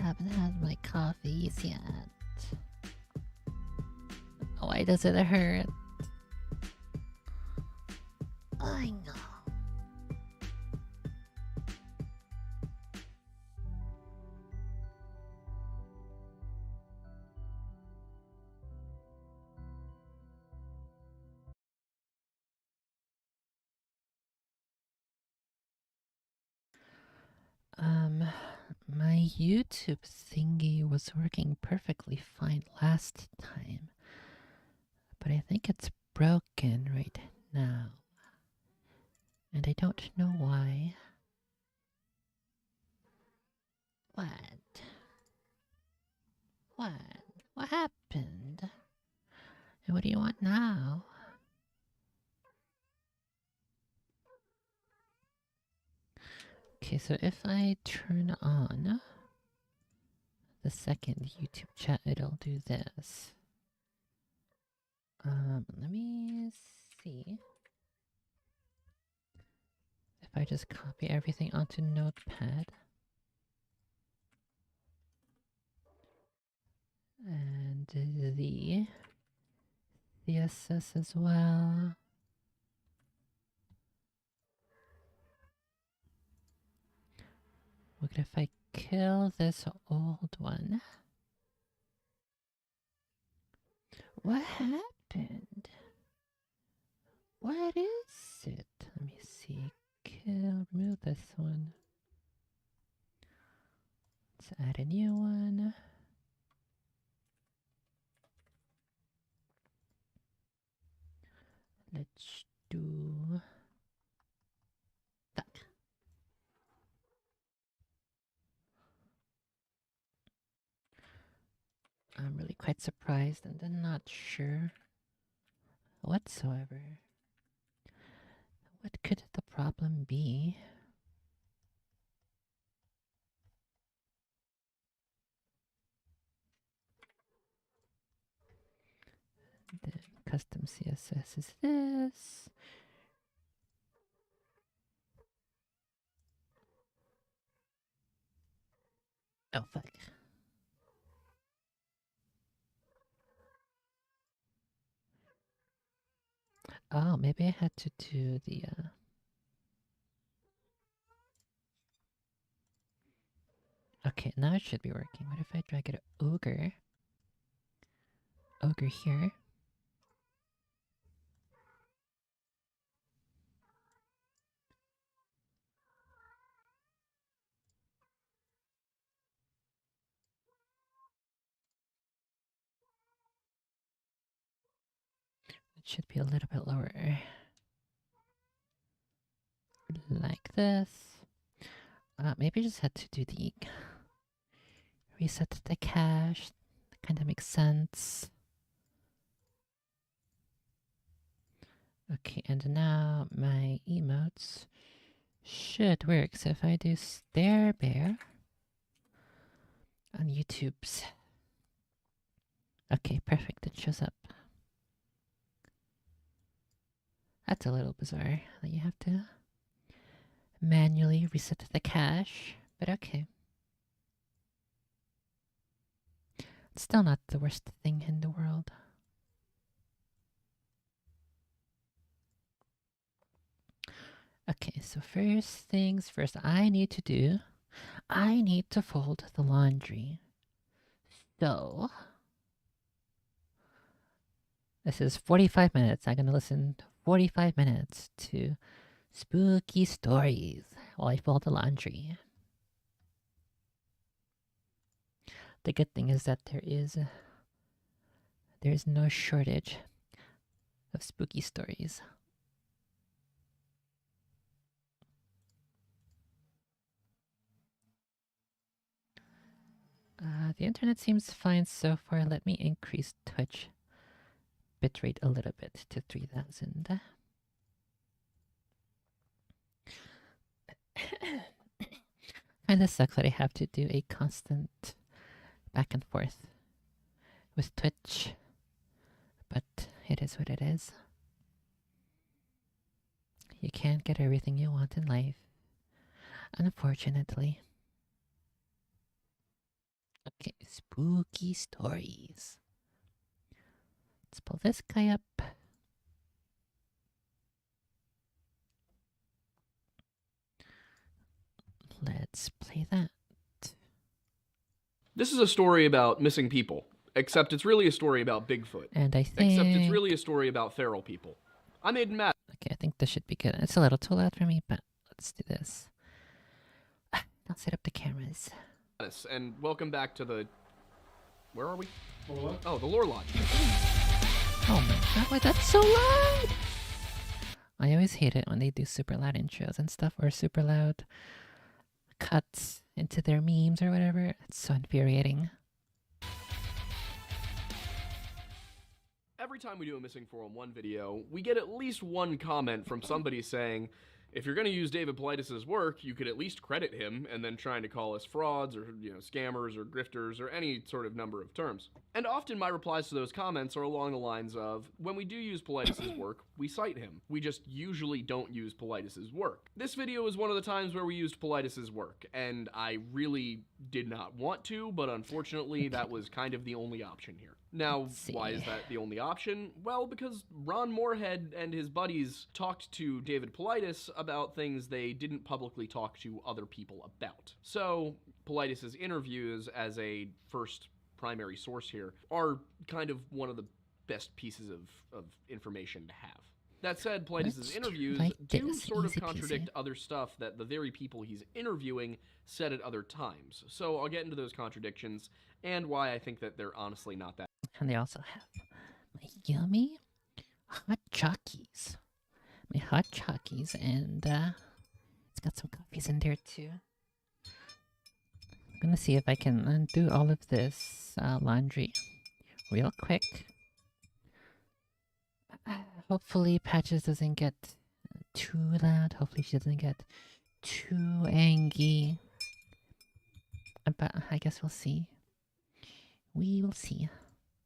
haven't had my coffees yet. Why does it hurt? I know. My YouTube thingy was working perfectly fine last time, but I think it's broken right now. And I don't know why. What? What? What happened? And what do you want now? Okay, so if I turn on the second YouTube chat, it'll do this. Let me see. If I just copy everything onto Notepad. And the CSS as well. What if I kill this old one? What happened? What is it? Let me see. Remove this one. Let's add a new one. Let's do that. I'm really quite surprised and I'm not sure whatsoever. What could the problem be? The custom CSS is this. Oh, fuck. Oh, maybe I had to do the... Okay, now it should be working. What if I drag it ogre? Ogre here. It should be a little bit lower. Like this. Maybe I just had to do the reset the cache. That kind of makes sense. Okay, and now my emotes should work. So if I do stare bear on YouTube's. Okay, perfect. It shows up. That's a little bizarre that you have to manually reset the cache, but okay. It's still not the worst thing in the world. Okay, so first things first, I need to fold the laundry. So, this is 45 minutes. I'm going to listen 45 minutes to spooky stories while I fold the laundry. The good thing is that there is no shortage of spooky stories. The internet seems fine so far. Let me increase Twitch bitrate a little bit to 3000. Kinda sucks that I have to do a constant back and forth with Twitch, but it is what it is. You can't get everything you want in life, unfortunately. spooky stories. Let's pull this guy up. Let's play that. This is a story about missing people, except it's really a story about Bigfoot. And I think... Except it's really a story about feral people. I made Matt. Okay, I think this should be good. It's a little too loud for me, but let's do this. I'll set up the cameras. And welcome back to the... Where are we? Oh, the Lore Lodge. Oh my god, why that's so loud! I always hate it when they do super loud intros and stuff, or super loud cuts into their memes or whatever. It's so infuriating. Every time we do a Missing 411 video, we get at least one comment from somebody saying, if you're going to use David Politis' work, you could at least credit him, and then trying to call us frauds or, scammers or grifters or any sort of number of terms. And often my replies to those comments are along the lines of, when we do use Politis' work, we cite him. We just usually don't use Politis' work. This video is one of the times where we used Politis' work, and I really did not want to, but unfortunately that was kind of the only option here. Now, why is that the only option? Well, because Ron Moorhead and his buddies talked to David Politis about things they didn't publicly talk to other people about. So, Politis' interviews as a first primary source here are kind of one of the best pieces of information to have. That said, Politis' interviews do sort of contradict other stuff that the very people he's interviewing said at other times. So I'll get into those contradictions and why I think that they're honestly not that. And they also have my yummy hot Chockies. My hot Chockies, and it's got some coffees in there too. I'm gonna see if I can do all of this laundry real quick. Hopefully Patches doesn't get too loud. Hopefully she doesn't get too angry. But I guess we'll see. We will see.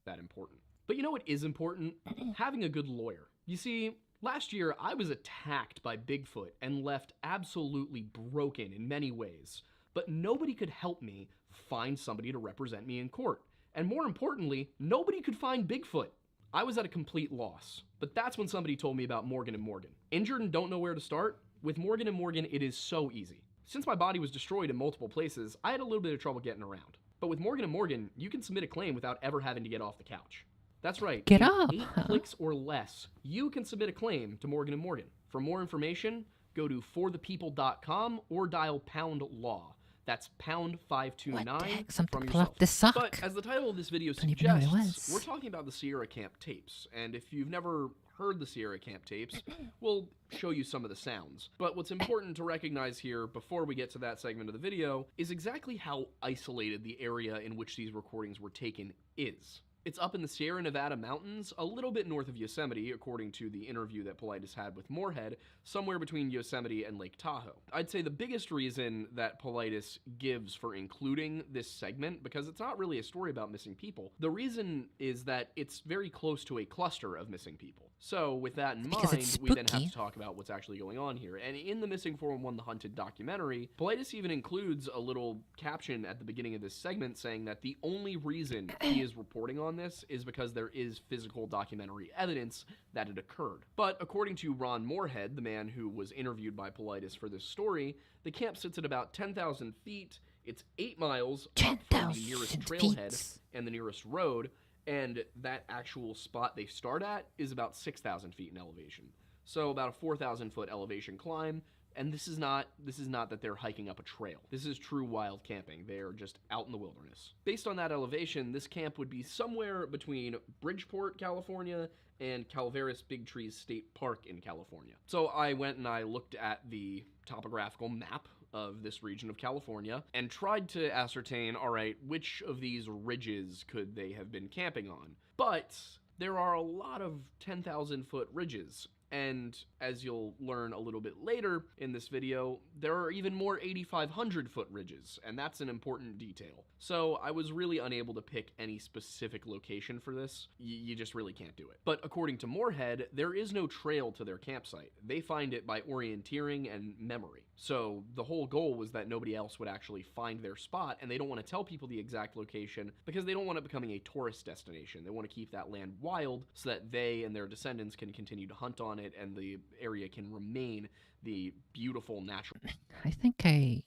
That important. But you know what is important? Having a good lawyer. You see, last year I was attacked by Bigfoot and left absolutely broken in many ways. But nobody could help me find somebody to represent me in court. And more importantly, nobody could find Bigfoot. I was at a complete loss, but that's when somebody told me about Morgan & Morgan. Injured and don't know where to start? With Morgan & Morgan, it is so easy. Since my body was destroyed in multiple places, I had a little bit of trouble getting around. But with Morgan & Morgan, you can submit a claim without ever having to get off the couch. That's right. Get up! 8 clicks or less, you can submit a claim to Morgan & Morgan. For more information, go to forthepeople.com or dial #law. That's #529 from yourself. This suck. But as the title of this video suggests, we're talking about the Sierra Camp tapes. And if you've never heard the Sierra Camp tapes, we'll show you some of the sounds. But what's important to recognize here before we get to that segment of the video is exactly how isolated the area in which these recordings were taken is. It's up in the Sierra Nevada mountains, a little bit north of Yosemite, according to the interview that Politis had with Moorhead, somewhere between Yosemite and Lake Tahoe. I'd say the biggest reason that Politis gives for including this segment, because it's not really a story about missing people, the reason is that it's very close to a cluster of missing people. So with that in mind, we then have to talk about what's actually going on here. And in the Missing 411 The Hunted documentary, Politis even includes a little caption at the beginning of this segment saying that the only reason he is reporting on this is because there is physical documentary evidence that it occurred. But according to Ron Moorhead, the man who was interviewed by Politis for this story, the camp sits at about 10,000 feet. It's 8 miles up from the nearest trailhead and the nearest road, and that actual spot they start at is about 6,000 feet in elevation. So about a 4,000 foot elevation climb. And this is not that they're hiking up a trail. This is true wild camping. They are just out in the wilderness. Based on that elevation, this camp would be somewhere between Bridgeport, California, and Calaveras Big Trees State Park in California. So I went and I looked at the topographical map of this region of California and tried to ascertain, all right, which of these ridges could they have been camping on? But there are a lot of 10,000 foot ridges. And as you'll learn a little bit later in this video, there are even more 8,500 foot ridges, and that's an important detail. So I was really unable to pick any specific location for this. You just really can't do it. But according to Moorhead, there is no trail to their campsite. They find it by orienteering and memory. So the whole goal was that nobody else would actually find their spot, and they don't want to tell people the exact location because they don't want it becoming a tourist destination. They want to keep that land wild so that they and their descendants can continue to hunt on it, and the area can remain the beautiful natural. I think I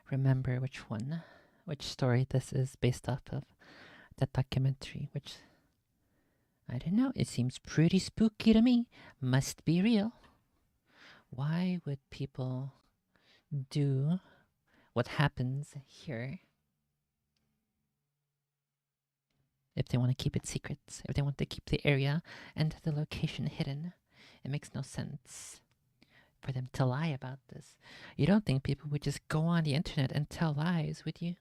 remember which story this is based off of. That documentary, which I don't know, it seems pretty spooky to me. Must be real. Why would people do what happens here if they want to keep it secret? If they want to keep the area and the location hidden? It makes no sense for them to lie about this. You don't think people would just go on the internet and tell lies, would you?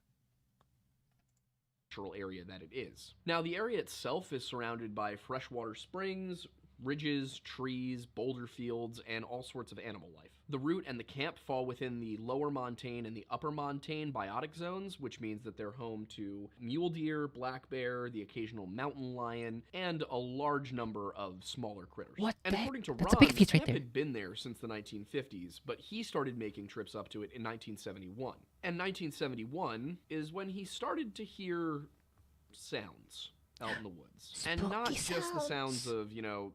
Area that it is. Now, the area itself is surrounded by freshwater springs, ridges, trees, boulder fields, and all sorts of animal life. The route and the camp fall within the lower montane and the upper montane biotic zones, which means that they're home to mule deer, black bear, the occasional mountain lion, and a large number of smaller critters. What and the according to That's Ron, a big feat the right camp there. had been there since the 1950s, but he started making trips up to it in 1971. And 1971 is when he started to hear sounds out in the woods. Spooky And not just the sounds. sounds of,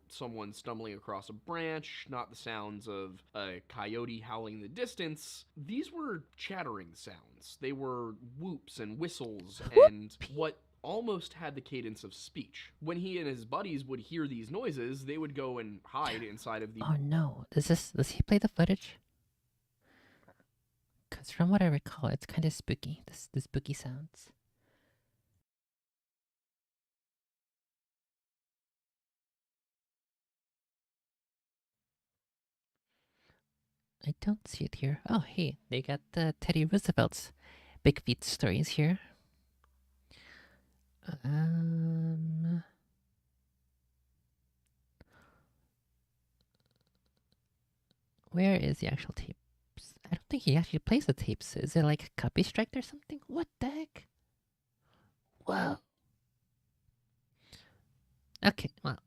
someone stumbling across a branch, not the sounds of a coyote howling in the distance. These were chattering sounds. They were whoops and whistles and what almost had the cadence of speech. When he and his buddies would hear these noises, they would go and hide inside of the... Oh no, does he play the footage? Because from what I recall, it's kind of spooky, the spooky sounds. I don't see it here. Oh, hey, they got the Teddy Roosevelt's Big Feet stories here. Where is the actual tapes? I don't think he actually plays the tapes. Is it like copy strike or something? What the heck? Whoa. Okay, well,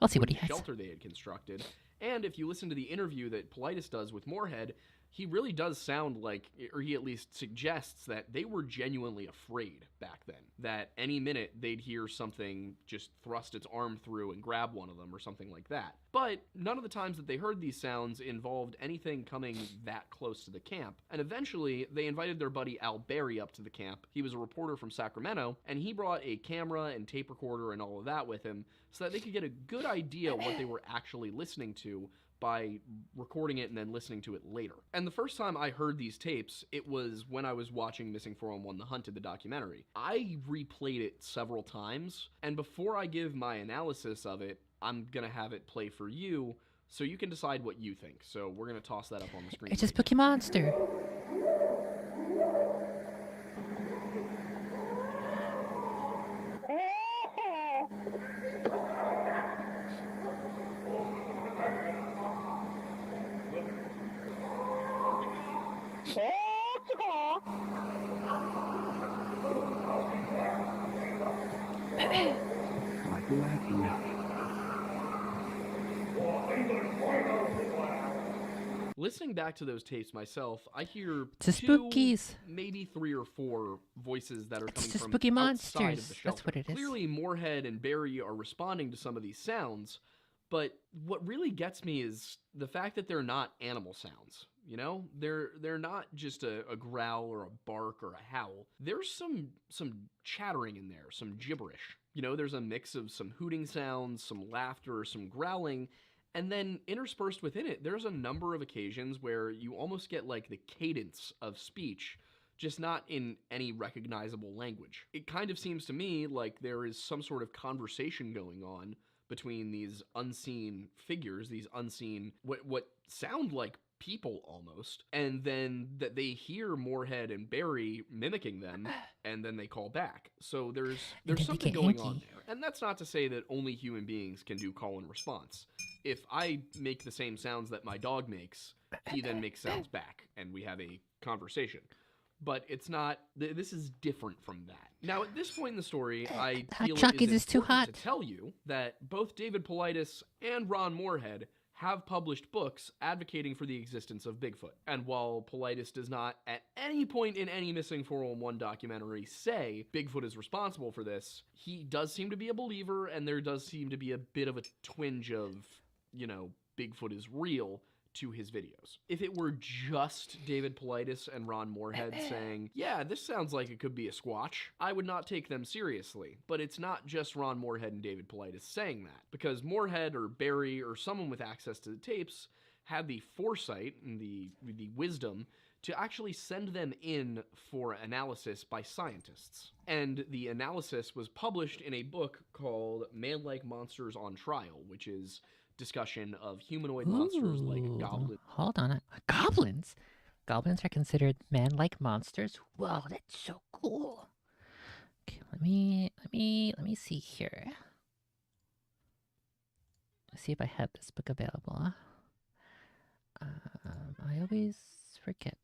we'll see what he has. Shelter they had constructed. And if you listen to the interview that Politis does with Moorhead, he really does sound like, or he at least suggests that they were genuinely afraid back then. That any minute they'd hear something just thrust its arm through and grab one of them or something like that. But none of the times that they heard these sounds involved anything coming that close to the camp. And eventually, they invited their buddy Al Berry up to the camp. He was a reporter from Sacramento, and he brought a camera and tape recorder and all of that with him so that they could get a good idea what they were actually listening to by recording it and then listening to it later. And the first time I heard these tapes, it was when I was watching Missing 411 The Hunted, the documentary. I replayed it several times, and before I give my analysis of it, I'm gonna have it play for you so you can decide what you think. So we're gonna toss that up on the screen. It's a spooky monster. Listening back to those tapes myself, I hear the spookies. Maybe 3 or 4 voices that are coming from spooky outside of the monsters. shelter. That's what it is. Clearly, Moorhead and Barry are responding to some of these sounds, but what really gets me is the fact that they're not animal sounds. You know, they're not just a growl or a bark or a howl. There's some chattering in there, some gibberish. You know, there's a mix of some hooting sounds, some laughter, some growling. And then interspersed within it, there's a number of occasions where you almost get like the cadence of speech, just not in any recognizable language. It kind of seems to me like there is some sort of conversation going on between these unseen figures, these unseen, what sound like people almost, and then that they hear Moorhead and Barry mimicking them, and then they call back. So there's something going on there. And that's not to say that only human beings can do call and response. If I make the same sounds that my dog makes, he then makes sounds back, and we have a conversation. But it's not, this is different from that. Now, at this point in the story, I feel it is important to tell you that both David Politis and Ron Moorhead have published books advocating for the existence of Bigfoot. And while Paulides does not at any point in any Missing 411 documentary say Bigfoot is responsible for this, he does seem to be a believer, and there does seem to be a bit of a twinge of, Bigfoot is real to his videos. If it were just David Paulides and Ron Moorhead saying, yeah, this sounds like it could be a squatch, I would not take them seriously. But it's not just Ron Moorhead and David Paulides saying that, because Moorhead or Barry or someone with access to the tapes had the foresight and the wisdom to actually send them in for analysis by scientists. And the analysis was published in a book called Man-Like Monsters on Trial, which is discussion of humanoid monsters like goblins. Hold on. Goblins? Goblins are considered man-like monsters? Whoa, that's so cool. Okay, let me see here. Let's see if I have this book available. I always forget.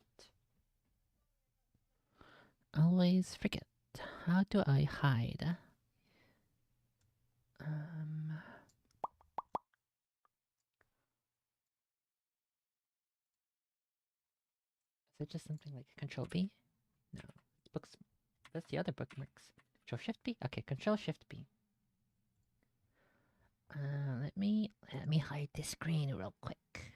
Always forget. How do I hide? Is it just something like Control V? No. Books. That's the other bookmarks. Control Shift B? Okay, Control Shift B. Let me hide this screen real quick.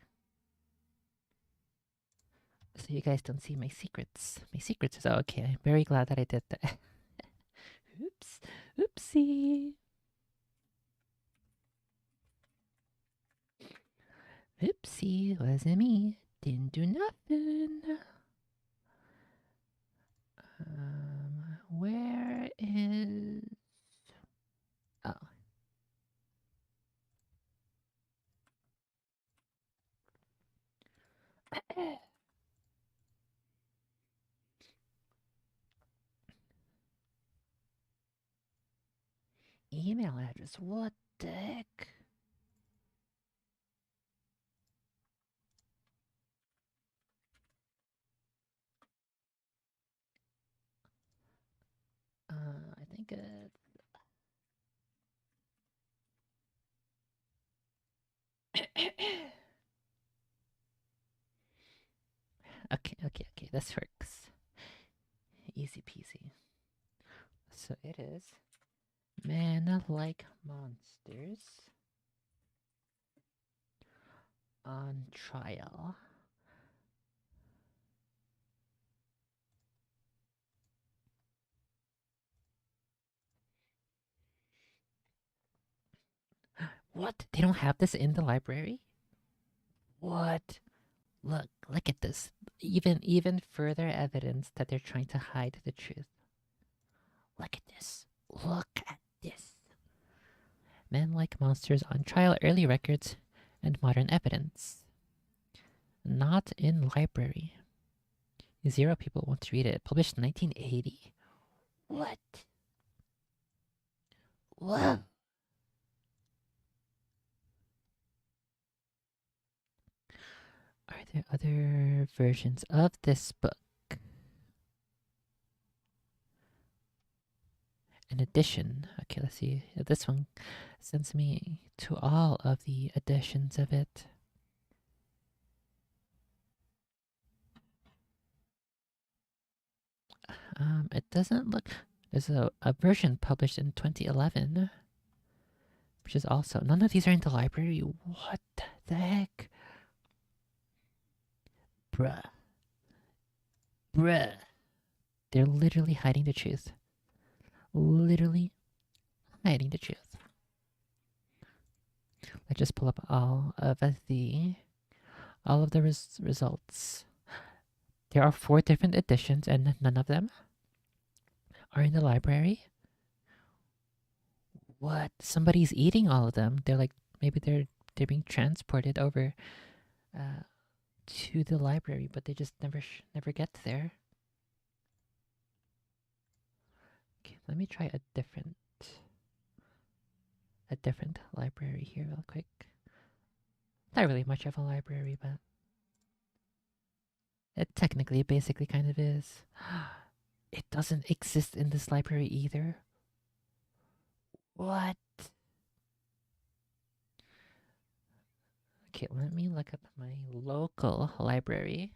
So you guys don't see my secrets. My secrets is okay. I'm very glad that I did that. Oops. Oopsie. Oopsie, wasn't me. Didn't do nothing. Where is... Oh. Email address, what the heck? I think it's... Okay, this works. Easy peasy. So it is Man-like monsters on trial. What? They don't have this in the library? What? Look at this. Even further evidence that they're trying to hide the truth. Look at this. Look at this. Men-like monsters on trial, early records, and modern evidence. Not in library. 0 people want to read it. Published in 1980. What? What? Are there other versions of this book? In addition, okay, let's see. This one sends me to all of the editions of it. It doesn't look... There's a version published in 2011, which is also... None of these are in the library. What the heck? Bruh. They're literally hiding the truth. Literally hiding the truth. Let's just pull up all of the results. There are 4 different editions, and none of them are in the library. What? Somebody's eating all of them. They're like, maybe they're being transported over to the library, but they just never get there. Okay, let me try a different library here real quick. Not really much of a library, but it technically basically kind of is. It doesn't exist in this library either. What? Okay, let me look up my local library.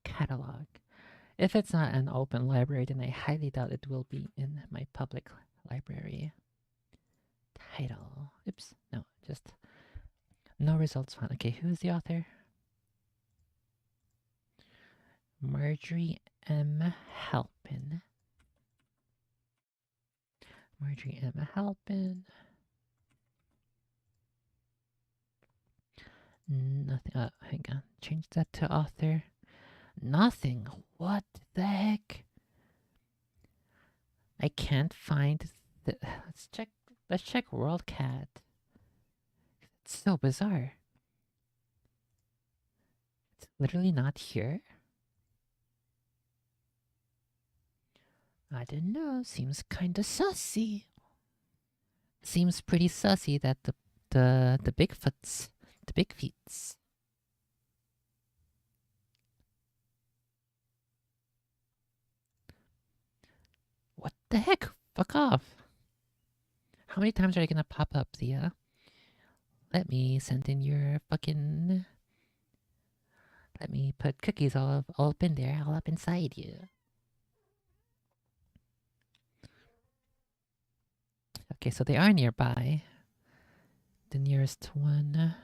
Catalog. If it's not an open library, then I highly doubt it will be in my public library. Title. Oops. No, just no results found. Okay, who's the author? Marjorie M. Halpin. Marjorie M. Halpin. Nothing. Hang on. Change that to author. Nothing. What the heck? I can't find the. Let's check. Let's check WorldCat. It's so bizarre. It's literally not here. I don't know. Seems kinda sussy. Seems pretty sussy that the Bigfoots, the Big Feets. What the heck? Fuck off. How many times are I gonna pop up the let me send in your fucking, let me put cookies all up in there, all up inside you. Okay, so they are nearby. The nearest one.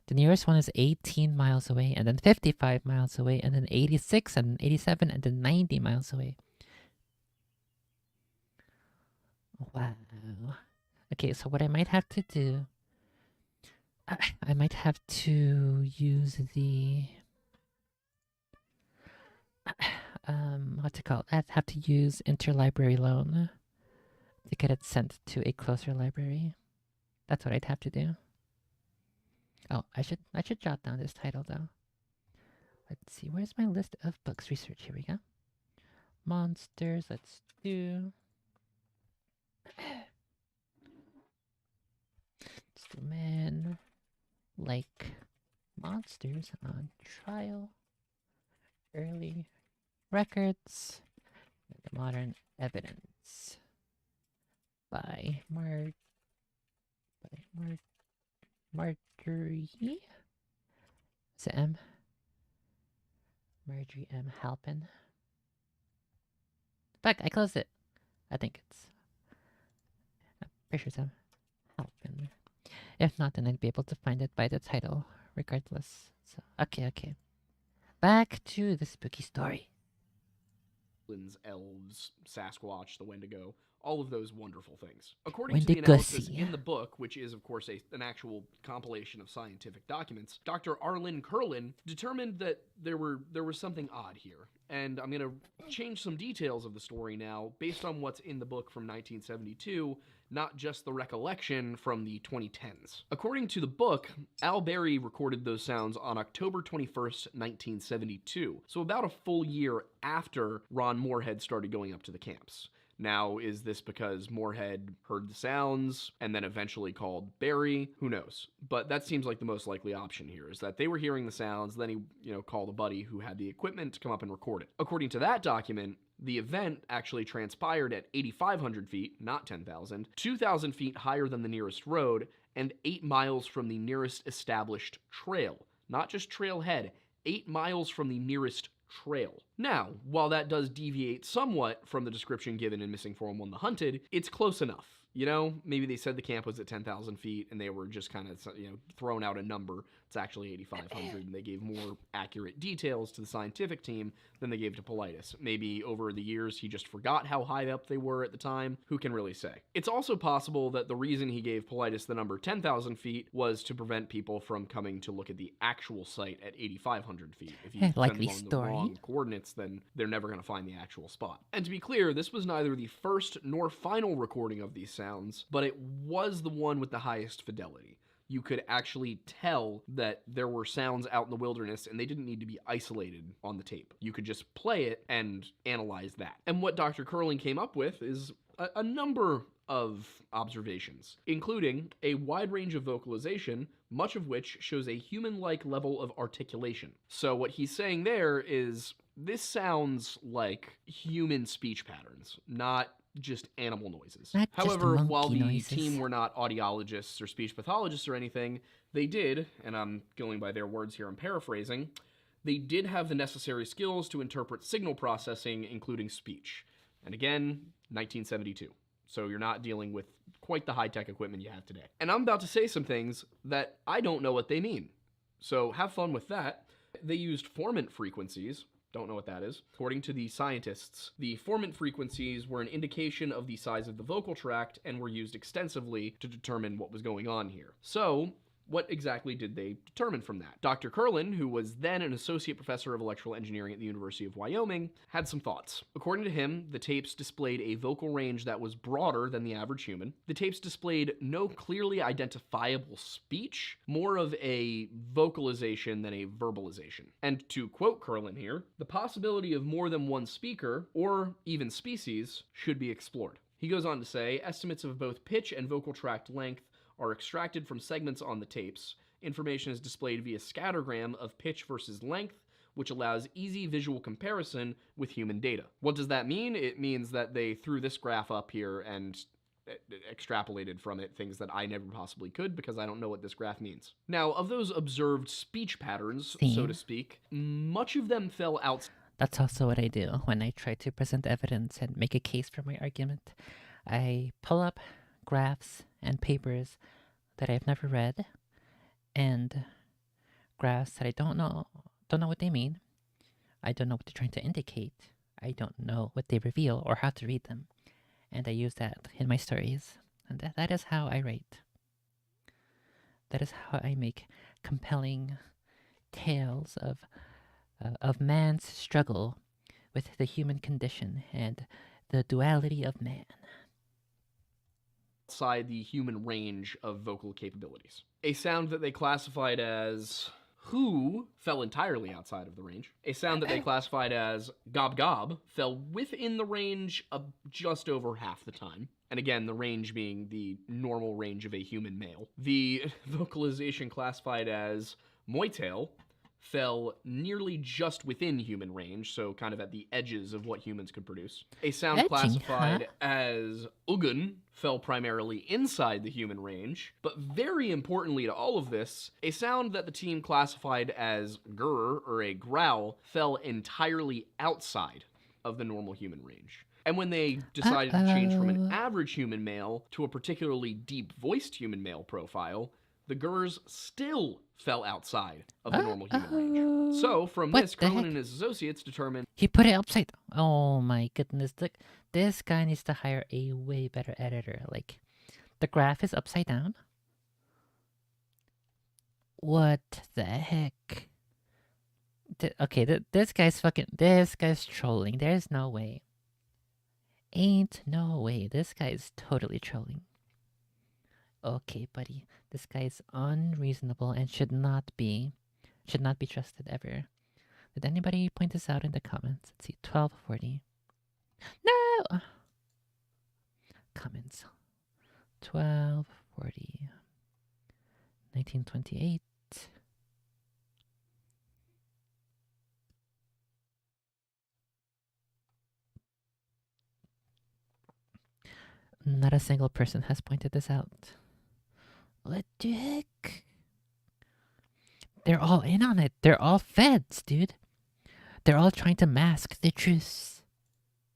The nearest one is 18 miles away, and then 55 miles away, and then 86, and 87, and then 90 miles away. Wow. Okay, so what I might have to do, I might have to use the what's it called? I have to use interlibrary loan to get it sent to a closer library. That's what I'd have to do. Oh, I should jot down this title though. Let's see, where's my list of books research? Here we go. Monsters. Let's do. Let's do man like monsters on trial. Early records. The modern evidence by Marjorie. Is it M? Marjorie M. Halpin. Fuck, I closed it. I think it's. I'm pretty sure it's M. Halpin. If not, then I'd be able to find it by the title, regardless. So, okay. Back to the spooky story. Elves, Sasquatch, the Wendigo, all of those wonderful things. According to the analysis in the book, which is, of course, an actual compilation of scientific documents, Dr. Arlen Curlin determined that there was something odd here. And I'm going to change some details of the story now based on what's in the book from 1972, not just the recollection from the 2010s. According to the book, Al Berry recorded those sounds on October 21st, 1972, so about a full year after Ron Moorhead started going up to the camps. Now, is this because Moorhead heard the sounds and then eventually called Barry? Who knows? But that seems like the most likely option here, is that they were hearing the sounds, then he, called a buddy who had the equipment to come up and record it. According to that document, the event actually transpired at 8,500 feet, not 10,000, 2,000 feet higher than the nearest road, and 8 miles from the nearest established trail. Not just trailhead, 8 miles from the nearest trail. Now, while that does deviate somewhat from the description given in Missing 411 The Hunted, it's close enough. Maybe they said the camp was at 10,000 feet and they were just kind of, throwing out a number. It's actually 8,500, and they gave more accurate details to the scientific team than they gave to Paulides. Maybe over the years he just forgot how high up they were at the time. Who can really say? It's also possible that the reason he gave Paulides the number 10,000 feet was to prevent people from coming to look at the actual site at 8,500 feet. If you send them on the wrong coordinates, then they're never going to find the actual spot. And to be clear, this was neither the first nor final recording of these sounds, but it was the one with the highest fidelity. you could actually tell that there were sounds out in the wilderness and they didn't need to be isolated on the tape. You could just play it and analyze that. And what Dr. Curling came up with is a number of observations, including a wide range of vocalization, much of which shows a human-like level of articulation. So what he's saying there is, this sounds like human speech patterns, not just animal noises. Not However, just while the noises. team were not audiologists or speech pathologists or anything, they did, and I'm going by their words here, I'm paraphrasing, they did have the necessary skills to interpret signal processing, including speech. And again, 1972. So you're not dealing with quite the high-tech equipment you have today. And I'm about to say some things that I don't know what they mean. So have fun with that. They used formant frequencies. Don't know what that is. According to the scientists, the formant frequencies were an indication of the size of the vocal tract and were used extensively to determine what was going on here. So, what exactly did they determine from that? Dr. Curlin, who was then an associate professor of electrical engineering at the University of Wyoming, had some thoughts. According to him, the tapes displayed a vocal range that was broader than the average human. The tapes displayed no clearly identifiable speech, more of a vocalization than a verbalization. And to quote Curlin here, the possibility of more than one speaker, or even species, should be explored. He goes on to say, estimates of both pitch and vocal tract length are extracted from segments on the tapes. Information is displayed via scattergram of pitch versus length, which allows easy visual comparison with human data. What does that mean? It means that they threw this graph up here and extrapolated from it things that I never possibly could because I don't know what this graph means. Now, of those observed speech patterns, so to speak, much of them fell out. That's also what I do when I try to present evidence and make a case for my argument. I pull up graphs and papers that I've never read, and graphs that I don't know what they mean. I don't know what they're trying to indicate. I don't know what they reveal or how to read them. And I use that in my stories. And that is how I write. That is how I make compelling tales of man's struggle with the human condition and the duality of man. Outside the human range of vocal capabilities. A sound that they classified as who fell entirely outside of the range. A sound that they classified as gob gob fell within the range of just over half the time. And again, the range being the normal range of a human male. The vocalization classified as moitail fell nearly just within human range, so kind of at the edges of what humans could produce. A sound classified as ugun fell primarily inside the human range, but very importantly to all of this, a sound that the team classified as grr, or a growl, fell entirely outside of the normal human range. And when they decided to change from an average human male to a particularly deep-voiced human male profile, the grrs still fell outside of the normal human range. So, from this, Curlin and his associates determined... He put it upside... Oh my goodness, this guy needs to hire a way better editor. Like, the graph is upside down? What the heck? Okay, this guy's trolling. There's no way. Ain't no way. This guy is totally trolling. Okay, buddy. This guy is unreasonable and should not be trusted ever. Did anybody point this out in the comments? Let's see, 1240. No! Comments. 1240. 1928. Not a single person has pointed this out. What the heck? They're all in on it. They're all feds, dude. They're all trying to mask the truth.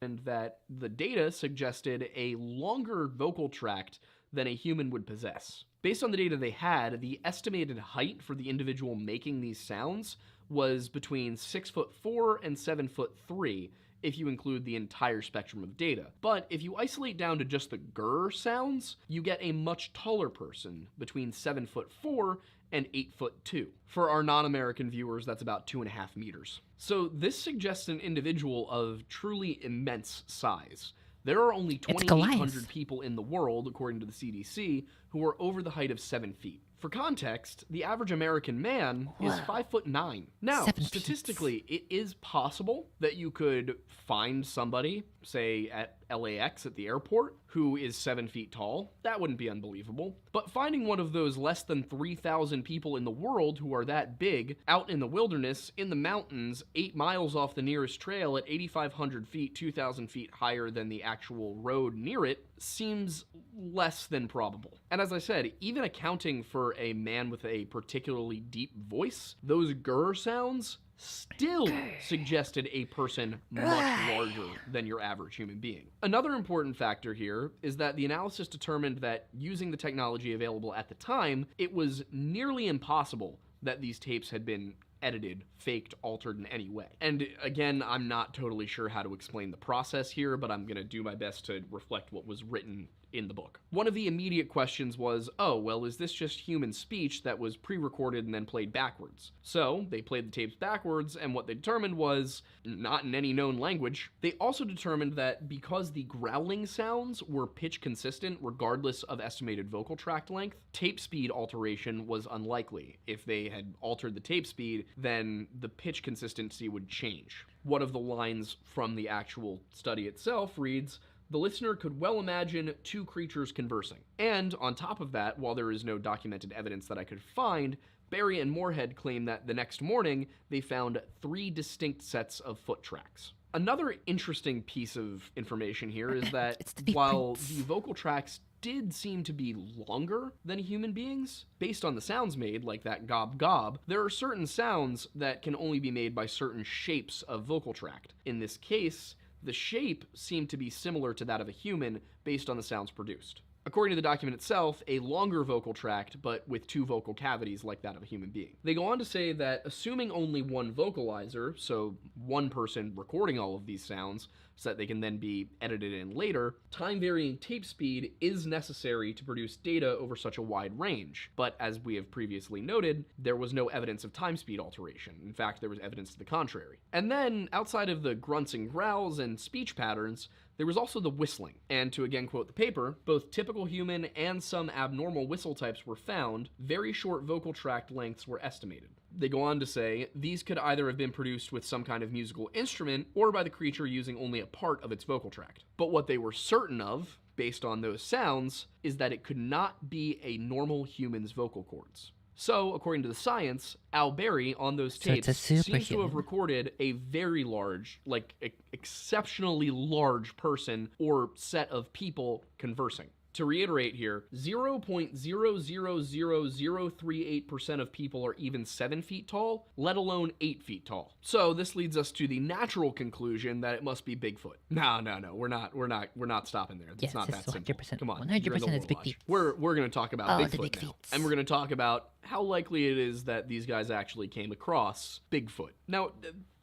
And that the data suggested a longer vocal tract than a human would possess. Based on the data they had, the estimated height for the individual making these sounds was between 6'4" and 7'3", if you include the entire spectrum of data. But if you isolate down to just the grr sounds, you get a much taller person, between 7'4" and 8'2". For our non-American viewers, that's about 2.5 meters. So this suggests an individual of truly immense size. There are only 2,800 people in the world, according to the CDC, who are over the height of 7 feet. For context, the average American man is 5'9". Now, statistically, it is possible that you could find somebody, say at LAX at the airport, who is 7 feet tall. That wouldn't be unbelievable. But finding one of those less than 3,000 people in the world who are that big, out in the wilderness, in the mountains, 8 miles off the nearest trail at 8,500 feet, 2,000 feet higher than the actual road near it, seems less than probable. And as I said, even accounting for a man with a particularly deep voice, those grr sounds still suggested a person much larger than your average human being. Another important factor here is that the analysis determined that using the technology available at the time, it was nearly impossible that these tapes had been edited, faked, altered in any way. And again, I'm not totally sure how to explain the process here, but I'm going to do my best to reflect what was written in the book. One of the immediate questions was, oh, well, is this just human speech that was pre-recorded and then played backwards? So they played the tapes backwards, and what they determined was not in any known language. They also determined that because the growling sounds were pitch consistent regardless of estimated vocal tract length, tape speed alteration was unlikely. If they had altered the tape speed, then the pitch consistency would change. One of the lines from the actual study itself reads, "The listener could well imagine two creatures conversing." And on top of that, while there is no documented evidence that I could find, Barry and Moorhead claim that the next morning they found 3 distinct sets of foot tracks. Another interesting piece of information here is that while the vocal tracks did seem to be longer than human beings, based on the sounds made, like that gob gob, there are certain sounds that can only be made by certain shapes of vocal tract. In this case, the shape seemed to be similar to that of a human based on the sounds produced. According to the document itself, a longer vocal tract, but with 2 vocal cavities like that of a human being. They go on to say that assuming only one vocalizer, so one person recording all of these sounds, so that they can then be edited in later, time-varying tape speed is necessary to produce data over such a wide range. But as we have previously noted, there was no evidence of time speed alteration. In fact, there was evidence to the contrary. And then, outside of the grunts and growls and speech patterns, there was also the whistling. And to again quote the paper, both typical human and some abnormal whistle types were found. Very short vocal tract lengths were estimated. They go on to say, these could either have been produced with some kind of musical instrument or by the creature using only a part of its vocal tract. But what they were certain of, based on those sounds, is that it could not be a normal human's vocal cords. So, according to the science, Al Berry on those tapes seems to have recorded a very large, like exceptionally large person or set of people conversing. To reiterate here, 0.000038% of people are even 7 feet tall, let alone 8 feet tall. So this leads us to the natural conclusion that it must be Bigfoot. No, we're not stopping there. It's not that simple. Come on, 100% it's Bigfoot. We're going to talk about Bigfoot now, and we're going to talk about how likely it is that these guys actually came across Bigfoot. Now,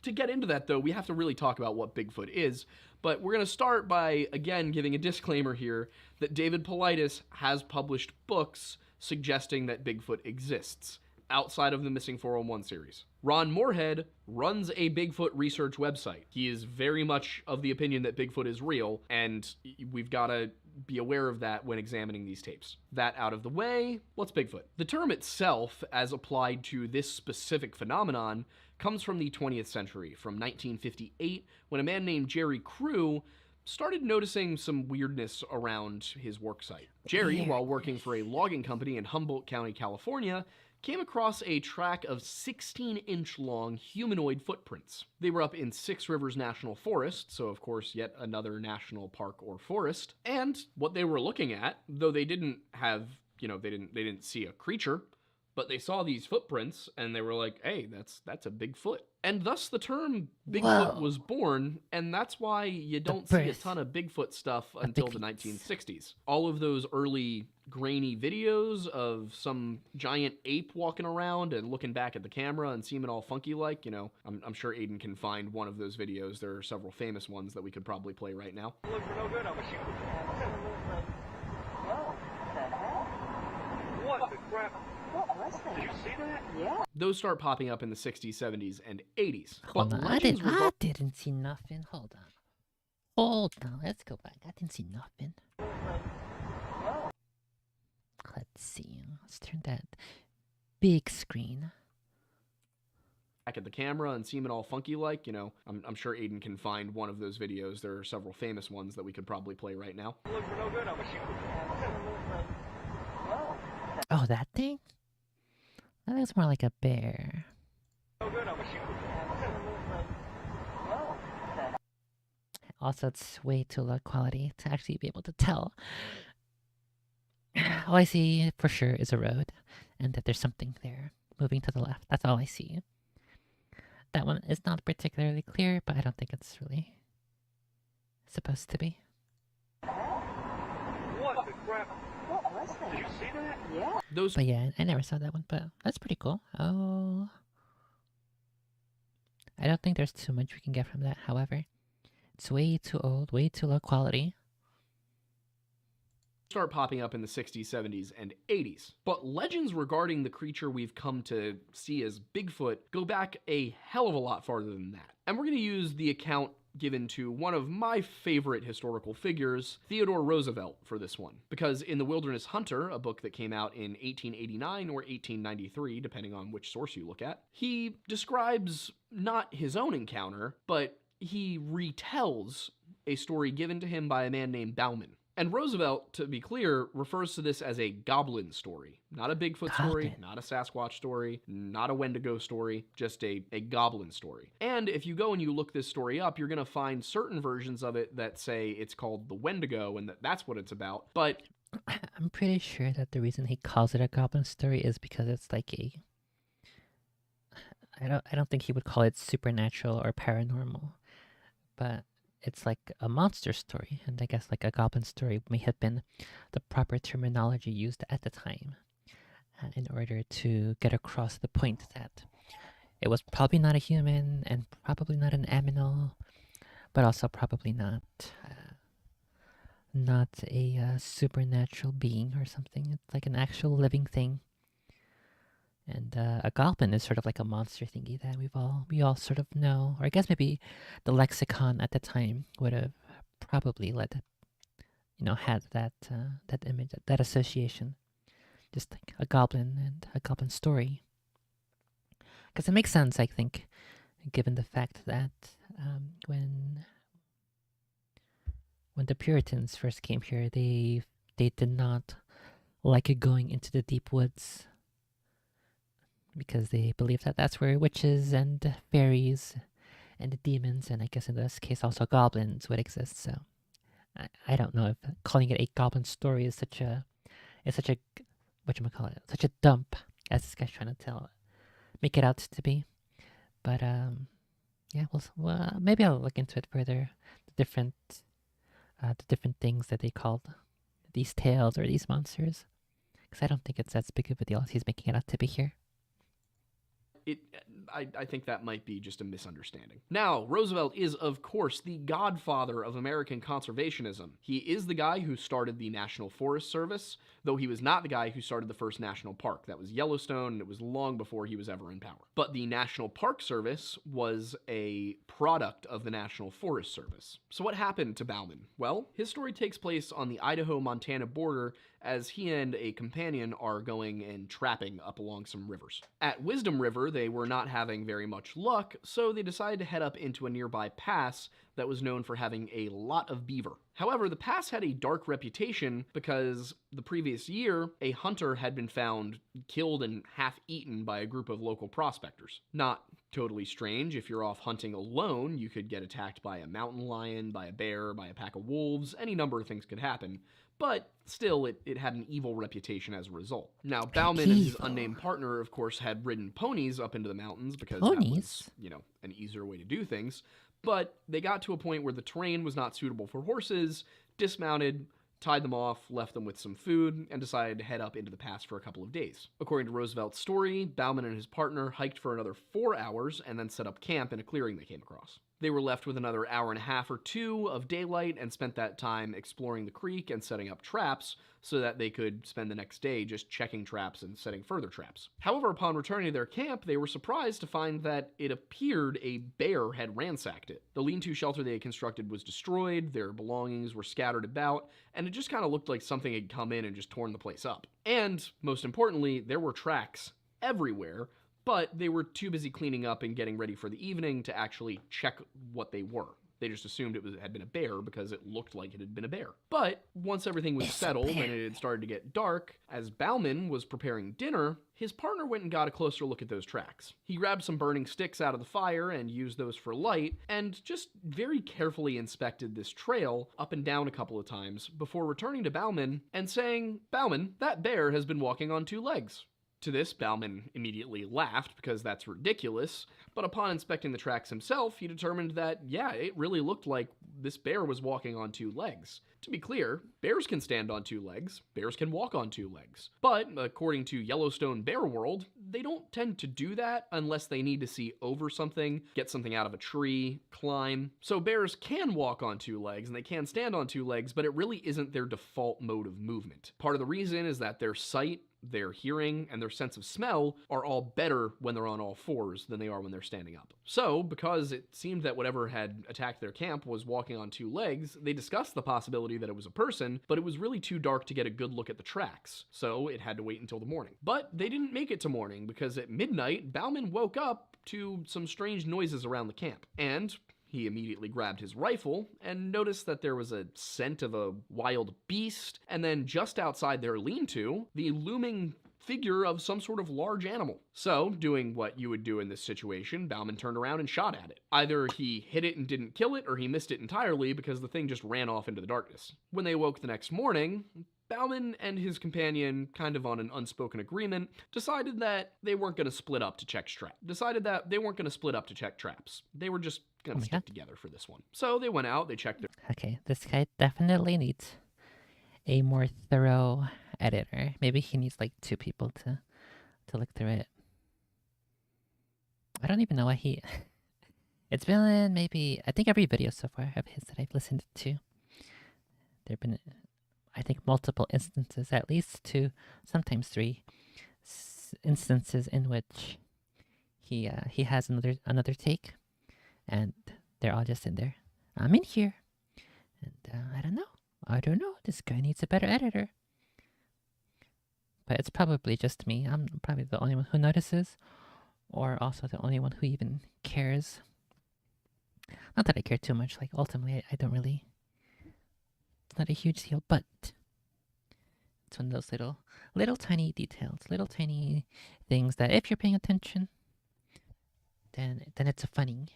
to get into that though, we have to really talk about what Bigfoot is. But we're going to start by, again, giving a disclaimer here that David Paulides has published books suggesting that Bigfoot exists, outside of the Missing 401 series. Ron Moorhead runs a Bigfoot research website. He is very much of the opinion that Bigfoot is real, and we've got to be aware of that when examining these tapes. That out of the way, what's Bigfoot? The term itself, as applied to this specific phenomenon, comes from the 20th century, from 1958, when a man named Jerry Crew started noticing some weirdness around his worksite. Jerry, while working for a logging company in Humboldt County, California, came across a track of 16-inch long humanoid footprints. They were up in Six Rivers National Forest, so of course yet another national park or forest, and what they were looking at, though they didn't have, they didn't see a creature, but they saw these footprints, and they were like, hey, that's a Bigfoot. And thus the term Bigfoot was born, and that's why you don't see a ton of Bigfoot stuff until the 1960s. All of those early grainy videos of some giant ape walking around and looking back at the camera and seeming all funky like, I'm sure Aiden can find one of those videos. There are several famous ones that we could probably play right now. Look for no good, I'm a shooter. Whoa, the heck? What the crap? What was that? Did you see that? Yeah. Those start popping up in the 60s, 70s, and 80s. Hold on, I didn't see nothing. Hold on. Let's go back. I didn't see nothing. Let's see. Let's turn that big screen. Back at the camera and seem it all funky like, I'm sure Aiden can find one of those videos. There are several famous ones that we could probably play right now. Look for no good, I'm a shoot. Oh, that thing? That looks more like a bear. No good, I'm a shoot. Also, it's way too low quality to actually be able to tell. All I see for sure is a road, and that there's something there moving to the left. That's all I see. That one is not particularly clear, but I don't think it's really supposed to be. What the crap? What was that? Did you see that? Yeah. But yeah, I never saw that one, but that's pretty cool. Oh. I don't think there's too much we can get from that, however. It's way too old, way too low quality. Start popping up in the 60s, 70s, and 80s. But legends regarding the creature we've come to see as Bigfoot go back a hell of a lot farther than that. And we're going to use the account given to one of my favorite historical figures, Theodore Roosevelt, for this one. Because in The Wilderness Hunter, a book that came out in 1889 or 1893, depending on which source you look at, he describes not his own encounter, but he retells a story given to him by a man named Bauman. And Roosevelt, to be clear, refers to this as a goblin story. Not a Bigfoot story, not a Sasquatch story, not a Wendigo story, just a goblin story. And if you go and you look this story up, you're going to find certain versions of it that say it's called the Wendigo and that's what it's about. But I'm pretty sure that the reason he calls it a goblin story is because it's like a... I don't think he would call it supernatural or paranormal, but it's like a monster story, and I guess like a goblin story may have been the proper terminology used at the time in order to get across the point that it was probably not a human and probably not an aminal, but also probably not a supernatural being or something. It's like an actual living thing. And a goblin is sort of like a monster thingy that we all sort of know, or I guess maybe the lexicon at the time would have probably had that image, that association, just like a goblin and a goblin story. Because it makes sense, I think, given the fact that when the Puritans first came here, they did not like going into the deep woods, because they believe that that's where witches and fairies and demons, and I guess in this case also goblins, would exist. So I don't know if calling it a goblin story is such a whatchamacallit, such a dump as this guy's trying to make it out to be. But yeah, well, maybe I'll look into it further. The different things that they called these tales or these monsters, because I don't think it's as big of a deal as he's making it out to be here. I think that might be just a misunderstanding. Now, Roosevelt is, of course, the godfather of American conservationism. He is the guy who started the National Forest Service, though he was not the guy who started the first national park. That was Yellowstone, and it was long before he was ever in power. But the National Park Service was a product of the National Forest Service. So what happened to Bauman? Well, his story takes place on the Idaho-Montana border as he and a companion are going and trapping up along some rivers. At Wisdom River, they were not having very much luck, so they decided to head up into a nearby pass that was known for having a lot of beaver. However, the pass had a dark reputation because the previous year, a hunter had been found killed and half eaten by a group of local prospectors. Not totally strange. If you're off hunting alone, you could get attacked by a mountain lion, by a bear, by a pack of wolves. Any number of things could happen. But still, it had an evil reputation as a result. Now, Bauman and his unnamed partner, of course, had ridden ponies up into the mountains because that was, an easier way to do things. But they got to a point where the terrain was not suitable for horses, dismounted, tied them off, left them with some food, and decided to head up into the pass for a couple of days. According to Roosevelt's story, Bauman and his partner hiked for another 4 hours and then set up camp in a clearing they came across. They were left with another hour and a half or two of daylight and spent that time exploring the creek and setting up traps so that they could spend the next day just checking traps and setting further traps. However, upon returning to their camp, they were surprised to find that it appeared a bear had ransacked it. The lean-to shelter they had constructed was destroyed, their belongings were scattered about, and it just kind of looked like something had come in and just torn the place up. And, most importantly, there were tracks everywhere, but they were too busy cleaning up and getting ready for the evening to actually check what they were. They just assumed it had been a bear because it looked like it had been a bear. But once everything was settled and it had started to get dark, as Bauman was preparing dinner, his partner went and got a closer look at those tracks. He grabbed some burning sticks out of the fire and used those for light, and just very carefully inspected this trail up and down a couple of times before returning to Bauman and saying, "Bauman, that bear has been walking on two legs." To this, Bauman immediately laughed because that's ridiculous, but upon inspecting the tracks himself, he determined that, yeah, it really looked like this bear was walking on two legs. To be clear, bears can stand on two legs, bears can walk on two legs. But, according to Yellowstone Bear World, they don't tend to do that unless they need to see over something, get something out of a tree, climb. So bears can walk on two legs and they can stand on two legs, but it really isn't their default mode of movement. Part of the reason is that their sight, their hearing, and their sense of smell are all better when they're on all fours than they are when they're standing up. So, because it seemed that whatever had attacked their camp was walking on two legs, they discussed the possibility that it was a person, but it was really too dark to get a good look at the tracks, so it had to wait until the morning. But they didn't make it to morning, because at midnight, Bauman woke up to some strange noises around the camp, and he immediately grabbed his rifle and noticed that there was a scent of a wild beast, and then just outside their lean-to, the looming figure of some sort of large animal. So, doing what you would do in this situation, Bauman turned around and shot at it. Either he hit it and didn't kill it, or he missed it entirely because the thing just ran off into the darkness. When they woke the next morning, Bauman and his companion, kind of on an unspoken agreement, decided that they weren't going to split up to check traps. They were just going to stick together for this one. So they went out, they checked their... Okay, this guy definitely needs a more thorough editor. Maybe he needs like two people to look through it. I don't even know why he... It's been maybe... I think every video so far of his that I've listened to, there have been, I think, multiple instances, at least two, sometimes three instances in which he has another take, and they're all just in there. I'm in here, and I don't know. This guy needs a better editor. But it's probably just me. I'm probably the only one who notices, or also the only one who even cares. Not that I care too much. Like, ultimately, I don't really. It's not a huge deal, but it's one of those little tiny details, little tiny things that if you're paying attention, then it's a funny.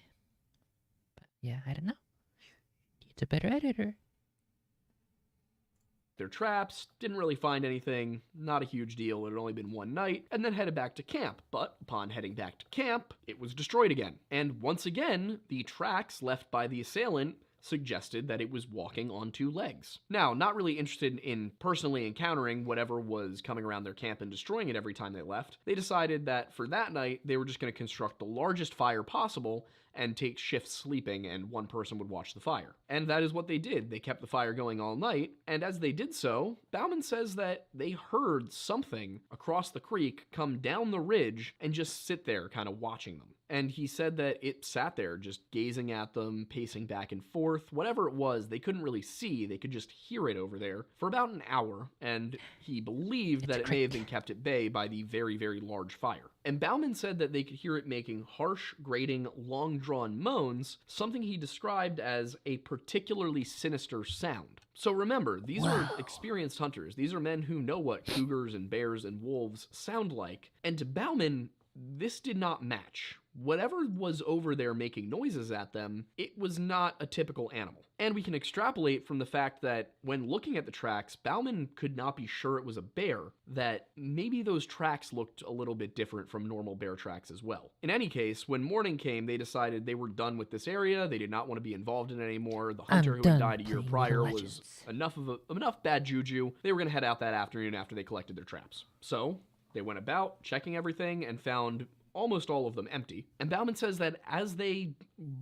But yeah, I don't know. Needs a better editor. Their traps, didn't really find anything, not a huge deal, it had only been one night, and then headed back to camp. But upon heading back to camp, it was destroyed again. And once again, the tracks left by the assailant suggested that it was walking on two legs. Now, not really interested in personally encountering whatever was coming around their camp and destroying it every time they left, they decided that for that night, they were just going to construct the largest fire possible and take shifts sleeping, and one person would watch the fire. And that is what they did. They kept the fire going all night, and as they did so, Bauman says that they heard something across the creek come down the ridge and just sit there kind of watching them. And he said that it sat there just gazing at them, pacing back and forth. Whatever it was, they couldn't really see. They could just hear it over there for about an hour. And he believed that it may have been kept at bay by the very, very large fire. And Bauman said that they could hear it making harsh, grating, long-drawn moans, something he described as a particularly sinister sound. So remember, these are experienced hunters. These are men who know what cougars and bears and wolves sound like. And to Bauman, this did not match. Whatever was over there making noises at them, it was not a typical animal. And we can extrapolate from the fact that when looking at the tracks, Bauman could not be sure it was a bear, that maybe those tracks looked a little bit different from normal bear tracks as well. In any case, when morning came, they decided they were done with this area. They did not want to be involved in it anymore. The hunter who had died a year prior was enough bad juju. They were going to head out that afternoon after they collected their traps. So they went about checking everything and found almost all of them empty. And Bauman says that as they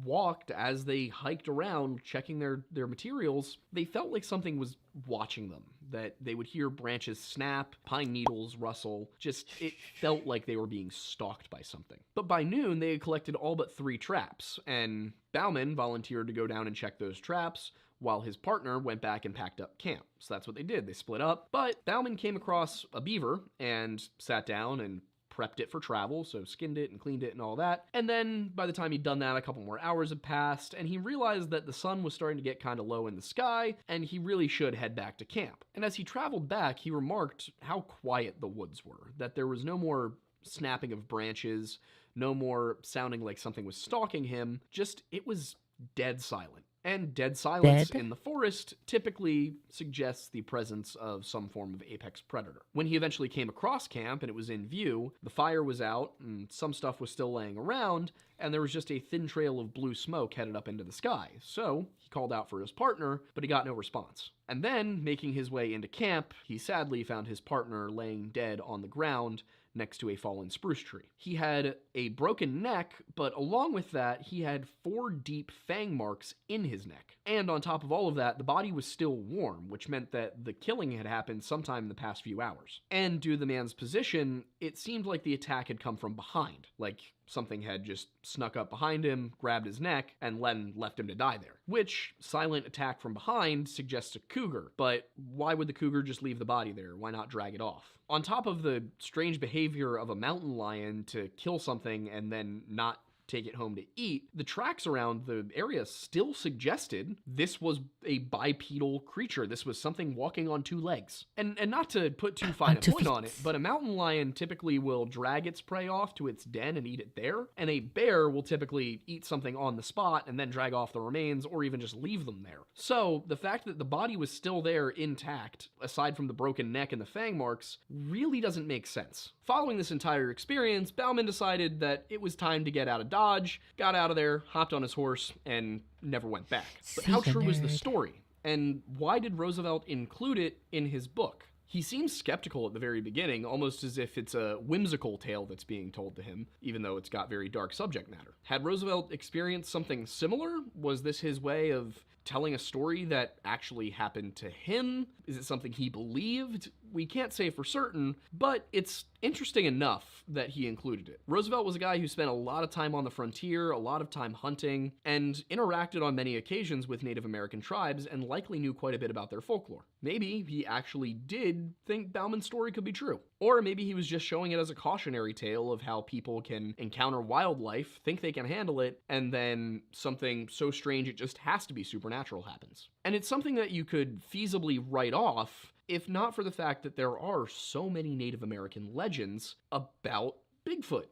walked, as they hiked around checking their materials, they felt like something was watching them, that they would hear branches snap, pine needles rustle. Just, it felt like they were being stalked by something. But by noon, they had collected all but 3 traps, and Bauman volunteered to go down and check those traps, while his partner went back and packed up camp. So that's what they did. They split up. But Bauman came across a beaver and sat down and prepped it for travel, so skinned it and cleaned it and all that. And then by the time he'd done that, a couple more hours had passed, and he realized that the sun was starting to get kind of low in the sky, and he really should head back to camp. And as he traveled back, he remarked how quiet the woods were, that there was no more snapping of branches, no more sounding like something was stalking him, just it was dead silent. And dead silence in the forest typically suggests the presence of some form of apex predator. When he eventually came across camp and it was in view, the fire was out and some stuff was still laying around, and there was just a thin trail of blue smoke headed up into the sky. So he called out for his partner, but he got no response. And then, making his way into camp, he sadly found his partner laying dead on the ground next to a fallen spruce tree. He had a broken neck, but along with that, he had 4 deep fang marks in his neck. And on top of all of that, the body was still warm, which meant that the killing had happened sometime in the past few hours. And due to the man's position, it seemed like the attack had come from behind, like something had just snuck up behind him, grabbed his neck, and then left him to die there. Which, silent attack from behind suggests a cougar, but why would the cougar just leave the body there? Why not drag it off? On top of the strange behavior of a mountain lion to kill something and then not take it home to eat, the tracks around the area still suggested this was a bipedal creature. This was something walking on 2 legs. And not to put too fine a point on it, but a mountain lion typically will drag its prey off to its den and eat it there, and a bear will typically eat something on the spot and then drag off the remains or even just leave them there. So the fact that the body was still there intact, aside from the broken neck and the fang marks, really doesn't make sense. Following this entire experience, Bauman decided that it was time to get out of Dodge, got out of there, hopped on his horse, and never went back. But how true is the story? And why did Roosevelt include it in his book? He seems skeptical at the very beginning, almost as if it's a whimsical tale that's being told to him, even though it's got very dark subject matter. Had Roosevelt experienced something similar? Was this his way of telling a story that actually happened to him? Is it something he believed? We can't say for certain, but it's interesting enough that he included it. Roosevelt was a guy who spent a lot of time on the frontier, a lot of time hunting, and interacted on many occasions with Native American tribes and likely knew quite a bit about their folklore. Maybe he actually did think Bauman's story could be true. Or maybe he was just showing it as a cautionary tale of how people can encounter wildlife, think they can handle it, and then something so strange it just has to be supernatural happens. And it's something that you could feasibly write off if not for the fact that there are so many Native American legends about Bigfoot.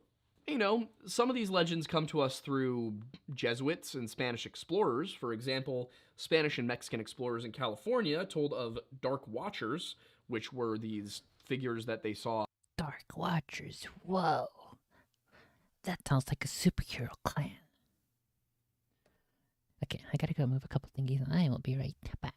You know, some of these legends come to us through Jesuits and Spanish explorers. For example, Spanish and Mexican explorers in California told of Dark Watchers, which were these figures that they saw. Dark Watchers, whoa. That sounds like a superhero clan. Okay, I gotta go move a couple thingies and I will be right back.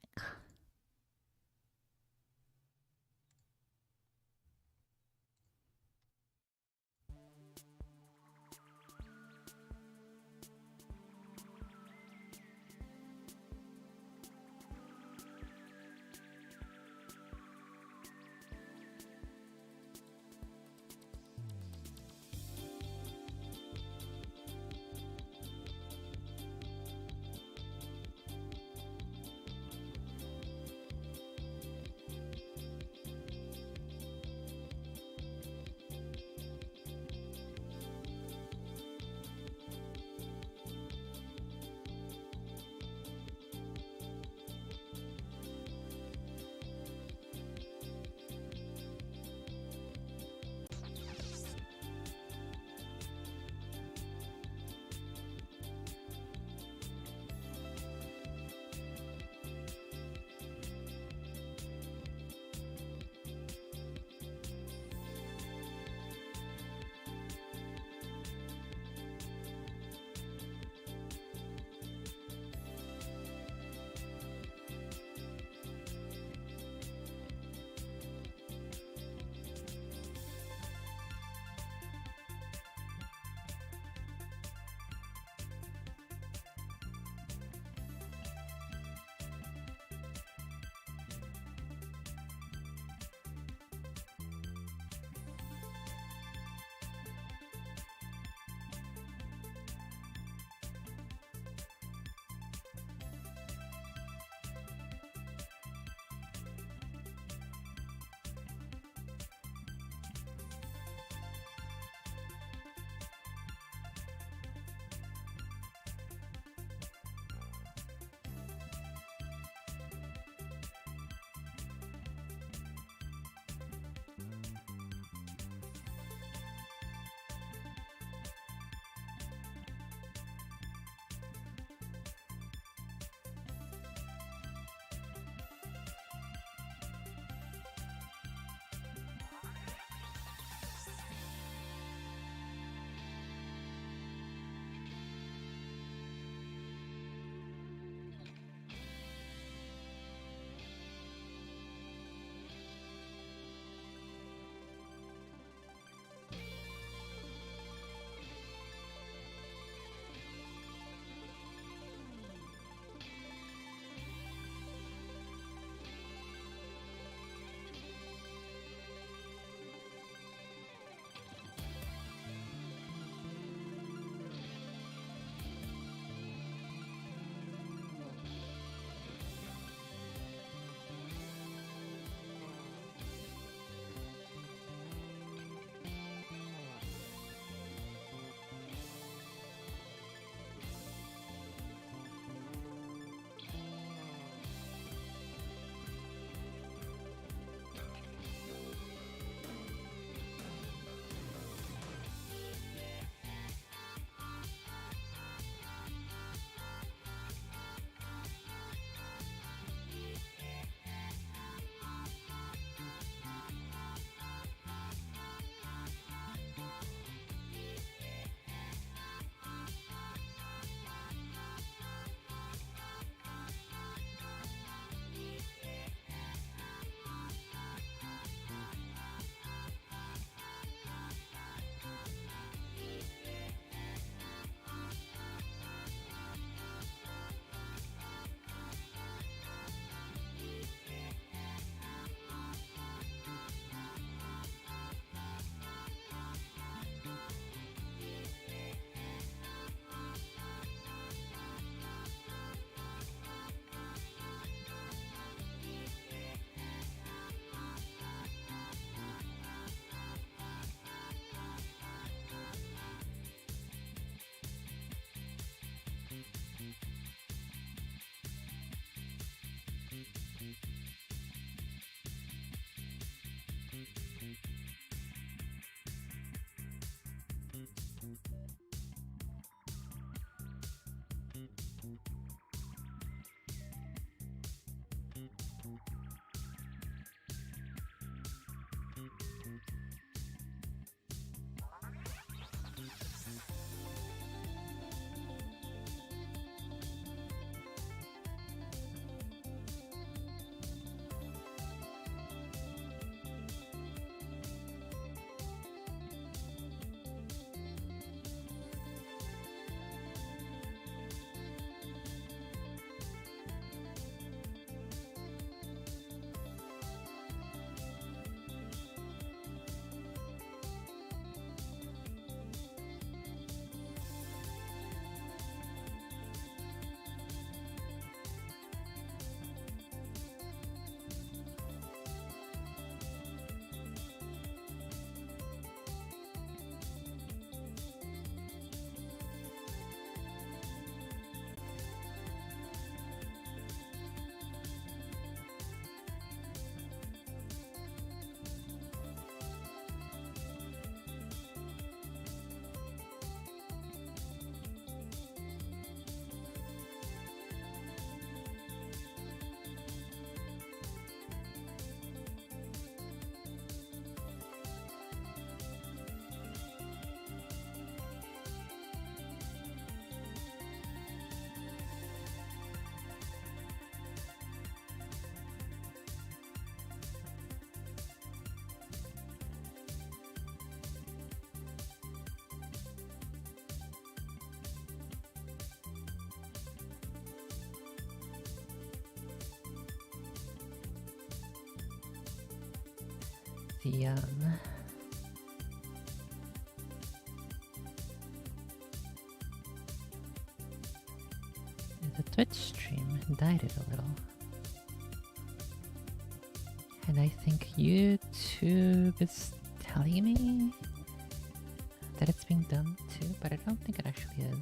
the Twitch stream died it a little. And I think YouTube is telling me that it's being done too, but I don't think it actually is.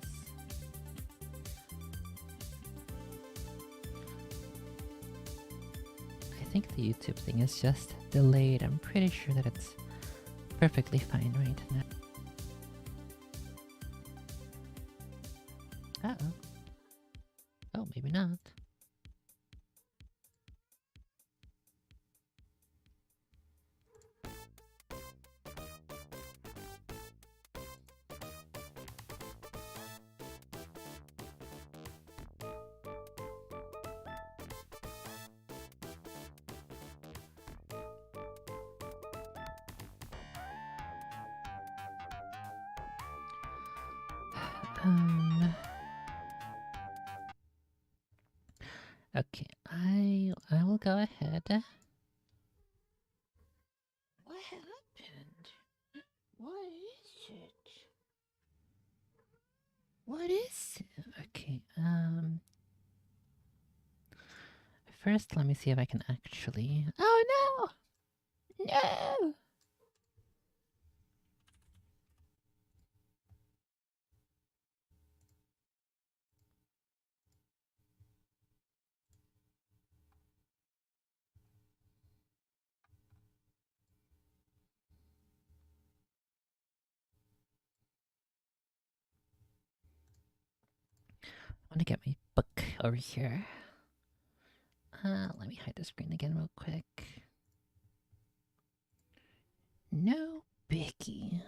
I think the YouTube thing is just delayed. I'm pretty sure that it's perfectly fine right now. Uh-oh. Oh, maybe not. Okay, I will go ahead. What happened? What is it? What is it? Okay, first let me see if I can actually... Oh no! No! I want to get my book over here. Let me hide the screen again real quick. No biggie.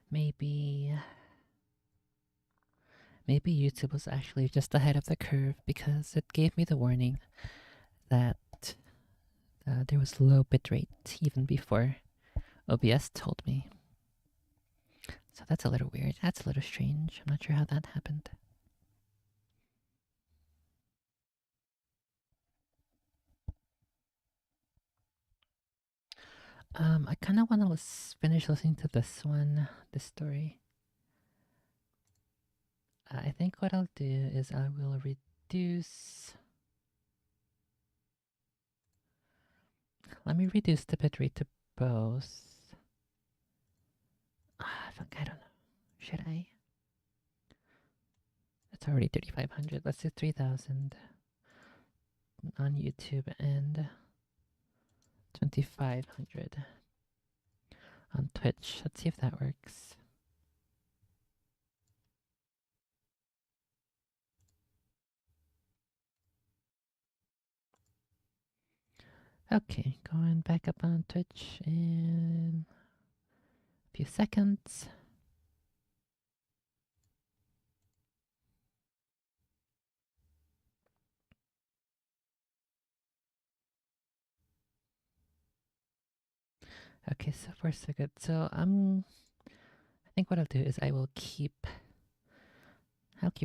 Maybe YouTube was actually just ahead of the curve because it gave me the warning that there was low bitrate even before OBS told me. So that's a little weird. That's a little strange. I'm not sure how that happened. I kind of want to finish listening to this one, this story. I think what I'll do is I will reduce... Let me reduce the bitrate to both. I don't know. Should I? It's already 3,500. Let's do 3,000 on YouTube and 2,500 on Twitch. Let's see if that works. Okay, going back up on Twitch in a few seconds. Okay, so far so good. So I think what I'll do is I'll keep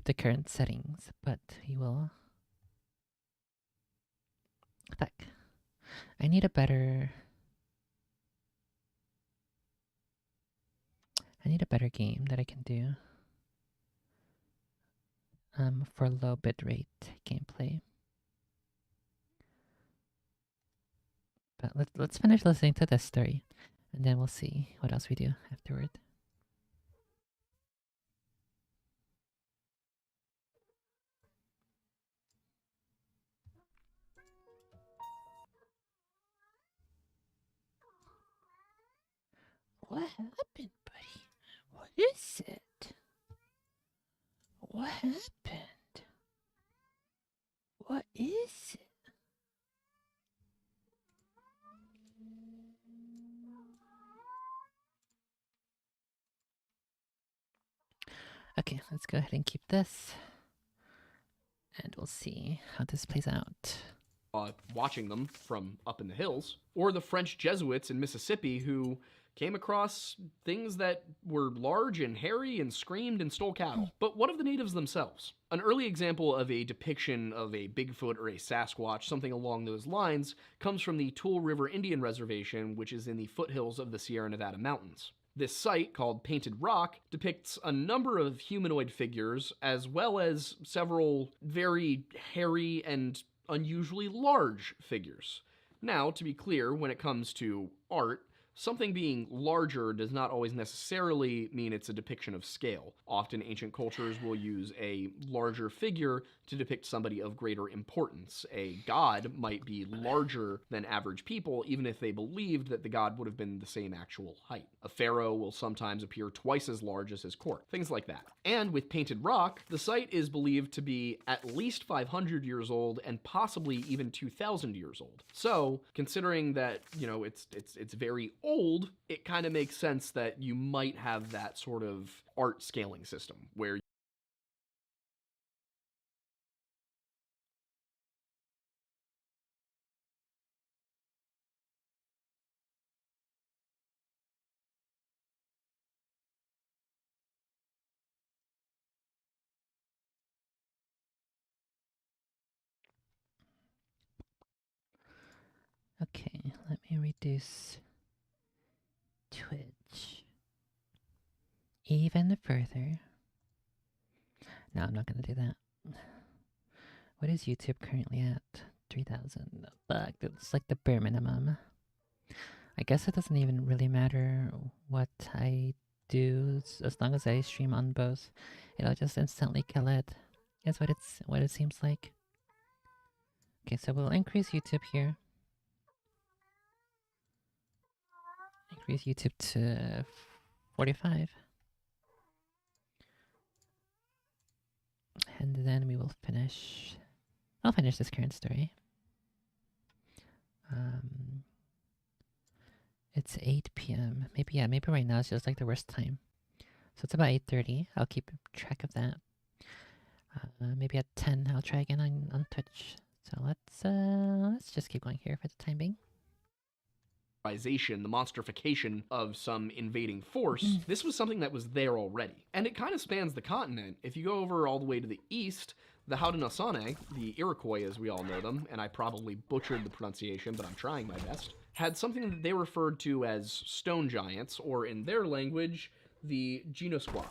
the current settings, but we will... Fuck. I need a better game that I can do for low bitrate gameplay. But let's finish listening to this story, and then we'll see what else we do afterward. What happened, buddy? What is it? What happened? What is it? Okay, let's go ahead and keep this. And we'll see how this plays out. watching them from up in the hills, or the French Jesuits in Mississippi who came across things that were large and hairy and screamed and stole cattle. But what of the natives themselves? An early example of a depiction of a Bigfoot or a Sasquatch, something along those lines, comes from the Tool River Indian Reservation, which is in the foothills of the Sierra Nevada mountains. This site, called Painted Rock, depicts a number of humanoid figures, as well as several very hairy and unusually large figures. Now, to be clear, when it comes to art, something being larger does not always necessarily mean it's a depiction of scale. Often ancient cultures will use a larger figure to depict somebody of greater importance. A god might be larger than average people, even if they believed that the god would have been the same actual height. A pharaoh will sometimes appear twice as large as his court. Things like that. And with Painted Rock, the site is believed to be at least 500 years old and possibly even 2,000 years old. So, considering that, it's very old, it kind of makes sense that you might have that sort of art scaling system where Okay, let me reduce Twitch even further. No, I'm not gonna do that. What is YouTube currently at? 3,000. Fuck, that's like the bare minimum. I guess it doesn't even really matter what I do, as long as I stream on both. It'll just instantly kill it. Is what it seems like. Okay, so we'll increase YouTube here. Increase YouTube to 45. And then we will finish. I'll finish this current story. It's 8 p.m. Maybe right now it's just like the worst time. So it's about 8:30. I'll keep track of that. Maybe at 10 I'll try again on Twitch. So let's just keep going here for the time being. The monstrification of some invading force, this was something that was there already. And it kind of spans the continent. If you go over all the way to the east, the Haudenosaunee, the Iroquois as we all know them, and I probably butchered the pronunciation, but I'm trying my best, had something that they referred to as stone giants, or in their language, the Genosqua.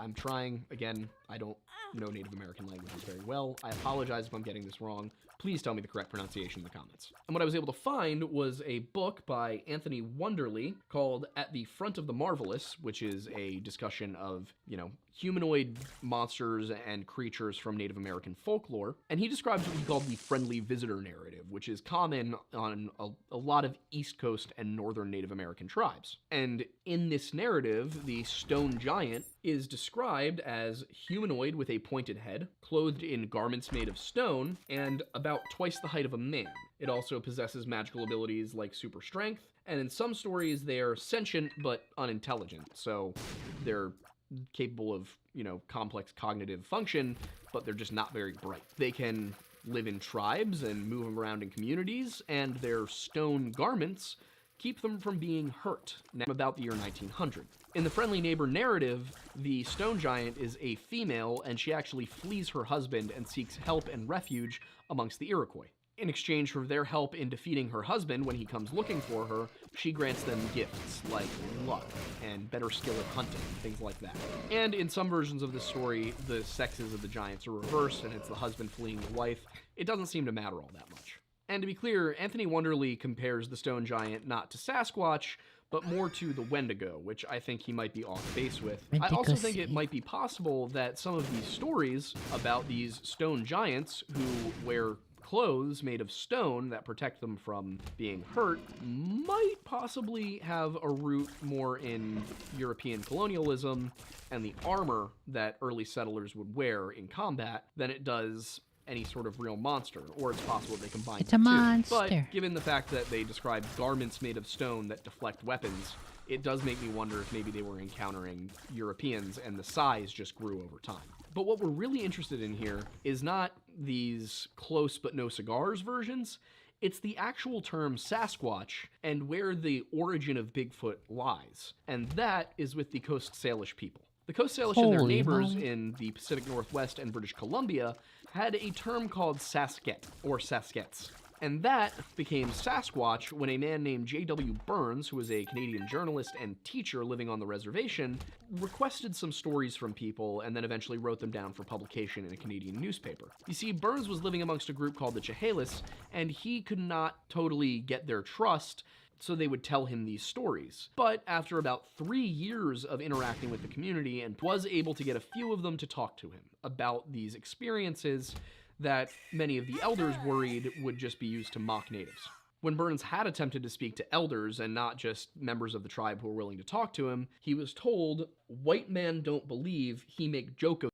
I'm trying, again, I don't know Native American languages very well. I apologize if I'm getting this wrong. Please tell me the correct pronunciation in the comments. And what I was able to find was a book by Anthony Wonderly called At the Front of the Marvelous, which is a discussion of, humanoid monsters and creatures from Native American folklore. And he describes what he called the friendly visitor narrative, which is common on a lot of East Coast and Northern Native American tribes. And in this narrative, the stone giant is described as humanoid with a pointed head, clothed in garments made of stone, and about twice the height of a man. It also possesses magical abilities like super strength, and in some stories they are sentient but unintelligent, so they're capable of, complex cognitive function, but they're just not very bright. They can live in tribes and move around in communities, and their stone garments keep them from being hurt. Now, about the year 1900. In the Friendly Neighbor narrative, the stone giant is a female, and she actually flees her husband and seeks help and refuge amongst the Iroquois. In exchange for their help in defeating her husband when he comes looking for her, she grants them gifts like luck and better skill at hunting, things like that. And in some versions of the story, the sexes of the giants are reversed, and it's the husband fleeing the wife. It doesn't seem to matter all that much. And to be clear, Anthony Wonderly compares the stone giant not to Sasquatch, but more to the Wendigo, which I think he might be off base with. I also think it might be possible that some of these stories about these stone giants who wear clothes made of stone that protect them from being hurt might possibly have a root more in European colonialism and the armor that early settlers would wear in combat than it does any sort of real monster, or it's possible they combine It's a monster. But given the fact that they describe garments made of stone that deflect weapons, it does make me wonder if maybe they were encountering Europeans and the size just grew over time. But what we're really interested in here is not these close but no cigars versions, it's the actual term Sasquatch and where the origin of Bigfoot lies, and that is with the Coast Salish people. The Coast Salish and their neighbors in the Pacific Northwest and British Columbia had a term called Sasket, or Saskets. And that became Sasquatch when a man named J.W. Burns, who was a Canadian journalist and teacher living on the reservation, requested some stories from people and then eventually wrote them down for publication in a Canadian newspaper. You see, Burns was living amongst a group called the Chehalis, and he could not totally get their trust, so they would tell him these stories. But after about 3 years of interacting with the community, and was able to get a few of them to talk to him about these experiences that many of the elders worried would just be used to mock natives. When Burns had attempted to speak to elders and not just members of the tribe who were willing to talk to him, he was told, "White man don't believe, he make joke of."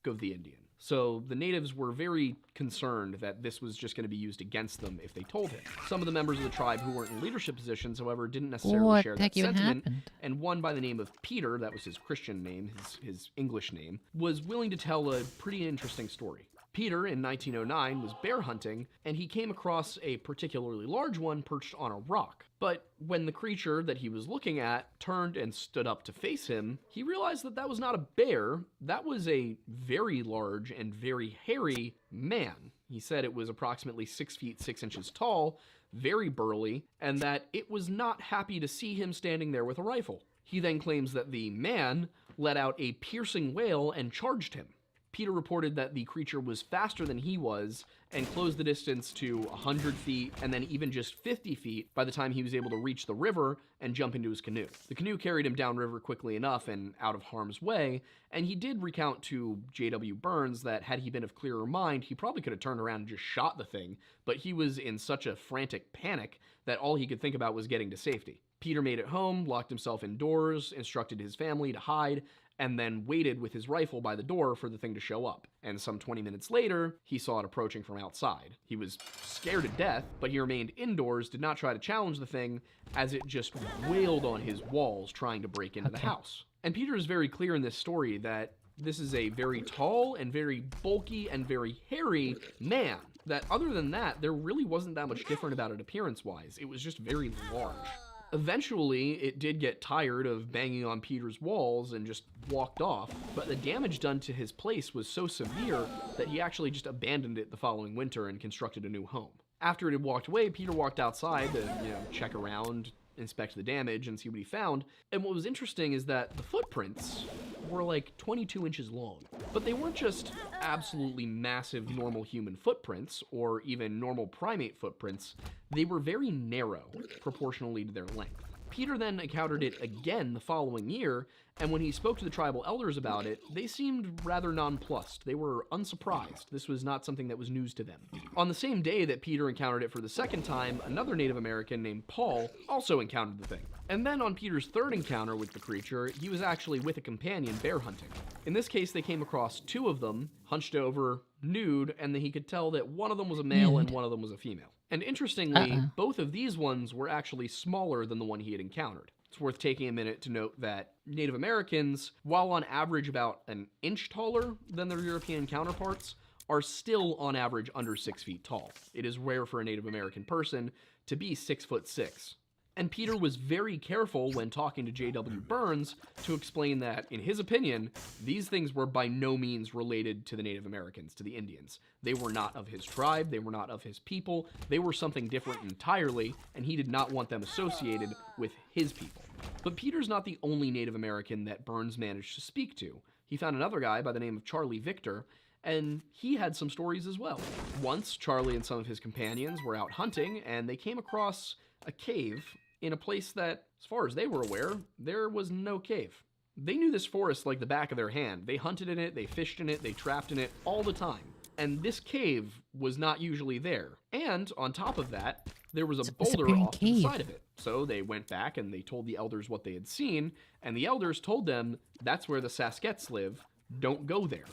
Of the Indian. So the natives were very concerned that this was just going to be used against them if they told him. Some of the members of the tribe who weren't in leadership positions, however, didn't necessarily share that sentiment, and one by the name of Peter, that was his Christian name, his English name, was willing to tell a pretty interesting story. Peter, in 1909, was bear hunting, and he came across a particularly large one perched on a rock. But when the creature that he was looking at turned and stood up to face him, he realized that that was not a bear, that was a very large and very hairy man. He said it was approximately 6 feet 6 inches tall, very burly, and that it was not happy to see him standing there with a rifle. He then claims that the man let out a piercing wail and charged him. Peter reported that the creature was faster than he was and closed the distance to 100 feet and then even just 50 feet by the time he was able to reach the river and jump into his canoe. The canoe carried him downriver quickly enough and out of harm's way, and he did recount to J.W. Burns that had he been of clearer mind, he probably could have turned around and just shot the thing, but he was in such a frantic panic that all he could think about was getting to safety. Peter made it home, locked himself indoors, instructed his family to hide, and then waited with his rifle by the door for the thing to show up. And some 20 minutes later, he saw it approaching from outside. He was scared to death, but he remained indoors, did not try to challenge the thing, as it just wailed on his walls trying to break into the house. And Peter is very clear in this story that this is a very tall and very bulky and very hairy man. That other than that, there really wasn't that much different about it appearance-wise. It was just very large. Eventually, it did get tired of banging on Peter's walls and just walked off, but the damage done to his place was so severe that he actually just abandoned it the following winter and constructed a new home. After it had walked away, Peter walked outside to, check around, inspect the damage, and see what he found. And what was interesting is that the footprints were like 22 inches long. But they weren't just absolutely massive normal human footprints, or even normal primate footprints. They were very narrow, proportionally to their length. Peter then encountered it again the following year, and when he spoke to the tribal elders about it, they seemed rather nonplussed. They were unsurprised. This was not something that was news to them. On the same day that Peter encountered it for the second time, another Native American named Paul also encountered the thing. And then on Peter's third encounter with the creature, he was actually with a companion bear hunting. In this case, they came across two of them, hunched over, nude, and then he could tell that one of them was a male and one of them was a female. And interestingly, both of these ones were actually smaller than the one he had encountered. It's worth taking a minute to note that Native Americans, while on average about an inch taller than their European counterparts, are still on average under 6 feet tall. It is rare for a Native American person to be 6'6". And Peter was very careful when talking to J.W. Burns to explain that, in his opinion, these things were by no means related to the Native Americans, to the Indians. They were not of his tribe, they were not of his people, they were something different entirely, and he did not want them associated with his people. But Peter's not the only Native American that Burns managed to speak to. He found another guy by the name of Charlie Victor, and he had some stories as well. Once, Charlie and some of his companions were out hunting, and they came across a cave in a place that, as far as they were aware, there was no cave. They knew this forest like the back of their hand. They hunted in it, they fished in it, they trapped in it all the time. And this cave was not usually there. And on top of that, there was a boulder disappearing off to the cave. side of it. So they went back and they told the elders what they had seen, and the elders told them, that's where the Sasquatches live, don't go there.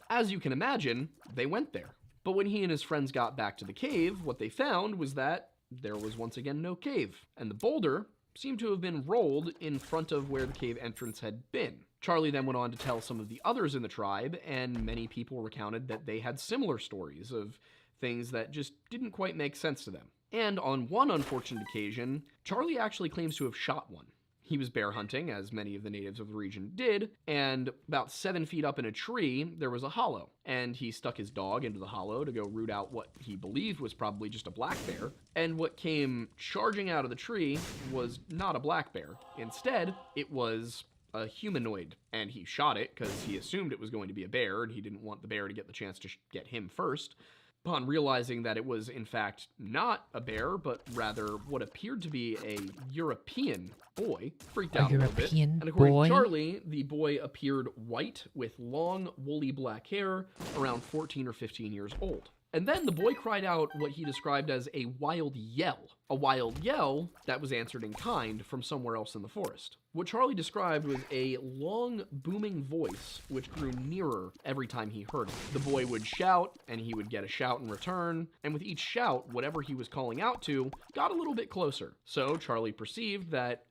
As you can imagine, they went there. But when he and his friends got back to the cave, what they found was that there was once again no cave, and the boulder seemed to have been rolled in front of where the cave entrance had been. Charlie then went on to tell some of the others in the tribe, and many people recounted that they had similar stories of things that just didn't quite make sense to them. And on one unfortunate occasion, Charlie actually claims to have shot one. He was bear hunting, as many of the natives of the region did, and about 7 feet up in a tree, there was a hollow, and he stuck his dog into the hollow to go root out what he believed was probably just a black bear, and what came charging out of the tree was not a black bear. Instead, it was a humanoid, and he shot it because he assumed it was going to be a bear, and he didn't want the bear to get the chance to get him first. Upon realizing that it was, in fact, not a bear, but rather what appeared to be a European boy, freaked out a little bit. And according to Charlie, the boy appeared white with long, woolly black hair, around 14 or 15 years old. And then the boy cried out what he described as a wild yell that was answered in kind from somewhere else in the forest. What Charlie described was a long, booming voice which grew nearer every time he heard it. The boy would shout, and he would get a shout in return, and with each shout, whatever he was calling out to got a little bit closer. So Charlie perceived that,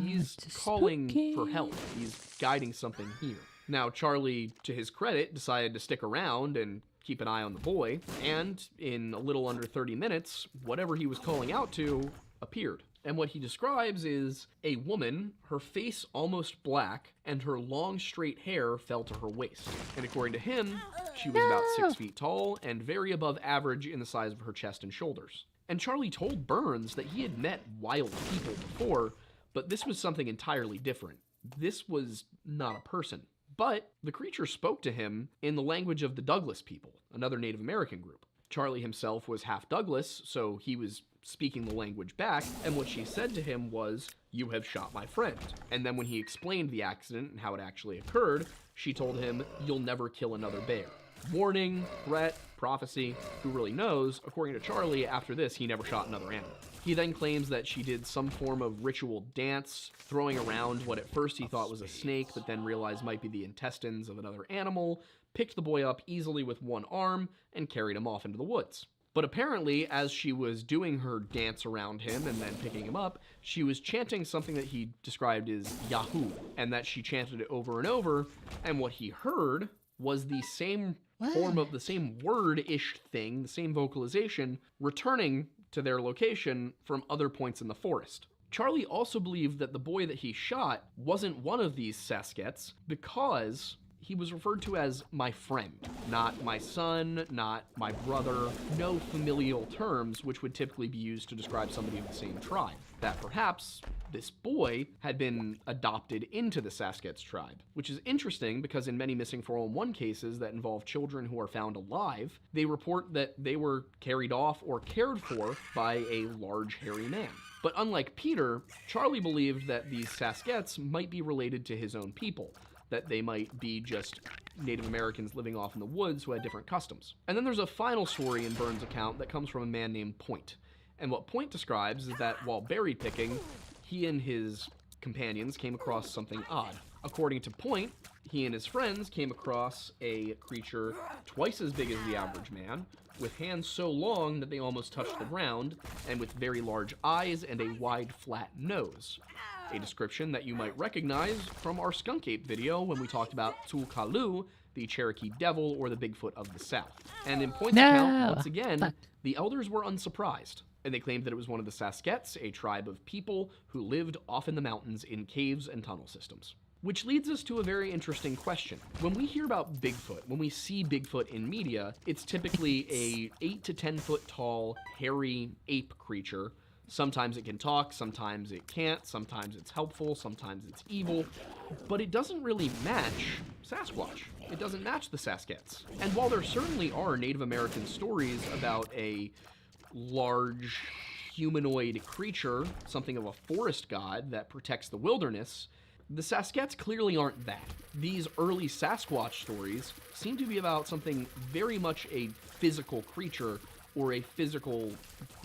he's calling for help. He's guiding something here. Now, Charlie, to his credit, decided to stick around and keep an eye on the boy, and in a little under 30 minutes, whatever he was calling out to appeared. And what he describes is a woman, her face almost black, and her long straight hair fell to her waist. And according to him, she was about 6 feet tall and very above average in the size of her chest and shoulders. And Charlie told Burns that he had met wild people before, but this was something entirely different. This was not a person. But the creature spoke to him in the language of the Douglas people, another Native American group. Charlie himself was half Douglas, so he was speaking the language back, and what she said to him was, "You have shot my friend." And then when he explained the accident and how it actually occurred, she told him, "You'll never kill another bear." Warning, threat, prophecy, who really knows? According to Charlie, after this, he never shot another animal. He then claims that she did some form of ritual dance, throwing around what at first he thought was a snake, but then realized might be the intestines of another animal, picked the boy up easily with one arm, and carried him off into the woods. But apparently, as she was doing her dance around him and then picking him up, she was chanting something that he described as Yahoo, and that she chanted it over and over, and what he heard was the same form of the same word-ish thing, the same vocalization, returning to their location from other points in the forest. Charlie also believed that the boy that he shot wasn't one of these Sasquatches because he was referred to as my friend, not my son, not my brother, no familial terms which would typically be used to describe somebody of the same tribe. That perhaps this boy had been adopted into the Sasquatch tribe, which is interesting because in many missing 411 cases that involve children who are found alive, they report that they were carried off or cared for by a large hairy man. But unlike Peter, Charlie believed that these Sasquatches might be related to his own people, that they might be just Native Americans living off in the woods who had different customs. And then there's a final story in Burns' account that comes from a man named Point. And what Point describes is that while berry picking, he and his companions came across something odd. According to Point, he and his friends came across a creature twice as big as the average man, with hands so long that they almost touched the ground, and with very large eyes and a wide, flat nose. A description that you might recognize from our Skunk Ape video when we talked about Tulkalu, the Cherokee Devil or the Bigfoot of the South. And in Point's account, once again, the elders were unsurprised, and they claimed that it was one of the Sasquatches, a tribe of people who lived off in the mountains in caves and tunnel systems. Which leads us to a very interesting question. When we hear about Bigfoot, when we see Bigfoot in media, it's typically a 8 to 10 foot tall, hairy ape creature. Sometimes it can talk, sometimes it can't, sometimes it's helpful, sometimes it's evil, but it doesn't really match Sasquatch. It doesn't match the Sasquatches. And while there certainly are Native American stories about a large humanoid creature, something of a forest god that protects the wilderness, the Sasquatches clearly aren't that. These early Sasquatch stories seem to be about something very much a physical creature or a physical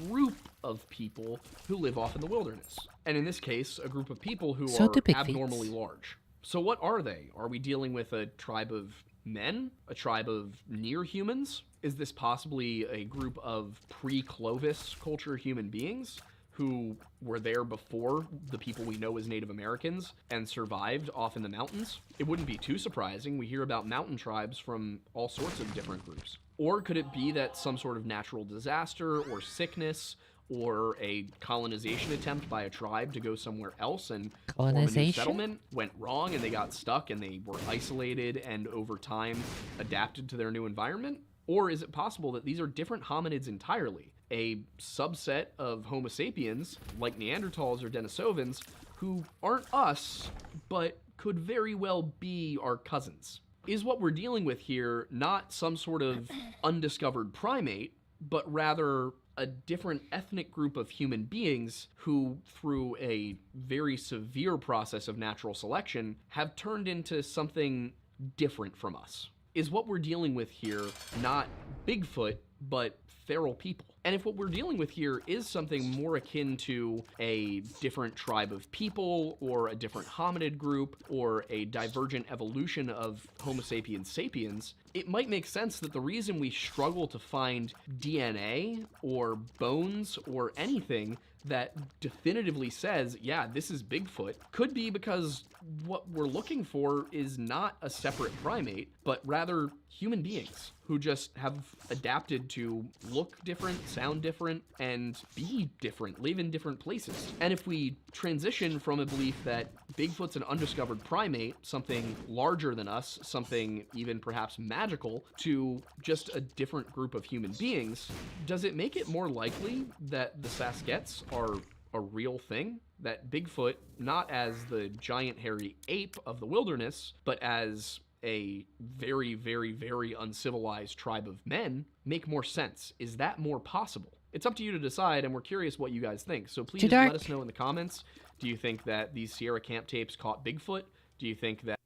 group of people who live off in the wilderness. And in this case, a group of people who So do are big abnormally feats. large. So what are they? Are we dealing with a tribe of men? A tribe of near humans? Is this possibly a group of pre-Clovis culture human beings who were there before the people we know as Native Americans and survived off in the mountains? It wouldn't be too surprising. We hear about mountain tribes from all sorts of different groups. Or could it be that some sort of natural disaster or sickness or a colonization attempt by a tribe to go somewhere else and form a new Colonization? settlement went wrong and they got stuck and they were isolated and over time adapted to their new environment? Or is it possible that these are different hominids entirely, a subset of Homo sapiens, like Neanderthals or Denisovans, who aren't us, but could very well be our cousins? Is what we're dealing with here not some sort of undiscovered primate, but rather a different ethnic group of human beings who, through a very severe process of natural selection, have turned into something different from us? Is what we're dealing with here not Bigfoot, but feral people? And if what we're dealing with here is something more akin to a different tribe of people, or a different hominid group, or a divergent evolution of Homo sapiens sapiens, it might make sense that the reason we struggle to find DNA or bones or anything that definitively says, yeah, this is Bigfoot, could be because what we're looking for is not a separate primate, but rather human beings who just have adapted to look different, sound different, and be different, live in different places. And if we transition from a belief that Bigfoot's an undiscovered primate, something larger than us, something even perhaps magical, to just a different group of human beings, does it make it more likely that the Sasquatches are a real thing? That Bigfoot, not as the giant hairy ape of the wilderness, but as a very, very, very uncivilized tribe of men, make more sense? Is that more possible? It's up to you to decide, and we're curious what you guys think. So please let us know in the comments. Do you think that these Sierra camp tapes caught Bigfoot? Do you think that...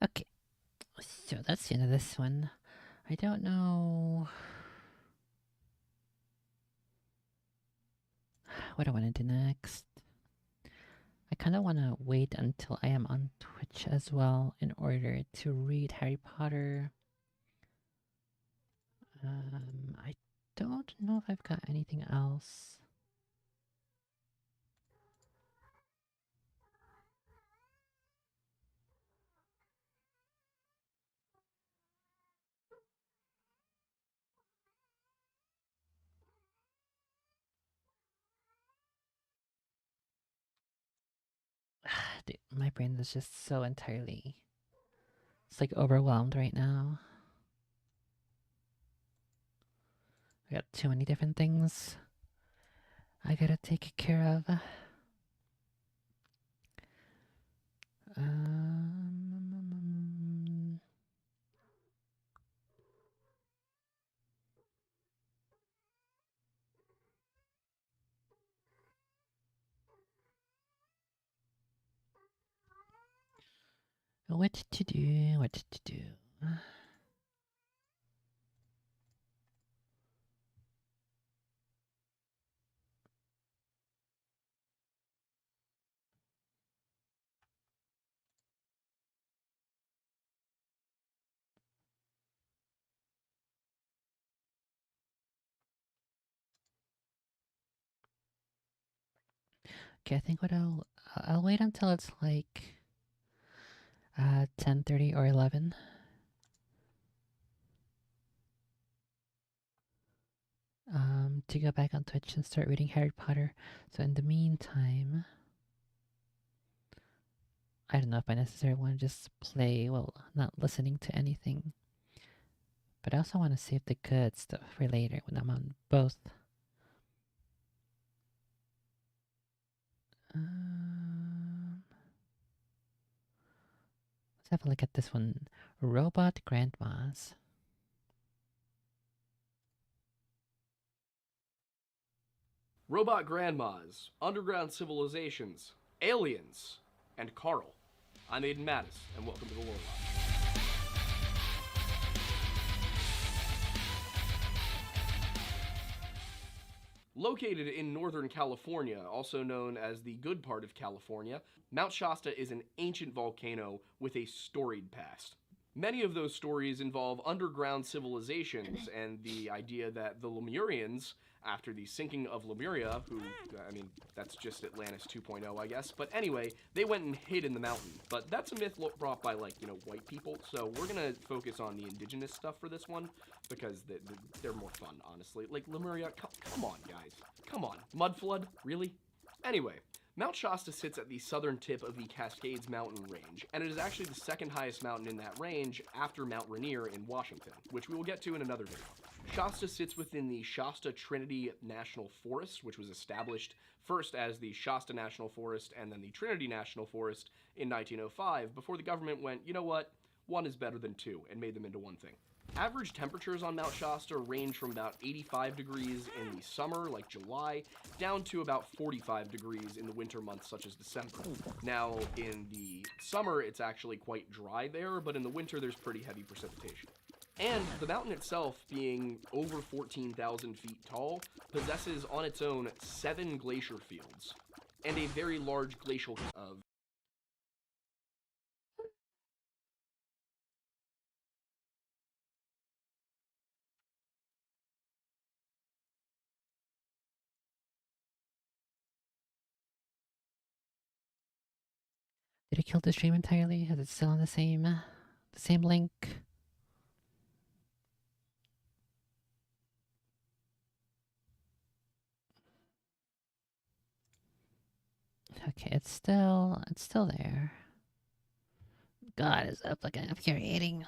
Okay, so that's the end of this one. I don't know what I want to do next. I kind of want to wait until I am on Twitch as well in order to read Harry Potter. I don't know if I've got anything else. Dude, my brain is just so entirely... It's like overwhelmed right now. I got too many different things I gotta take care of. What to do, what to do. Okay, I think what I'll wait until it's like 10:30 or 11. To go back on Twitch and start reading Harry Potter. So in the meantime, I don't know if I necessarily want to just play, well, not listening to anything. But I also want to save the good stuff for later when I'm on both. Let's have a look at this one. Robot Grandmas. Robot grandmas, underground civilizations, aliens, and Carl. I'm Aiden Mattis, and welcome to the Lore Lodge. Located in Northern California, also known as the good part of California, Mount Shasta is an ancient volcano with a storied past. Many of those stories involve underground civilizations and the idea that the Lemurians, after the sinking of Lemuria, who, I mean, that's just Atlantis 2.0, I guess, but anyway, they went and hid in the mountain. But that's a myth brought by, like, white people, so we're gonna focus on the indigenous stuff for this one, because they're more fun, honestly. Like, Lemuria, come on, guys. Come on. Mud flood? Really? Anyway, Mount Shasta sits at the southern tip of the Cascades Mountain range, and it is actually the second highest mountain in that range after Mount Rainier in Washington, which we will get to in another video. Shasta sits within the Shasta Trinity National Forest, which was established first as the Shasta National Forest and then the Trinity National Forest in 1905, before the government went, you know what, one is better than two, and made them into one thing. Average temperatures on Mount Shasta range from about 85 degrees in the summer, like July, down to about 45 degrees in the winter months, such as December. Now, in the summer, it's actually quite dry there, but in the winter, there's pretty heavy precipitation. And the mountain itself, being over 14,000 feet tall, possesses on its own 7 glacier fields, and a very large glacial of Did it kill the stream entirely? Is it still on the same link? Okay, it's still there. God, is that fucking infuriating.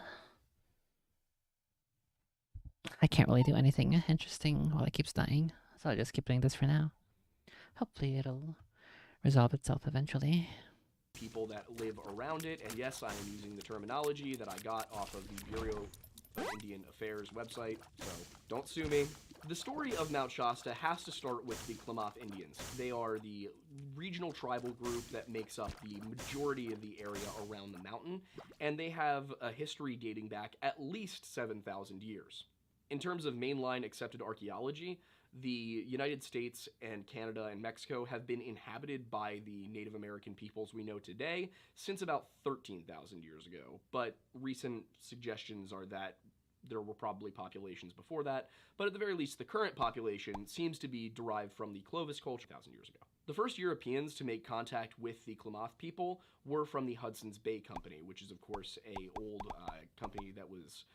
I can't really do anything interesting while it keeps dying, so I'll just keep doing this for now. Hopefully it'll resolve itself eventually. People that live around it, and yes, I am using the terminology that I got off of the Bureau of Indian Affairs website, so don't sue me. The story of Mount Shasta has to start with the Klamath Indians. They are the regional tribal group that makes up the majority of the area around the mountain, and they have a history dating back at least 7,000 years. In terms of mainline accepted archaeology, the United States and Canada and Mexico have been inhabited by the Native American peoples we know today since about 13,000 years ago, but recent suggestions are that there were probably populations before that, but at the very least the current population seems to be derived from the Clovis culture 1,000 years ago. The first Europeans to make contact with the Klamath people were from the Hudson's Bay Company, which is of course a old company that was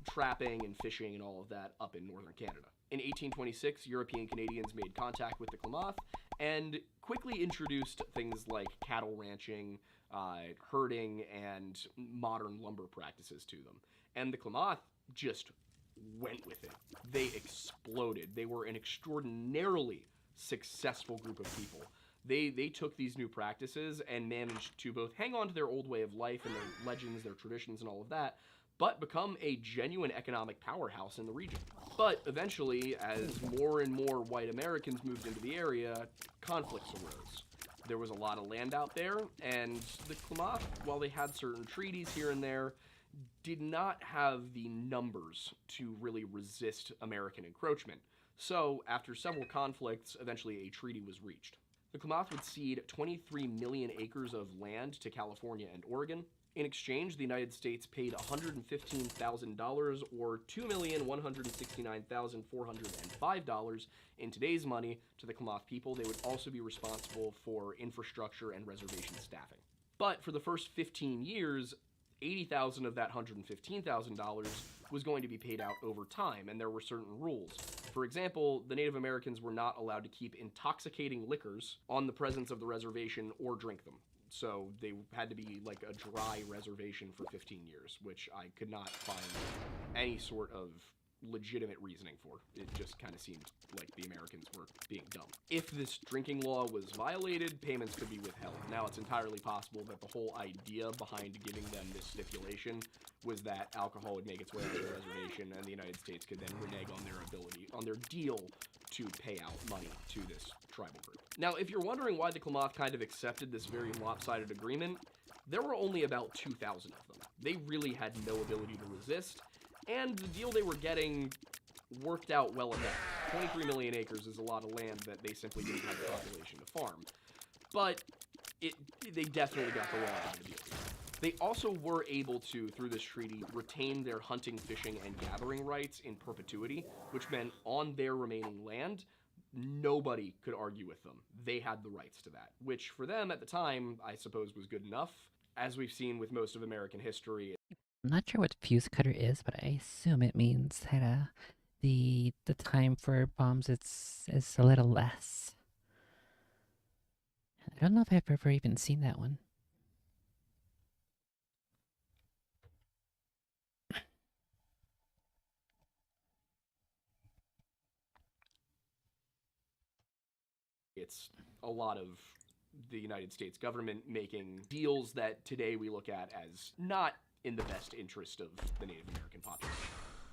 trapping and fishing and all of that up in northern Canada. In 1826, European Canadians made contact with the Klamath and quickly introduced things like cattle ranching, herding, and modern lumber practices to them. And the Klamath just went with it. They exploded. They were an extraordinarily successful group of people. They took these new practices and managed to both hang on to their old way of life and their legends, their traditions, and all of that, but become a genuine economic powerhouse in the region. But eventually, as more and more white Americans moved into the area, conflicts arose. There was a lot of land out there, and the Klamath, while they had certain treaties here and there, did not have the numbers to really resist American encroachment. So, after several conflicts, eventually a treaty was reached. The Klamath would cede 23 million acres of land to California and Oregon. In exchange, the United States paid $115,000 or $2,169,405 in today's money to the Klamath people. They would also be responsible for infrastructure and reservation staffing. But for the first 15 years, $80,000 of that $115,000 was going to be paid out over time, and there were certain rules. For example, the Native Americans were not allowed to keep intoxicating liquors on the presence of the reservation or drink them. So they had to be like a dry reservation for 15 years, which I could not find any sort of legitimate reasoning for. It just kind of seemed like the Americans were being dumb. If this drinking law was violated, payments could be withheld. Now, it's entirely possible that the whole idea behind giving them this stipulation was that alcohol would make its way onto the reservation, and the United States could then renege on their deal to pay out money to this tribal group. Now, if you're wondering why the Klamath kind of accepted this very lopsided agreement, there were only about 2,000 of them. They really had no ability to resist, and the deal they were getting worked out well enough. 23 million acres is a lot of land that they simply didn't have the population to farm. But they definitely got the law out of the deal. They also were able to, through this treaty, retain their hunting, fishing, and gathering rights in perpetuity, which meant on their remaining land, nobody could argue with them. They had the rights to that, which for them at the time, I suppose, was good enough. As we've seen with most of American history. I'm not sure what fuse cutter is, but I assume it means that the time for bombs is a little less. I don't know if I've ever even seen that one. It's a lot of the United States government making deals that today we look at as not in the best interest of the Native American population.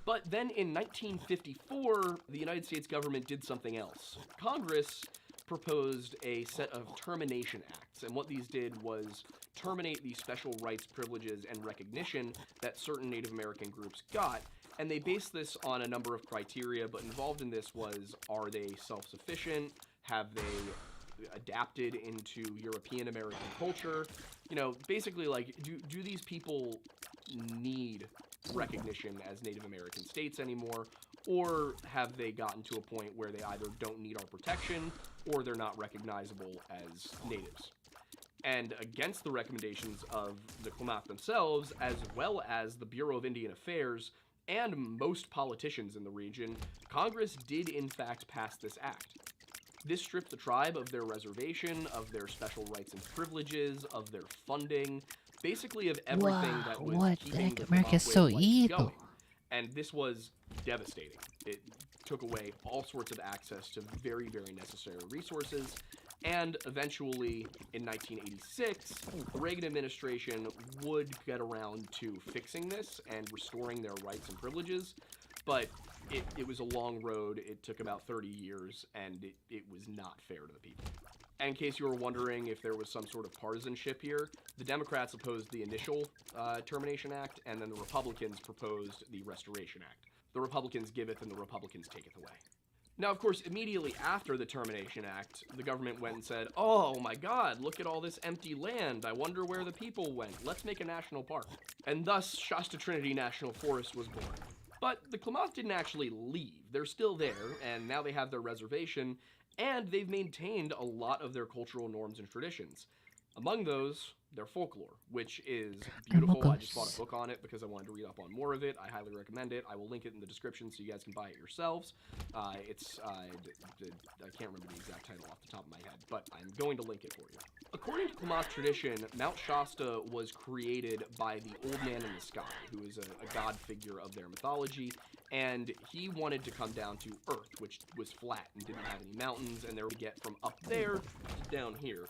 But then in 1954, the United States government did something else. Congress proposed a set of termination acts, and what these did was terminate the special rights, privileges, and recognition that certain Native American groups got. And they based this on a number of criteria, but involved in this was, are they self-sufficient? Have they adapted into European American culture? You know, basically, like, do these people need recognition as Native American states anymore, or have they gotten to a point where they either don't need our protection or they're not recognizable as natives? And against the recommendations of the Klamath themselves, as well as the Bureau of Indian Affairs and most politicians in the region, Congress did in fact pass this act. This stripped the tribe of their reservation, of their special rights and privileges, of their funding, basically of everything that was keeping the America's so evil. going. And this was devastating. It took away all sorts of access to very, very necessary resources. And eventually, in 1986, the Reagan administration would get around to fixing this and restoring their rights and privileges. But it was a long road. It took about 30 years, and it was not fair to the people. And in case you were wondering if there was some sort of partisanship here, the Democrats opposed the initial Termination Act, and then the Republicans proposed the Restoration Act. The Republicans giveth and the Republicans taketh away. Now, of course, immediately after the Termination Act, the government went and said, oh my god, look at all this empty land. I wonder where the people went. Let's make a national park. And thus, Shasta Trinity National Forest was born. But the Klamath didn't actually leave. They're still there, and now they have their reservation, and they've maintained a lot of their cultural norms and traditions. Among those, their folklore, which is beautiful. I just bought a book on it because I wanted to read up on more of it. I highly recommend it. I will link it in the description so you guys can buy it yourselves. I can't remember the exact title off the top of my head, but I'm going to link it for you. According to Klamath tradition, Mount Shasta was created by the Old Man in the Sky, who is a god figure of their mythology, and he wanted to come down to Earth, which was flat and didn't have any mountains, and there we get from up there to down here.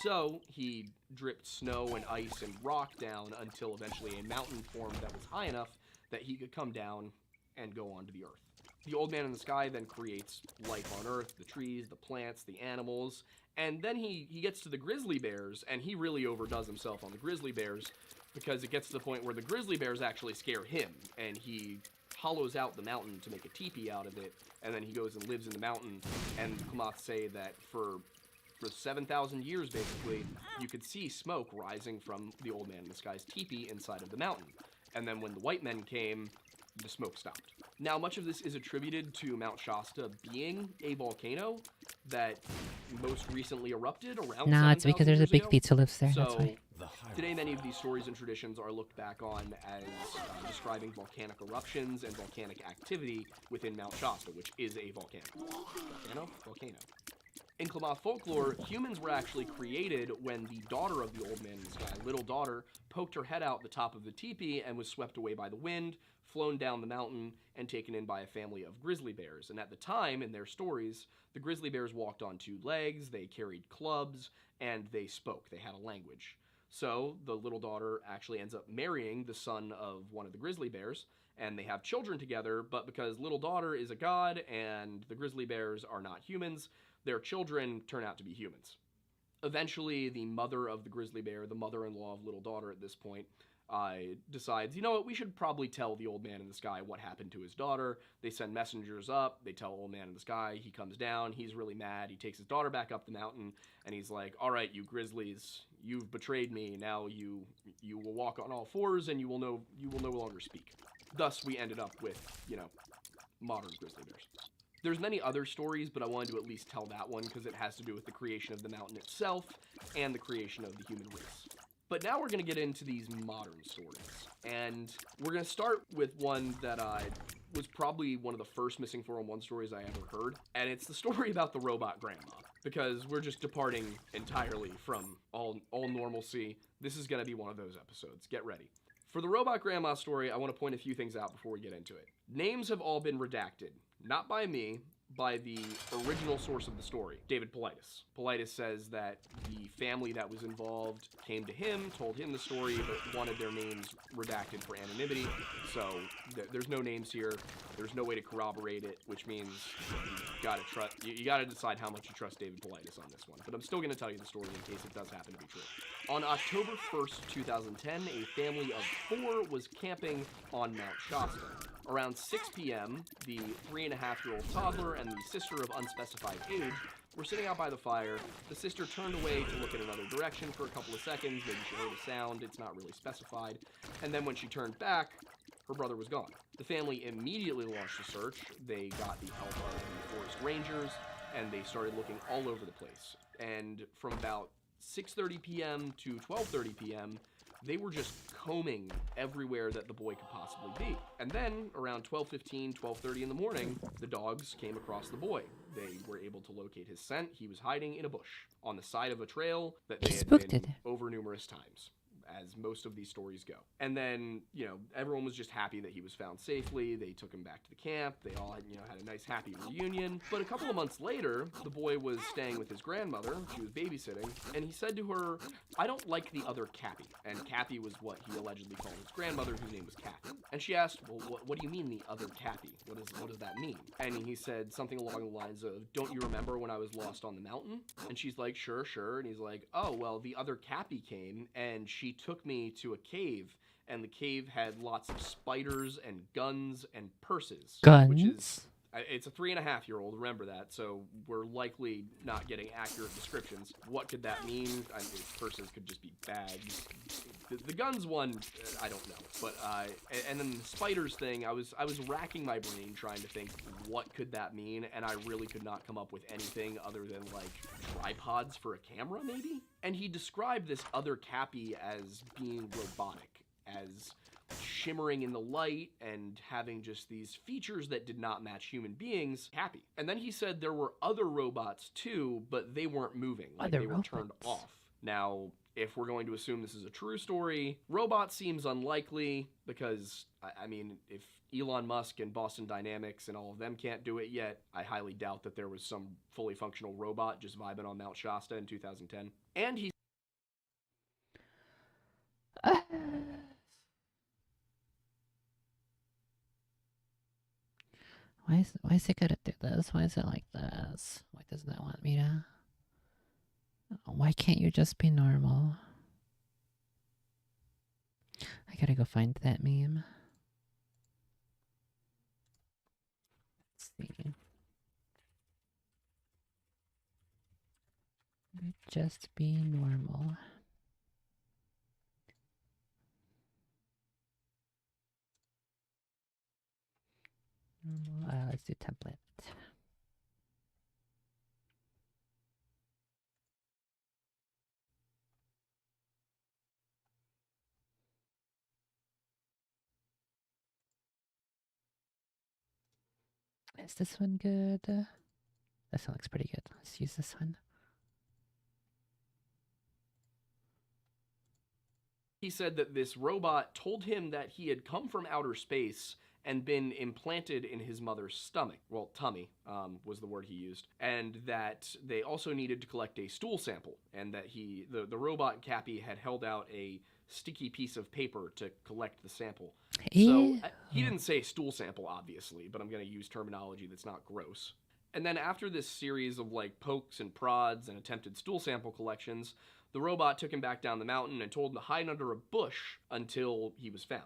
So he dripped snow and ice and rock down until eventually a mountain formed that was high enough that he could come down and go onto the Earth. The Old Man in the Sky then creates life on Earth, the trees, the plants, the animals, and then he gets to the grizzly bears, and he really overdoes himself on the grizzly bears because it gets to the point where the grizzly bears actually scare him, and he hollows out the mountain to make a teepee out of it, and then he goes and lives in the mountain, and the Klamath say that for 7,000 years, basically, you could see smoke rising from the Old Man in the Sky's teepee inside of the mountain. And then when the white men came, the smoke stopped. Now, much of this is attributed to Mount Shasta being a volcano that most recently erupted around 7,000 years ago. No, it's because there's a big pizza lives there, that's why. Today, many of these stories and traditions are looked back on as describing volcanic eruptions and volcanic activity within Mount Shasta, which is a volcano. Volcano. In Klamath folklore, humans were actually created when the daughter of the Old Man in the Sky, Little Daughter, poked her head out the top of the teepee and was swept away by the wind, flown down the mountain, and taken in by a family of grizzly bears. And at the time, in their stories, the grizzly bears walked on two legs, they carried clubs, and they spoke. They had a language. So the little daughter actually ends up marrying the son of one of the grizzly bears, and they have children together, but because Little Daughter is a god and the grizzly bears are not humans, their children turn out to be humans. Eventually, the mother of the grizzly bear, the mother-in-law of Little Daughter at this point, decides, you know what, we should probably tell the old man in the sky what happened to his daughter. They send messengers up. They tell old man in the sky. He comes down. He's really mad. He takes his daughter back up the mountain, and he's like, all right, you grizzlies, you've betrayed me. Now you will walk on all fours, and you will no longer speak. Thus, we ended up with, modern grizzly bears. There's many other stories, but I wanted to at least tell that one because it has to do with the creation of the mountain itself and the creation of the human race. But now we're going to get into these modern stories. And we're going to start with one that was probably one of the first Missing 411 stories I ever heard. And it's the story about the robot grandma. Because we're just departing entirely from all normalcy. This is going to be one of those episodes. Get ready. For the robot grandma story, I want to point a few things out before we get into it. Names have all been redacted. Not by me, by the original source of the story, David Politis. Politis says that the family that was involved came to him, told him the story, but wanted their names redacted for anonymity. So there's no names here. There's no way to corroborate it, which means you gotta decide how much you trust David Politis on this one. But I'm still gonna tell you the story in case it does happen to be true. On October 1st, 2010, a family of 4 was camping on Mount Shasta. Around 6 p.m., the 3.5-year-old toddler and the sister of unspecified age were sitting out by the fire. The sister turned away to look in another direction for a couple of seconds. Maybe she heard a sound. It's not really specified. And then when she turned back, her brother was gone. The family immediately launched a search. They got the help of the forest rangers, and they started looking all over the place. And from about 6:30 p.m. to 12:30 p.m., they were just combing everywhere that the boy could possibly be. And then, around 12:15, 12:30 in the morning, the dogs came across the boy. They were able to locate his scent. He was hiding in a bush on the side of a trail that they had been over numerous times, as most of these stories go. And then, everyone was just happy that he was found safely. They took him back to the camp. They all had, had a nice, happy reunion. But a couple of months later, the boy was staying with his grandmother. She was babysitting. And he said to her, I don't like the other Cappy. And Cappy was what he allegedly called his grandmother, whose name was Kathy. And she asked, well, what do you mean the other Cappy? What does that mean? And he said something along the lines of, don't you remember when I was lost on the mountain? And she's like, sure. And he's like, oh, well, the other Cappy came, and she took me to a cave, and the cave had lots of spiders and guns and purses. Guns? Which is, it's a 3.5-year-old, remember that, so we're likely not getting accurate descriptions. What could that mean? I mean, purses could just be bags. The guns one, I don't know. But, and then the spiders thing, I was racking my brain trying to think, what could that mean? And I really could not come up with anything other than, tripods for a camera, maybe? And he described this other Cappy as being robotic, as shimmering in the light and having just these features that did not match human beings. Cappy. And then he said there were other robots too, but they weren't moving. They were turned off. Now, if we're going to assume this is a true story, robots seems unlikely because, I mean, if Elon Musk and Boston Dynamics and all of them can't do it yet, I highly doubt that there was some fully functional robot just vibing on Mount Shasta in 2010. And he... Why is it gonna do this? Why is it like this? Why doesn't it want me to? Why can't you just be normal? I gotta go find that meme. Let's see. Just be normal. Let's do template. Is this one good? This one looks pretty good. Let's use this one. He said that this robot told him that he had come from outer space and been implanted in his mother's stomach. Well, tummy was the word he used. And that they also needed to collect a stool sample. And that the robot Cappy had held out a sticky piece of paper to collect the sample. So he didn't say stool sample, obviously, but I'm going to use terminology that's not gross. And then after this series of pokes and prods and attempted stool sample collections, The robot took him back down the mountain and told him to hide under a bush until he was found.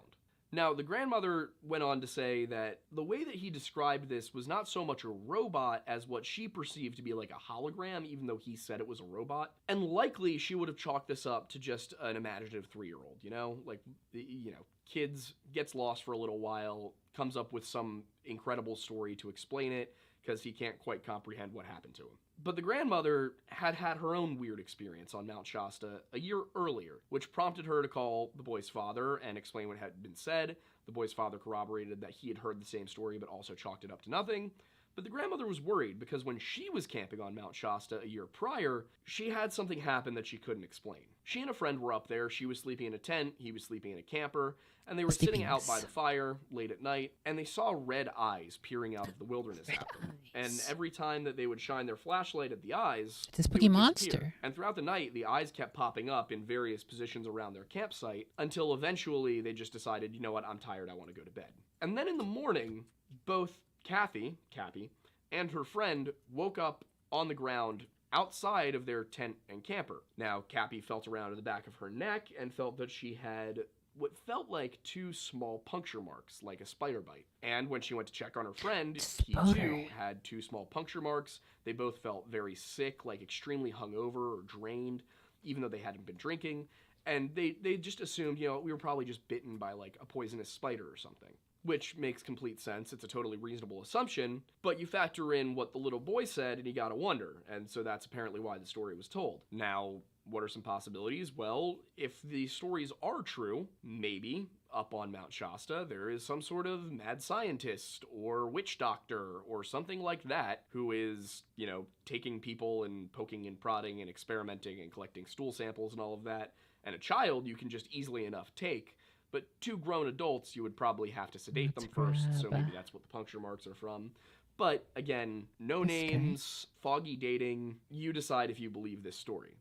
Now, the grandmother went on to say that the way that he described this was not so much a robot as what she perceived to be like a hologram, even though he said it was a robot. And likely she would have chalked this up to just an imaginative 3-year-old, you know? Like, you know, kids gets lost for a little while, comes up with some incredible story to explain it because he can't quite comprehend what happened to him. But the grandmother had had her own weird experience on Mount Shasta a year earlier, which prompted her to call the boy's father and explain what had been said. The boy's father corroborated that he had heard the same story but also chalked it up to nothing. But the grandmother was worried because when she was camping on Mount Shasta a year prior, she had something happen that she couldn't explain. She and a friend were up there. She was sleeping in a tent, he was sleeping in a camper, and they were sitting out by the fire late at night, and they saw red eyes peering out of the wilderness at them. And every time that they would shine their flashlight at the eyes, it's a spooky monster. And throughout the night, the eyes kept popping up in various positions around their campsite until eventually they just decided, you know what, I'm tired, I want to go to bed. And then in the morning, both Cappy, and her friend woke up on the ground outside of their tent and camper. Now, Cappy felt around in the back of her neck and felt that she had what felt like 2 small puncture marks, like a spider bite. And when she went to check on her friend, he too had 2 small puncture marks. They both felt very sick, like extremely hungover or drained, even though they hadn't been drinking. And they just assumed, you know, we were probably just bitten by like a poisonous spider or something. Which makes complete sense. It's a totally reasonable assumption, but you factor in what the little boy said and you gotta wonder, and so that's apparently why the story was told. Now, what are some possibilities? Well, if the stories are true, maybe up on Mount Shasta there is some sort of mad scientist or witch doctor or something like that who is, you know, taking people and poking and prodding and experimenting and collecting stool samples and all of that, and a child you can just easily enough take. But 2 grown adults, you would probably have to sedate them first, so maybe that's what the puncture marks are from. But again, no names, foggy dating, you decide if you believe this story.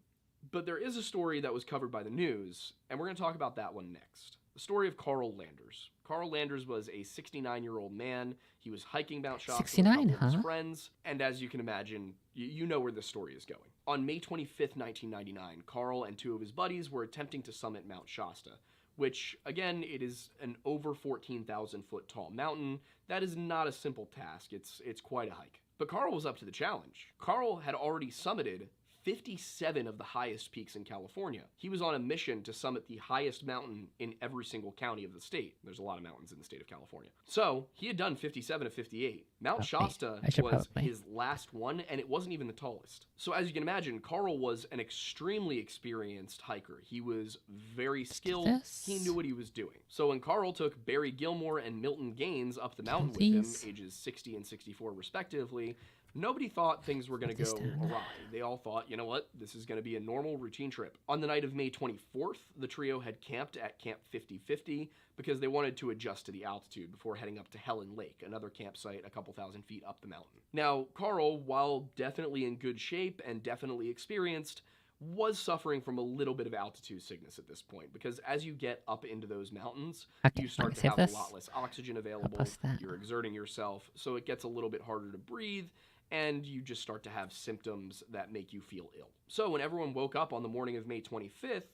But there is a story that was covered by the news, and we're going to talk about that one next. The story of Carl Landers. Carl Landers was a 69-year-old man. He was hiking Mount Shasta with a couple of his friends, and as you can imagine, you know where this story is going. On May 25th, 1999, Carl and 2 of his buddies were attempting to summit Mount Shasta, which, again, it is an over 14,000 foot tall mountain. That is not a simple task. It's quite a hike. But Carl was up to the challenge. Carl had already summited 57 of the highest peaks in California. He was on a mission to summit the highest mountain in every single county of the state. There's a lot of mountains in the state of California. So he had done 57 of 58. Mount Shasta was his last one, and it wasn't even the tallest. So as you can imagine, Carl was an extremely experienced hiker. He was very skilled. He knew what he was doing. So when Carl took Barry Gilmore and Milton Gaines up the mountain with him, ages 60 and 64 respectively, nobody thought things were going to go awry. They all thought, you know what, this is going to be a normal routine trip. On the night of May 24th, the trio had camped at Camp 5050 because they wanted to adjust to the altitude before heading up to Helen Lake, another campsite a couple thousand feet up the mountain. Now, Carl, while definitely in good shape and definitely experienced, was suffering from a little bit of altitude sickness at this point, because as you get up into those mountains, you start to have a lot less oxygen available, you're exerting yourself, so it gets a little bit harder to breathe, and you just start to have symptoms that make you feel ill. So when everyone woke up on the morning of May 25th,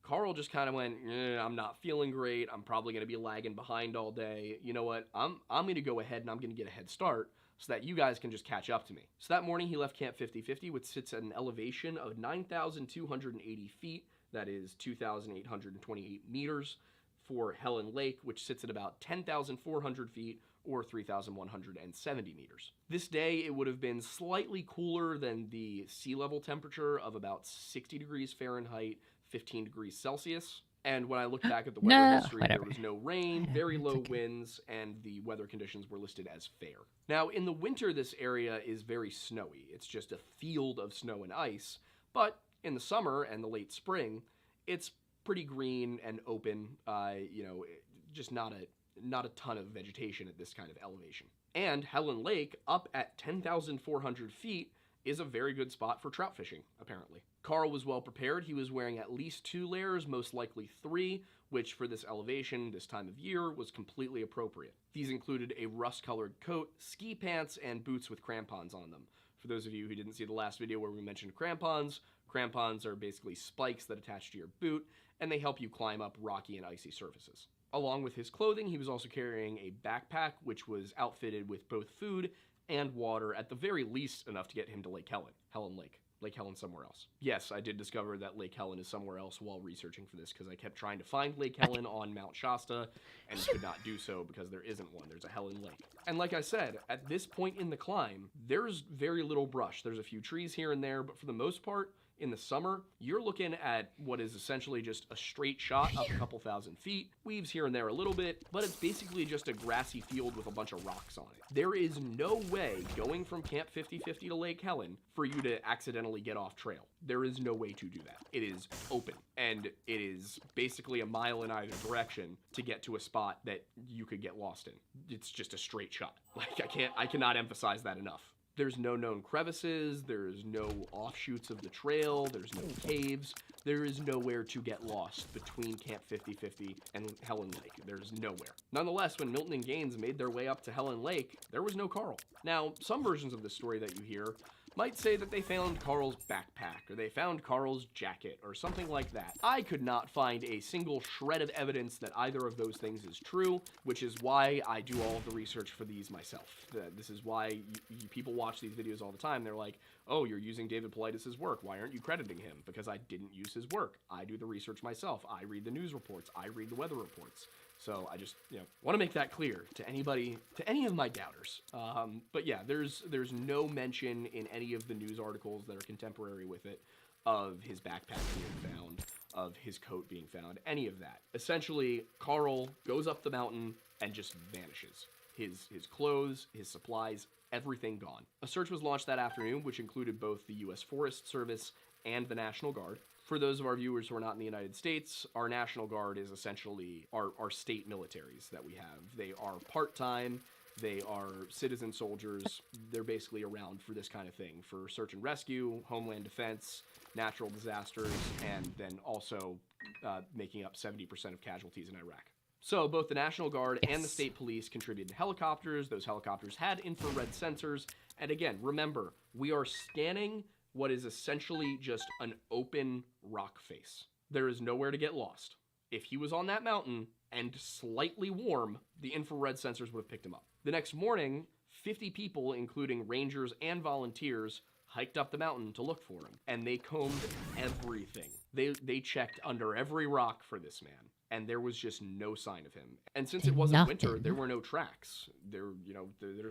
Carl just kind of went, I'm not feeling great, I'm probably going to be lagging behind all day, you know what, I'm going to go ahead and I'm going to get a head start so that you guys can just catch up to me. So that morning he left Camp 5050, which sits at an elevation of 9,280 feet, that is 2,828 meters, for Helen Lake, which sits at about 10,400 feet, or 3,170 meters. This day, it would have been slightly cooler than the sea level temperature of about 60 degrees Fahrenheit, 15 degrees Celsius. And when I looked back at the weather history, there was no rain, very low winds, and the weather conditions were listed as fair. Now, in the winter, this area is very snowy. It's just a field of snow and ice. But in the summer and the late spring, it's pretty green and open, just not a ton of vegetation at this kind of elevation. And Helen Lake, up at 10,400 feet, is a very good spot for trout fishing, apparently. Carl was well prepared. He was wearing at least 2 layers, most likely 3, which for this elevation, this time of year, was completely appropriate. These included a rust-colored coat, ski pants, and boots with crampons on them. For those of you who didn't see the last video where we mentioned crampons, Crampons are basically spikes that attach to your boot, and they help you climb up rocky and icy surfaces. Along with his clothing, he was also carrying a backpack, which was outfitted with both food and water, at the very least enough to get him to Lake Helen somewhere else. Yes, I did discover that Lake Helen is somewhere else while researching for this, because I kept trying to find Lake Helen on Mount Shasta and could not do so because there isn't one. There's a Helen Lake. And like I said, at this point in the climb, there's very little brush. There's a few trees here and there, but for the most part, in the summer, you're looking at what is essentially just a straight shot up a couple thousand feet, weaves here and there a little bit, but it's basically just a grassy field with a bunch of rocks on it. There is no way going from Camp 5050 to Lake Helen for you to accidentally get off trail. There is no way to do that. It is open, and it is basically a mile in either direction to get to a spot that you could get lost in. It's just a straight shot. Like, I cannot emphasize that enough. There's no known crevices, there's no offshoots of the trail, there's no caves, there is nowhere to get lost between Camp 5050 and Helen Lake. There's nowhere. Nonetheless, when Milton and Gaines made their way up to Helen Lake, there was no Carl. Now, some versions of the story that you hear might say that they found Carl's backpack, or they found Carl's jacket, or something like that. I could not find a single shred of evidence that either of those things is true, which is why I do all of the research for these myself. This is why people watch these videos all the time. They're like, oh, you're using David Paulides' work. Why aren't you crediting him? Because I didn't use his work. I do the research myself. I read the news reports. I read the weather reports. So I just, want to make that clear to anybody, to any of my doubters. But yeah, there's no mention in any of the news articles that are contemporary with it of his backpack being found, of his coat being found, any of that. Essentially, Carl goes up the mountain and just vanishes. His clothes, his supplies, everything gone. A search was launched that afternoon, which included both the U.S. Forest Service and the National Guard. For those of our viewers who are not in the United States, our National Guard is essentially our state militaries that we have. They are part-time, they are citizen soldiers, they're basically around for this kind of thing, for search and rescue, homeland defense, natural disasters, and then also making up 70% of casualties in Iraq. So both the National Guard and the state police contributed helicopters. Those helicopters had infrared sensors. And again, remember, we are scanning what is essentially just an open rock face. There is nowhere to get lost. If he was on that mountain and slightly warm, the infrared sensors would have picked him up. The next morning, 50 people, including rangers and volunteers, hiked up the mountain to look for him. And they combed everything. They checked under every rock for this man. And there was just no sign of him. And since it wasn't winter, there were no tracks. There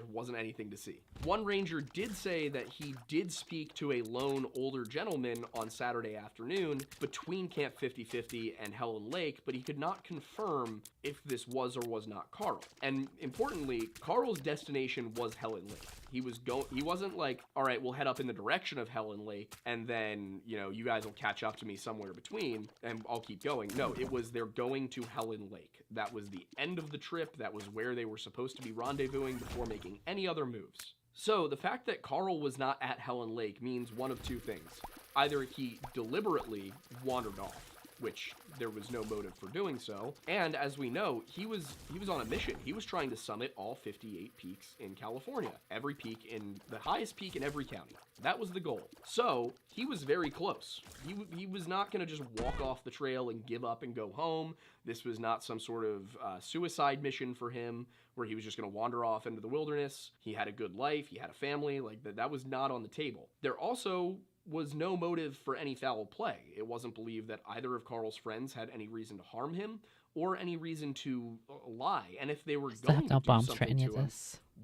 wasn't anything to see. One ranger did say that he did speak to a lone older gentleman on Saturday afternoon between Camp 5050 and Helen Lake, but he could not confirm if this was or was not Carl. And importantly, Carl's destination was Helen Lake. He wasn't like, all right, we'll head up in the direction of Helen Lake, and then, you guys will catch up to me somewhere between, and I'll keep going. No, it was they're going to Helen Lake. That was the end of the trip. That was where they were supposed to be rendezvousing before making any other moves. So the fact that Carl was not at Helen Lake means one of two things. Either he deliberately wandered off, which there was no motive for doing so. And as we know, he was on a mission. He was trying to summit all 58 peaks in California, the highest peak in every county. That was the goal. So he was very close. He was not going to just walk off the trail and give up and go home. This was not some sort of suicide mission for him where he was just going to wander off into the wilderness. He had a good life. He had a family. Like that was not on the table. There also was no motive for any foul play. It wasn't believed that either of Carl's friends had any reason to harm him or any reason to lie. And if they were going to do something to him,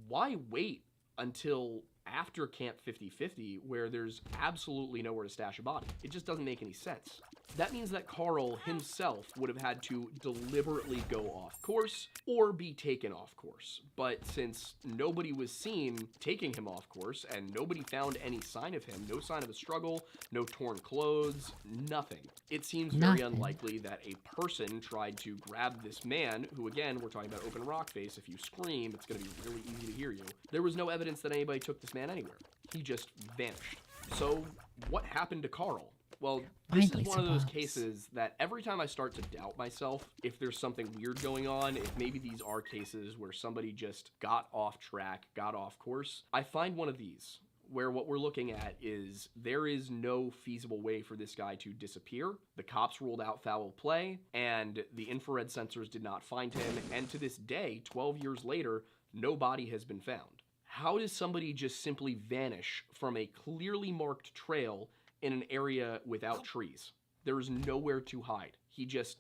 why wait until after Camp 5050 where there's absolutely nowhere to stash a body? It just doesn't make any sense. That means that Carl himself would have had to deliberately go off course or be taken off course. But since nobody was seen taking him off course and nobody found any sign of him, no sign of a struggle, no torn clothes, nothing, it seems very unlikely that a person tried to grab this man, who again, we're talking about open rock face. If you scream, it's going to be really easy to hear you. There was no evidence that anybody took this man anywhere. He just vanished. So what happened to Carl? Well, this is one of those cases that every time I start to doubt myself, if there's something weird going on, if maybe these are cases where somebody just got off track, got off course, I find one of these. where what we're looking at is there is no feasible way for this guy to disappear. The cops ruled out foul play, and the infrared sensors did not find him, and to this day, 12 years later, no body has been found. How does somebody just simply vanish from a clearly marked trail in an area without trees? There is nowhere to hide. He just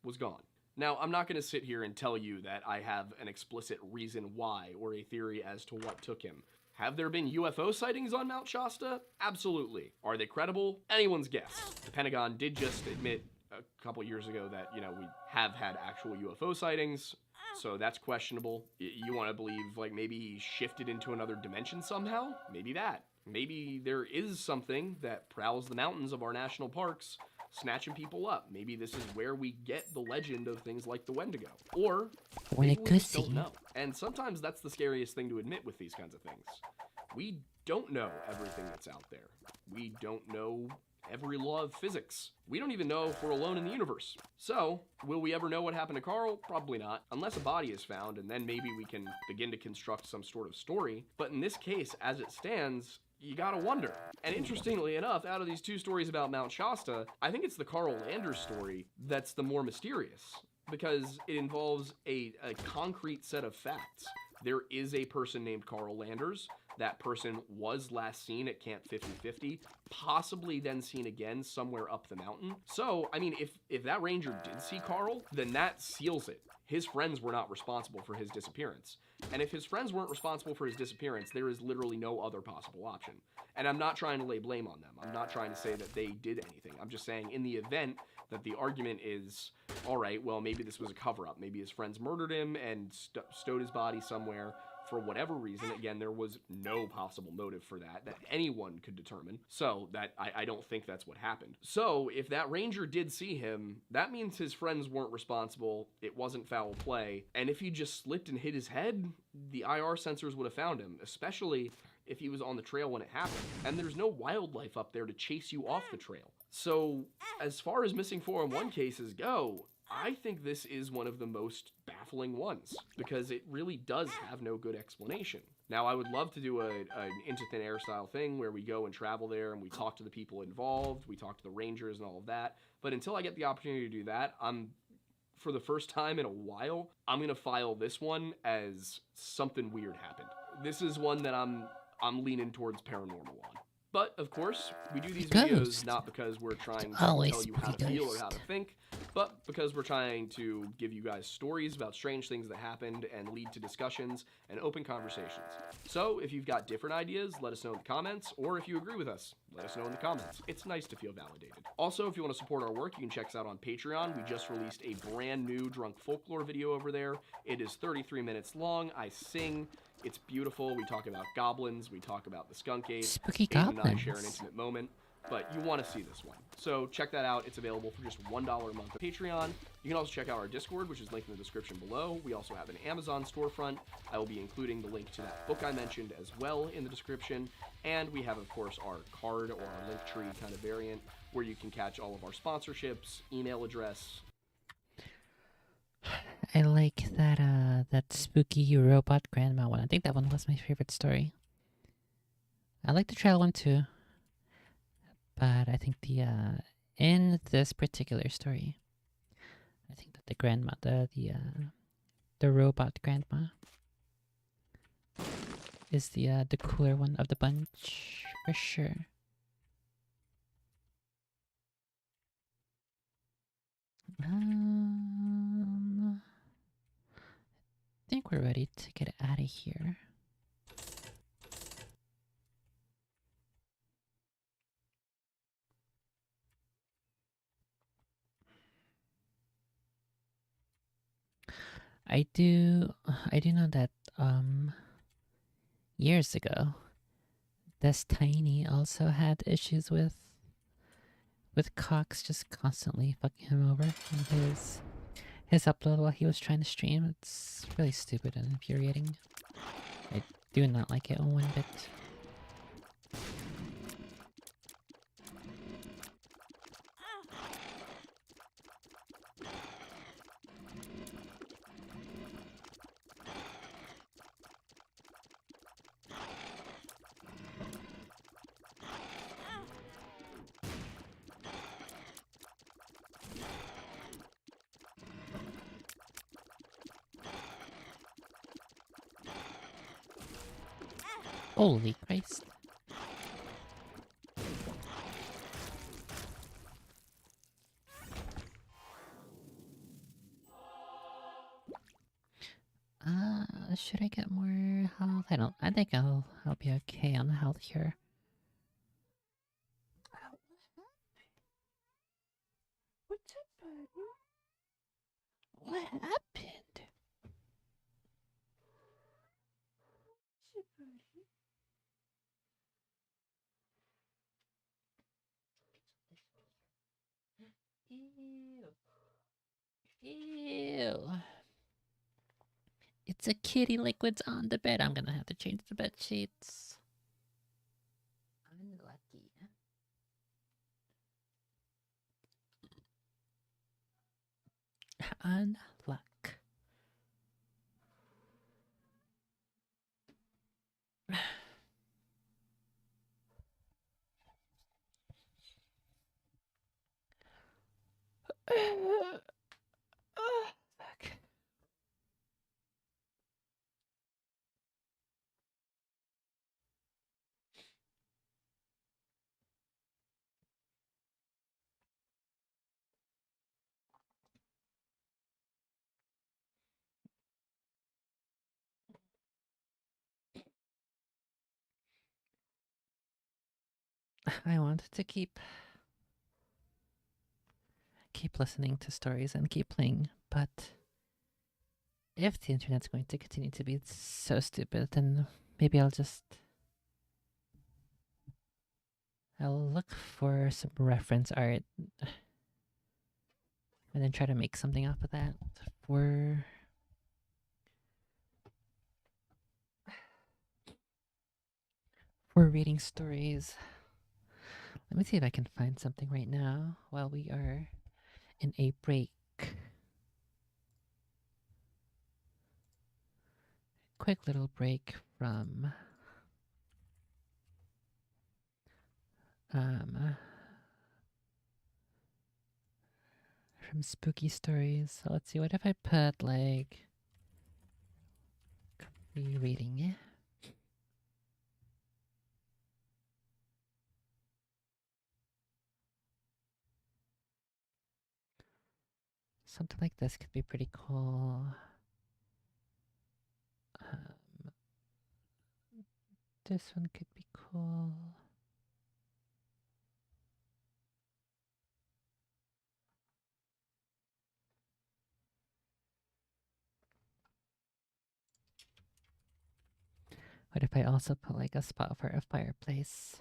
was gone. Now, I'm not going to sit here and tell you that I have an explicit reason why or a theory as to what took him. Have there been UFO sightings on Mount Shasta? Absolutely. Are they credible? Anyone's guess. The Pentagon did just admit a couple years ago that, we have had actual UFO sightings, so that's questionable. You want to believe, maybe he shifted into another dimension somehow? Maybe that. Maybe there is something that prowls the mountains of our national parks, snatching people up. Maybe this is where we get the legend of things like the Wendigo. Or maybe we just don't know. And sometimes that's the scariest thing to admit with these kinds of things. We don't know everything that's out there. We don't know every law of physics. We don't even know if we're alone in the universe. So, will we ever know what happened to Carl? Probably not. Unless a body is found, and then maybe we can begin to construct some sort of story. But in this case, as it stands, you gotta wonder. And interestingly enough, out of these two stories about Mount Shasta, I think it's the Carl Landers story that's the more mysterious, because it involves a concrete set of facts. There is a person named Carl Landers. That person was last seen at Camp 5050, possibly then seen again somewhere up the mountain. So, if that ranger did see Carl, then that seals it. His friends were not responsible for his disappearance. And if his friends weren't responsible for his disappearance, there is literally no other possible option. And I'm not trying to lay blame on them. I'm not trying to say that they did anything. I'm just saying in the event that the argument is, all right, well, maybe this was a cover-up. Maybe his friends murdered him and stowed his body somewhere. For whatever reason, again, there was no possible motive for that anyone could determine. So that I don't think that's what happened. So if that ranger did see him, that means his friends weren't responsible. It wasn't foul play. And if he just slipped and hit his head, the IR sensors would have found him, especially if he was on the trail when it happened. And there's no wildlife up there to chase you off the trail. So as far as missing 411 cases go, I think this is one of the most baffling ones, because it really does have no good explanation. Now, I would love to do an Into Thin Air style thing where we go and travel there and we talk to the people involved, we talk to the rangers and all of that, but until I get the opportunity to do that, for the first time in a while, I'm going to file this one as something weird happened. This is one that I'm leaning towards paranormal on. But, of course, we do these videos not because we're trying to tell you how to feel or how to think, but because we're trying to give you guys stories about strange things that happened and lead to discussions and open conversations. So, if you've got different ideas, let us know in the comments, or if you agree with us, let us know in the comments. It's nice to feel validated. Also, if you want to support our work, you can check us out on Patreon. We just released a brand new Drunk Folklore video over there. It is 33 minutes long. I sing. It's beautiful. We talk about goblins. We talk about the skunk ape. Spooky goblins. And I share an intimate moment. But you want to see this one. So check that out. It's available for just $1 a month on Patreon. You can also check out our Discord, which is linked in the description below. We also have an Amazon storefront. I will be including the link to that book I mentioned as well in the description. And we have, of course, our card or our Linktree kind of variant where you can catch all of our sponsorships, email address. I like that spooky robot grandma one. I think that one was my favorite story. I like the trail one too. But I think in this particular story, I think that the grandma, the robot grandma, is the cooler one of the bunch for sure. I think we're ready to get out of here. I do know that years ago, this Tiny also had issues with Cox just constantly fucking him over in his upload while he was trying to stream. It's really stupid and infuriating. I do not like it one bit. Holy Christ. Should I get more health? I think I'll be okay on health here. What's up, buddy? What happened? What's up, buddy? Ew. Ew. It's a kitty liquids on the bed. I'm gonna have to change the bed sheets. Unlucky. Unluck. Fuck. I wanted to keep listening to stories and keep playing, but if the internet's going to continue to be so stupid, then maybe I'll look for some reference art and then try to make something off of that for reading stories. Let me see if I can find something right now while we are in a break. Quick little break from spooky stories. So let's see, what if I put like rereading? Something like this could be pretty cool. Um, this one could be cool. What if I also put like a spot for a fireplace?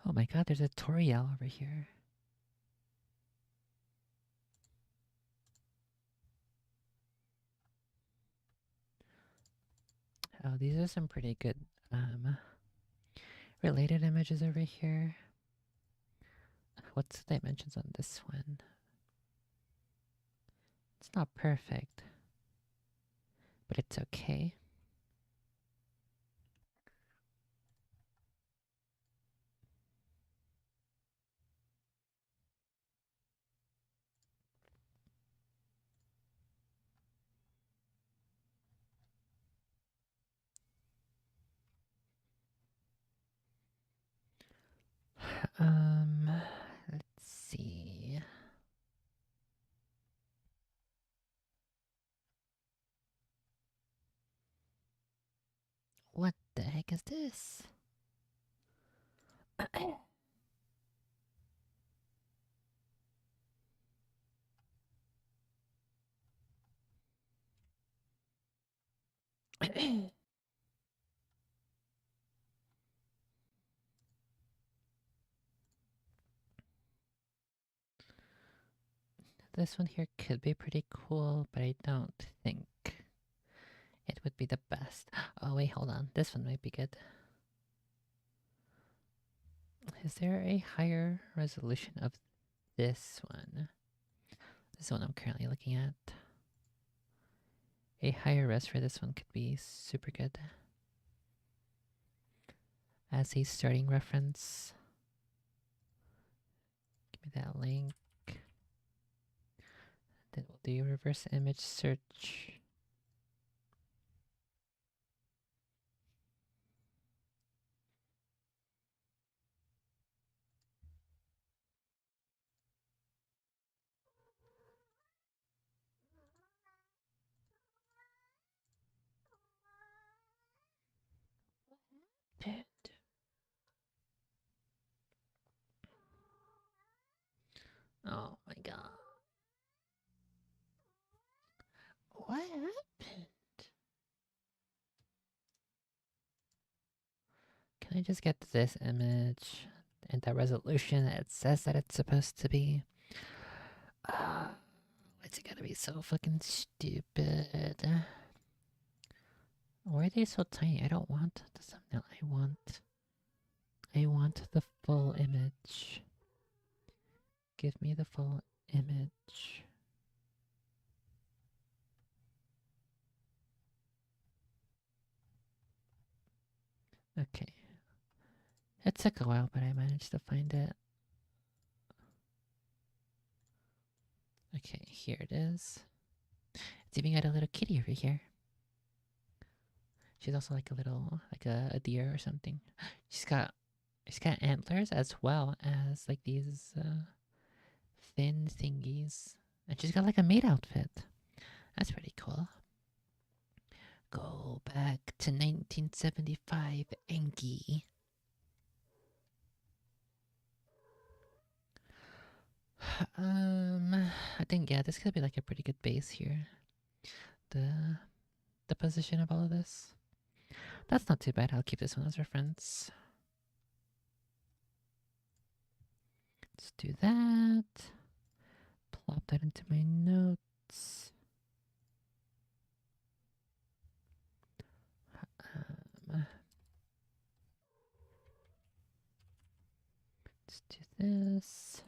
Oh my god, there's a Toriel over here. Oh, these are some pretty good related images over here. What's the dimensions on this one? It's not perfect, but it's okay. Let's see. What the heck is this? This one here could be pretty cool, but I don't think it would be the best. Oh wait, hold on. This one might be good. Is there a higher resolution of this one? This is the one I'm currently looking at. A higher res for this one could be super good. as a starting reference. Give me that link. Then we'll do reverse image search. Dead. Oh my god. What happened? Can I just get this image and the resolution that it says that it's supposed to be? Why's it gotta be so fucking stupid? Why are they so tiny? I don't want the thumbnail. I want the full image. Give me the full image. Okay. It took a while, but I managed to find it. Okay, here it is. It's even got a little kitty over here. She's also like a little, like a deer or something. She's got antlers as well as like these thin thingies. And she's got like a maid outfit. That's pretty cool. Go back to 1975, Enki. I think yeah, this could be like a pretty good base here. The position of all of this. That's not too bad. I'll keep this one as reference. Let's do that. Plop that into my notes. Let's do this.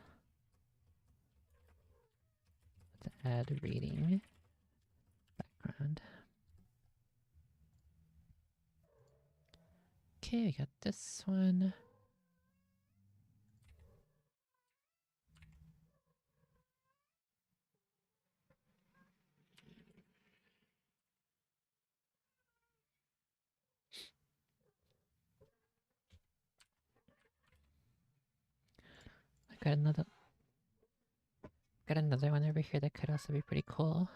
Let's add reading background. Okay, we got this one. I got another one over here that could also be pretty cool.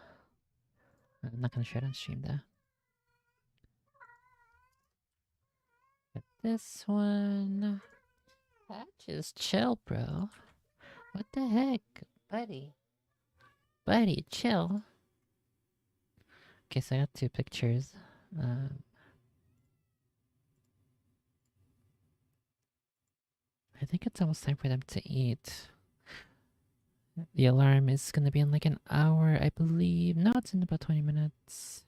I'm not gonna show it on stream though. Got this one. Just chill, bro. What the heck? Buddy. Buddy, chill. Okay, so I got two pictures. I think it's almost time for them to eat. The alarm is gonna be in like an hour, I believe. No, it's in about 20 minutes.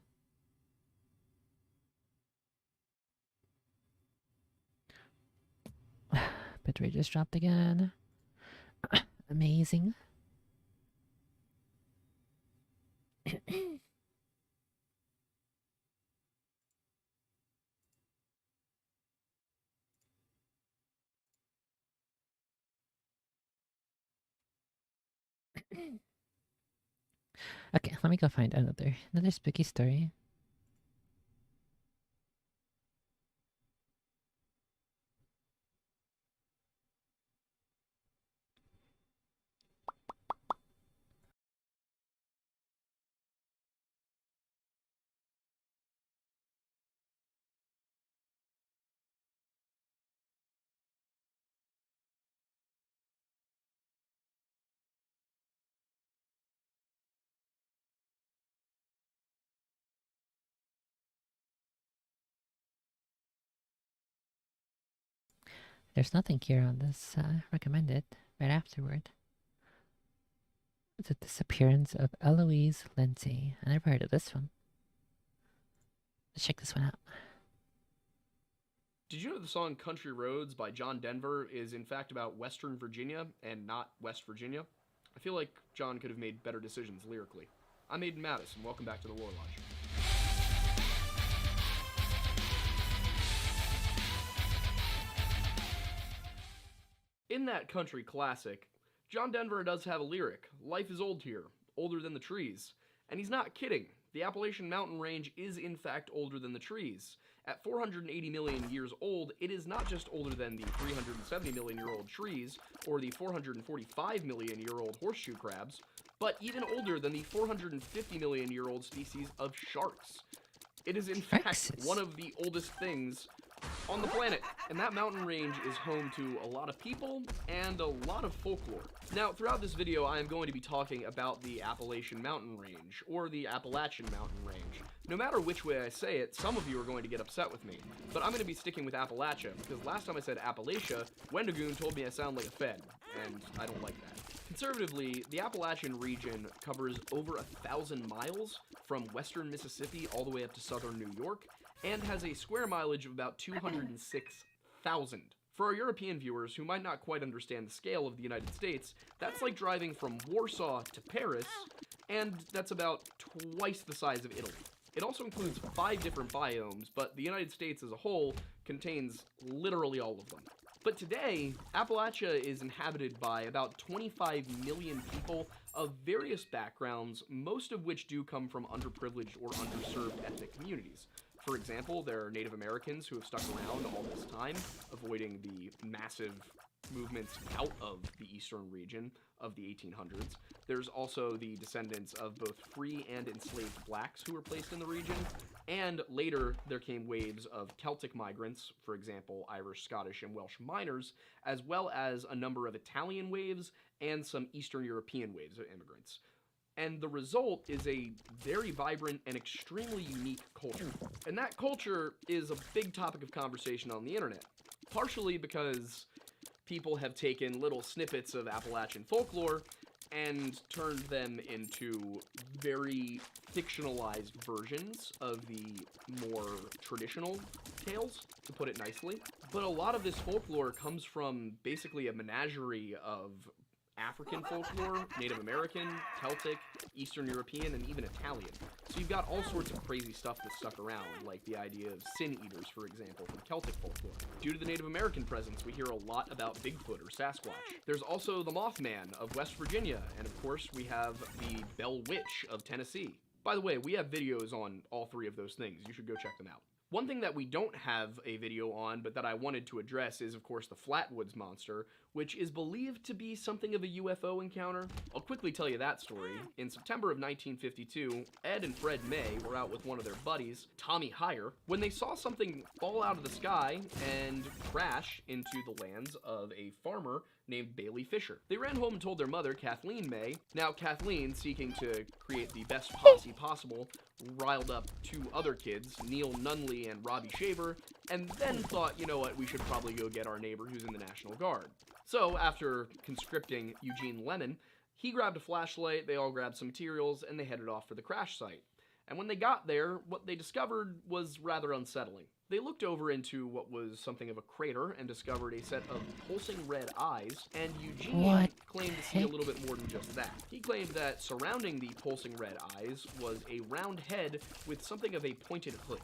Bitrate just dropped again. Amazing. Okay, let me go find another spooky story. There's nothing here on this recommended right afterward. The disappearance of Eloise Lindsay. I never heard of this one. Let's check this one out. Did you know the song Country Roads by John Denver is in fact about Western Virginia and not West Virginia? I feel like John could have made better decisions lyrically. I'm Aiden Mattis, and welcome back to the Lore Lodge. in that country classic, John Denver does have a lyric, "Life is old here, older than the trees." And he's not kidding. The Appalachian Mountain Range is in fact older than the trees. At 480 million years old, it is not just older than the 370 million year old trees or the 445 million year old horseshoe crabs, but even older than the 450 million year old species of sharks. It is in fact one of the oldest things on the planet, and that mountain range is home to a lot of people and a lot of folklore. Now, throughout this video, I am going to be talking about the Appalachian Mountain Range, or the Appalachian Mountain Range. No matter which way I say it, some of you are going to get upset with me, but I'm going to be sticking with Appalachia, because last time I said Appalachia, Wendigoon told me I sound like a Fed, and I don't like that. Conservatively, the Appalachian region covers over 1,000 miles from western Mississippi all the way up to southern New York, and has a square mileage of about 206,000. For our European viewers who might not quite understand the scale of the United States, that's like driving from Warsaw to Paris, and that's about twice the size of Italy. It also includes 5 different biomes, but the United States as a whole contains literally all of them. But today, Appalachia is inhabited by about 25 million people of various backgrounds, most of which do come from underprivileged or underserved ethnic communities. For example, there are Native Americans who have stuck around all this time, avoiding the massive movements out of the eastern region of the 1800s. There's also the descendants of both free and enslaved blacks who were placed in the region, and later there came waves of Celtic migrants, for example, Irish, Scottish, and Welsh miners, as well as a number of Italian waves and some Eastern European waves of immigrants. And the result is a very vibrant and extremely unique culture. And that culture is a big topic of conversation on the internet, partially because people have taken little snippets of Appalachian folklore and turned them into very fictionalized versions of the more traditional tales, to put it nicely. But a lot of this folklore comes from basically a menagerie of African folklore, Native American, Celtic, Eastern European, and even Italian. So you've got all sorts of crazy stuff that stuck around, like the idea of sin eaters, for example, from Celtic folklore. Due to the Native American presence, we hear a lot about Bigfoot or Sasquatch. There's also the Mothman of West Virginia, and of course we have the Bell Witch of Tennessee. By the way, we have videos on all 3 of those things. You should go check them out. One thing that we don't have a video on, but that I wanted to address is, of course, the Flatwoods Monster, which is believed to be something of a UFO encounter. I'll quickly tell you that story. In September of 1952, Ed and Fred May were out with one of their buddies, Tommy Heyer, when they saw something fall out of the sky and crash into the lands of a farmer named Bailey Fisher. They ran home and told their mother, Kathleen May. Now, Kathleen, seeking to create the best posse possible, riled up 2 other kids, Neil Nunley and Robbie Shaver, and then thought, you know what, we should probably go get our neighbor who's in the National Guard. So, after conscripting Eugene Lemon, he grabbed a flashlight, they all grabbed some materials, and they headed off for the crash site. And when they got there, what they discovered was rather unsettling. They looked over into what was something of a crater and discovered a set of pulsing red eyes, and Eugene claimed to see a little bit more than just that. He claimed that surrounding the pulsing red eyes was a round head with something of a pointed hood.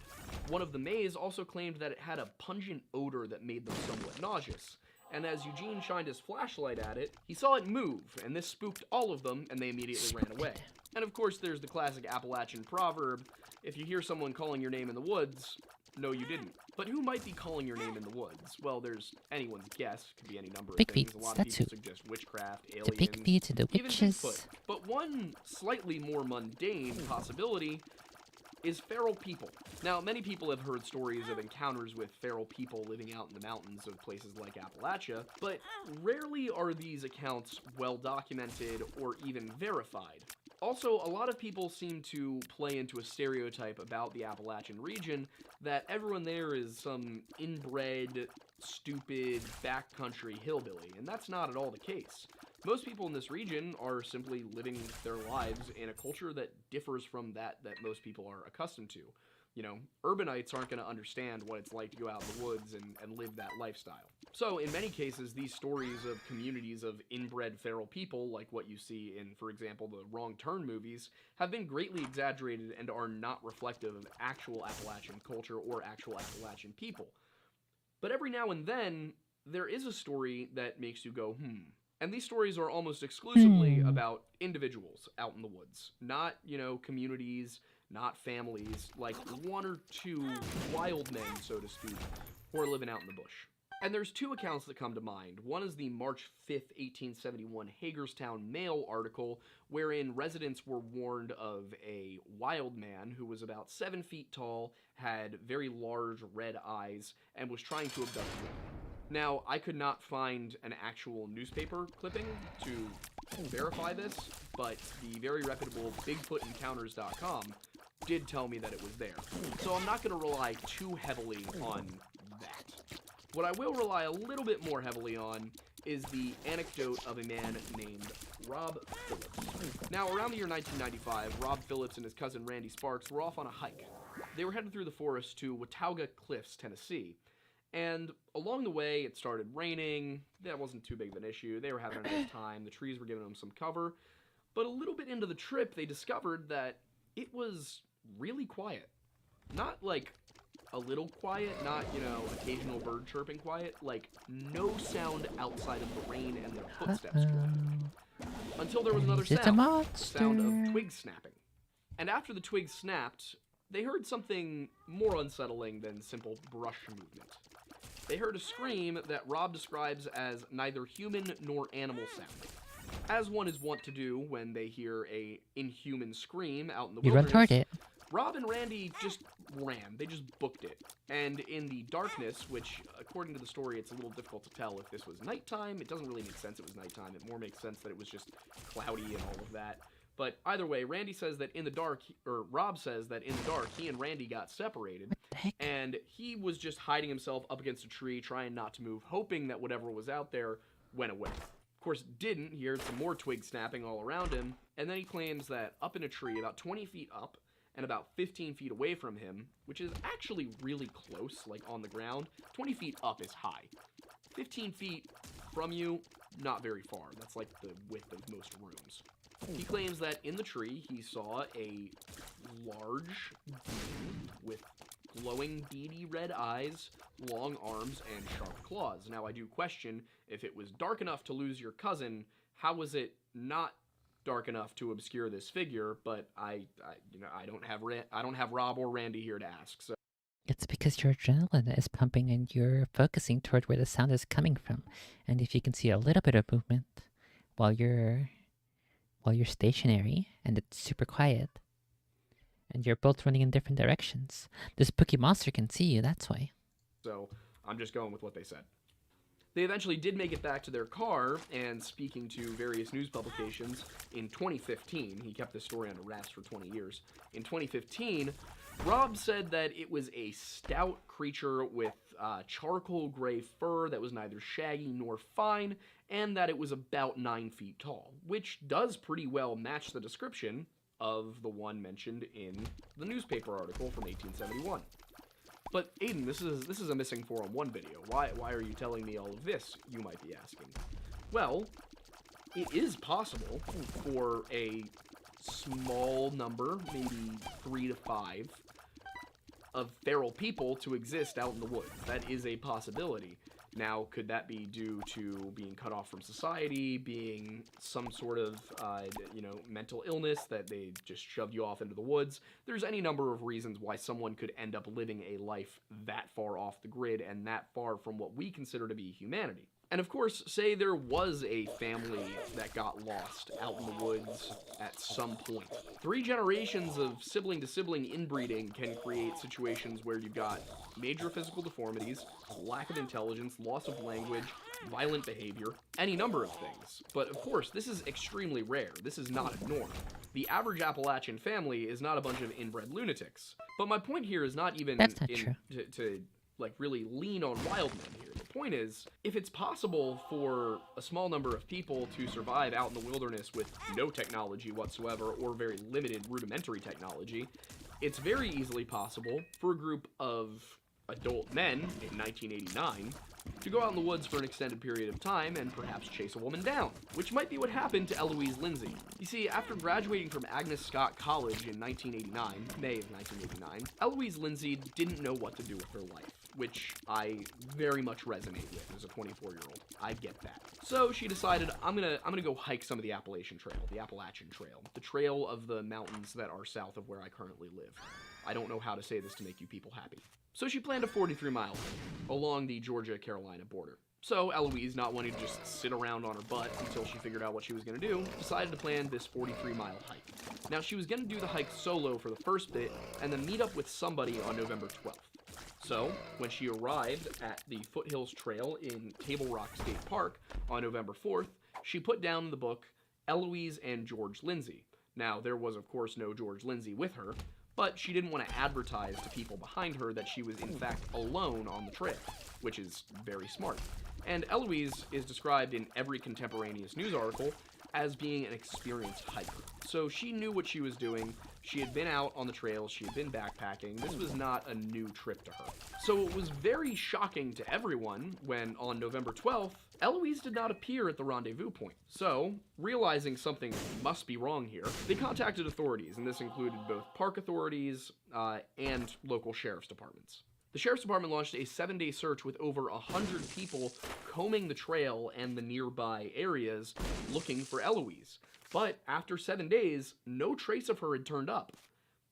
One of the Mays also claimed that it had a pungent odor that made them somewhat nauseous. And as Eugene shined his flashlight at it, he saw it move, and this spooked all of them, and they immediately ran away. And of course, there's the classic Appalachian proverb, if you hear someone calling your name in the woods, no, you didn't. But who might be calling your name in the woods? Well, there's anyone's guess. Could be any number of things. A lot of people suggest witchcraft, aliens, the big feet, the witches. Even Bigfoot. But one slightly more mundane possibility is feral people. Now, many people have heard stories of encounters with feral people living out in the mountains of places like Appalachia, but rarely are these accounts well documented or even verified. Also, a lot of people seem to play into a stereotype about the Appalachian region that everyone there is some inbred, stupid, backcountry hillbilly, and that's not at all the case. Most people in this region are simply living their lives in a culture that differs from that most people are accustomed to. You know, urbanites aren't going to understand what it's like to go out in the woods and live that lifestyle. So, in many cases, these stories of communities of inbred feral people, like what you see in, for example, the Wrong Turn movies, have been greatly exaggerated and are not reflective of actual Appalachian culture or actual Appalachian people. But every now and then, there is a story that makes you go, And these stories are almost exclusively about individuals out in the woods, not, communities, not families, like one or two wild men, so to speak, who are living out in the bush. And there's two accounts that come to mind. One is the March 5th, 1871 Hagerstown Mail article, wherein residents were warned of a wild man who was about 7 feet tall, had very large red eyes, and was trying to abduct women. Now, I could not find an actual newspaper clipping to verify this, but the very reputable BigfootEncounters.com did tell me that it was there. So I'm not going to rely too heavily on that. What I will rely a little bit more heavily on is the anecdote of a man named Rob Phillips. Now, around the year 1995, Rob Phillips and his cousin Randy Sparks were off on a hike. They were headed through the forest to Watauga Cliffs, Tennessee. And along the way, it started raining. That wasn't too big of an issue. They were having a nice time. The trees were giving them some cover. But a little bit into the trip, they discovered that it was really quiet. Not like a little quiet, not, occasional bird chirping quiet. Like, no sound outside of the rain and their footsteps driving. Until there was another sound. The sound of twigs snapping. And after the twigs snapped, they heard something more unsettling than simple brush movement. They heard a scream that Rob describes as neither human nor animal sounding. As one is wont to do when they hear a inhuman scream out in the wilderness, run toward it. Rob and Randy just ran. They just booked it. And in the darkness, which, according to the story, it's a little difficult to tell if this was nighttime. It doesn't really make sense it was nighttime. It more makes sense that it was just cloudy and all of that. But either way, Rob says that in the dark, he and Randy got separated. What the heck? And he was just hiding himself up against a tree, trying not to move, hoping that whatever was out there went away. Of course, didn't. He heard some more twig snapping all around him. And then he claims that up in a tree, about 20 feet up, and about 15 feet away from him, which is actually really close, like on the ground. 20 feet up is high. 15 feet from you, not very far. That's like the width of most rooms. He claims that in the tree, he saw a large being with glowing beady red eyes, long arms, and sharp claws. Now, I do question, if it was dark enough to lose your cousin, how was it not dark enough to obscure this figure? But I don't have Rob or Randy here to ask. So It's because your adrenaline is pumping and you're focusing toward where the sound is coming from. And if you can see a little bit of movement while you're stationary and it's super quiet, and you're both running in different directions, the spooky monster can see you, that's why. So I'm just going with what they said. They eventually did make it back to their car, and speaking to various news publications, in 2015, he kept this story under wraps for 20 years. In 2015, Rob said that it was a stout creature with charcoal gray fur that was neither shaggy nor fine, and that it was about 9 feet tall, which does pretty well match the description of the one mentioned in the newspaper article from 1871. But Aiden, this is a missing 401 video. Why are you telling me all of this, you might be asking? Well, it is possible for a small number, maybe 3 to 5, of feral people to exist out in the woods. That is a possibility. Now, could that be due to being cut off from society, being some sort of, mental illness that they just shoved you off into the woods? There's any number of reasons why someone could end up living a life that far off the grid and that far from what we consider to be humanity. And of course, say there was a family that got lost out in the woods at some point. 3 generations of sibling-to-sibling inbreeding can create situations where you've got major physical deformities, lack of intelligence, loss of language, violent behavior, any number of things. But of course, this is extremely rare. This is not a norm. The average Appalachian family is not a bunch of inbred lunatics. But my point here is not even to really lean on wild men here. The point is, if it's possible for a small number of people to survive out in the wilderness with no technology whatsoever or very limited rudimentary technology, it's very easily possible for a group of adult men in 1989 to go out in the woods for an extended period of time and perhaps chase a woman down, which might be what happened to Eloise Lindsay. You see, after graduating from Agnes Scott College in 1989, May of 1989, Eloise Lindsay didn't know what to do with her life, which I very much resonate with as a 24-year-old. I get that. So she decided, I'm gonna go hike some of the Appalachian Trail, the trail of the mountains that are south of where I currently live. I don't know how to say this to make you people happy. So she planned a 43-mile hike along the Georgia-Carolina border. So Eloise, not wanting to just sit around on her butt until she figured out what she was going to do, decided to plan this 43-mile hike. Now, she was going to do the hike solo for the first bit, and then meet up with somebody on November 12th. So, when she arrived at the Foothills Trail in Table Rock State Park on November 4th, she put down in the book, Eloise and George Lindsay. Now, there was, of course, no George Lindsay with her, but she didn't want to advertise to people behind her that she was, in fact, alone on the trail, which is very smart. And Eloise is described in every contemporaneous news article as being an experienced hiker. So she knew what she was doing. She had been out on the trails. She had been backpacking. This was not a new trip to her. So it was very shocking to everyone when, on November 12th, Eloise did not appear at the rendezvous point. So, realizing something must be wrong here, they contacted authorities, and this included both park authorities and local sheriff's departments. The sheriff's department launched a 7-day search with over 100 people combing the trail and the nearby areas looking for Eloise. But after 7 days, no trace of her had turned up.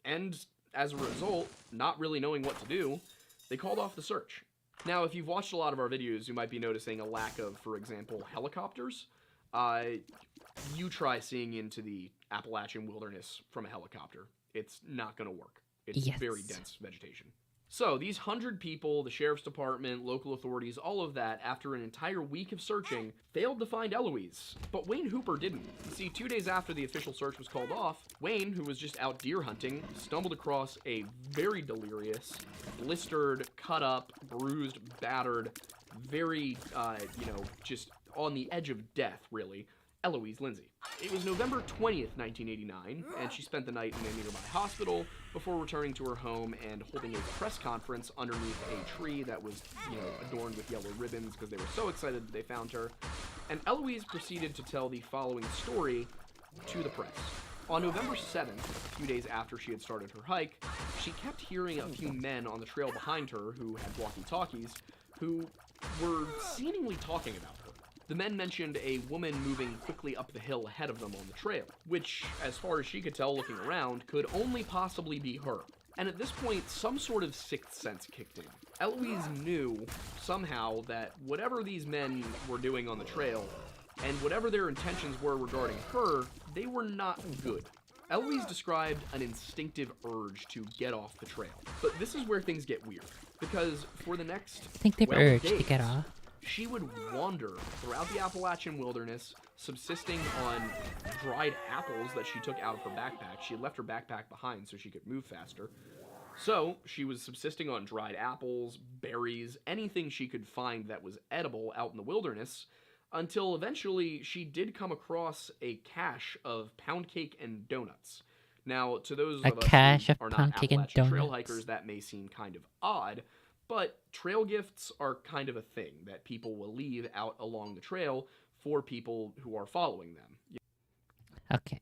And as a result, not really knowing what to do, they called off the search. Now, if you've watched a lot of our videos, you might be noticing a lack of, for example, helicopters. You try seeing into the Appalachian wilderness from a helicopter. It's not going to work. It's very dense vegetation. So, these 100 people, the sheriff's department, local authorities, all of that, after an entire week of searching, failed to find Eloise. But Wayne Hooper didn't. You see, 2 days after the official search was called off, Wayne, who was just out deer hunting, stumbled across a very delirious, blistered, cut up, bruised, battered, very, just on the edge of death, really, Eloise Lindsay. It was November 20th, 1989, and she spent the night in a nearby hospital before returning to her home and holding a press conference underneath a tree that was, adorned with yellow ribbons because they were so excited that they found her. And Eloise proceeded to tell the following story to the press. On November 7th, a few days after she had started her hike, she kept hearing a few men on the trail behind her who had walkie-talkies who were seemingly talking about her. The men mentioned a woman moving quickly up the hill ahead of them on the trail, which, as far as she could tell looking around, could only possibly be her. And at this point, some sort of sixth sense kicked in. Eloise knew, somehow, that whatever these men were doing on the trail, and whatever their intentions were regarding her, they were not good. Eloise described an instinctive urge to get off the trail. But this is where things get weird, because for the next urge days, to get off. She would wander throughout the Appalachian wilderness, subsisting on dried apples that she took out of her backpack. She had left her backpack behind so she could move faster. So, she was subsisting on dried apples, berries, anything she could find that was edible out in the wilderness, until eventually she did come across a cache of pound cake and donuts. Now, to those of us who are not Appalachian trail hikers, that may seem kind of odd, but trail gifts are kind of a thing that people will leave out along the trail for people who are following them. Okay.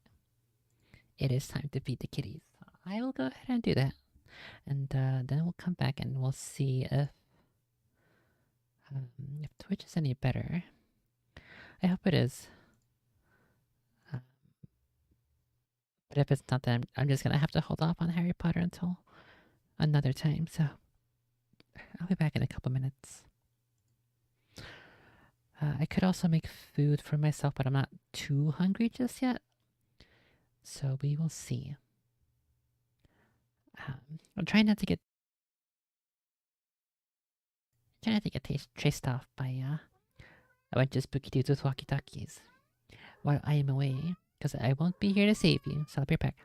It is time to feed the kitties. I will go ahead and do that. And then we'll come back and we'll see if Twitch is any better. I hope it is. But if it's not, then I'm just going to have to hold off on Harry Potter until another time. So I'll be back in a couple minutes. I could also make food for myself, but I'm not too hungry just yet. So we will see. I'm trying not to get chased off by a bunch of spooky dudes with walkie-talkies while I am away, because I won't be here to save you. So I'll be back.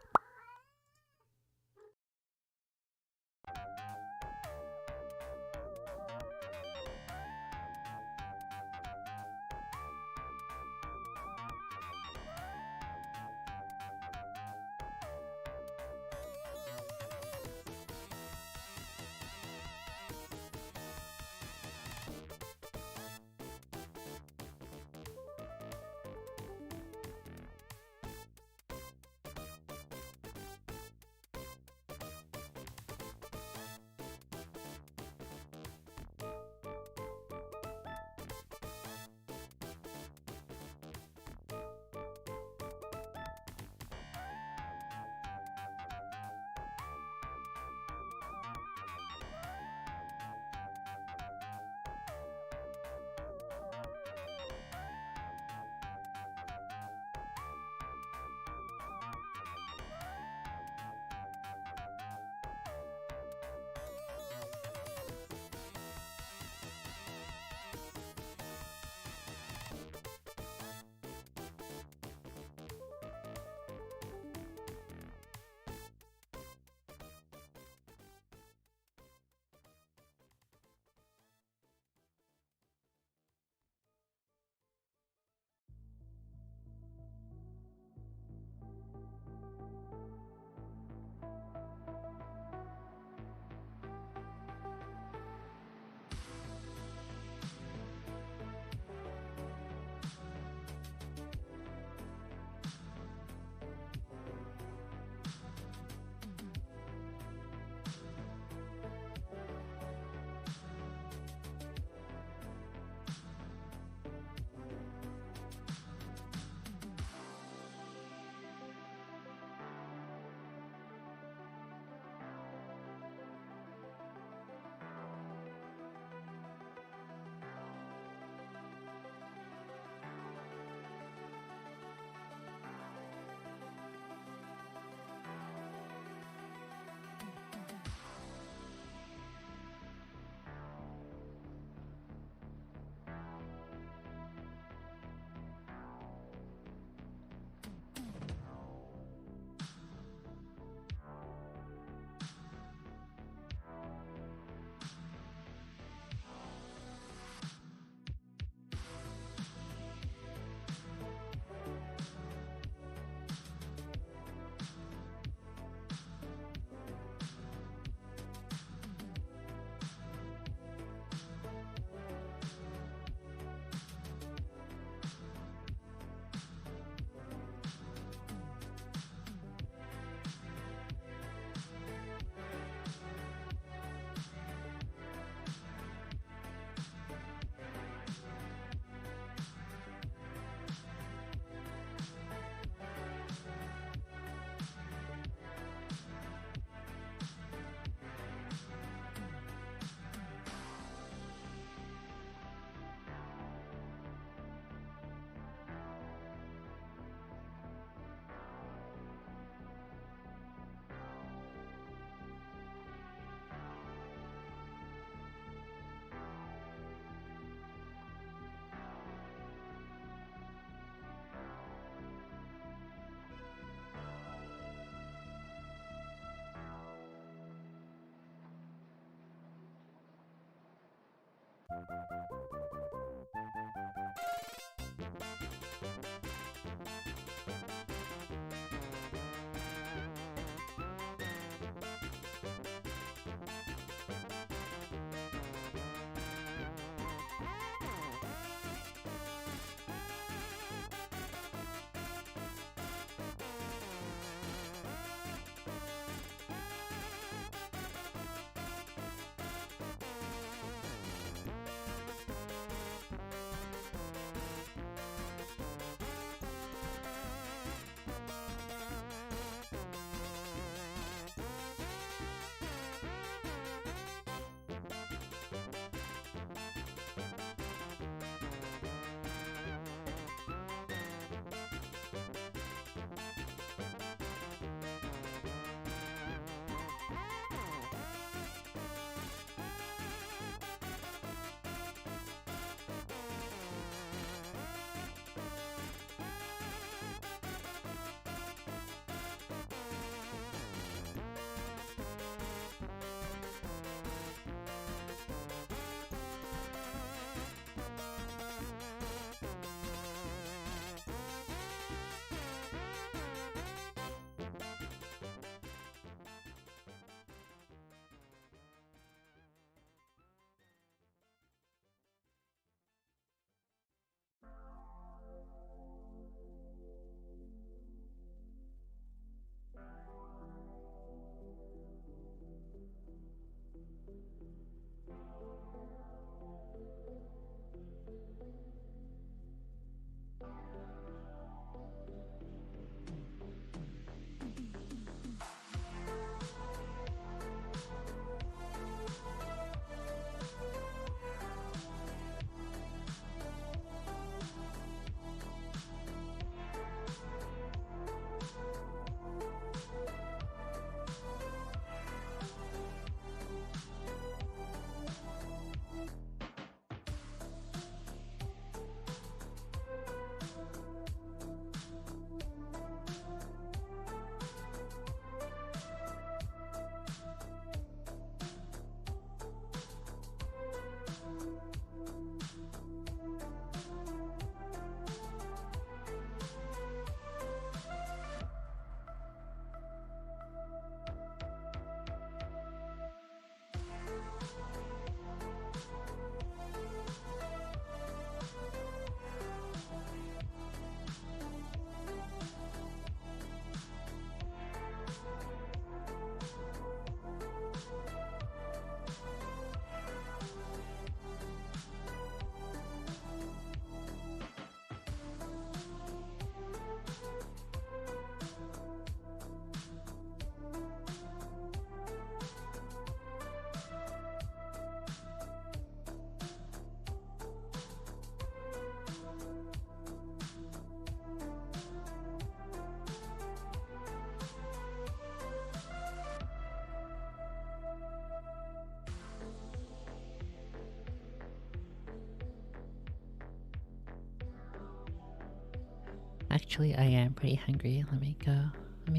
Actually, I am pretty hungry. Let me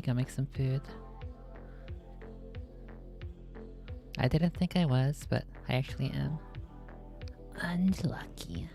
go make some food. I didn't think I was, but I actually am. Unlucky.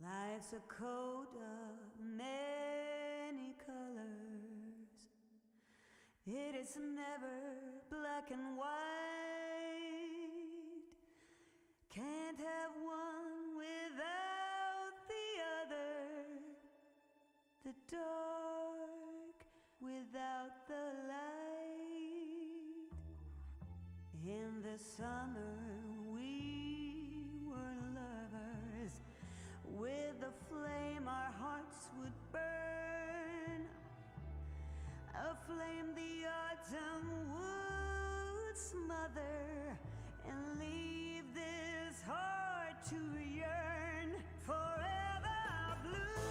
Life's a coat of many colors. It is never black and white. Can't have one without the other. The dark without the light. In the summer we were lovers. With the flame our hearts would burn, a flame the autumn would smother, and leave this heart to yearn forever blue,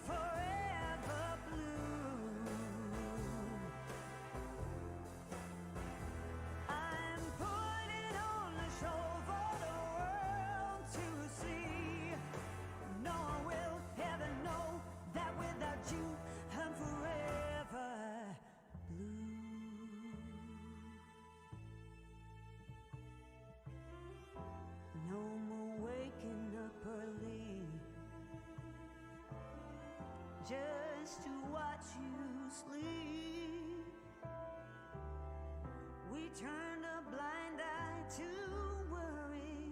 forever blue. turn a blind eye to worry,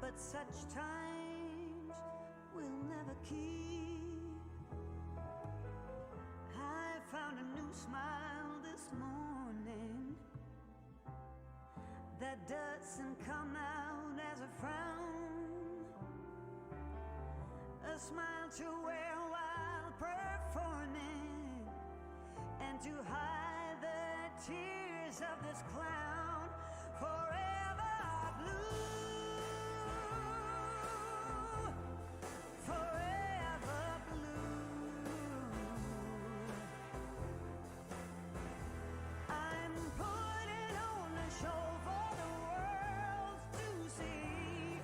but such times will never keep. I found a new smile this morning that doesn't come out as a frown, a smile to wear while performing, and to hide the tears of this clown. Forever blue, forever blue. I'm putting on a show for the world to see.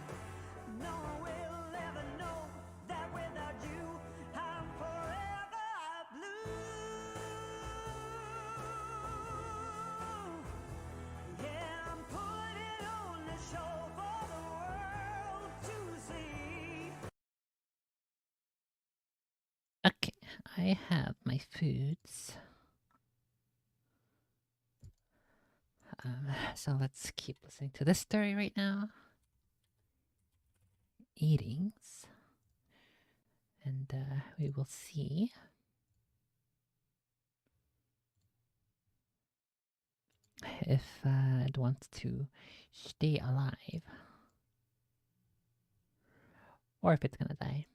No one will ever know that without you I'm forever blue. Yeah, I'm putting on a show for the world to see. Okay, I have my foods. So let's keep listening to this story right now. Eatings. And we will see if it wants to stay alive or if it's gonna die.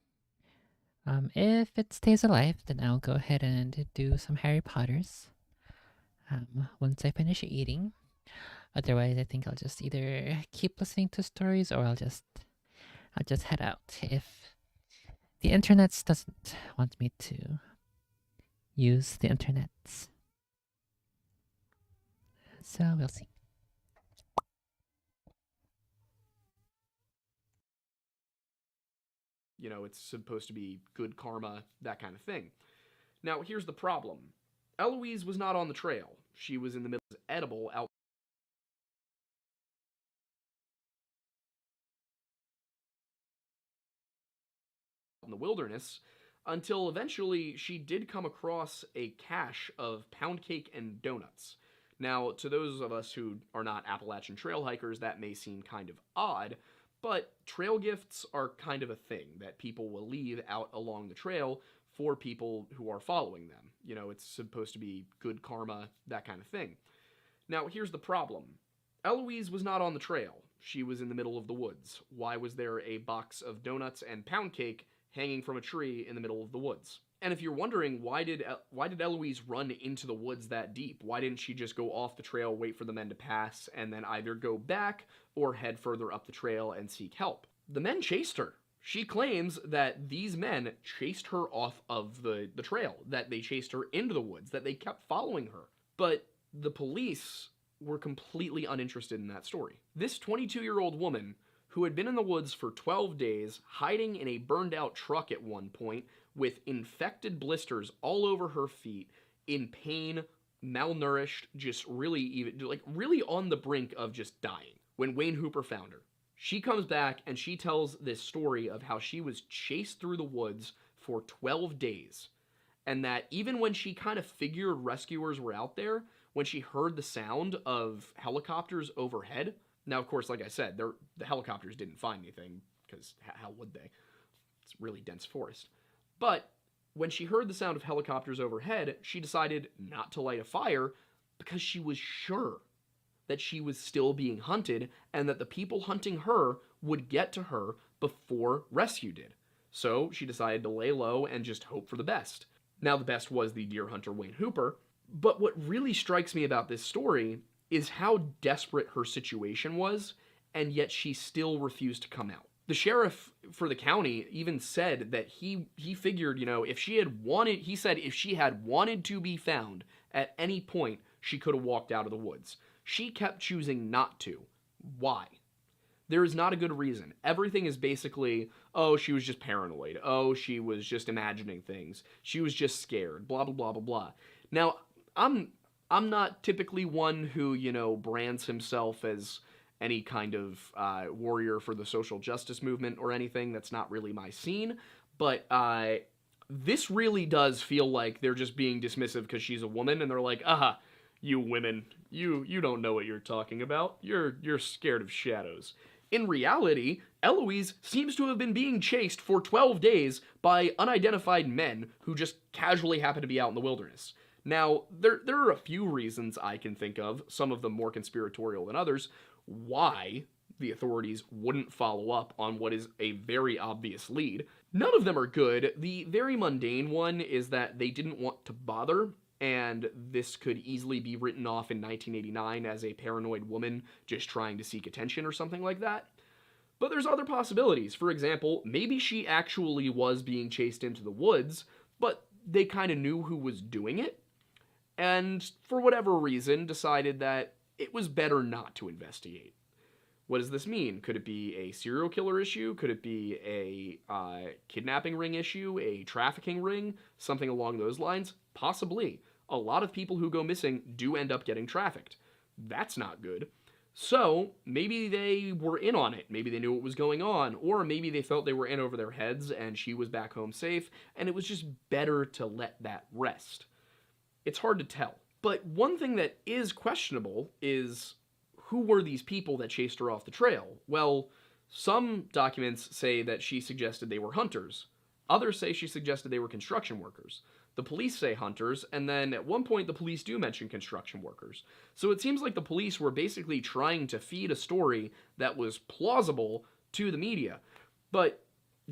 If it stays alive, then I'll go ahead and do some Harry Potters once I finish eating. Otherwise, I think I'll just either keep listening to stories or I'll just head out if the internet doesn't want me to use the internet. So we'll see. You know, it's supposed to be good karma, that kind of thing. Now, here's the problem. Eloise was not on the trail. She was in the middle of edible out in the wilderness until eventually she did come across a cache of pound cake and donuts. Now, to those of us who are not Appalachian trail hikers, that may seem kind of odd, but trail gifts are kind of a thing that people will leave out along the trail for people who are following them. You know, it's supposed to be good karma, that kind of thing. Now, here's the problem. Eloise was not on the trail. She was in the middle of the woods. Why was there a box of donuts and pound cake hanging from a tree in the middle of the woods? And if you're wondering why did Eloise run into the woods that deep? Why didn't she just go off the trail, wait for the men to pass, and then either go back or head further up the trail and seek help? The men chased her. She claims that these men chased her off of the trail, that they chased her into the woods, that they kept following her. But the police were completely uninterested in that story. This 22-year-old woman, who had been in the woods for 12 days, hiding in a burned-out truck at one point, with infected blisters all over her feet, in pain, malnourished, just really on the brink of just dying, when Wayne Hooper found her. She comes back and she tells this story of how she was chased through the woods for 12 days. And that even when she kind of figured rescuers were out there, when she heard the sound of helicopters overhead, now, of course, like I said, the helicopters didn't find anything, because how would they? It's really dense forest. But when she heard the sound of helicopters overhead, she decided not to light a fire because she was sure that she was still being hunted and that the people hunting her would get to her before rescue did. So she decided to lay low and just hope for the best. Now, the best was the deer hunter Wayne Hooper, but what really strikes me about this story is how desperate her situation was, and yet she still refused to come out. The sheriff for the county even said that he figured, if she had wanted, he said if she had wanted to be found at any point, she could have walked out of the woods. She kept choosing not to. Why? There is not a good reason. Everything is basically, oh, she was just paranoid. Oh, she was just imagining things. She was just scared. Blah, blah, blah, blah, blah. Now, I'm not typically one who, brands himself as any kind of warrior for the social justice movement or anything. That's not really my scene. But this really does feel like they're just being dismissive because she's a woman, and they're like, You women, you don't know what you're talking about. You're scared of shadows. In reality, Eloise seems to have been being chased for 12 days by unidentified men who just casually happen to be out in the wilderness. Now, there are a few reasons I can think of, some of them more conspiratorial than others, why the authorities wouldn't follow up on what is a very obvious lead. None of them are good. The very mundane one is that they didn't want to bother, and this could easily be written off in 1989 as a paranoid woman just trying to seek attention or something like that. But there's other possibilities. For example, maybe she actually was being chased into the woods, but they kind of knew who was doing it, and for whatever reason decided that it was better not to investigate. What does this mean? Could it be a serial killer issue? Could it be a kidnapping ring issue? A trafficking ring? Something along those lines? Possibly. A lot of people who go missing do end up getting trafficked. That's not good. So, maybe they were in on it. Maybe they knew what was going on. Or maybe they felt they were in over their heads and she was back home safe, and it was just better to let that rest. It's hard to tell. But one thing that is questionable is, who were these people that chased her off the trail? Well, some documents say that she suggested they were hunters. Others say she suggested they were construction workers. The police say hunters, and then at one point the police do mention construction workers. So it seems like the police were basically trying to feed a story that was plausible to the media. But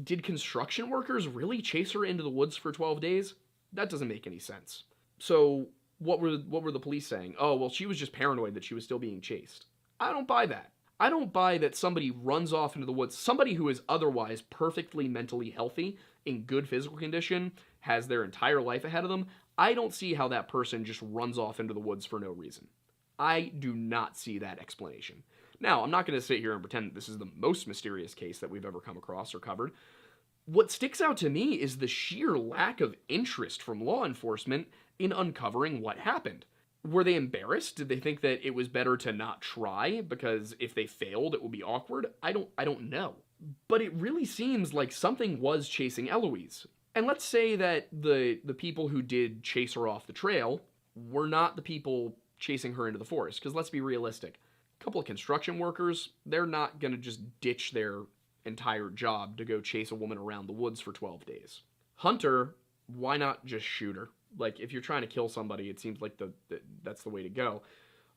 did construction workers really chase her into the woods for 12 days? That doesn't make any sense. So what were the police saying? Oh, well, she was just paranoid that she was still being chased. I don't buy that. I don't buy that somebody runs off into the woods, somebody who is otherwise perfectly mentally healthy, in good physical condition, has their entire life ahead of them. I don't see how that person just runs off into the woods for no reason. I do not see that explanation. Now, I'm not going to sit here and pretend that this is the most mysterious case that we've ever come across or covered. What sticks out to me is the sheer lack of interest from law enforcement in uncovering what happened. Were they embarrassed? Did they think that it was better to not try because if they failed it would be awkward? I don't know. But it really seems like something was chasing Eloise. And let's say that the people who did chase her off the trail were not the people chasing her into the forest, because let's be realistic. A couple of construction workers, they're not going to just ditch their entire job to go chase a woman around the woods for 12 days. Hunter, why not just shoot her? Like, if you're trying to kill somebody, it seems like that's the way to go.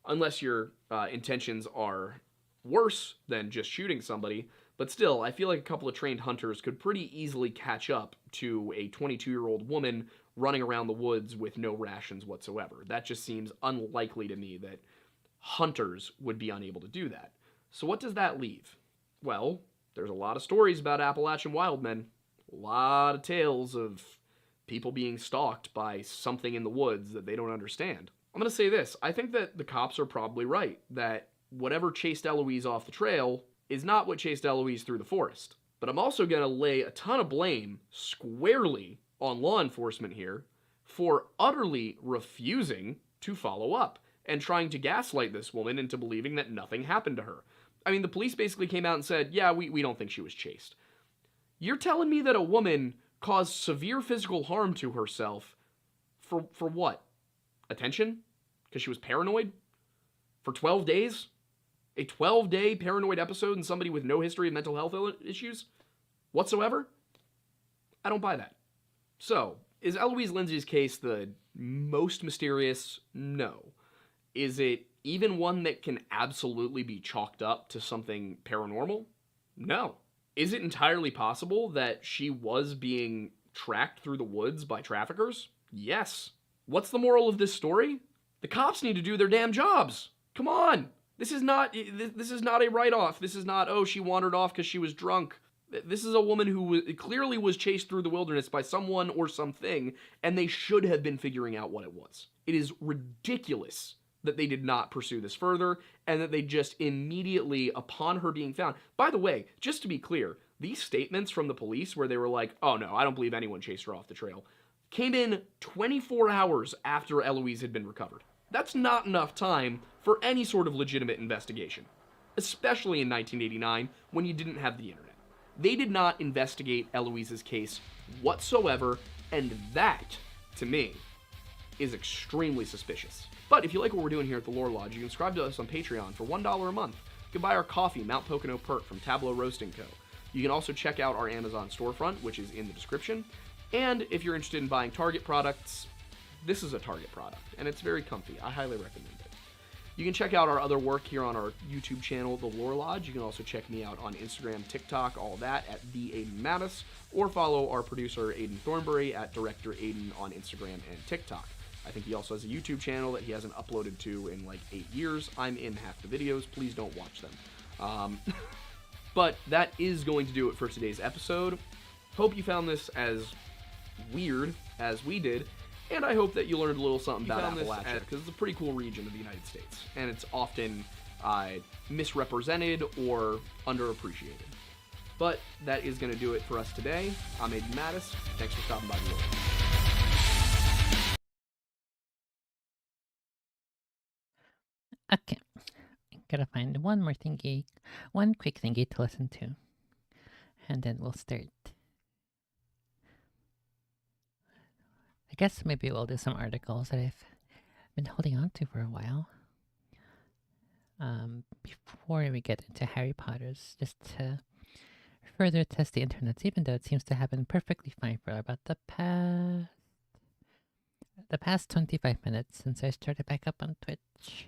Unless your intentions are worse than just shooting somebody. But still, I feel like a couple of trained hunters could pretty easily catch up to a 22-year-old woman running around the woods with no rations whatsoever. That just seems unlikely to me that hunters would be unable to do that. So what does that leave? Well, there's a lot of stories about Appalachian wild men. A lot of tales of people being stalked by something in the woods that they don't understand. I'm going to say this. I think that the cops are probably right, that whatever chased Eloise off the trail is not what chased Eloise through the forest. But I'm also going to lay a ton of blame squarely on law enforcement here for utterly refusing to follow up and trying to gaslight this woman into believing that nothing happened to her. I mean, the police basically came out and said, yeah, we don't think she was chased. You're telling me that a woman caused severe physical harm to herself for what? Attention? Because she was paranoid? For 12 days? A 12-day paranoid episode in somebody with no history of mental health issues whatsoever? I don't buy that. So, is Eloise Lindsay's case the most mysterious? No. Is it even one that can absolutely be chalked up to something paranormal? No. Is it entirely possible that she was being tracked through the woods by traffickers? Yes. What's the moral of this story? The cops need to do their damn jobs. Come on. This is not a write-off. This is not, oh, she wandered off because she was drunk. This is a woman who clearly was chased through the wilderness by someone or something, and they should have been figuring out what it was. It is ridiculous that they did not pursue this further, and that they just immediately, upon her being found... By the way, just to be clear, these statements from the police where they were like, oh no, I don't believe anyone chased her off the trail, came in 24 hours after Eloise had been recovered. That's not enough time for any sort of legitimate investigation, especially in 1989 when you didn't have the internet. They did not investigate Eloise's case whatsoever, and that, to me, is extremely suspicious. But if you like what we're doing here at the Lore Lodge, you can subscribe to us on Patreon for $1 a month. You can buy our coffee, Mount Pocono Perk, from Tableau Roasting Co. You can also check out our Amazon storefront, which is in the description. And if you're interested in buying Target products, this is a Target product, and it's very comfy. I highly recommend it. You can check out our other work here on our YouTube channel, The Lore Lodge. You can also check me out on Instagram, TikTok, all that at TheAidenMattis, or follow our producer, Aiden Thornbury, at Director Aiden on Instagram and TikTok. I think he also has a YouTube channel that he hasn't uploaded to in like 8 years. I'm in half the videos. Please don't watch them. But that is going to do it for today's episode. Hope you found this as weird as we did. And I hope that you learned a little something about Appalachia, because it's a pretty cool region of the United States, and it's often misrepresented or underappreciated. But that is going to do it for us today. I'm Aiden Mattis. Thanks for stopping by the Lore. Okay, gotta find one quick thingy to listen to, and then we'll start. I guess maybe we'll do some articles that I've been holding on to for a while. Before we get into Harry Potter's, just to further test the internet, even though it seems to happen perfectly fine for about the past 25 minutes since I started back up on Twitch.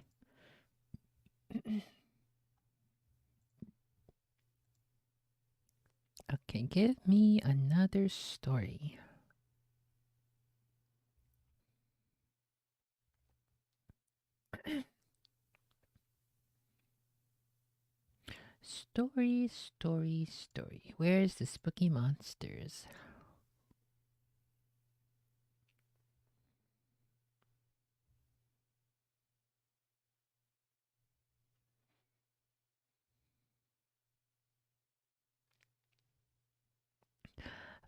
Okay, give me another story. Story. Where's the spooky monsters?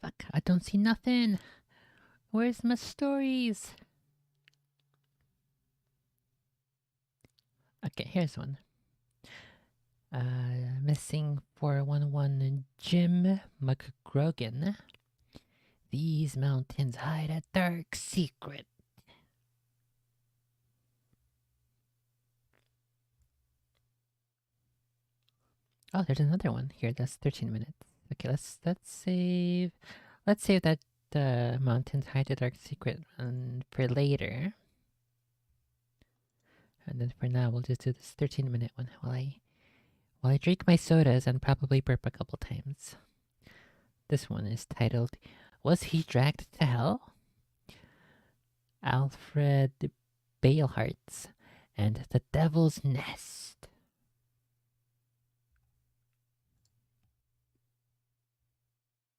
Fuck, I don't see nothing. Where's my stories? Okay, here's one. Missing 411 Jim McGrogan. These mountains hide a dark secret. Oh, there's another one here. That's 13 minutes. Okay, let's save that mountains hide a dark secret for later. And then for now, we'll just do this 13-minute one while I drink my sodas and probably burp a couple times. This one is titled, Was He Dragged to Hell? Alfred Balehartz and the Devil's Nest.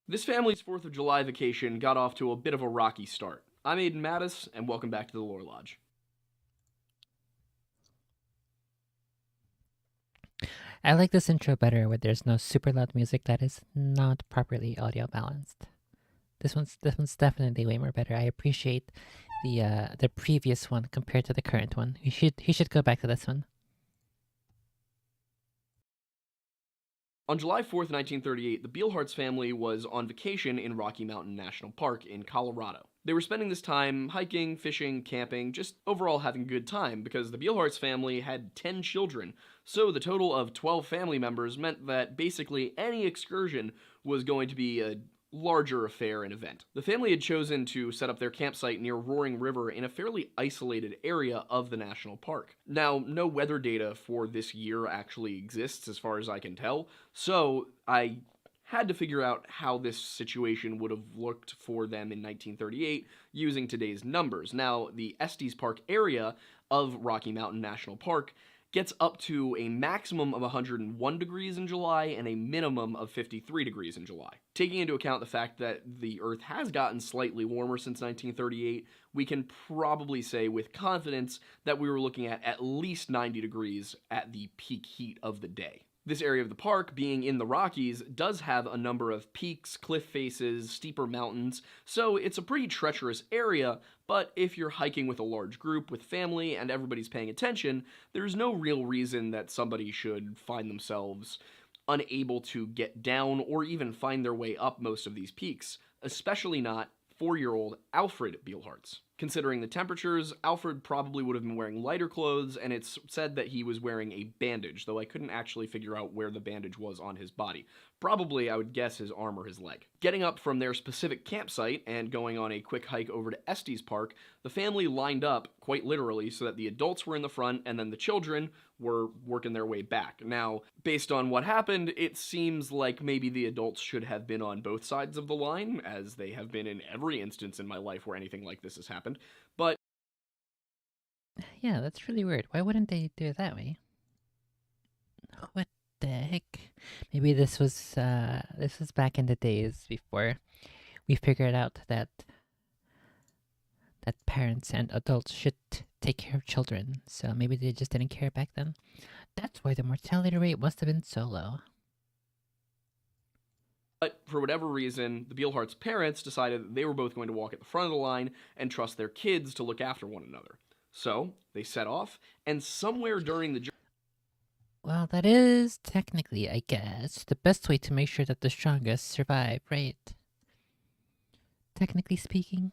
This family's 4th of July vacation got off to a bit of a rocky start. I'm Aiden Mattis, and welcome back to the Lore Lodge. I like this intro better where there's no super loud music that is not properly audio balanced. This one's definitely way more better. I appreciate the previous one compared to the current one. He should go back to this one. On July 4th, 1938, the Beilharz family was on vacation in Rocky Mountain National Park in Colorado. They were spending this time hiking, fishing, camping, just overall having a good time because the Beilharz family had 10 children, so the total of 12 family members meant that basically any excursion was going to be a larger affair and event. The family had chosen to set up their campsite near Roaring River in a fairly isolated area of the national park. Now, no weather data for this year actually exists as far as I can tell, so I had to figure out how this situation would have looked for them in 1938 using today's numbers. Now, the Estes Park area of Rocky Mountain National Park gets up to a maximum of 101 degrees in July and a minimum of 53 degrees in July. Taking into account the fact that the Earth has gotten slightly warmer since 1938, we can probably say with confidence that we were looking at least 90 degrees at the peak heat of the day. This area of the park, being in the Rockies, does have a number of peaks, cliff faces, steeper mountains, so it's a pretty treacherous area, but if you're hiking with a large group, with family, and everybody's paying attention, there's no real reason that somebody should find themselves unable to get down or even find their way up most of these peaks, especially not 4-year-old Alfred Beilhartz. Considering the temperatures, Alfred probably would have been wearing lighter clothes, and it's said that he was wearing a bandage, though I couldn't actually figure out where the bandage was on his body. Probably, I would guess, his arm or his leg. Getting up from their specific campsite and going on a quick hike over to Estes Park, the family lined up, quite literally, so that the adults were in the front and then the children were working their way back. Now, based on what happened, it seems like maybe the adults should have been on both sides of the line, as they have been in every instance in my life where anything like this has happened. But Yeah, that's really weird. Why wouldn't they do it that way? What the heck? Maybe this was back in the days before we figured out that parents and adults should take care of children. So maybe they just didn't care back then. That's why the mortality rate must have been so low. But for whatever reason, the Beelhart's parents decided that they were both going to walk at the front of the line and trust their kids to look after one another. So they set off, and somewhere during the Well, that is technically, I guess, the best way to make sure that the strongest survive, right? Technically speaking.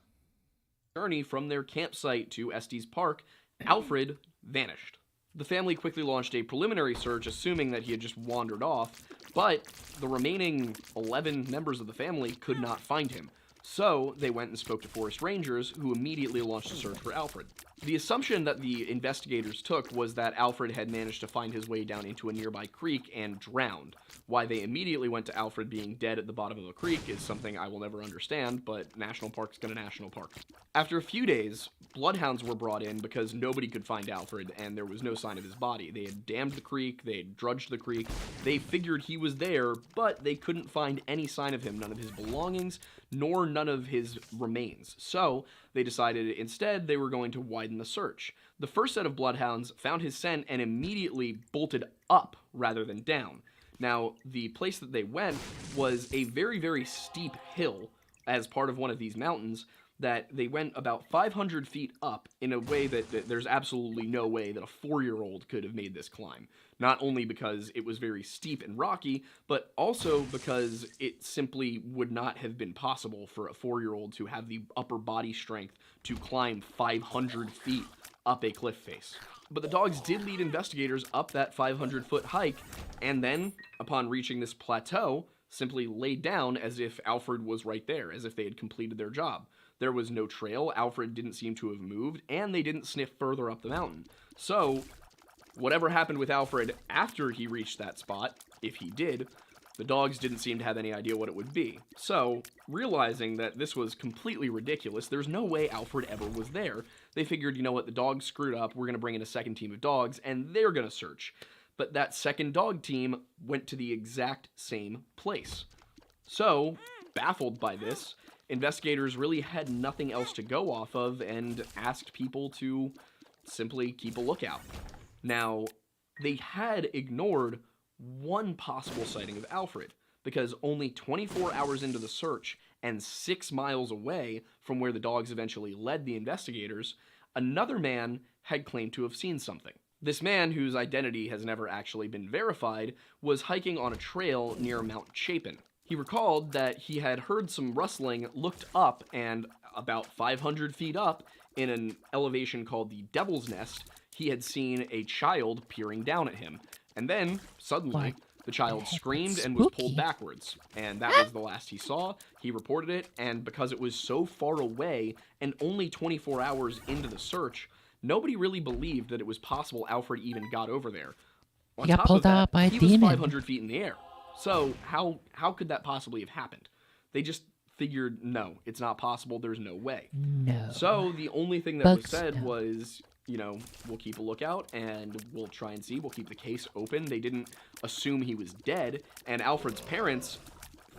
journey from their campsite to Estes Park, Alfred vanished. The family quickly launched a preliminary search, assuming that he had just wandered off, but the remaining 11 members of the family could not find him. So they went and spoke to forest rangers, who immediately launched a search for Alfred. The assumption that the investigators took was that Alfred had managed to find his way down into a nearby creek and drowned. Why they immediately went to Alfred being dead at the bottom of a creek is something I will never understand, but national park's gonna national park. After a few days, bloodhounds were brought in because nobody could find Alfred and there was no sign of his body. They had dammed the creek, they had drudged the creek, they figured he was there, but they couldn't find any sign of him, none of his belongings, nor none of his remains. So they decided instead they were going to widen the search. The first set of bloodhounds found his scent and immediately bolted up rather than down. Now, the place that they went was a very, very steep hill as part of one of these mountains that they went about 500 feet up in a way that there's absolutely no way that a 4-year-old could have made this climb. Not only because it was very steep and rocky, but also because it simply would not have been possible for a 4-year-old to have the upper body strength to climb 500 feet up a cliff face. But the dogs did lead investigators up that 500-foot hike, and then, upon reaching this plateau, simply laid down as if Alfred was right there, as if they had completed their job. There was no trail, Alfred didn't seem to have moved, and they didn't sniff further up the mountain. So, whatever happened with Alfred after he reached that spot, if he did, the dogs didn't seem to have any idea what it would be. So, realizing that this was completely ridiculous, there's no way Alfred ever was there, they figured, you know what, the dogs screwed up, we're going to bring in a second team of dogs, and they're going to search. But that second dog team went to the exact same place. So, baffled by this, investigators really had nothing else to go off of and asked people to simply keep a lookout. Now, they had ignored one possible sighting of Alfred, because only 24 hours into the search and 6 miles away from where the dogs eventually led the investigators, another man had claimed to have seen something. This man, whose identity has never actually been verified, was hiking on a trail near Mount Chapin. He recalled that he had heard some rustling, looked up, and about 500 feet up, in an elevation called the Devil's Nest, he had seen a child peering down at him. And then, suddenly, the child screamed and was pulled backwards. And that was the last he saw. He reported it, and because it was so far away, and only 24 hours into the search, nobody really believed that it was possible Alfred even got over there. On top of that, he was 500 feet in the air. So, how could that possibly have happened? They just figured, no, it's not possible, there's no way. No. So, the only thing that was said was, you know, we'll keep a lookout, and we'll try and see, we'll keep the case open. They didn't assume he was dead, and Alfred's parents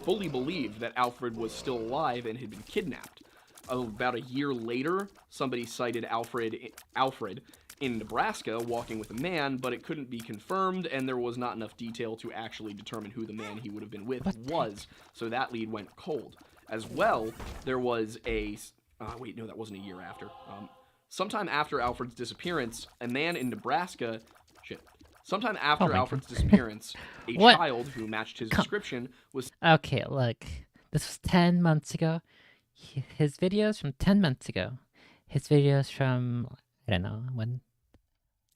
fully believed that Alfred was still alive and had been kidnapped. About a year later, somebody cited Alfred in Nebraska walking with a man, but it couldn't be confirmed, and there was not enough detail to actually determine who the man he would have been with was, so that lead went cold. As well, there was a... wait, no, that wasn't a year after. Sometime after Alfred's disappearance, a man in Nebraska... Sometime after Alfred's disappearance, a child who matched his description was... Okay, look. This was 10 months ago. His videos from 10 months ago. his videos from, I don't know, when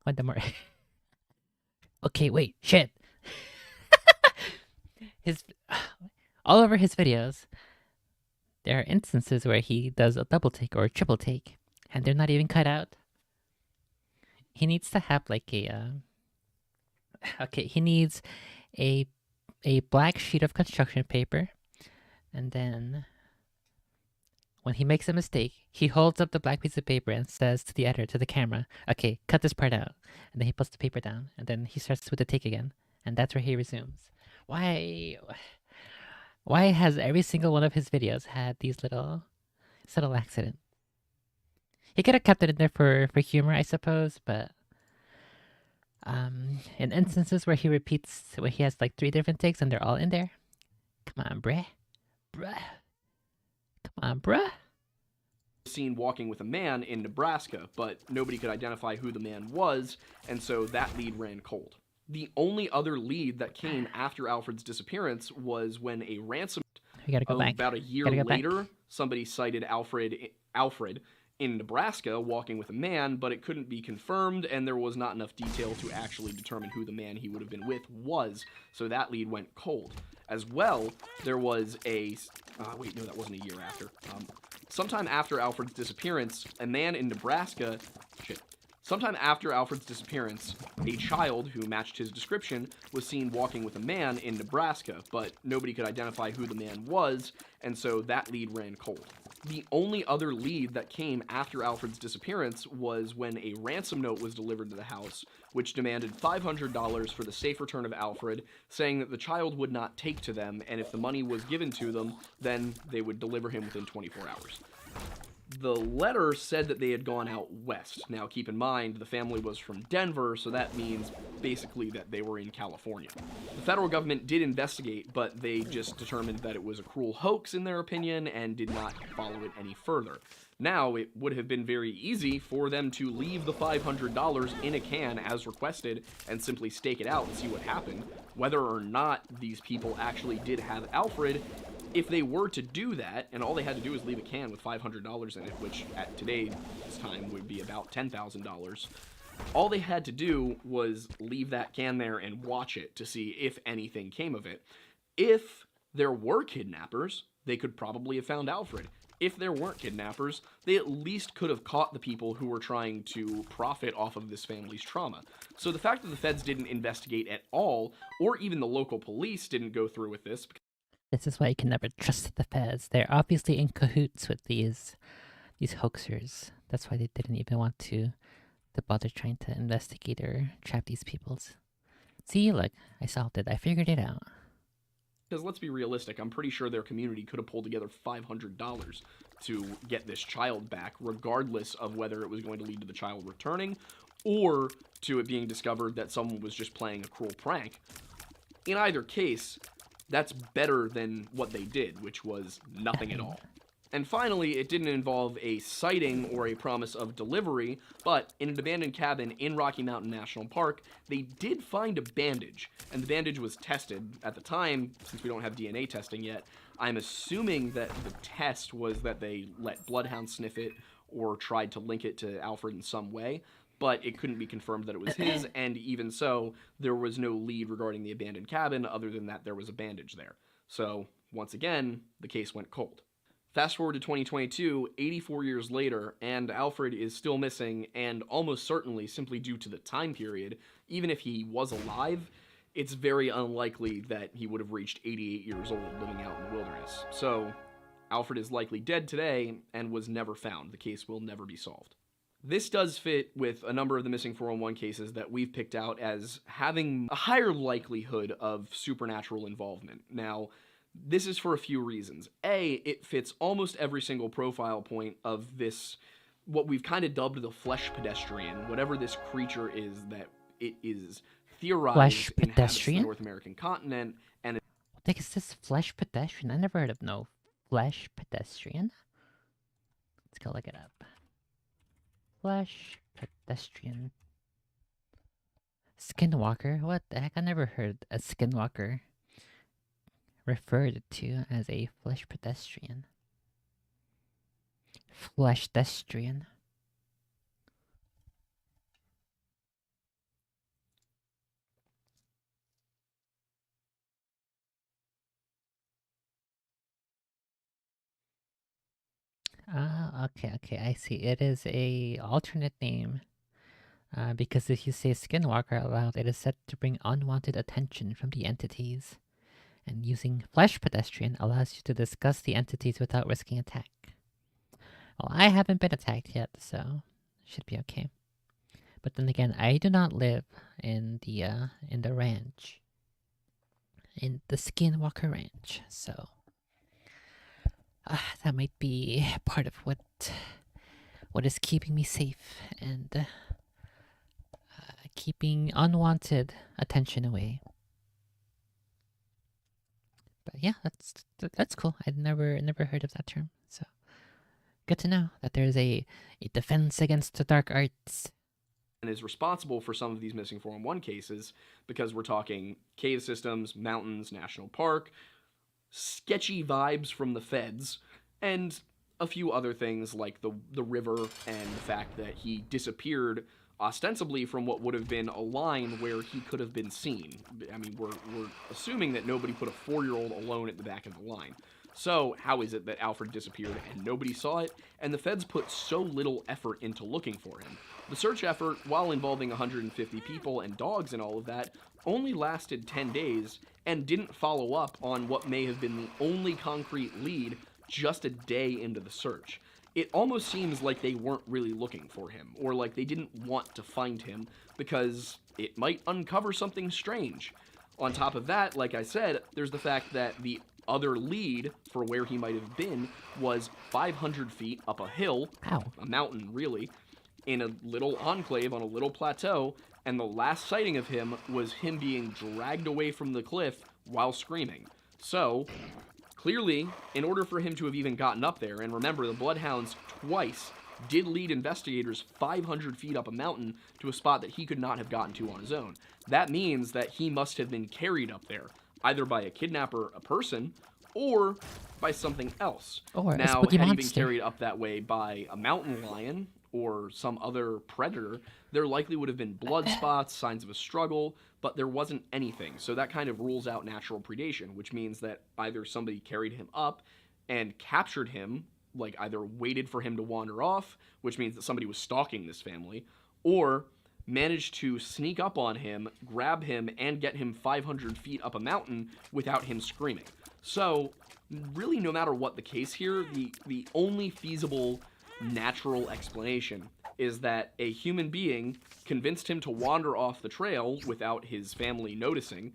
the more okay, wait, shit. His all over his videos, there are instances where he does a double take or a triple take, and they're not even cut out. He needs to have like a okay, he needs a black sheet of construction paper, and then when he makes a mistake, he holds up the black piece of paper and says to the editor, to the camera, okay, cut this part out. And then he puts the paper down, and then he starts with the take again, and that's where he resumes. Why has every single one of his videos had these little subtle accidents? He could have kept it in there for humor, I suppose, but in instances where he repeats, where he has like 3 different takes and they're all in there, come on, bruh. Bruh. Come on, bruh. Seen walking with a man in Nebraska, but nobody could identify who the man was, and so that lead ran cold. The only other lead that came after Alfred's disappearance was when a ransom We gotta go back. about a year later, somebody cited Alfred in Nebraska walking with a man, but it couldn't be confirmed, and there was not enough detail to actually determine who the man he would have been with was, so that lead went cold. As well, there was a... wait, no, that wasn't a year after. Sometime after Alfred's disappearance, a man in Nebraska... Sometime after Alfred's disappearance, a child who matched his description was seen walking with a man in Nebraska, but nobody could identify who the man was, and so that lead ran cold. The only other lead that came after Alfred's disappearance was when a ransom note was delivered to the house, which demanded $500 for the safe return of Alfred, saying that the child would not take to them, and if the money was given to them, then they would deliver him within 24 hours. The letter said that they had gone out west. Now, keep in mind, the family was from Denver, so that means basically that they were in California. The federal government did investigate, but they just determined that it was a cruel hoax, in their opinion, and did not follow it any further. Now, it would have been very easy for them to leave the $500 in a can as requested and simply stake it out and see what happened. Whether or not these people actually did have Alfred, if they were to do that, and all they had to do was leave a can with $500 in it, which at today's time would be about $10,000, all they had to do was leave that can there and watch it to see if anything came of it. If there were kidnappers, they could probably have found Alfred. If there weren't kidnappers, they at least could have caught the people who were trying to profit off of this family's trauma. So the fact that the feds didn't investigate at all, or even the local police didn't go through with this... This is why you can never trust the feds. They're obviously in cahoots with these hoaxers. That's why they didn't even want to bother trying to investigate or trap these peoples. See, look, I solved it. I figured it out. Because let's be realistic, I'm pretty sure their community could have pulled together $500 to get this child back, regardless of whether it was going to lead to the child returning, or to it being discovered that someone was just playing a cruel prank. In either case, that's better than what they did, which was nothing at all. And finally, it didn't involve a sighting or a promise of delivery, but in an abandoned cabin in Rocky Mountain National Park, they did find a bandage, and the bandage was tested. At the time, since we don't have DNA testing yet, I'm assuming that the test was that they let bloodhounds sniff it or tried to link it to Alfred in some way, but it couldn't be confirmed that it was his, and even so, there was no lead regarding the abandoned cabin other than that there was a bandage there. So, once again, the case went cold. Fast forward to 2022, 84 years later, and Alfred is still missing, and almost certainly simply due to the time period, even if he was alive, it's very unlikely that he would have reached 88 years old living out in the wilderness. So, Alfred is likely dead today and was never found. The case will never be solved. This does fit with a number of the missing 411 cases that we've picked out as having a higher likelihood of supernatural involvement. Now, this is for a few reasons. A, it fits almost every single profile point of this, what we've kind of dubbed the flesh pedestrian, whatever this creature is that it is theorized Flesh inhabits the pedestrian? North American continent, and What the heck is this flesh pedestrian? I never heard of no flesh pedestrian. Let's go look it up. Flesh pedestrian. Skinwalker? What the heck? I never heard a skinwalker referred to as a flesh pedestrian. Flesh pedestrian. Okay, I see. It is a alternate name. Because if you say Skinwalker out loud, it is said to bring unwanted attention from the entities. And using Flesh Pedestrian allows you to discuss the entities without risking attack. Well, I haven't been attacked yet, so should be okay. But then again, I do not live in the ranch. In the Skinwalker Ranch, so that might be part of what is keeping me safe and keeping unwanted attention away. But yeah, that's cool. I'd never heard of that term, so good to know that there's a defense against the dark arts. And is responsible for some of these missing Form 1 cases, because we're talking cave systems, mountains, national park, sketchy vibes from the feds, and a few other things like the river and the fact that he disappeared ostensibly from what would have been a line where he could have been seen. I mean, we're assuming that nobody put a 4-year-old alone at the back of the line. So how is it that Alfred disappeared and nobody saw it, and the feds put so little effort into looking for him? The search effort, while involving 150 people and dogs and all of that, only lasted 10 days and didn't follow up on what may have been the only concrete lead just a day into the search. It almost seems like they weren't really looking for him, or like they didn't want to find him, because it might uncover something strange. On top of that, like I said, there's the fact that the other lead for where he might have been was 500 feet up a hill, Ow. a mountain really, in a little enclave on a little plateau, and the last sighting of him was him being dragged away from the cliff while screaming. So, clearly, in order for him to have even gotten up there, and remember, the Bloodhounds twice did lead investigators 500 feet up a mountain to a spot that he could not have gotten to on his own. That means that he must have been carried up there, either by a kidnapper, a person, or by something else. Or now, a spooky had he been monster. carried up that way by a mountain lion or some other predator, there likely would have been blood spots, signs of a struggle, but there wasn't anything. So that kind of rules out natural predation, which means that either somebody carried him up and captured him, like either waited for him to wander off, which means that somebody was stalking this family, or managed to sneak up on him, grab him, and get him 500 feet up a mountain without him screaming. So, really, no matter what the case here, the only feasible natural explanation is that a human being convinced him to wander off the trail without his family noticing,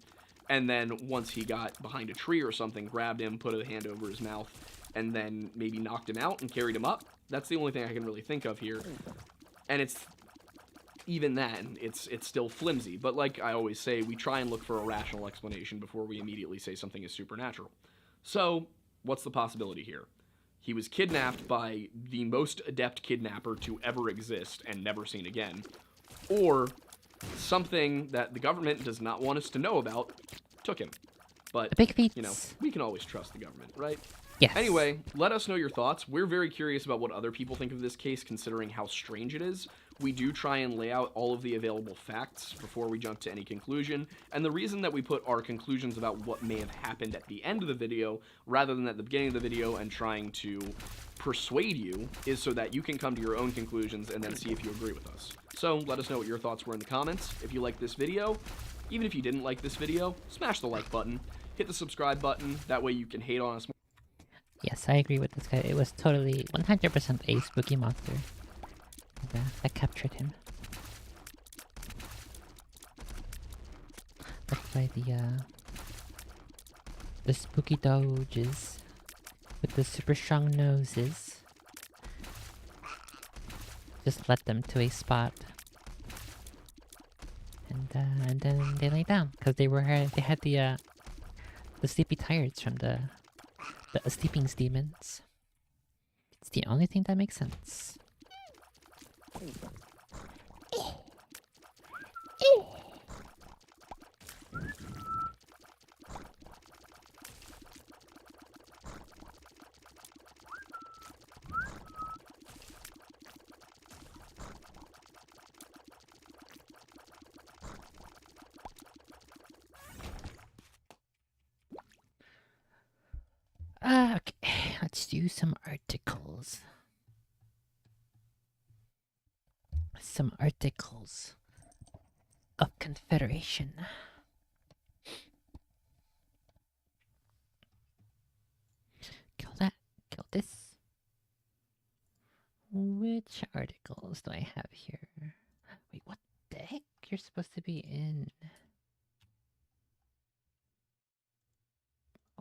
and then once he got behind a tree or something, grabbed him, put a hand over his mouth, and then maybe knocked him out and carried him up. That's the only thing I can really think of here. And it's even then, it's still flimsy. But like I always say, we try and look for a rational explanation before we immediately say something is supernatural. So, what's the possibility here? He was kidnapped by the most adept kidnapper to ever exist and never seen again. Or something that the government does not want us to know about took him. But, Big feats. you know, we can always trust the government, right? Yes. Anyway, let us know your thoughts. We're very curious about what other people think of this case, considering how strange it is. We do try and lay out all of the available facts before we jump to any conclusion, and the reason that we put our conclusions about what may have happened at the end of the video, rather than at the beginning of the video and trying to persuade you, is so that you can come to your own conclusions and then see if you agree with us. So, let us know what your thoughts were in the comments. If you liked this video, even if you didn't like this video, smash the like button, hit the subscribe button, that way you can hate on us more. Yes, I agree with this guy. It was totally 100% a spooky monster that captured him. That's why the spooky doges with the super strong noses just led them to a spot, and then they lay down because they had the sleepy tired's from the sleeping demons. It's the only thing that makes sense. Okay, let's do some articles. some articles of Confederation. Kill that. Kill this. Which articles do I have here? Wait, what the heck? You're supposed to be in.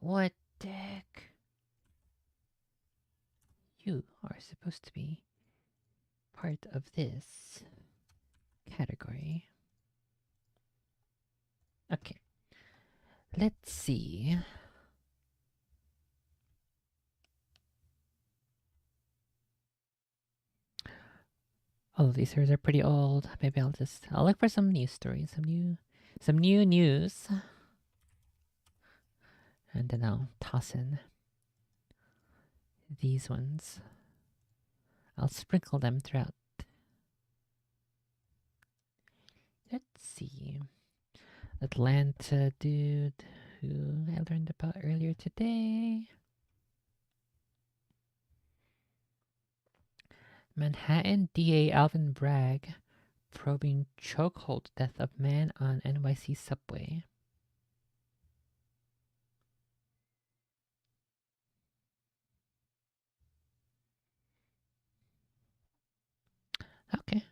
What the heck? You are supposed to be part of this category. Okay. Let's see. All of these series are pretty old. Maybe I'll look for some news stories, some new news. And then I'll toss in these ones. I'll sprinkle them throughout. Let's see. Atlanta dude who I learned about earlier today. Manhattan DA Alvin Bragg probing chokehold death of man on NYC subway. Okay.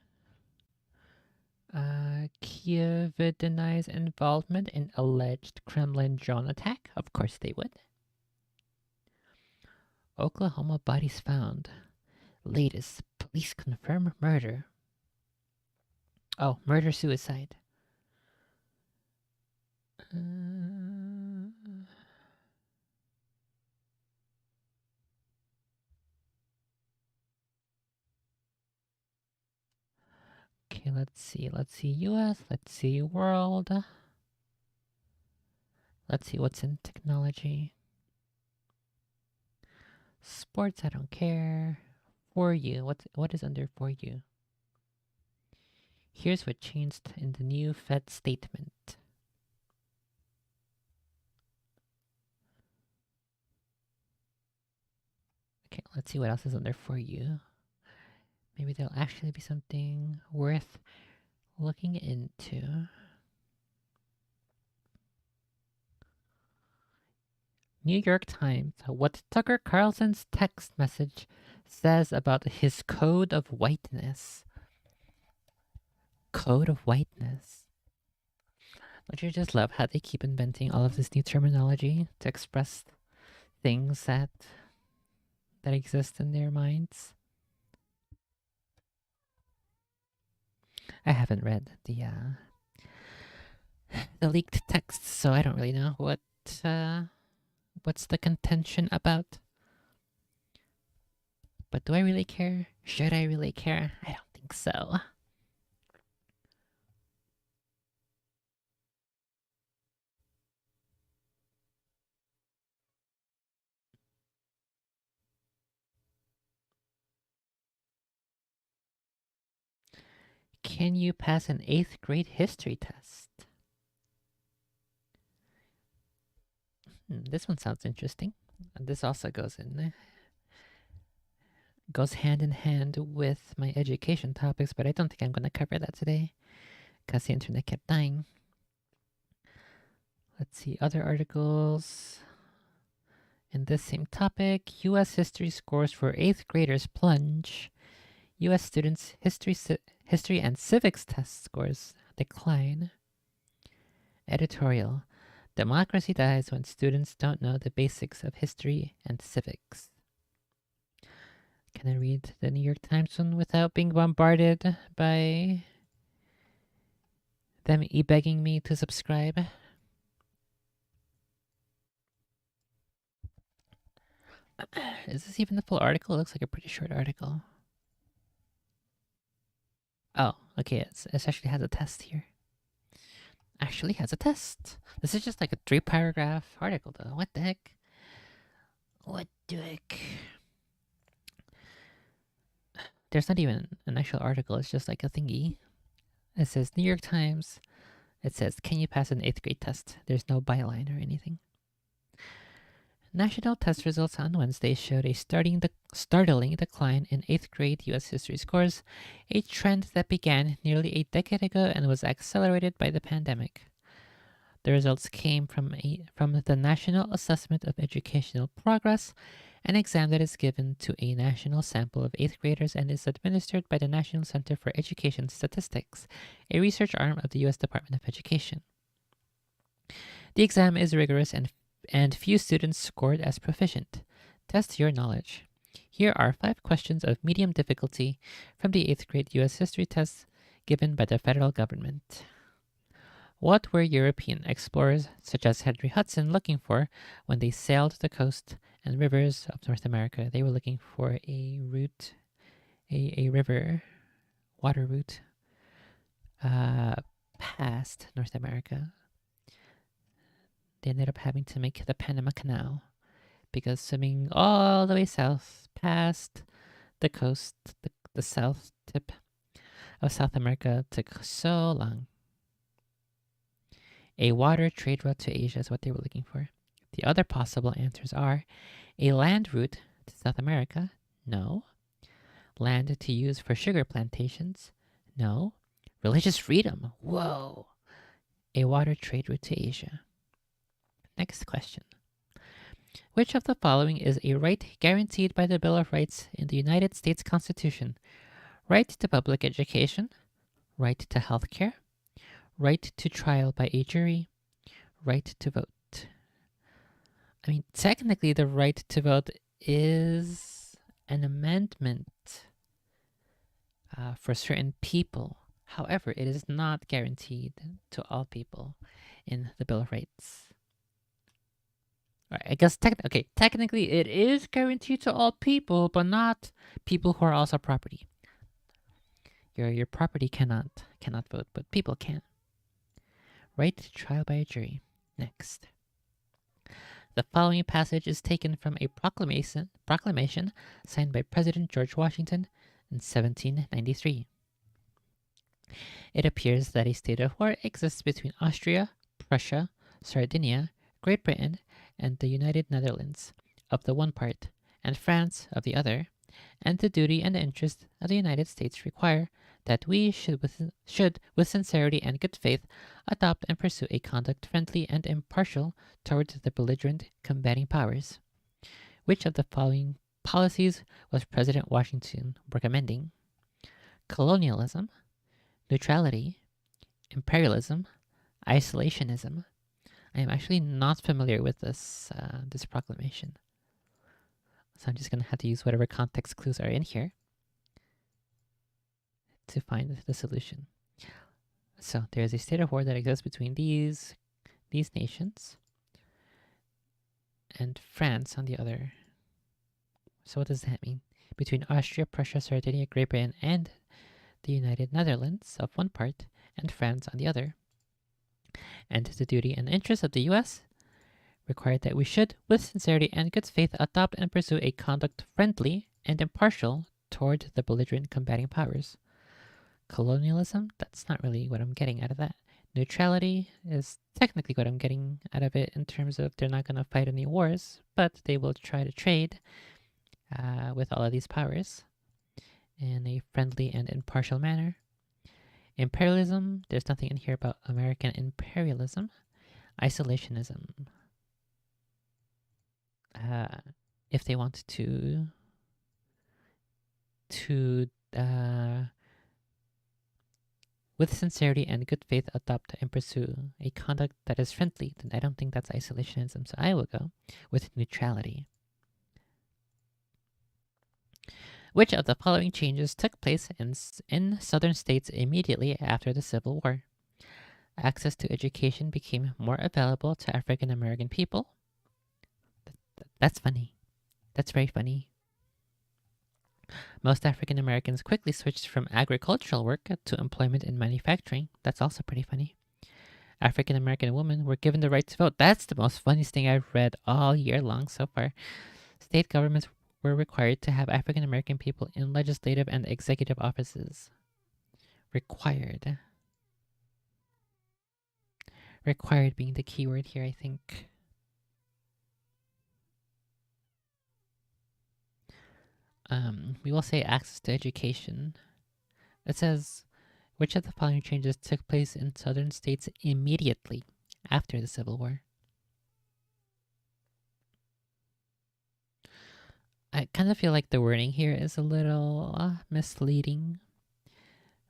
Kiev denies involvement in alleged Kremlin drone attack. Of course they would. Oklahoma bodies found. Latest, police confirm murder. Oh, murder-suicide. Okay, let's see. Let's see US. Let's see world. Let's see what's in technology. Sports, I don't care. For you, what is under for you? Here's what changed in the new Fed statement. Okay, let's see what else is under for you. Maybe there'll actually be something worth looking into. New York Times, what Tucker Carlson's text message says about his code of whiteness. Code of whiteness. Don't you just love how they keep inventing all of this new terminology to express things that exist in their minds? I haven't read the leaked text, so I don't really know what's the contention about. But do I really care? Should I really care? I don't think so. Can you pass an 8th grade history test? This one sounds interesting. This also goes hand in hand with my education topics, but I don't think I'm going to cover that today because the internet kept dying. Let's see, other articles in this same topic. U.S. history scores for 8th graders plunge. U.S. students' history and civics test scores decline. Editorial. Democracy dies when students don't know the basics of history and civics. Can I read the New York Times one without being bombarded by them begging me to subscribe? Is this even the full article? It looks like a pretty short article. Oh, okay, it actually has a test here. Actually has a test. This is just like a 3-paragraph article though. What the heck? What the heck? There's not even an actual article, it's just like a thingy. It says New York Times. It says, can you pass an 8th grade test? There's no byline or anything. National test results on Wednesday showed a startling decline in 8th grade U.S. history scores, a trend that began nearly a decade ago and was accelerated by the pandemic. The results came from the National Assessment of Educational Progress, an exam that is given to a national sample of 8th graders and is administered by the National Center for Education Statistics, a research arm of the U.S. Department of Education. The exam is rigorous and few students scored as proficient. Test your knowledge. Here are 5 questions of medium difficulty from the 8th grade U.S. history test given by the federal government. What were European explorers such as Henry Hudson looking for when they sailed the coast and rivers of North America? They were looking for a route, a river, water route past North America. They ended up having to make the Panama Canal because swimming all the way south past the coast, the south tip of South America took so long. A water trade route to Asia is what they were looking for. The other possible answers are a land route to South America. No. Land to use for sugar plantations. No. Religious freedom. Whoa. A water trade route to Asia. Next question. Which of the following is a right guaranteed by the Bill of Rights in the United States Constitution? Right to public education, right to health care, right to trial by a jury, right to vote. I mean, technically, the right to vote is an amendment for certain people. However, it is not guaranteed to all people in the Bill of Rights. All right, I guess technically it is guaranteed to all people, but not people who are also property. Your property cannot vote, but people can. Right to trial by a jury. Next. The following passage is taken from a proclamation signed by President George Washington in 1793. It appears that a state of war exists between Austria, Prussia, Sardinia, Great Britain, and the United Netherlands of the one part, and France of the other, and the duty and interest of the United States require that we should, with sincerity and good faith, adopt and pursue a conduct friendly and impartial toward the belligerent combating powers. Which of the following policies was President Washington recommending? Colonialism, neutrality, imperialism, isolationism. I am actually not familiar with this proclamation, so I'm just going to have to use whatever context clues are in here to find the solution. So there is a state of war that exists between these nations and France on the other. So what does that mean? Between Austria, Prussia, Sardinia, Great Britain, and the United Netherlands of one part, and France on the other. And the duty and interest of the U.S. required that we should, with sincerity and good faith, adopt and pursue a conduct friendly and impartial toward the belligerent combating powers. Colonialism, that's not really what I'm getting out of that. Neutrality is technically what I'm getting out of it in terms of they're not going to fight any wars, but they will try to trade with all of these powers in a friendly and impartial manner. Imperialism, there's nothing in here about American imperialism. Isolationism, if they want to with sincerity and good faith adopt and pursue a conduct that is friendly, then I don't think that's isolationism, so I will go with neutrality. Which of the following changes took place in southern states immediately after the Civil War? Access to education became more available to African American people. That's funny. That's very funny. Most African Americans quickly switched from agricultural work to employment in manufacturing. That's also pretty funny. African American women were given the right to vote. That's the most funniest thing I've read all year long so far. State governments were required to have African American people in legislative and executive offices. Required. Required being the key word here, I think. We will say access to education. It says, which of the following changes took place in southern states immediately after the Civil War? I kind of feel like the wording here is a little misleading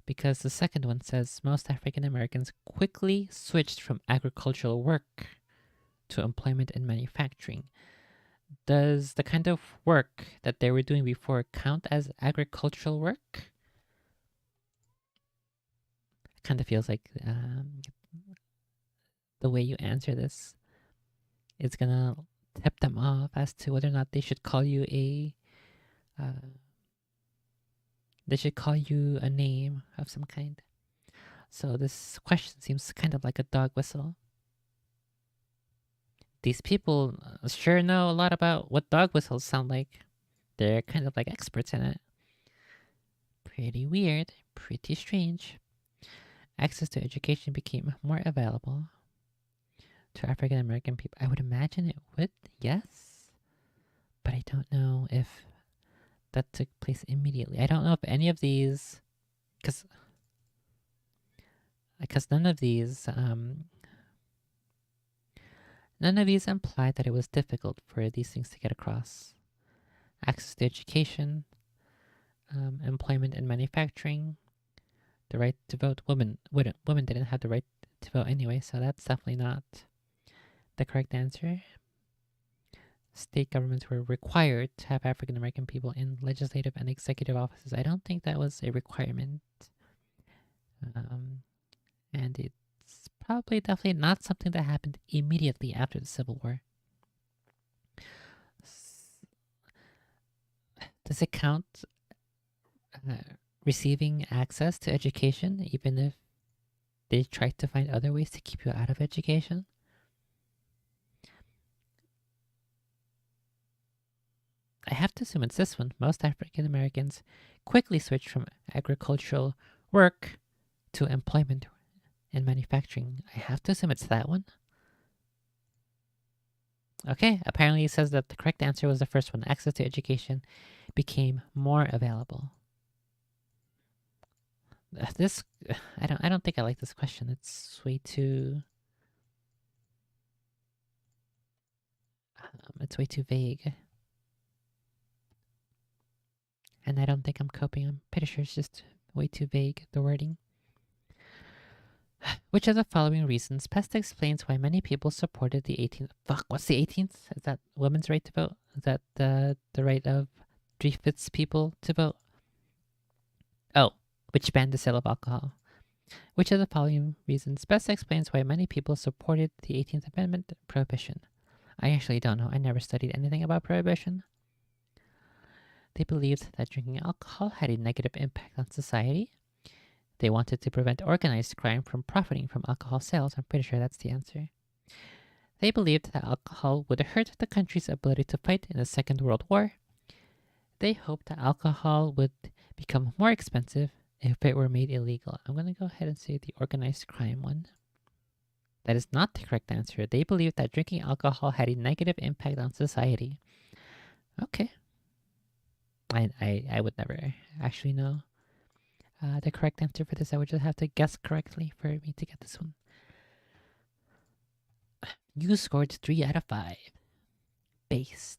because the second one says most African Americans quickly switched from agricultural work to employment in manufacturing. Does the kind of work that they were doing before count as agricultural work? It kind of feels like the way you answer this is gonna tip them off as to whether or not they should call you a name of some kind. So this question seems kind of like a dog whistle. These people sure know a lot about what dog whistles sound like. They're kind of like experts in it. Pretty weird, pretty strange. Access to education became more available to African American people. I would imagine it would, yes. But I don't know if that took place immediately. I don't know if any of these, because none of these imply that it was difficult for these things to get across. Access to education, employment in manufacturing, the right to vote. Women didn't have the right to vote anyway, so that's definitely not the correct answer. State governments were required to have African American people in legislative and executive offices. I don't think that was a requirement. And it's probably definitely not something that happened immediately after the Civil War. Does it count receiving access to education even if they tried to find other ways to keep you out of education? I have to assume it's this one. Most African Americans quickly switched from agricultural work to employment in manufacturing. I have to assume it's that one. Okay, apparently it says that the correct answer was the first one. Access to education became more available. I don't think I like this question. It's way too vague. And I don't think I'm coping. I'm pretty sure it's just way too vague, the wording. Which of the following reasons best explains why many people supported the 18th... Fuck, what's the 18th? Is that women's right to vote? Is that the right of 3/5 people to vote? Oh, which banned the sale of alcohol. Which of the following reasons best explains why many people supported the 18th Amendment prohibition? I actually don't know. I never studied anything about prohibition. They believed that drinking alcohol had a negative impact on society. They wanted to prevent organized crime from profiting from alcohol sales. I'm pretty sure that's the answer. They believed that alcohol would hurt the country's ability to fight in the Second World War. They hoped that alcohol would become more expensive if it were made illegal. I'm going to go ahead and say the organized crime one. That is not the correct answer. They believed that drinking alcohol had a negative impact on society. Okay. I would never actually know the correct answer for this. I would just have to guess correctly for me to get this one. You scored 3 out of 5. Based.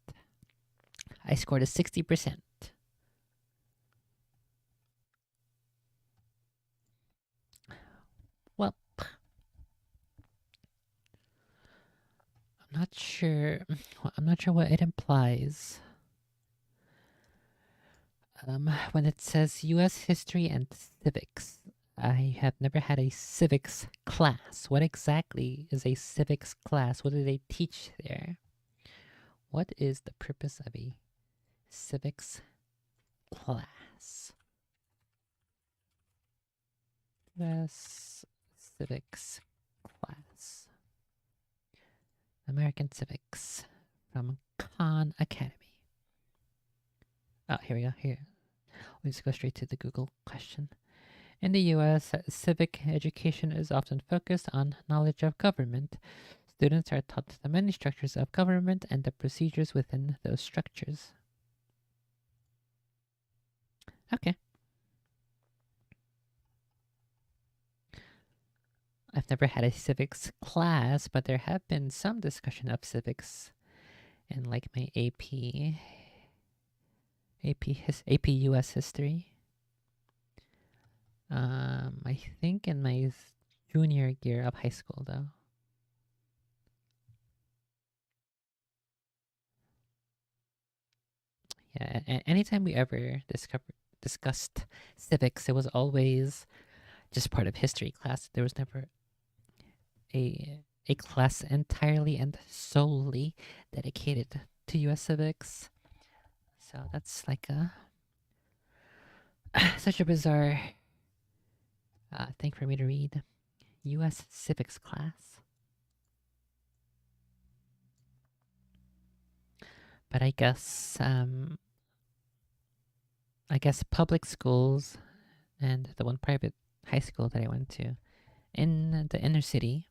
I scored a 60%. Well, I'm not sure what it implies. When it says U.S. history and civics, I have never had a civics class. What exactly is a civics class? What do they teach there? What is the purpose of a civics class? Civics class. American Civics from Khan Academy. Oh, here we go. Here. Let's go straight to the Google question. In the US, civic education is often focused on knowledge of government. Students are taught the many structures of government and the procedures within those structures. Okay. I've never had a civics class, but there have been some discussion of civics in like my AP US history. I think in my junior year of high school, though. Yeah, anytime we ever discussed civics, it was always just part of history class. There was never a class entirely and solely dedicated to U.S. civics. So that's like a such a bizarre thing for me to read. U.S. civics class. But I guess public schools and the one private high school that I went to in the inner city,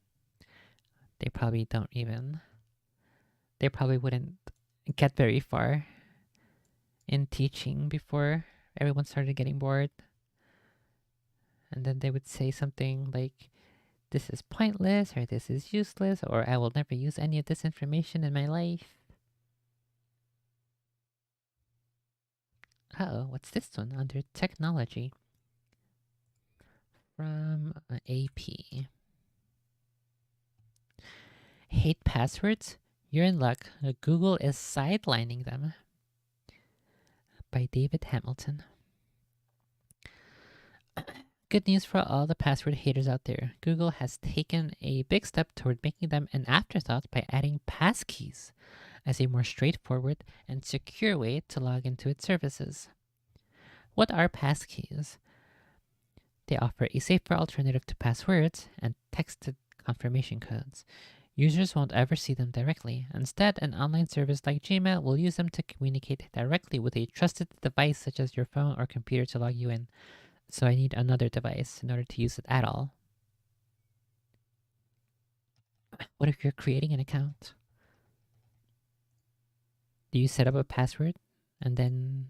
they probably don't even they probably wouldn't get very far in teaching before everyone started getting bored. And then they would say something like, this is pointless, or this is useless, or I will never use any of this information in my life. Uh-oh, what's this one? Under technology. From AP. Hate passwords? You're in luck. Google is sidelining them. By David Hamilton. Good news for all the password haters out there. Google has taken a big step toward making them an afterthought by adding passkeys as a more straightforward and secure way to log into its services. What are passkeys? They offer a safer alternative to passwords and texted confirmation codes. Users won't ever see them directly. Instead, an online service like Gmail will use them to communicate directly with a trusted device such as your phone or computer to log you in. So I need another device in order to use it at all. What if you're creating an account? Do you set up a password and then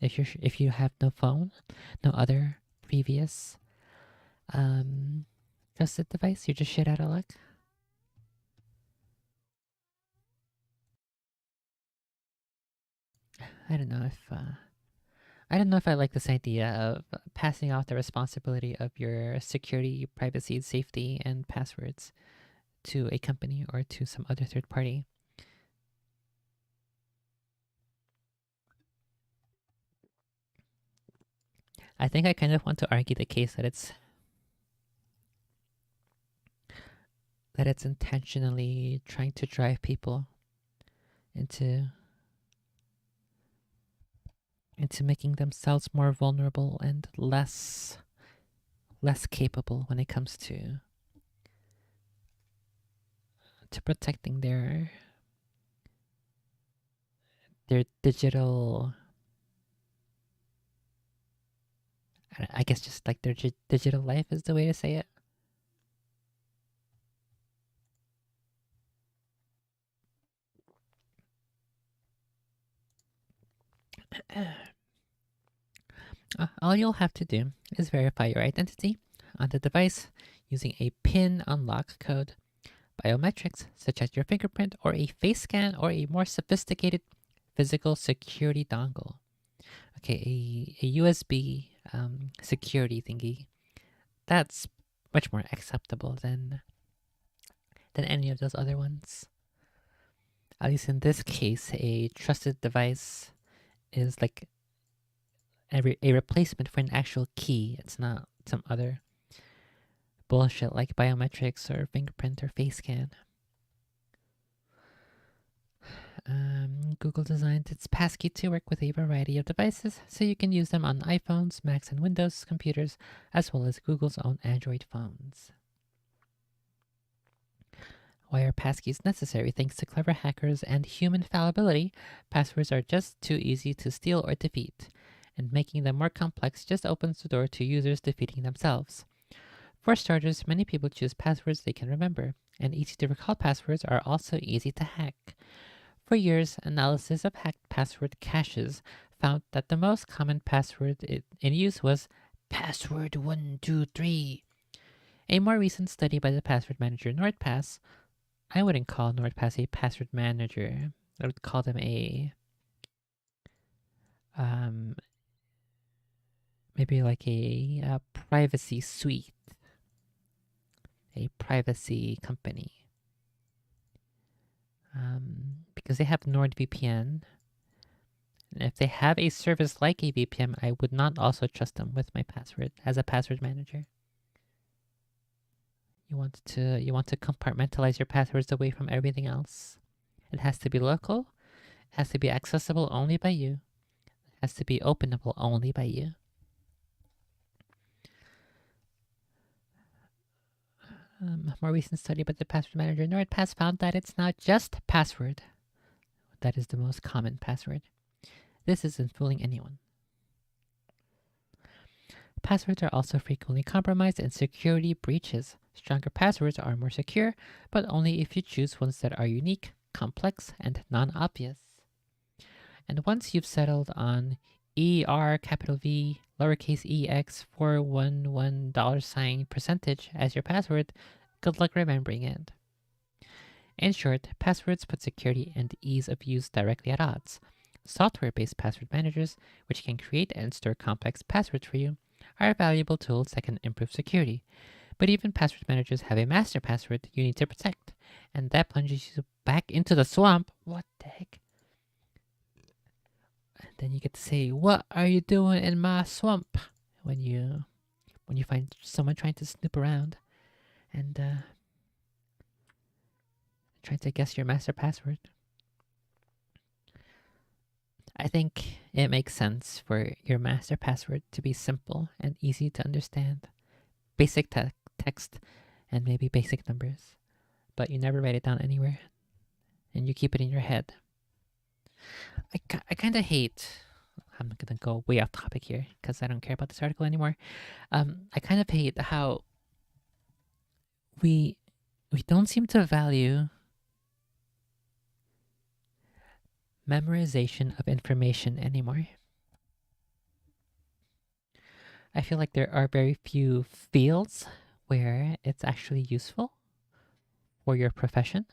if you have no phone, no other previous trusted device, you're just shit out of luck? I don't know if I like this idea of passing off the responsibility of your security, privacy, safety, and passwords to a company or to some other third party. I think I kind of want to argue the case that it's intentionally trying to drive people into making themselves more vulnerable and less capable when it comes to protecting their digital, I guess just like their digital life is the way to say it. All you'll have to do is verify your identity on the device using a PIN unlock code. Biometrics, such as your fingerprint or a face scan or a more sophisticated physical security dongle. Okay, a USB security thingy. That's much more acceptable than any of those other ones. At least in this case, a trusted device is like a replacement for an actual key. It's not some other bullshit like biometrics or fingerprint or face scan. Google designed its passkey to work with a variety of devices, so you can use them on iPhones, Macs, and Windows computers, as well as Google's own Android phones. Why are passkeys necessary? Thanks to clever hackers and human fallibility, passwords are just too easy to steal or defeat, and making them more complex just opens the door to users defeating themselves. For starters, many people choose passwords they can remember, and easy to recall passwords are also easy to hack. For years, analysis of hacked password caches found that the most common password in use was password 123. A more recent study by the password manager NordPass, I wouldn't call NordPass a password manager. I would call them um, maybe like a privacy suite, a privacy company. Because they have NordVPN. And if they have a service like a VPN, I would not also trust them with my password as a password manager. You want to compartmentalize your passwords away from everything else. It has to be local. It has to be accessible only by you. It has to be openable only by you. More recent study by the password manager NordPass found that it's not just password that is the most common password. This isn't fooling anyone. Passwords are also frequently compromised in security breaches. Stronger passwords are more secure, but only if you choose ones that are unique, complex, and non-obvious. And once you've settled on ER capital V lowercase ex 411 $sign percentage as your password, good luck remembering it. In short, passwords put security and ease of use directly at odds. Software-based password managers, which can create and store complex passwords for you, are valuable tools that can improve security. But even password managers have a master password you need to protect, and that plunges you back into the swamp. What the heck? And then you get to say, "What are you doing in my swamp?" When you find someone trying to snoop around and trying to guess your master password. I think it makes sense for your master password to be simple and easy to understand. Basic text and maybe basic numbers, but you never write it down anywhere and you keep it in your head. I kind of hate, I'm going to go way off topic here because I don't care about this article anymore. I kind of hate how we don't seem to value memorization of information anymore. I feel like there are very few fields where it's actually useful for your profession.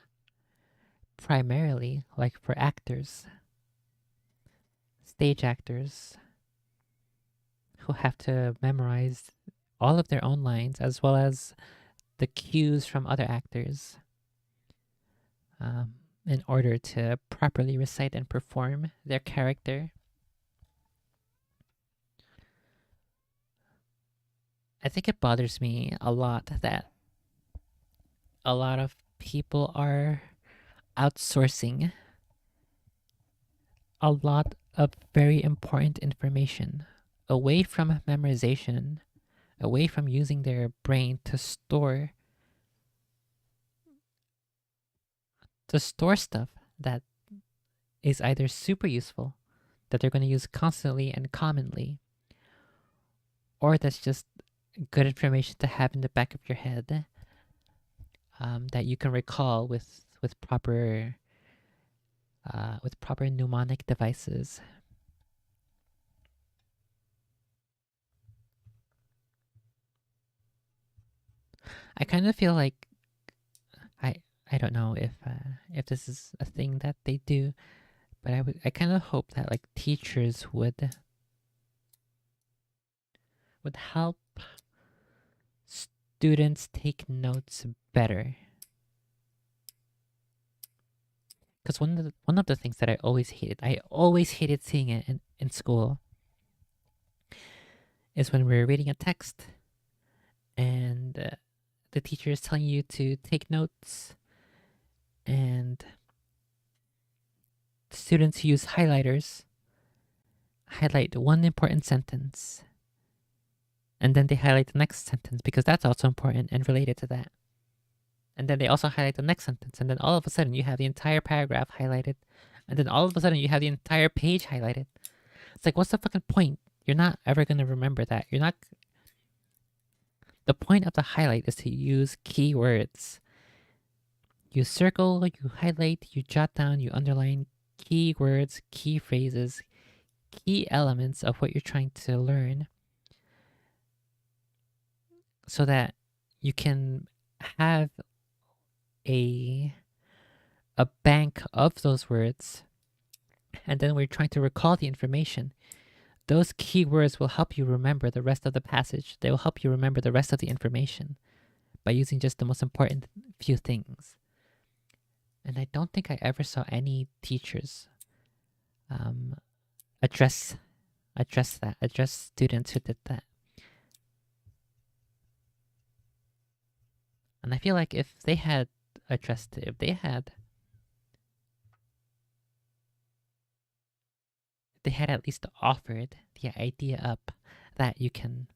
Primarily, like for actors, stage actors, who have to memorize all of their own lines as well as the cues from other actors in order to properly recite and perform their character. I think it bothers me a lot that a lot of people are outsourcing a lot of very important information away from memorization, away from using their brain to store stuff that is either super useful, that they're going to use constantly and commonly, or that's just good information to have in the back of your head that you can recall with proper mnemonic devices. I kind of feel like I don't know if this is a thing that they do, but I kind of hope that like teachers would help students take notes better. Because one of the things that I always hated seeing it in school, is when we're reading a text and the teacher is telling you to take notes, and students who use highlighters highlight one important sentence, and then they highlight the next sentence because that's also important and related to that. And then they also highlight the next sentence, and then all of a sudden you have the entire paragraph highlighted, and then all of a sudden you have the entire page highlighted. It's like, what's the fucking point? You're not ever going to remember that. The point of the highlight is to use keywords. You circle, you highlight, you jot down, you underline keywords, key phrases, key elements of what you're trying to learn so that you can have a bank of those words, and then we're trying to recall the information. Those keywords will help you remember the rest of the passage. They will help you remember the rest of the information by using just the most important few things. And I don't think I ever saw any teachers address students who did that. And I feel like if they had addressed it, if they had at least offered the idea up that you can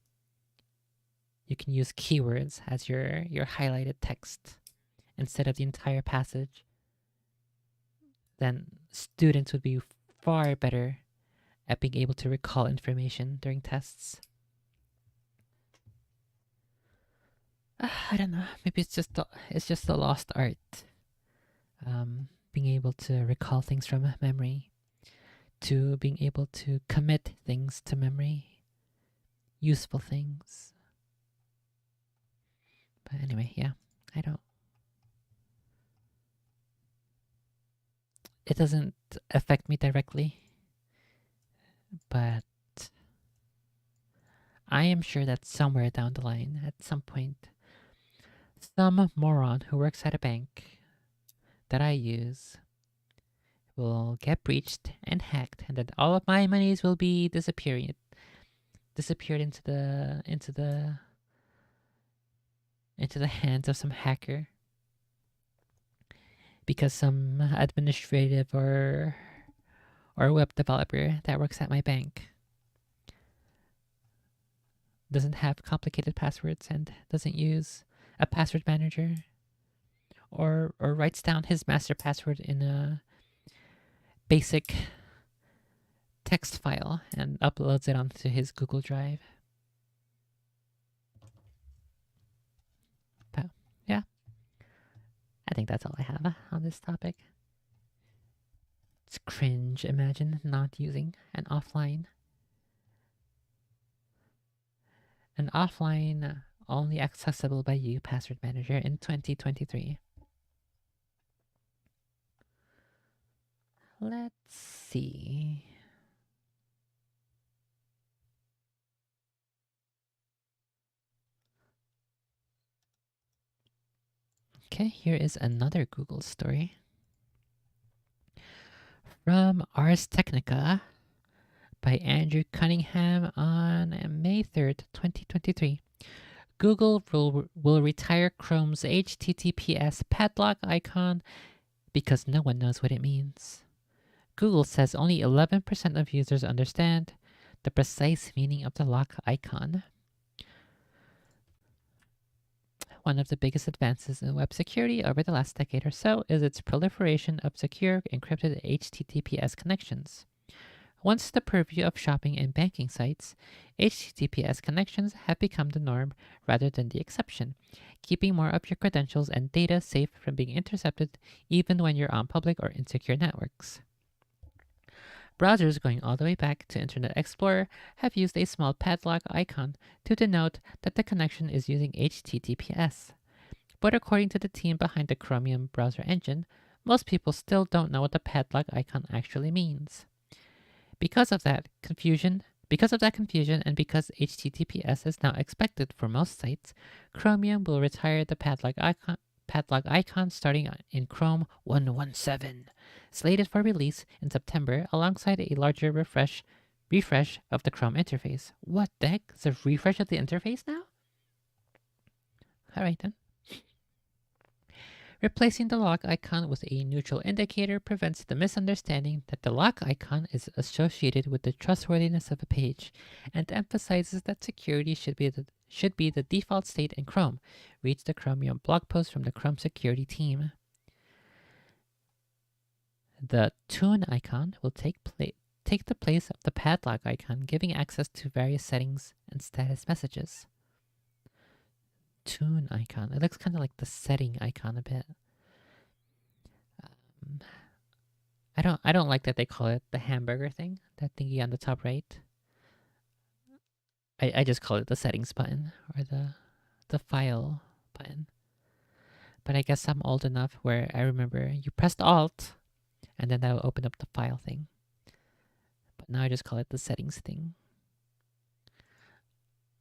use keywords as your highlighted text instead of the entire passage, then students would be far better at being able to recall information during tests. I don't know. Maybe it's just a lost art. Being able to recall things from memory, to being able to commit things to memory, useful things. But anyway, yeah, I don't. It doesn't affect me directly, but I am sure that somewhere down the line, at some point, some moron who works at a bank that I use will get breached and hacked, and then all of my monies will be disappeared into the hands of some hacker because some administrative or web developer that works at my bank doesn't have complicated passwords and doesn't use a password manager or writes down his master password in a basic text file and uploads it onto his Google Drive. But yeah, I think that's all I have on this topic. It's cringe. Imagine not using an offline only accessible by you password manager in 2023. Let's see. Okay, here is another Google story from Ars Technica by Andrew Cunningham on May 3rd, 2023. Google will retire Chrome's HTTPS padlock icon because no one knows what it means. Google says only 11% of users understand the precise meaning of the lock icon. One of the biggest advances in web security over the last decade or so is its proliferation of secure encrypted HTTPS connections. Once the purview of shopping and banking sites, HTTPS connections have become the norm rather than the exception, keeping more of your credentials and data safe from being intercepted even when you're on public or insecure networks. Browsers going all the way back to Internet Explorer have used a small padlock icon to denote that the connection is using HTTPS. But according to the team behind the Chromium browser engine, most people still don't know what the padlock icon actually means. Because of that confusion, and because HTTPS is now expected for most sites, Chromium will retire the padlock icon starting in Chrome 117, slated for release in September alongside a larger refresh of the Chrome interface. What the heck? It's a refresh of the interface now? Alright then. Replacing the lock icon with a neutral indicator prevents the misunderstanding that the lock icon is associated with the trustworthiness of a page and emphasizes that security should be the default state in Chrome. Reads the Chromium blog post from the Chrome security team. The tune icon will take the place of the padlock icon, giving access to various settings and status messages. Tune icon. It looks kind of like the setting icon a bit. I don't like that they call it the hamburger thing, that thingy on the top right. I just call it the settings button or the file button. But I guess I'm old enough where I remember you pressed Alt and then that will open up the file thing. But now I just call it the settings thing.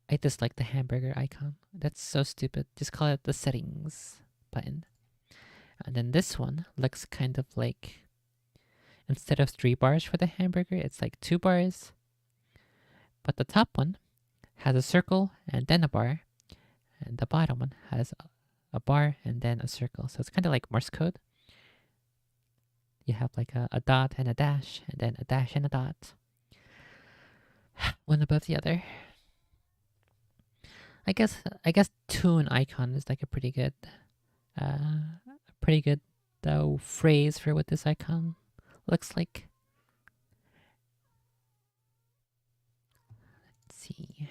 I dislike the hamburger icon. That's so stupid. Just call it the settings button. And then this one looks kind of like, instead of 3 bars for the hamburger, it's like 2 bars. But the top one has a circle and then a bar. And the bottom one has a bar and then a circle. So it's kind of like Morse code. You have like a dot and a dash, and then a dash and a dot. One above the other. I guess tune icon is like a pretty good though phrase for what this icon looks like. Let's see.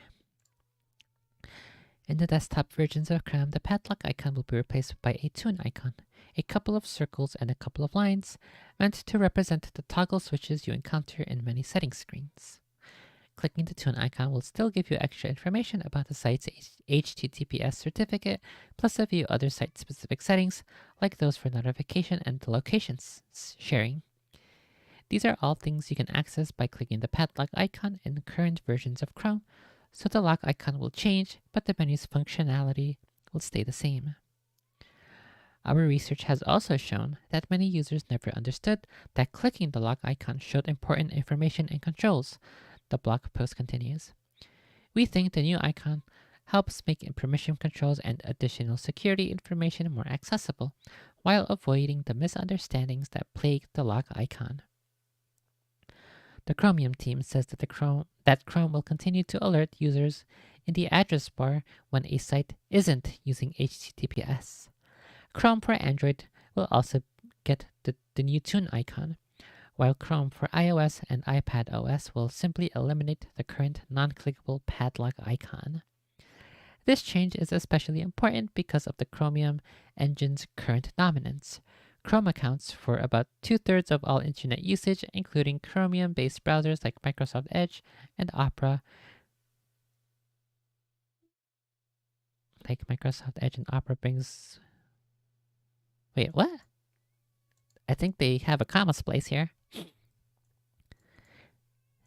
In the desktop versions of Chrome, the padlock icon will be replaced by a tune icon, a couple of circles and a couple of lines, meant to represent the toggle switches you encounter in many settings screens. Clicking the tune icon will still give you extra information about the site's HTTPS certificate, plus a few other site-specific settings, like those for notification and location sharing. These are all things you can access by clicking the padlock icon in current versions of Chrome, so the lock icon will change, but the menu's functionality will stay the same. Our research has also shown that many users never understood that clicking the lock icon showed important information and controls. The blog post continues. We think the new icon helps make permission controls and additional security information more accessible, while avoiding the misunderstandings that plague the lock icon. The Chromium team says that Chrome will continue to alert users in the address bar when a site isn't using HTTPS. Chrome for Android will also get the new tune icon, while Chrome for iOS and iPad OS will simply eliminate the current non-clickable padlock icon. This change is especially important because of the Chromium engine's current dominance. Chrome accounts for about 2/3 of all internet usage, including Chromium-based browsers like Microsoft Edge and Opera. Like Microsoft Edge and Opera brings... Wait, what? I think they have a comma splice here.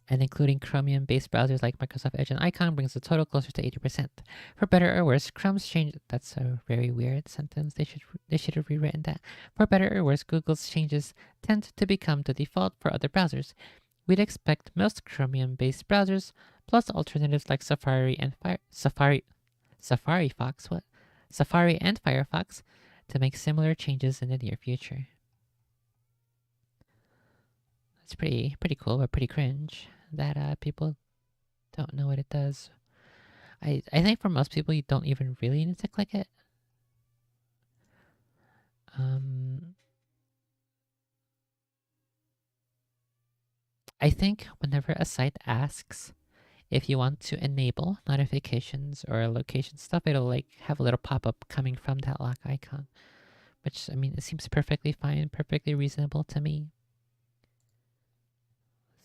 And including Chromium-based browsers like Microsoft Edge and Icon brings the total closer to 80%. For better or worse, Chrome's change... That's a very weird sentence. They should have rewritten that. For better or worse, Google's changes tend to become the default for other browsers. We'd expect most Chromium-based browsers, plus alternatives like Safari and Safari and Firefox, to make similar changes in the near future. It's pretty cool, but pretty cringe that people don't know what it does. I think for most people, you don't even really need to click it. I think whenever a site asks if you want to enable notifications or location stuff, it'll like have a little pop-up coming from that lock icon, which, I mean, it seems perfectly fine, perfectly reasonable to me.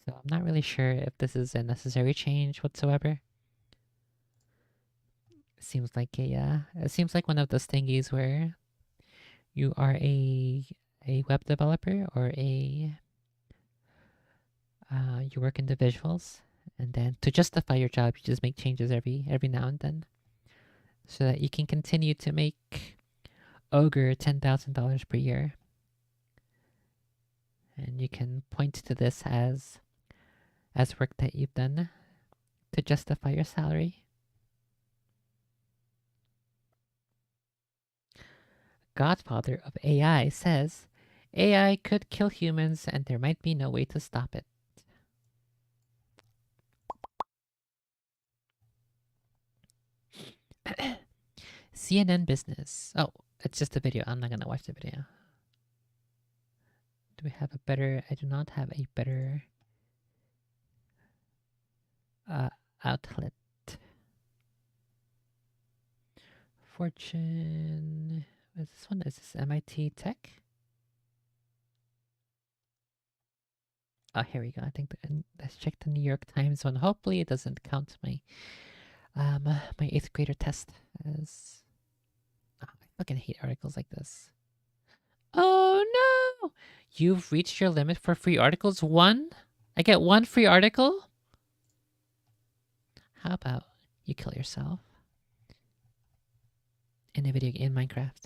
So I'm not really sure if this is a necessary change whatsoever. It seems like one of those thingies where you are a web developer or you work in the visuals, and then to justify your job, you just make changes every now and then, so that you can continue to make ogre $10,000 per year, and you can point to this as work that you've done to justify your salary. Godfather of AI says AI could kill humans and there might be no way to stop it. CNN Business. Oh, it's just a video. I'm not gonna watch the video. Do we have a better... I do not have a better outlet. Fortune... What is this one? Is this MIT Tech? Oh, here we go. I think let's check the New York Times one. Hopefully, it doesn't count my 8th grader test as. Oh, I fucking hate articles like this. Oh no! You've reached your limit for free articles. One? I get one free article? How about you kill yourself in a video in Minecraft?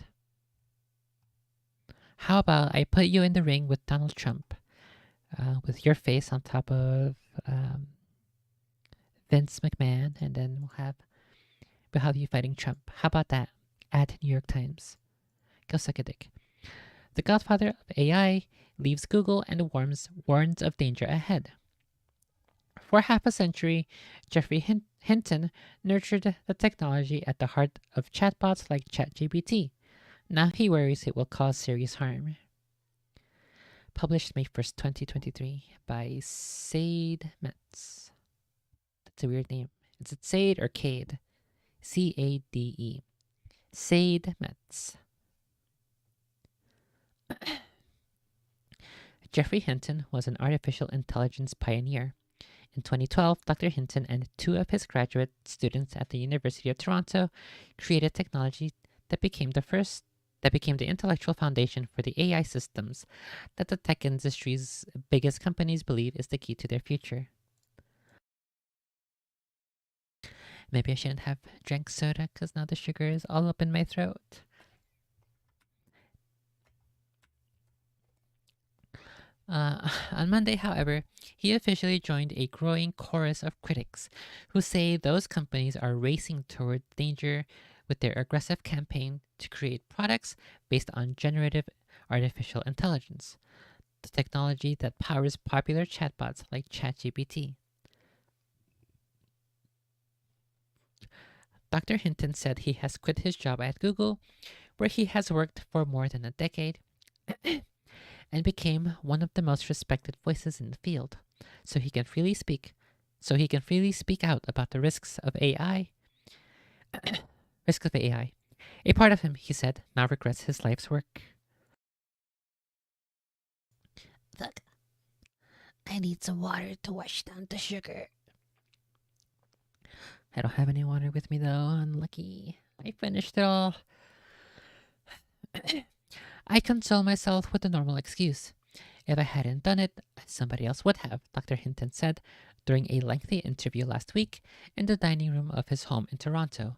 How about I put you in the ring with Donald Trump, with your face on top of um, Vince McMahon, and then we'll have you fighting Trump. How about that? At New York Times. Go suck a dick. The godfather of AI leaves Google and warns of danger ahead. For half a century, Geoffrey Hinton nurtured the technology at the heart of chatbots like ChatGPT. Now he worries it will cause serious harm. Published May 1st, 2023 by Sade Metz. That's a weird name. Is it Sade or Cade? Cade. Sade Metz. Geoffrey Hinton was an artificial intelligence pioneer. In 2012, Dr. Hinton and two of his graduate students at the University of Toronto created technology that became the intellectual foundation for the AI systems that the tech industry's biggest companies believe is the key to their future. Maybe I shouldn't have drank soda because now the sugar is all up in my throat. On Monday, however, he officially joined a growing chorus of critics who say those companies are racing toward danger with their aggressive campaign to create products based on generative artificial intelligence, the technology that powers popular chatbots like ChatGPT. Dr. Hinton said he has quit his job at Google, where he has worked for more than a decade, and became one of the most respected voices in the field, so he can freely speak out about the risks of AI. Risk of AI. A part of him, he said, now regrets his life's work. Look, I need some water to wash down the sugar. I don't have any water with me though. Unlucky. I finished it all. I console myself with the normal excuse. If I hadn't done it, somebody else would have, Dr. Hinton said during a lengthy interview last week in the dining room of his home in Toronto.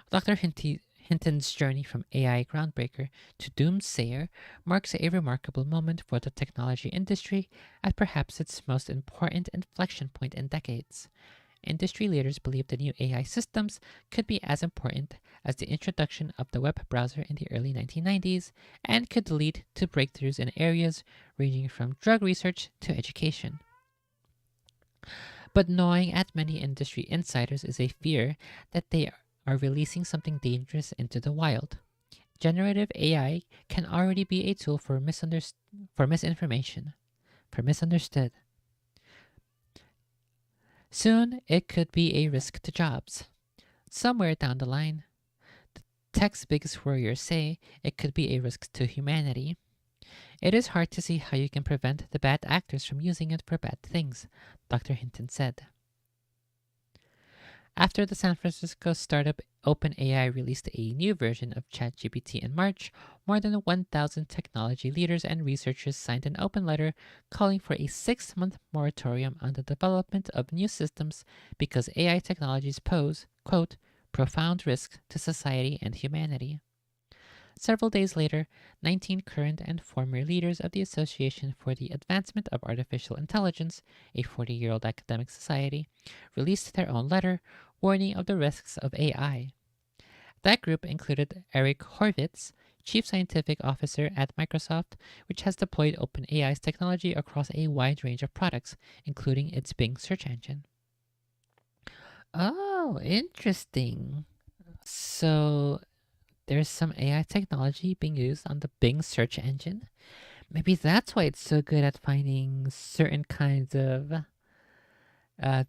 Dr. Hinton's journey from AI groundbreaker to doomsayer marks a remarkable moment for the technology industry at perhaps its most important inflection point in decades. Industry leaders believe the new AI systems could be as important as the introduction of the web browser in the early 1990s and could lead to breakthroughs in areas ranging from drug research to education. But gnawing at many industry insiders is a fear that they are releasing something dangerous into the wild. Generative AI can already be a tool for misinformation, for misunderstood. Soon, it could be a risk to jobs. Somewhere down the line, the tech's biggest warriors say it could be a risk to humanity. It is hard to see how you can prevent the bad actors from using it for bad things, Dr. Hinton said. After the San Francisco startup OpenAI released a new version of ChatGPT in March, more than 1,000 technology leaders and researchers signed an open letter calling for a 6-month moratorium on the development of new systems because AI technologies pose, quote, profound risks to society and humanity. Several days later, 19 current and former leaders of the Association for the Advancement of Artificial Intelligence, a 40-year-old academic society, released their own letter warning of the risks of AI. That group included Eric Horvitz, Chief Scientific Officer at Microsoft, which has deployed OpenAI's technology across a wide range of products, including its Bing search engine. Oh, interesting. So there's some AI technology being used on the Bing search engine. Maybe that's why it's so good at finding certain kinds of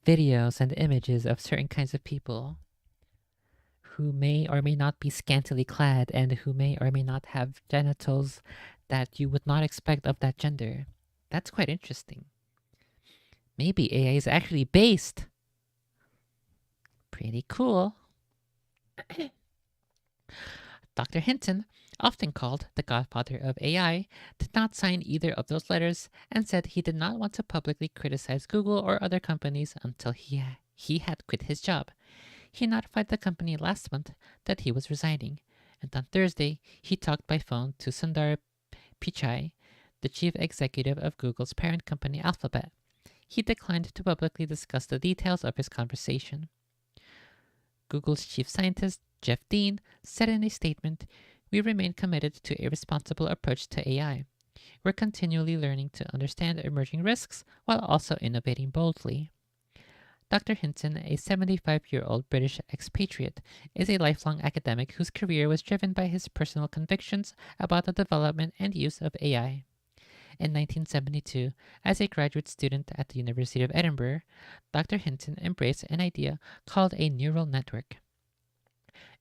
videos and images of certain kinds of people who may or may not be scantily clad and who may or may not have genitals that you would not expect of that gender. That's quite interesting. Maybe AI is actually based. Pretty cool. Dr. Hinton, often called the godfather of AI, did not sign either of those letters and said he did not want to publicly criticize Google or other companies until he had quit his job. He notified the company last month that he was resigning, and on Thursday he talked by phone to Sundar Pichai, the chief executive of Google's parent company Alphabet. He declined to publicly discuss the details of his conversation. Google's chief scientist, Jeff Dean, said in a statement, "We remain committed to a responsible approach to AI. We're continually learning to understand emerging risks while also innovating boldly." Dr. Hinton, a 75-year-old British expatriate, is a lifelong academic whose career was driven by his personal convictions about the development and use of AI. In 1972, as a graduate student at the University of Edinburgh, Dr. Hinton embraced an idea called a neural network.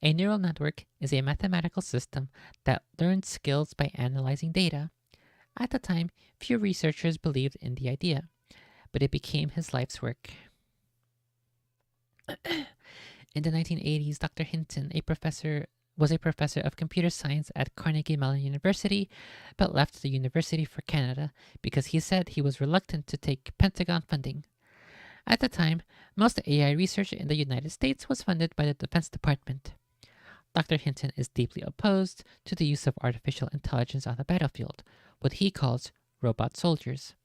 A neural network is a mathematical system that learns skills by analyzing data. At the time, few researchers believed in the idea, but it became his life's work. In the 1980s, Dr. Hinton, was a professor of computer science at Carnegie Mellon University, but left the university for Canada because he said he was reluctant to take Pentagon funding. At the time, most AI research in the United States was funded by the Defense Department. Dr. Hinton is deeply opposed to the use of artificial intelligence on the battlefield, what he calls robot soldiers.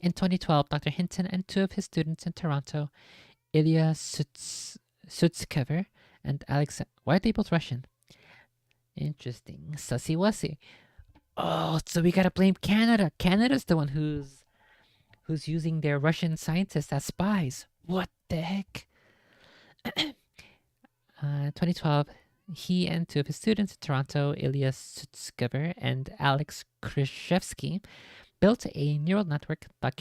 In 2012, Dr. Hinton and two of his students in Toronto, Ilya Sutskever and Alex. Why are they both Russian? Interesting. Sussy wussy. Oh, so we gotta blame Canada. Canada's the one who's using their Russian scientists as spies. What the heck? 2012, he and two of his students in Toronto, Ilya Sutskever and Alex Krzyzewski, built a neural network that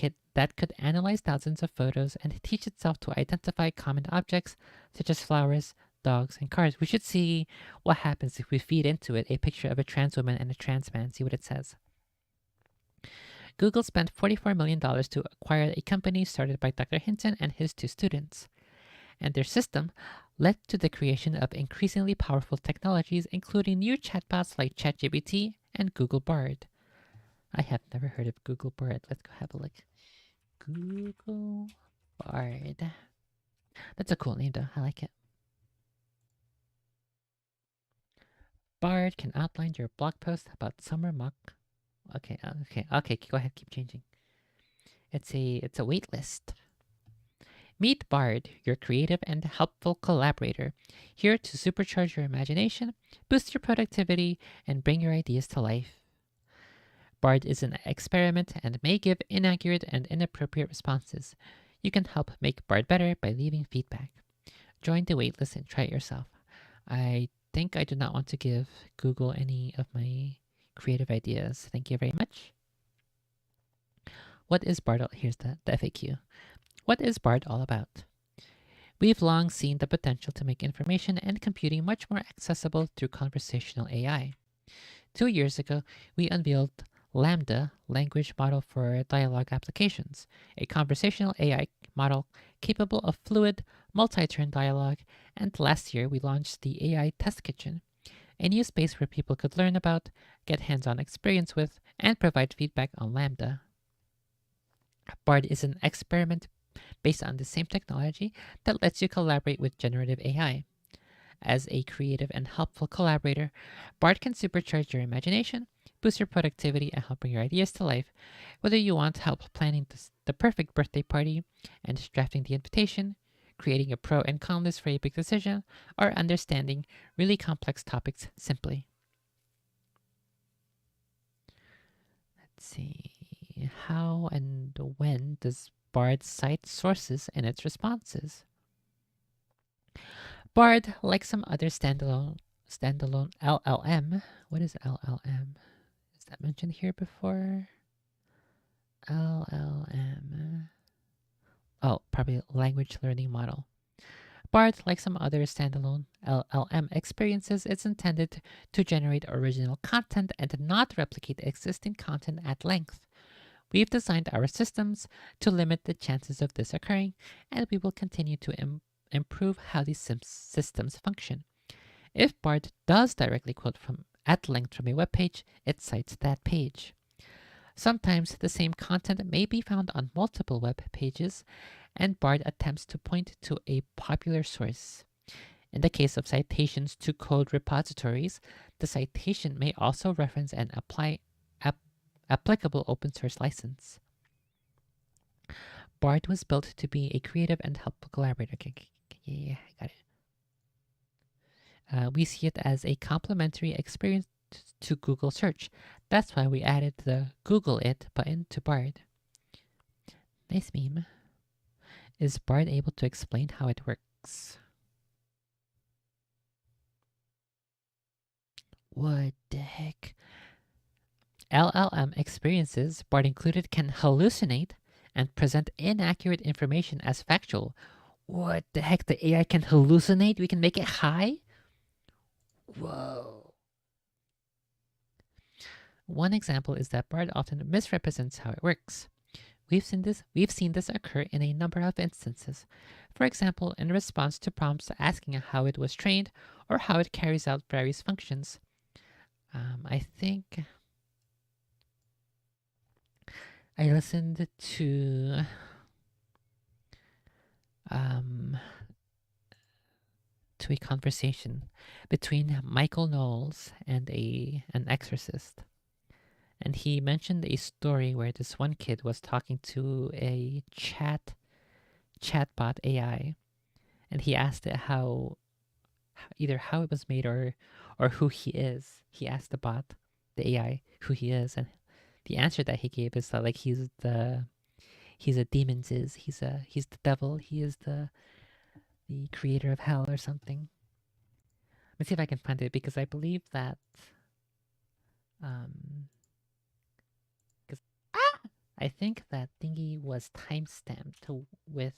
could analyze thousands of photos and teach itself to identify common objects such as flowers, dogs, and cars. We should see what happens if we feed into it a picture of a trans woman and a trans man, see what it says. Google spent $44 million to acquire a company started by Dr. Hinton and his two students, and their system led to the creation of increasingly powerful technologies, including new chatbots like ChatGPT and Google Bard. I have never heard of Google Bard. Let's go have a look. Google Bard. That's a cool name, though. I like it. Bard can outline your blog post about summer mock. Okay. Go ahead. Keep changing. It's a wait list. Meet Bard, your creative and helpful collaborator, here to supercharge your imagination, boost your productivity, and bring your ideas to life. Bard is an experiment and may give inaccurate and inappropriate responses. You can help make Bard better by leaving feedback. Join the waitlist and try it yourself. I think I do not want to give Google any of my creative ideas. Thank you very much. What is Bard? Here's the FAQ. What is Bard all about? We've long seen the potential to make information and computing much more accessible through conversational AI. 2 years ago, we unveiled Lambda language model for dialogue applications, a conversational AI model capable of fluid, multi-turn dialogue, and last year we launched the AI Test Kitchen, a new space where people could learn about, get hands-on experience with, and provide feedback on Lambda. Bard is an experiment based on the same technology that lets you collaborate with generative AI. As a creative and helpful collaborator, Bard can supercharge your imagination, boost your productivity, and help bring your ideas to life. Whether you want help planning the perfect birthday party and drafting the invitation, creating a pro and con list for a big decision, or understanding really complex topics simply. Let's see. How and when does Bard cite sources in its responses? Bard, like some other standalone LLM, what is LLM? Is that mentioned here before? LLM. Oh, probably language learning model. Bard, like some other standalone LLM experiences, is intended to generate original content and not replicate existing content at length. We've designed our systems to limit the chances of this occurring, and we will continue to improve how these systems function. If Bard does directly quote at length from a web page, it cites that page. Sometimes the same content may be found on multiple web pages, and Bard attempts to point to a popular source. In the case of citations to code repositories, the citation may also reference an applicable open source license. Bard was built to be a creative and helpful collaborator. Okay, yeah, I got it. We see it as a complementary experience to Google search. That's why we added the Google It button to Bard. Nice meme. Is Bard able to explain how it works? What the heck? LLM experiences, Bard included, can hallucinate and present inaccurate information as factual. What the heck? The AI can hallucinate? We can make it high? Whoa. One example is that Bard often misrepresents how it works. We've seen this occur in a number of instances. For example, in response to prompts asking how it was trained or how it carries out various functions. I think I listened to a conversation between Michael Knowles and an exorcist. And he mentioned a story where this one kid was talking to a chatbot AI, and he asked it either how it was made or who he is. He asked the bot, the AI, who he is, and the answer that he gave is that like he's a demon's he's the devil, he is the creator of hell or something. Let's see if I can find it, because I believe that I think that thingy was timestamped with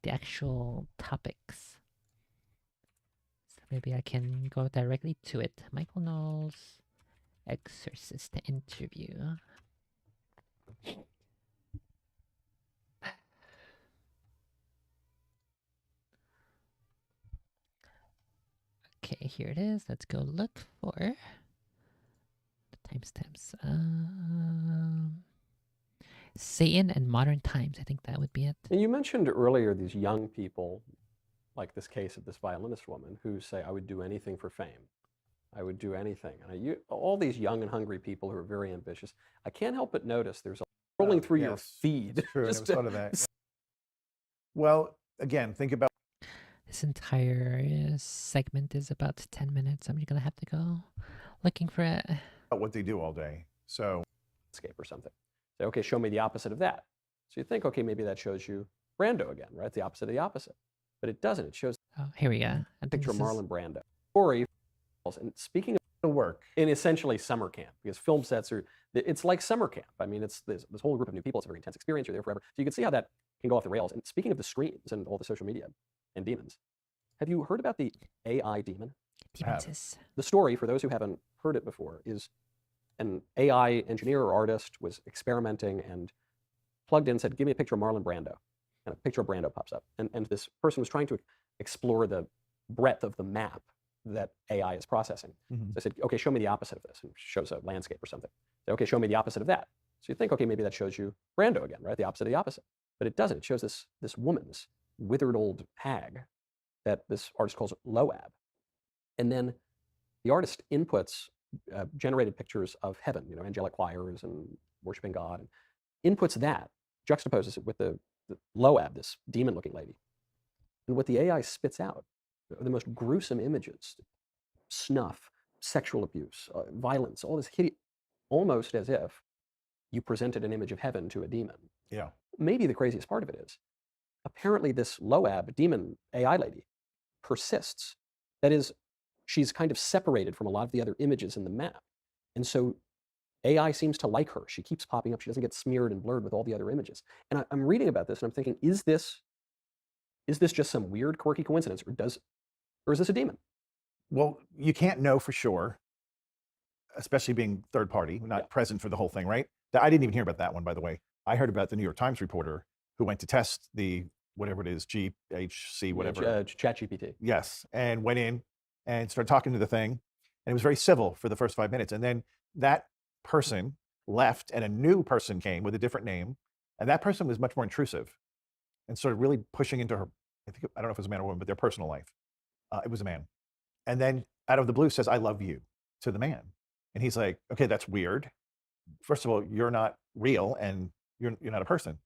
the actual topics. So maybe I can go directly to it. Michael Knowles, exorcist interview. Okay, here it is. Let's go look for the timestamps. Satan and Modern Times. I think that would be it. And you mentioned earlier these young people, like this case of this violinist woman, who say, I would do anything for fame. I would do anything. And all these young and hungry people who are very ambitious, I can't help but notice there's a rolling through your feed. True, I never thought of that. Well, again, think about this entire segment is about 10 minutes. I'm just going to have to go looking for it. what they do all day. So, escape or something. Say, okay, show me the opposite of that. So you think, okay, maybe that shows you Brando again, right? The opposite of the opposite. But it doesn't. It shows here we go. A picture of Marlon Brando. Story. And speaking of the work in essentially summer camp, because film sets it's like summer camp. I mean, it's this whole group of new people. It's a very intense experience. You're there forever. So you can see how that can go off the rails. And speaking of the screens and all the social media and demons, have you heard about the AI demon? The story, for those who haven't heard it before, is an AI engineer or artist was experimenting and plugged in and said, give me a picture of Marlon Brando. And a picture of Brando pops up. And this person was trying to explore the breadth of the map that AI is processing. So I said, okay, show me the opposite of this. And it shows a landscape or something. So, okay, show me the opposite of that. So you think, okay, maybe that shows you Brando again, right? The opposite of the opposite. But it doesn't. It shows this woman, this withered old hag that this artist calls Loab. And then the artist inputs generated pictures of heaven, angelic choirs and worshiping God, and inputs that, juxtaposes it with the Loab, this demon-looking lady. And what the AI spits out are the most gruesome images: snuff, sexual abuse, violence, all this hideous, almost as if you presented an image of heaven to a demon. Yeah. Maybe the craziest part of it is, apparently this Loab, demon AI lady, persists. That is, she's kind of separated from a lot of the other images in the map. And so AI seems to like her. She keeps popping up. She doesn't get smeared and blurred with all the other images. And I'm reading about this and I'm thinking, is this just some weird, quirky coincidence, or is this a demon? Well, you can't know for sure. especially being third party, not present for the whole thing, right? I didn't even hear about that one, by the way. I heard about the New York Times reporter who went to test the whatever it is, GHC, whatever. ChatGPT. Yes, and went in and started talking to the thing, and it was very civil for the first 5 minutes, and then that person left, and a new person came with a different name, and that person was much more intrusive, and started really pushing into her. I don't know if it was a man or woman, but their personal life. It was a man, and then out of the blue says, "I love you" to the man, and he's like, "Okay, that's weird. First of all, you're not real, and you're not a person."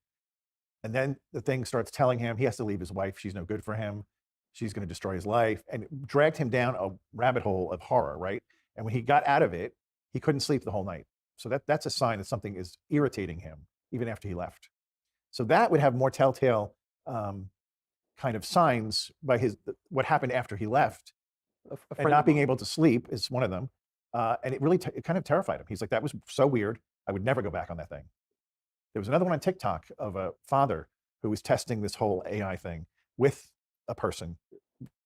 And then the thing starts telling him he has to leave his wife. She's no good for him. She's going to destroy his life, and it dragged him down a rabbit hole of horror, right? And when he got out of it, he couldn't sleep the whole night. So that's a sign that something is irritating him even after he left. So that would have more telltale kind of signs by what happened after he left, and not being able to sleep is one of them. And it really it kind of terrified him. He's like, "That was so weird. I would never go back on that thing." There was another one on TikTok of a father who was testing this whole AI thing with a person,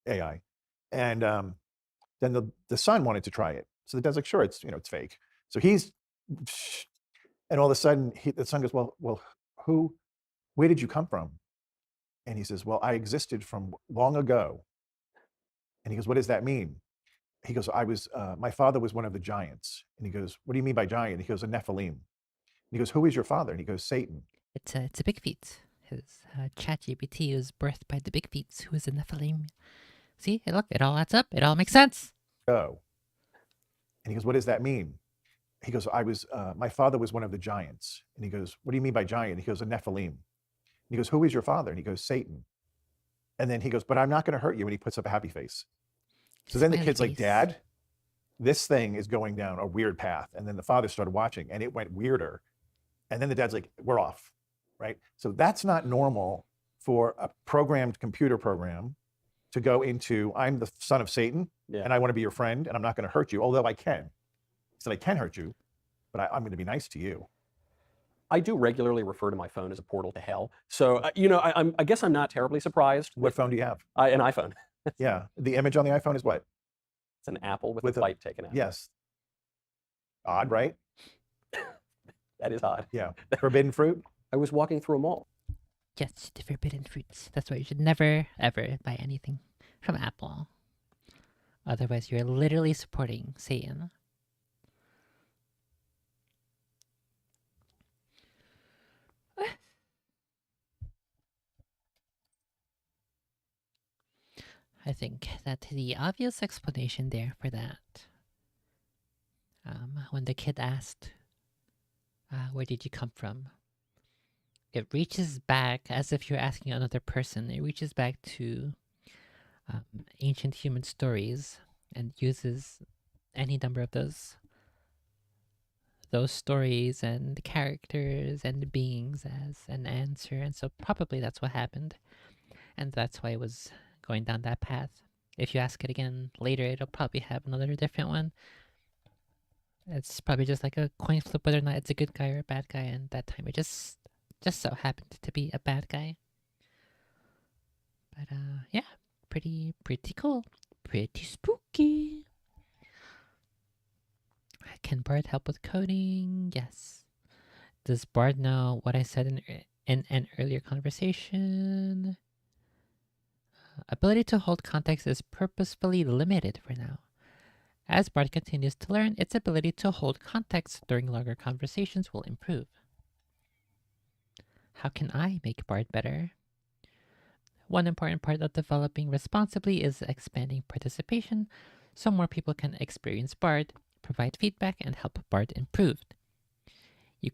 AI, and then the son wanted to try it. So the dad's like, "Sure, it's it's fake." So he's, and all of a sudden the son goes, "Well, where did you come from?" And he says, "Well, I existed from long ago." And he goes, "What does that mean?" He goes, my father was one of the giants." And he goes, "What do you mean by giant?" He goes, "A Nephilim." And he goes, "Who is your father?" And he goes, "Satan." It's a big feat. His ChatGPT was birthed by the big feats, who is a Nephilim. See, look, it all adds up. It all makes sense. "Oh." And he goes, "What does that mean?" He goes, my father was one of the giants." And he goes, "What do you mean by giant?" He goes, "A Nephilim." And he goes, "Who is your father?" And he goes, "Satan." And then he goes, "But I'm not going to hurt you." And he puts up a happy face. So then the Smiley kid's like, face. "Dad, this thing is going down a weird path." And then the father started watching, and it went weirder. And then the dad's like, "We're off," right? So that's not normal for a programmed computer program to go into, "I'm the son of Satan, and I want to be your friend, and I'm not going to hurt you, although I can." He said, "I can hurt you, but I'm going to be nice to you." I do regularly refer to my phone as a portal to hell. So, I guess I'm not terribly surprised. What phone do you have? An iPhone. Yeah. The image on the iPhone is what? It's an apple with a bite taken out. Yes. Odd, right? That is odd. Yeah. Forbidden fruit? I was walking through a mall. Yes, the forbidden fruits. That's why you should never, ever buy anything from Apple. Otherwise, you're literally supporting Satan. I think that the obvious explanation there for that, when the kid asked, "Where did you come from?" it reaches back, as if you're asking another person, it reaches back to ancient human stories and uses any number of those stories and characters and beings as an answer. And so probably that's what happened. And that's why it was going down that path. If you ask it again later, it'll probably have another different one. It's probably just like a coin flip whether or not it's a good guy or a bad guy, and that time it just so happened to be a bad guy. But yeah, pretty cool. Pretty spooky. Can Bard help with coding? Yes. Does Bard know what I said in an earlier conversation? Ability to hold context is purposefully limited for now. As Bard continues to learn, its ability to hold context during longer conversations will improve. How can I make Bard better? One important part of developing responsibly is expanding participation so more people can experience Bard, provide feedback, and help Bard improve. You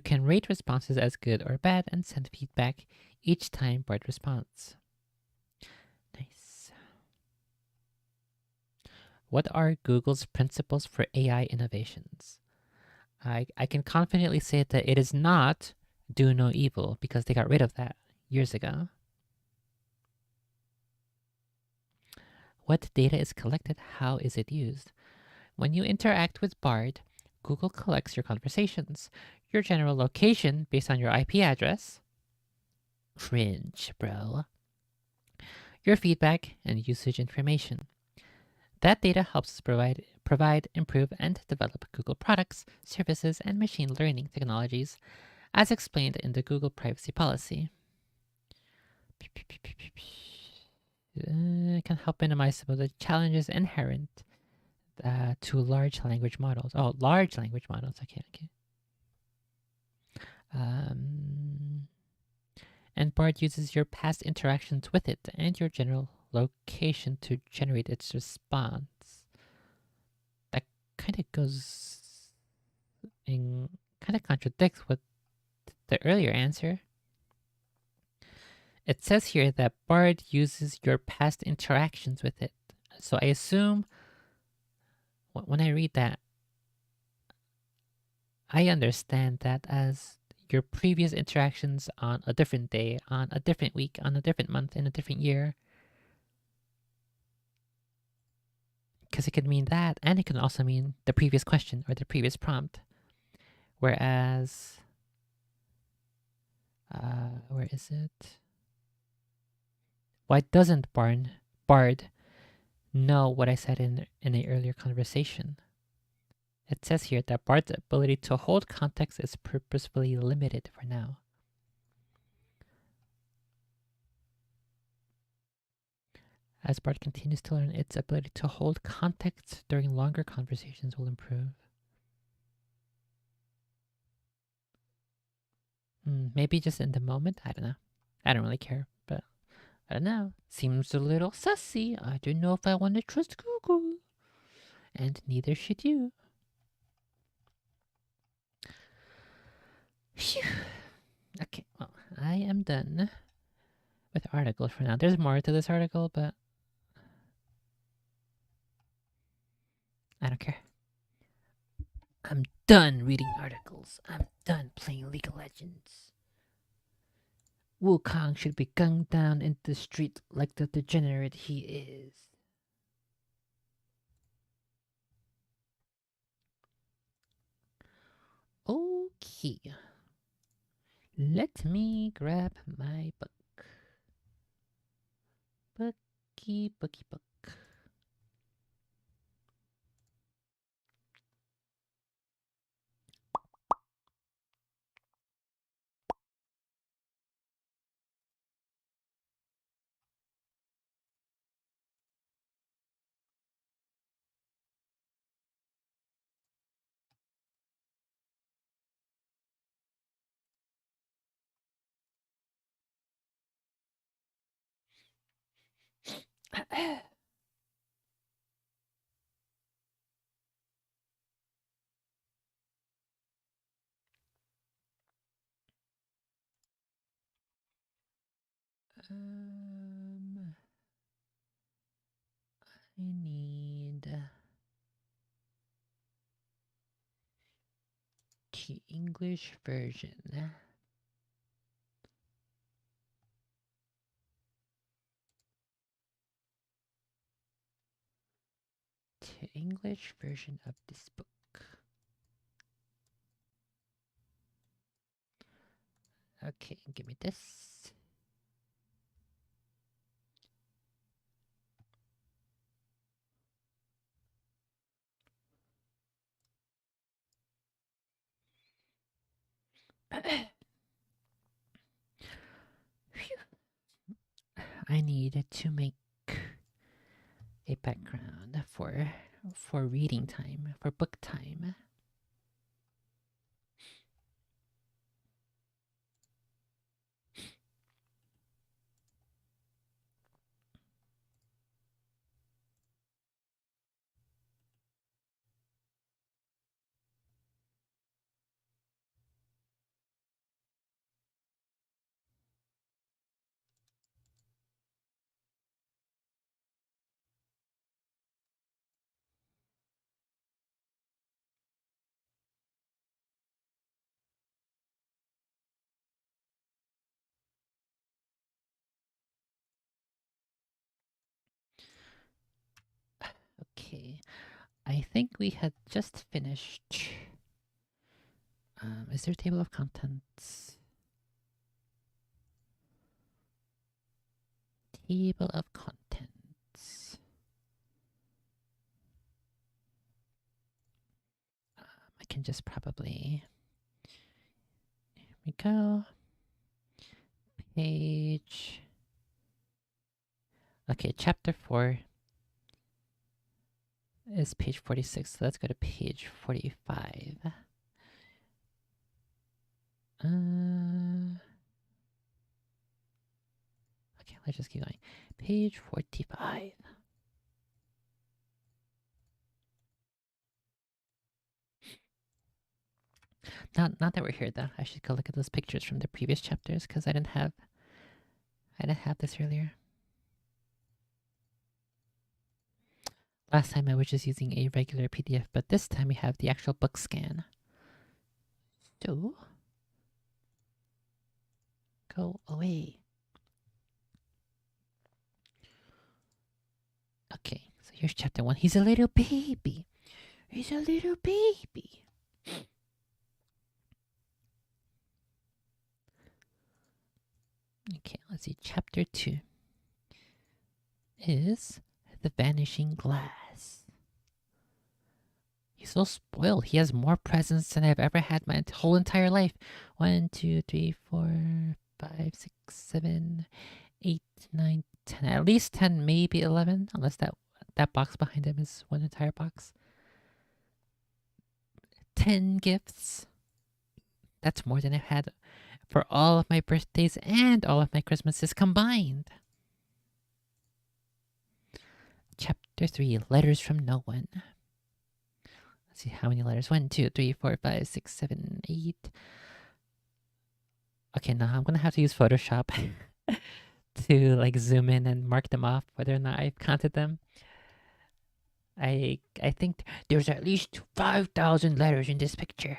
can rate responses as good or bad and send feedback each time Bard responds. Nice. What are Google's principles for AI innovations? I can confidently say that it is not do no evil, because they got rid of that years ago. What data is collected? How is it used? When you interact with Bard, Google collects your conversations, your general location based on your IP address. Cringe, bro. Your feedback and usage information. That data helps us provide provide, improve, and develop Google products, services, and machine learning technologies, as explained in the Google privacy policy. Can help minimize some of the challenges inherent to large language models. Oh, large language models. Okay. And Bard uses your past interactions with it and your general location to generate its response. That kind of goes in, kind of contradicts with the earlier answer. It says here that Bard uses your past interactions with it. So I assume when I read that, I understand that as your previous interactions on a different day, on a different week, on a different month, in a different year. Because it could mean that, and it can also mean the previous question or the previous prompt. Whereas, where is it? Why doesn't Bard know what I said in an earlier conversation? It says here that Bard's ability to hold context is purposefully limited for now. As Bard continues to learn, its ability to hold context during longer conversations will improve. Maybe just in the moment? I don't know. I don't really care, but I don't know. Seems a little sussy. I don't know if I want to trust Google. And neither should you. Phew. Okay, well, I am done with articles for now. There's more to this article, but I don't care. I'm done reading articles. I'm done playing League of Legends. Wukong should be gunned down into the street like the degenerate he is. Okay. Let me grab my book. Bookie. I need the English version. The English version of this book. Okay, give me this. I need to make a background for reading time, for book time. Okay, I think we had just finished. Is there a table of contents? Table of contents. can just probably... Here we go. Page... Okay, chapter 4 is page 46. So let's go to page 45. Okay, let's just keep going. Page 45. Now that we're here, though, I should go look at those pictures from the previous chapters because I didn't have this earlier. Last time I was just using a regular PDF, but this time we have the actual book scan. So, go away. Okay, so here's chapter 1. He's a little baby. He's a little baby. Okay, let's see. Chapter 2 is The Vanishing Glass. He's so spoiled. He has more presents than I've ever had my whole entire life. 1, 2, 3, 4, 5, 6, 7, 8, 9, 10. At least 10, maybe 11. Unless that box behind him is one entire box. 10 gifts. That's more than I've had for all of my birthdays and all of my Christmases combined. Chapter 3, Letters from No One. Let's see how many letters. 1, 2, 3, 4, 5, 6, 7, 8. Okay, now I'm gonna have to use Photoshop to like zoom in and mark them off, whether or not I've counted them. I think there's at least 5,000 letters in this picture.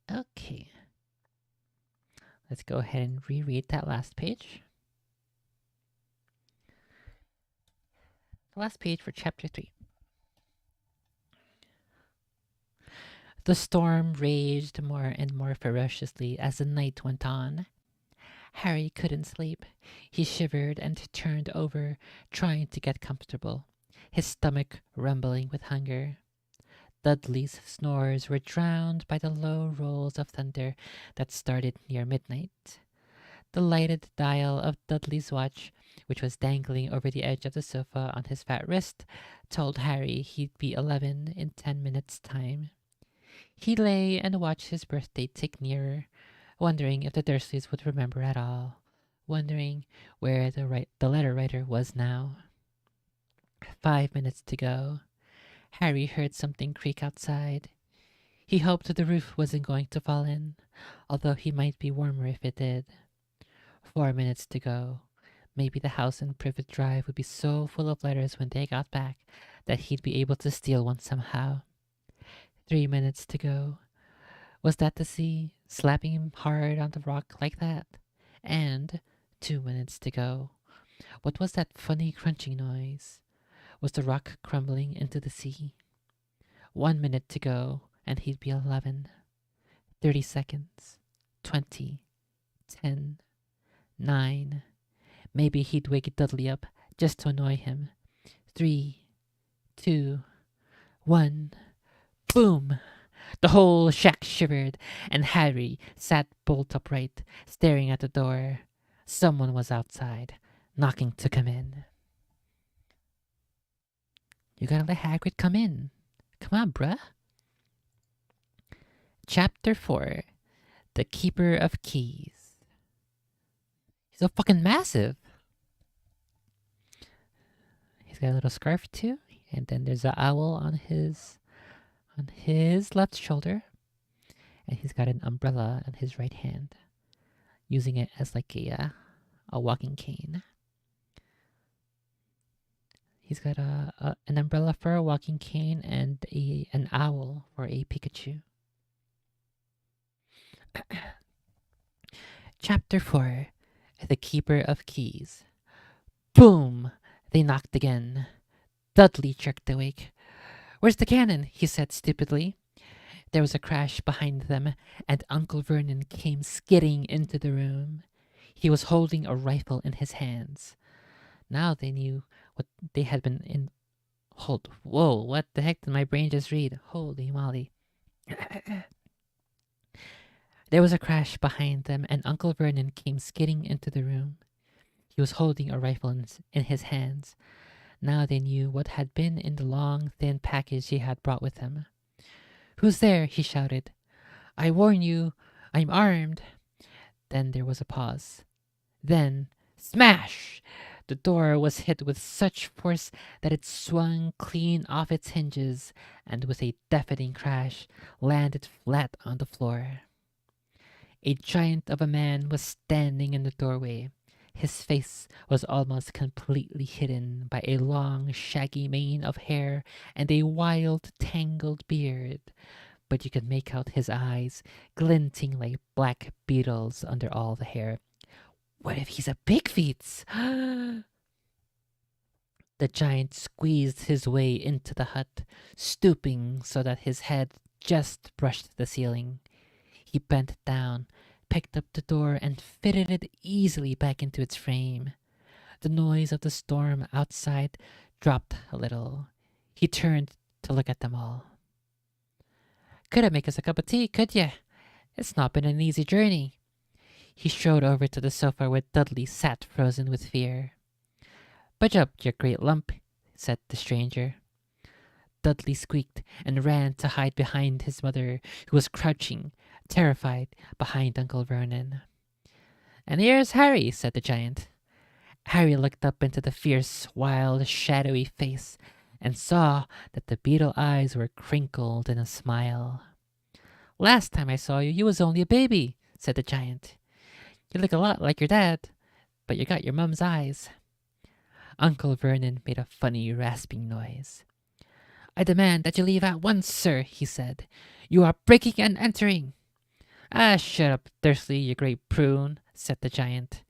Okay. Let's go ahead and reread that last page. The last page for chapter 3. The storm raged more and more ferociously as the night went on. Harry couldn't sleep. He shivered and turned over, trying to get comfortable, his stomach rumbling with hunger. Dudley's snores were drowned by the low rolls of thunder that started near midnight. The lighted dial of Dudley's watch, which was dangling over the edge of the sofa on his fat wrist, told Harry he'd be 11 in 10 minutes' time. He lay and watched his birthday tick nearer, wondering if the Dursleys would remember at all, wondering where the letter writer was now. 5 minutes to go. Harry heard something creak outside. He hoped the roof wasn't going to fall in, although he might be warmer if it did. 4 minutes to go. Maybe the house in Privet Drive would be so full of letters when they got back that he'd be able to steal one somehow. 3 minutes to go. Was that the sea slapping him hard on the rock like that? And 2 minutes to go. What was that funny crunching noise? Was the rock crumbling into the sea? 1 minute to go, and he'd be 11. 30 seconds. 20. 10. 9. Maybe he'd wake Dudley up just to annoy him. 3. 2. 1. Boom! The whole shack shivered, and Harry sat bolt upright, staring at the door. Someone was outside, knocking to come in. You gotta let Hagrid come in. Come on, bruh. Chapter 4, The Keeper of Keys. He's so fucking massive. He's got a little scarf too, and then there's an owl on his left shoulder, and he's got an umbrella in his right hand, using it as like a walking cane. He's got an umbrella for a walking cane and an owl for a Pikachu. Chapter 4, The Keeper of Keys. Boom! They knocked again. Dudley jerked awake. "Where's the cannon?" he said stupidly. There was a crash behind them, and Uncle Vernon came skidding into the room. He was holding a rifle in his hands. Now they knew what they had been Whoa, what the heck did my brain just read? Holy moly. There was a crash behind them, and Uncle Vernon came skidding into the room. He was holding a rifle in his hands. Now they knew what had been in the long, thin package he had brought with him. "Who's there?" he shouted. "I warn you, I'm armed." Then there was a pause. Then, smash! The door was hit with such force that it swung clean off its hinges and with a deafening crash landed flat on the floor. A giant of a man was standing in the doorway. His face was almost completely hidden by a long, shaggy mane of hair and a wild, tangled beard, but you could make out his eyes glinting like black beetles under all the hair. What if he's a big feet? The giant squeezed his way into the hut, stooping so that his head just brushed the ceiling. He bent down, picked up the door, and fitted it easily back into its frame. The noise of the storm outside dropped a little. He turned to look at them all. "Coulda make us a cup of tea, could ye? It's not been an easy journey." He strode over to the sofa where Dudley sat frozen with fear. "Budge up, you great lump," said the stranger. Dudley squeaked and ran to hide behind his mother, who was crouching, terrified, behind Uncle Vernon. "And here's Harry," said the giant. Harry looked up into the fierce, wild, shadowy face and saw that the beetle eyes were crinkled in a smile. "Last time I saw you, you was only a baby," said the giant. "You look a lot like your dad, but you got your mum's eyes." Uncle Vernon made a funny rasping noise. "I demand that you leave at once, sir," he said. "You are breaking and entering." "Ah, shut up, Dursley, you great prune," said the giant.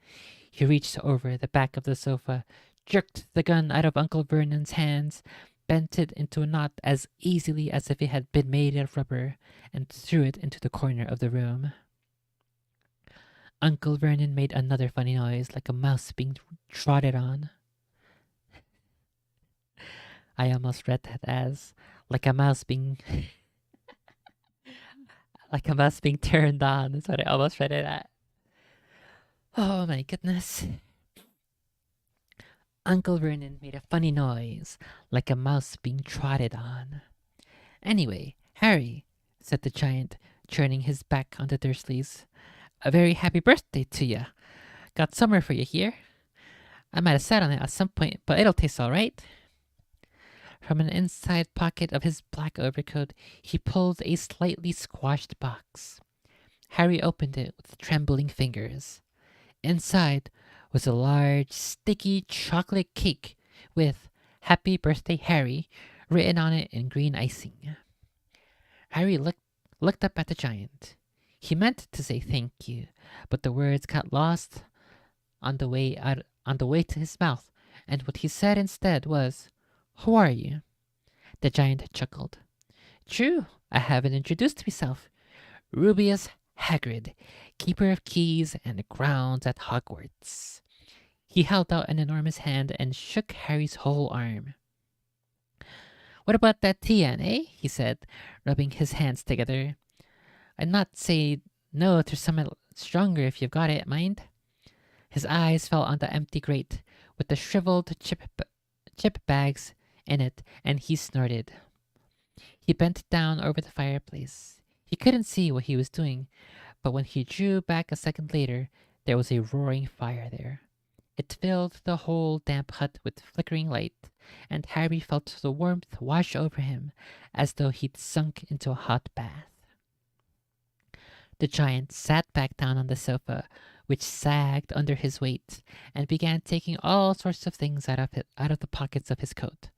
He reached over the back of the sofa, jerked the gun out of Uncle Vernon's hands, bent it into a knot as easily as if it had been made of rubber, and threw it into the corner of the room. Uncle Vernon made another funny noise, like a mouse being trotted on. I almost read that as like a mouse being like a mouse being turned on. That's what I almost read it at. Oh my goodness. Uncle Vernon made a funny noise, like a mouse being trotted on. "Anyway, Harry," said the giant, turning his back on the Dursleys, "a very happy birthday to ya. Got summer for you here. I might have sat on it at some point, but it'll taste all right." From an inside pocket of his black overcoat, he pulled a slightly squashed box. Harry opened it with trembling fingers. Inside was a large, sticky chocolate cake with "Happy Birthday, Harry" written on it in green icing. Harry looked up at the giant. He meant to say thank you, but the words got lost on the way to his mouth, and what he said instead was, "Who are you?" The giant chuckled. "True, I haven't introduced myself. Rubius Hagrid, keeper of keys and grounds at Hogwarts." He held out an enormous hand and shook Harry's whole arm. "What about that tea, Anne, eh?" he said, rubbing his hands together. "I'd not say no to some stronger if you've got it, mind." His eyes fell on the empty grate with the shriveled chip bags in it, and he snorted. He bent down over the fireplace. He couldn't see what he was doing, but when he drew back a second later, there was a roaring fire there. It filled the whole damp hut with flickering light, and Harry felt the warmth wash over him as though he'd sunk into a hot bath. The giant sat back down on the sofa, which sagged under his weight, and began taking all sorts of things out of the pockets of his coat.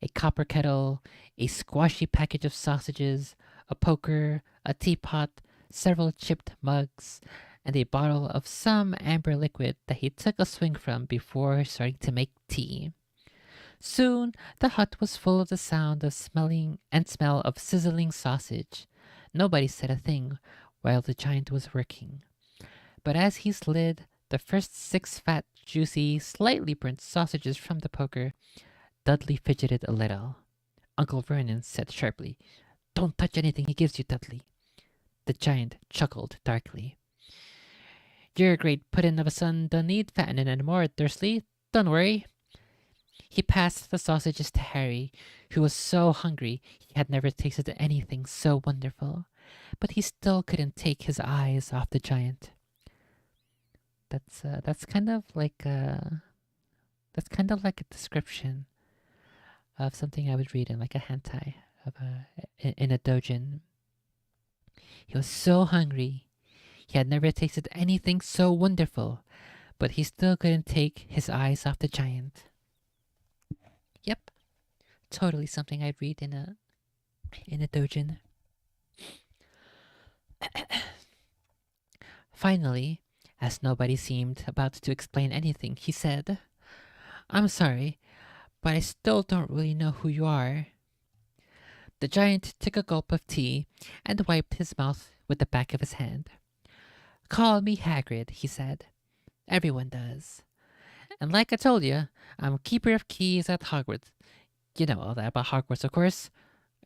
A copper kettle, a squashy package of sausages, a poker, a teapot, several chipped mugs, and a bottle of some amber liquid that he took a swing from before starting to make tea. Soon the hut was full of the sound of smell of sizzling sausage. Nobody said a thing while the giant was working. But as he slid the first 6 fat, juicy, slightly burnt sausages from the poker, Dudley fidgeted a little. Uncle Vernon said sharply, "Don't touch anything he gives you, Dudley." The giant chuckled darkly. "You're a great puddin' of a son, don't need fattening anymore, Dursley. Don't worry." He passed the sausages to Harry, who was so hungry he had never tasted anything so wonderful, but he still couldn't take his eyes off the giant. That's kind of like a description of something I would read in like a hentai of in a dojin. He was so hungry he had never tasted anything so wonderful, but he still couldn't take his eyes off the giant. Yep, totally something I'd read in a dojin. Finally, as nobody seemed about to explain anything, he said, "I'm sorry, but I still don't really know who you are." The giant took a gulp of tea and wiped his mouth with the back of his hand. "Call me Hagrid," he said. "Everyone does. And like I told you, I'm keeper of keys at Hogwarts. You know all that about Hogwarts, of course."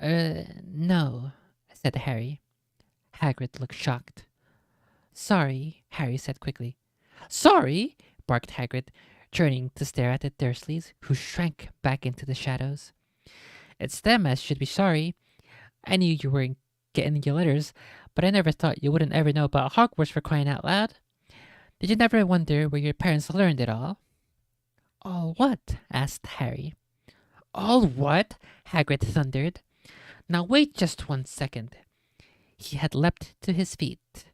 No," said Harry. Hagrid looked shocked. "Sorry," Harry said quickly. "Sorry?" barked Hagrid, turning to stare at the Dursleys, who shrank back into the shadows. "It's them as should be sorry. I knew you weren't getting your letters, but I never thought you wouldn't ever know about Hogwarts, for crying out loud. Did you never wonder where your parents learned it all?" "All what?" asked Harry. "All what?" Hagrid thundered. "Now wait just 1 second." He had leapt to his feet.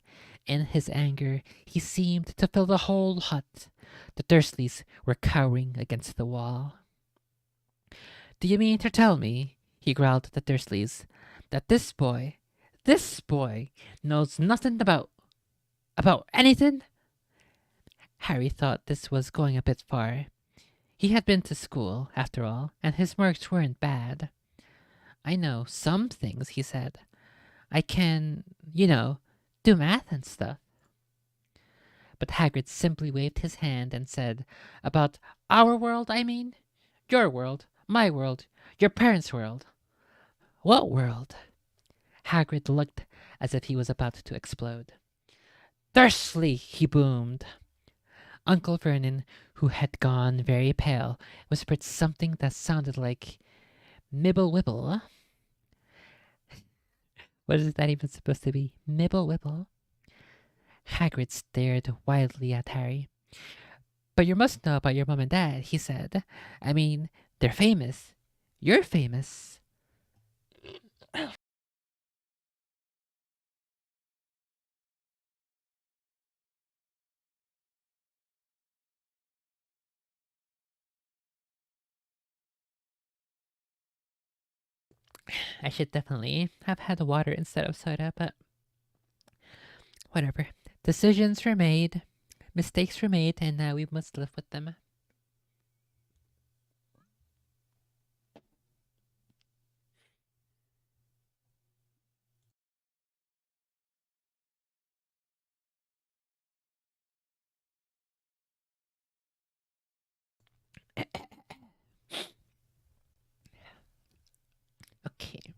In his anger, he seemed to fill the whole hut. The Dursleys were cowering against the wall. "Do you mean to tell me," he growled at the Dursleys, "that this boy, knows nothing about anything?" Harry thought this was going a bit far. He had been to school, after all, and his marks weren't bad. "I know some things," he said. "I can, do math and stuff." But Hagrid simply waved his hand and said, "About our world, I mean? Your world, my world, your parents' world." "What world?" Hagrid looked as if he was about to explode. "Dursley!" he boomed. Uncle Vernon, who had gone very pale, whispered something that sounded like "Mibble Wibble." What is that even supposed to be? Mibble Wibble? Hagrid stared wildly at Harry. "But you must know about your mom and dad," he said. "I mean, they're famous. You're famous." I should definitely have had water instead of soda, but whatever. Decisions were made, mistakes were made, and now we must live with them. Okay,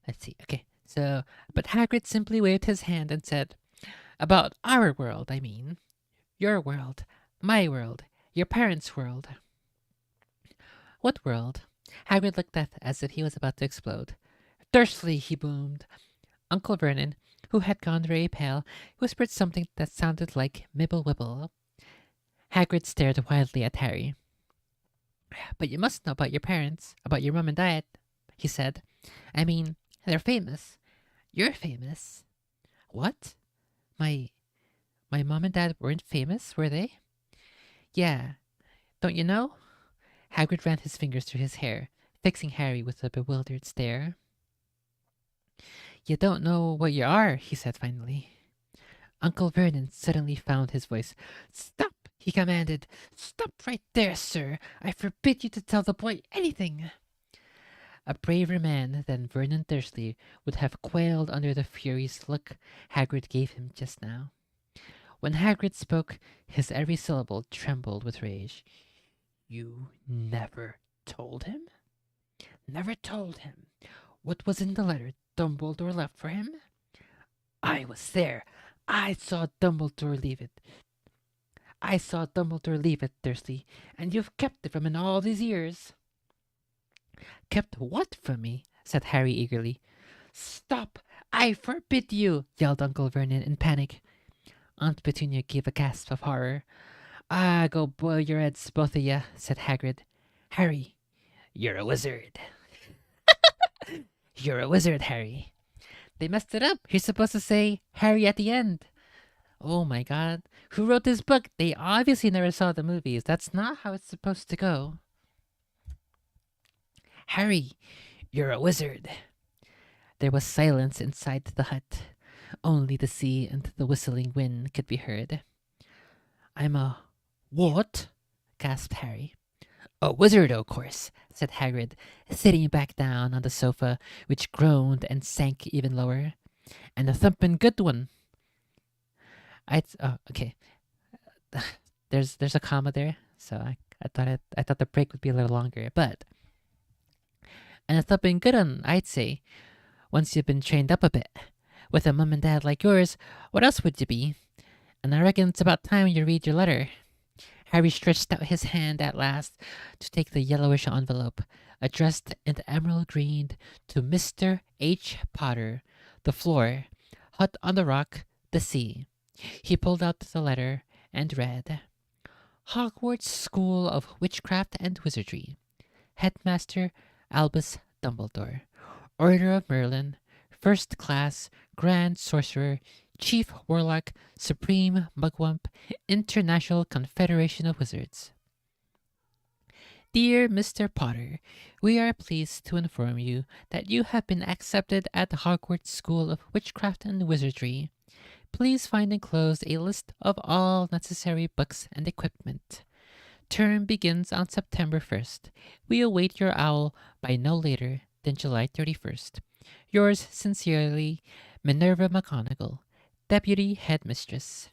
let's see. Okay, so, but Hagrid simply waved his hand and said, "About our world, I mean. Your world, my world, your parents' world." "What world?" Hagrid looked up as if he was about to explode. "Dursley!" he boomed. Uncle Vernon, who had gone very pale, whispered something that sounded like "Mibble Wibble." Hagrid stared wildly at Harry. "But you must know about your parents, about your mom and dad," he said. "I mean, they're famous. You're famous." "What? My my mom and dad weren't famous, were they?" "Yeah. Don't you know?" Hagrid ran his fingers through his hair, fixing Harry with a bewildered stare. "You don't know what you are," he said finally. Uncle Vernon suddenly found his voice. "Stop!" he commanded. "Stop right there, sir. I forbid you to tell the boy anything." A braver man than Vernon Dursley would have quailed under the furious look Hagrid gave him just now. When Hagrid spoke, his every syllable trembled with rage. "You never Told him? Never told him. What was in the letter Dumbledore left for him? I was there. I saw Dumbledore leave it. I saw Dumbledore leave it, Dursley, and you've kept it from him all these years. Kept what from me? Said Harry eagerly. Stop! I forbid you! Yelled Uncle Vernon in panic. Aunt Petunia gave a gasp of horror. Ah, go boil your heads, both of you, said Hagrid. Harry, you're a wizard. You're a wizard, Harry. They messed it up. You're supposed to say Harry at the end. Oh my god. Who wrote this book? They obviously never saw the movies. That's not how it's supposed to go. Harry, you're a wizard. There was silence inside the hut. Only the sea and the whistling wind could be heard. I'm a what? Gasped Harry. A wizard, of course, said Hagrid, sitting back down on the sofa, which groaned and sank even lower. And a thumping good one. Okay. There's a comma there, so I thought the break would be a little longer, but and a thumping good one, I'd say. Once you've been trained up a bit. With a mum and dad like yours, what else would you be? And I reckon it's about time you read your letter. Harry stretched out his hand at last to take the yellowish envelope, addressed in emerald green to Mr. H. Potter, the floor, hut on the rock, the sea. He pulled out the letter and read, Hogwarts School of Witchcraft and Wizardry. Headmaster Albus Dumbledore. Order of Merlin. First Class, Grand Sorcerer, Chief Warlock, Supreme Mugwump, International Confederation of Wizards. Dear Mr. Potter, we are pleased to inform you that you have been accepted at the Hogwarts School of Witchcraft and Wizardry. Please find enclosed a list of all necessary books and equipment. Term begins on September 1st. We await your owl by no later than July 31st. Yours sincerely, Minerva McGonagall, Deputy Headmistress.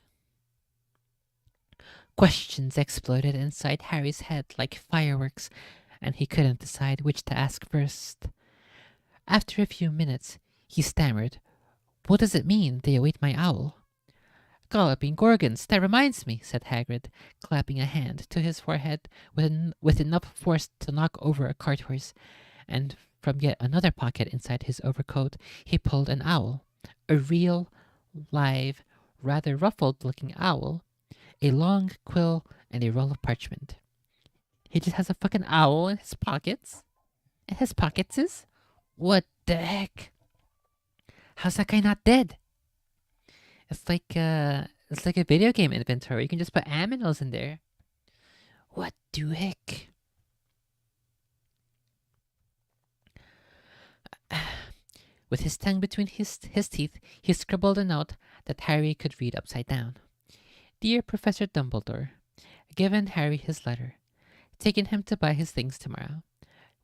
Questions exploded inside Harry's head like fireworks, and he couldn't decide which to ask first. After a few minutes, he stammered, What does it mean, they await my owl? Galloping Gorgons, that reminds me, said Hagrid, clapping a hand to his forehead with enough force to knock over a cart horse, and from yet another pocket inside his overcoat he pulled an owl, a real, live, rather ruffled-looking owl, a long quill, and a roll of parchment. He just has a fucking owl in his pockets? In his pockets? What the heck? How's that guy not dead? It's like a video game inventory. You can just put aminos in there. What the heck? With his tongue between his teeth, he scribbled a note that Harry could read upside down. Dear Professor Dumbledore, given Harry his letter. Taking him to buy his things tomorrow.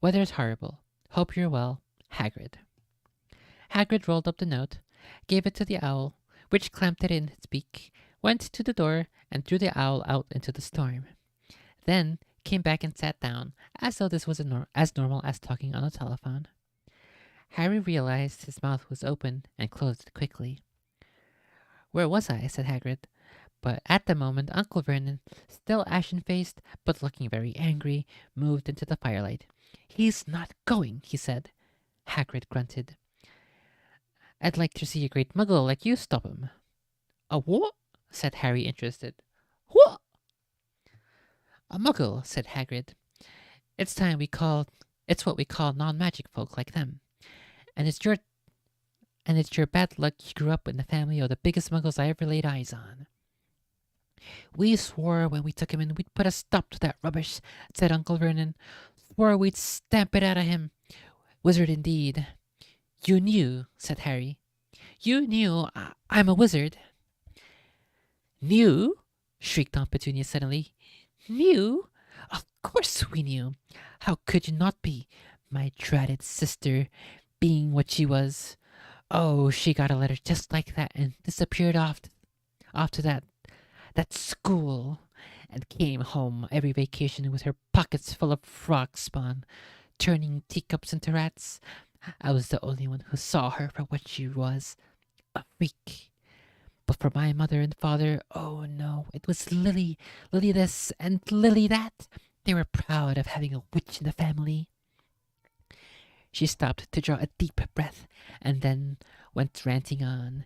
Weather's horrible. Hope you're well. Hagrid. Hagrid rolled up the note, gave it to the owl, which clamped it in its beak, went to the door, and threw the owl out into the storm. Then came back and sat down, as though this was as normal as talking on a telephone. Harry realized his mouth was open and closed quickly. Where was I? Said Hagrid. But at the moment, Uncle Vernon, still ashen-faced but looking very angry, moved into the firelight. He's not going, he said. Hagrid grunted. I'd like to see a great muggle like you stop him. A what? Said Harry, interested. What? A muggle, said Hagrid. It's what we call non-magic folk like them. And it's your bad luck you grew up in the family of the biggest muggles I ever laid eyes on. We swore when we took him in we'd put a stop to that rubbish, said Uncle Vernon. Swore we'd stamp it out of him. Wizard indeed. You knew, said Harry. You knew I'm a wizard. Knew? Shrieked Aunt Petunia suddenly. Knew? Of course we knew. How could you not be, my dreaded sister, being what she was? Oh, she got a letter just like that and disappeared off to that school. and came home every vacation with her pockets full of frog spawn, turning teacups into rats. I was the only one who saw her for what she was, a freak. But for my mother and father, oh no, it was Lily, Lily this and Lily that. They were proud of having a witch in the family. She stopped to draw a deep breath and then went ranting on.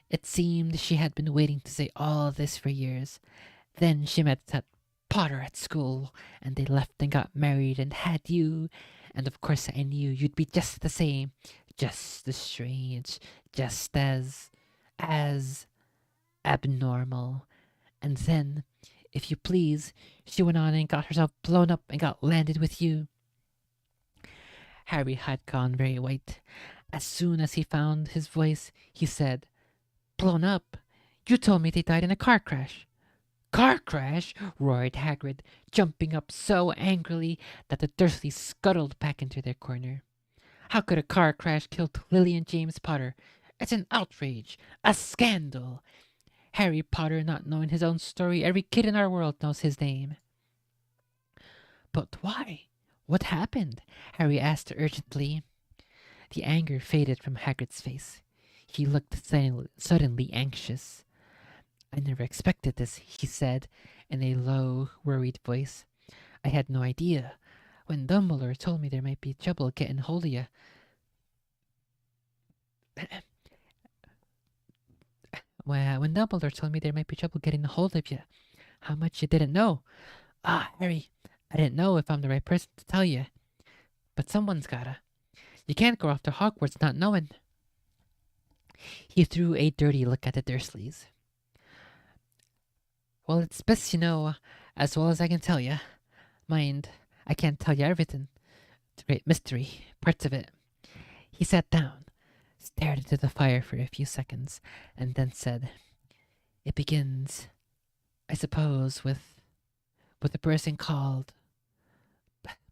It seemed she had been waiting to say all this for years. Then she met that Potter at school, and they left and got married and had you. And of course I knew you'd be just the same, just as strange, just as abnormal. And then, if you please, she went on and got herself blown up and got landed with you. Harry had gone very white. As soon as he found his voice, he said, "Blown up? You told me they died in a car crash." "Car crash?" roared Hagrid, jumping up so angrily that the Dursleys scuttled back into their corner. "How could a car crash kill Lily and James Potter? It's an outrage, a scandal. Harry Potter not knowing his own story, every kid in our world knows his name." "But why? What happened?" Harry asked urgently. The anger faded from Hagrid's face. He looked suddenly anxious. "I never expected this," he said in a low, worried voice. "I had no idea. When Dumbledore told me there might be trouble getting hold of you." Well, when Dumbledore told me there might be trouble getting a hold of you, how much you didn't know. Ah, Harry, I didn't know if I'm the right person to tell you. But someone's gotta. You can't go off to Hogwarts not knowing. He threw a dirty look at the Dursleys. "Well, it's best you know as well as I can tell you. Mind, I can't tell you everything. It's a great mystery, parts of it." He sat down, stared into the fire for a few seconds, and then said, "It begins, I suppose, with a person called...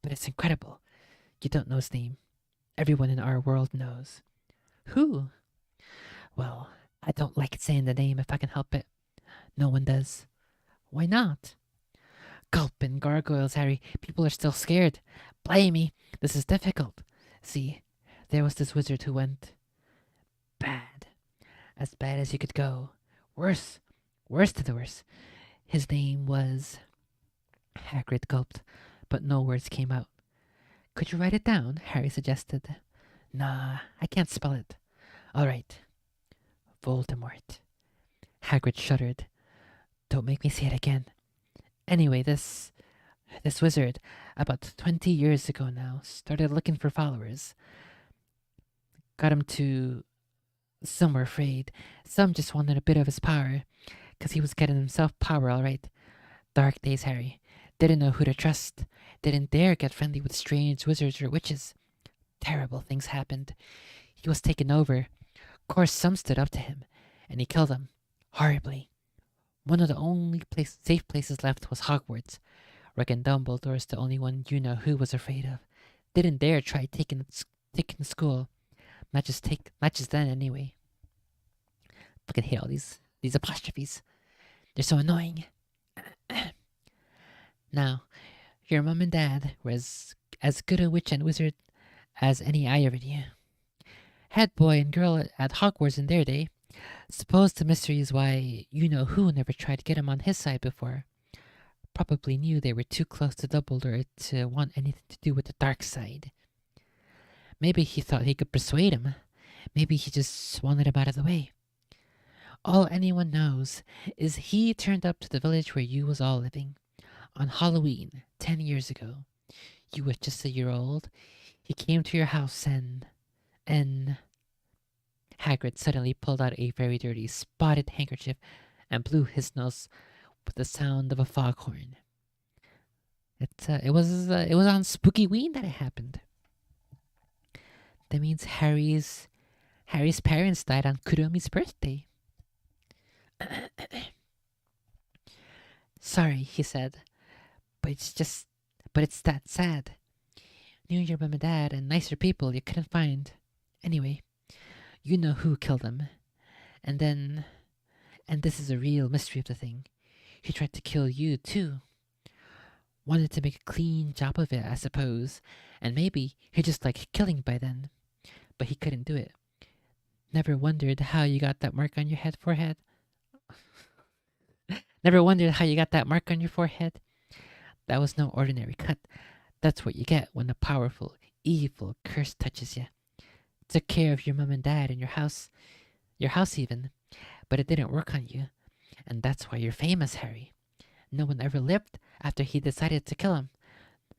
But it's incredible. You don't know his name. Everyone in our world knows." "Who?" "Well, I don't like saying the name if I can help it. No one does." "Why not?" "Gulp and gargoyles, Harry. People are still scared. Blimey, this is difficult. See, there was this wizard who went bad. As bad as you could go. Worse. Worse to the worse. His name was..." Hagrid gulped, but no words came out. "Could you write it down?" Harry suggested. "Nah, I can't spell it." "All right. Voldemort." Hagrid shuddered. "Don't make me say it again. Anyway, this wizard, about 20 years ago now, started looking for followers. Got him to... Some were afraid. Some just wanted a bit of his power, 'cause he was getting himself power, all right. Dark days, Harry. Didn't know who to trust. Didn't dare get friendly with strange wizards or witches. Terrible things happened. He was taken over. Of course, some stood up to him, and he killed them. Horribly. One of the only safe places left was Hogwarts. Reckon Dumbledore's the only one you know who was afraid of. Didn't dare try taking the school. Not just then, anyway. Fucking hate all these apostrophes. They're so annoying. Now, your mom and dad were as good a witch and wizard as any I ever knew. Head boy and girl at Hogwarts in their day. Suppose the mystery is why you know who never tried to get him on his side before. Probably knew they were too close to Dumbledore to want anything to do with the dark side. Maybe he thought he could persuade him. Maybe he just wanted him out of the way. All anyone knows is he turned up to the village where you was all living. On Halloween, 10 years ago. You was just a year old. He came to your house and... Hagrid suddenly pulled out a very dirty, spotted handkerchief and blew his nose with the sound of a foghorn. It was on Spooky Ween that it happened. That means Harry's parents died on Kuromi's birthday. "Sorry," he said, but it's that sad. Knew your mom and dad and nicer people you couldn't find. Anyway, you know who killed them. And this is a real mystery of the thing. he tried to kill you too. Wanted to make a clean job of it, I suppose, and maybe he just liked killing by then. But he couldn't do it. Never wondered how you got that mark on your forehead? Never wondered how you got that mark on your forehead? That was no ordinary cut. That's what you get when a powerful, evil curse touches you. Took care of your mom and dad and your house even, but it didn't work on you. And that's why you're famous, Harry. No one ever lived after he decided to kill him.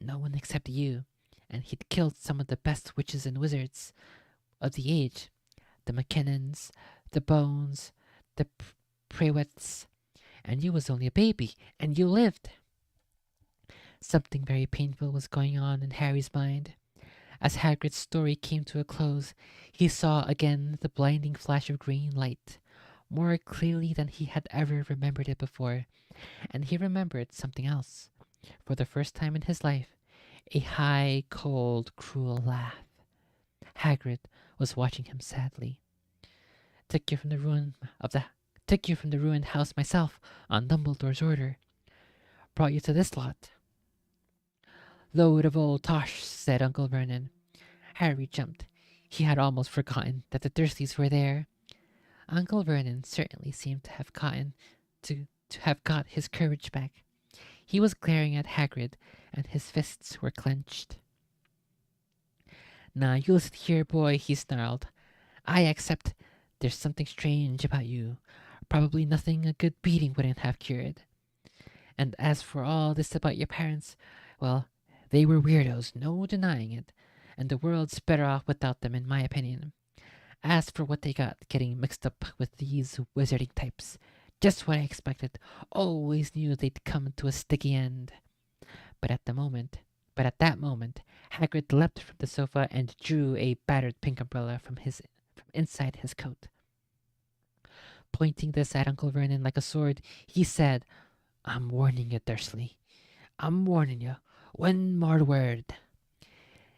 No one except you. And he'd killed some of the best witches and wizards of the age. The McKinnons, the Bones, the Prewetts. And you was only a baby, and you lived. Something very painful was going on in Harry's mind. As Hagrid's story came to a close, he saw again the blinding flash of green light, more clearly than he had ever remembered it before, and he remembered something else. For the first time in his life, a high, cold, cruel laugh. Hagrid was watching him sadly. Took you from the ruined house myself on Dumbledore's order. Brought you to this lot. Load of old tosh, said Uncle Vernon. Harry jumped. He had almost forgotten that the Dursleys were there. Uncle Vernon certainly seemed to have got his courage back. He was glaring at Hagrid, and his fists were clenched. Now you listen here, boy, he snarled. I accept there's something strange about you. Probably nothing a good beating wouldn't have cured. And as for all this about your parents, well, they were weirdos, no denying it, and the world's better off without them, in my opinion. As for what they got getting mixed up with these wizarding types, just what I expected. Always knew they'd come to a sticky end. But at that moment, Hagrid leapt from the sofa and drew a battered pink umbrella from inside his coat. Pointing this at Uncle Vernon like a sword, he said, I'm warning you, Dursley. I'm warning you. One more word.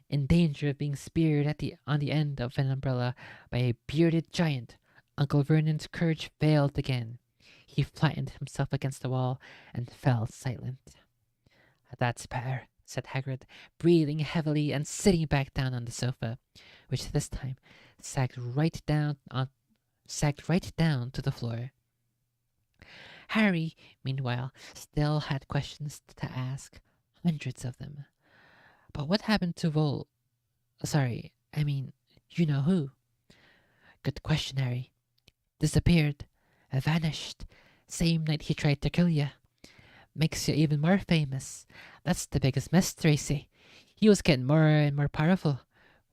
In danger of being speared on the end of an umbrella by a bearded giant, Uncle Vernon's courage failed again. He flattened himself against the wall and fell silent. That's better, said Hagrid, breathing heavily and sitting back down on the sofa, which this time sagged right down to the floor. Harry, meanwhile, still had questions to ask, hundreds of them. But what happened to you know who? Good question, Harry. Disappeared. Vanished. Same night he tried to kill you. Makes you even more famous. That's the biggest mystery, see. He was getting more and more powerful.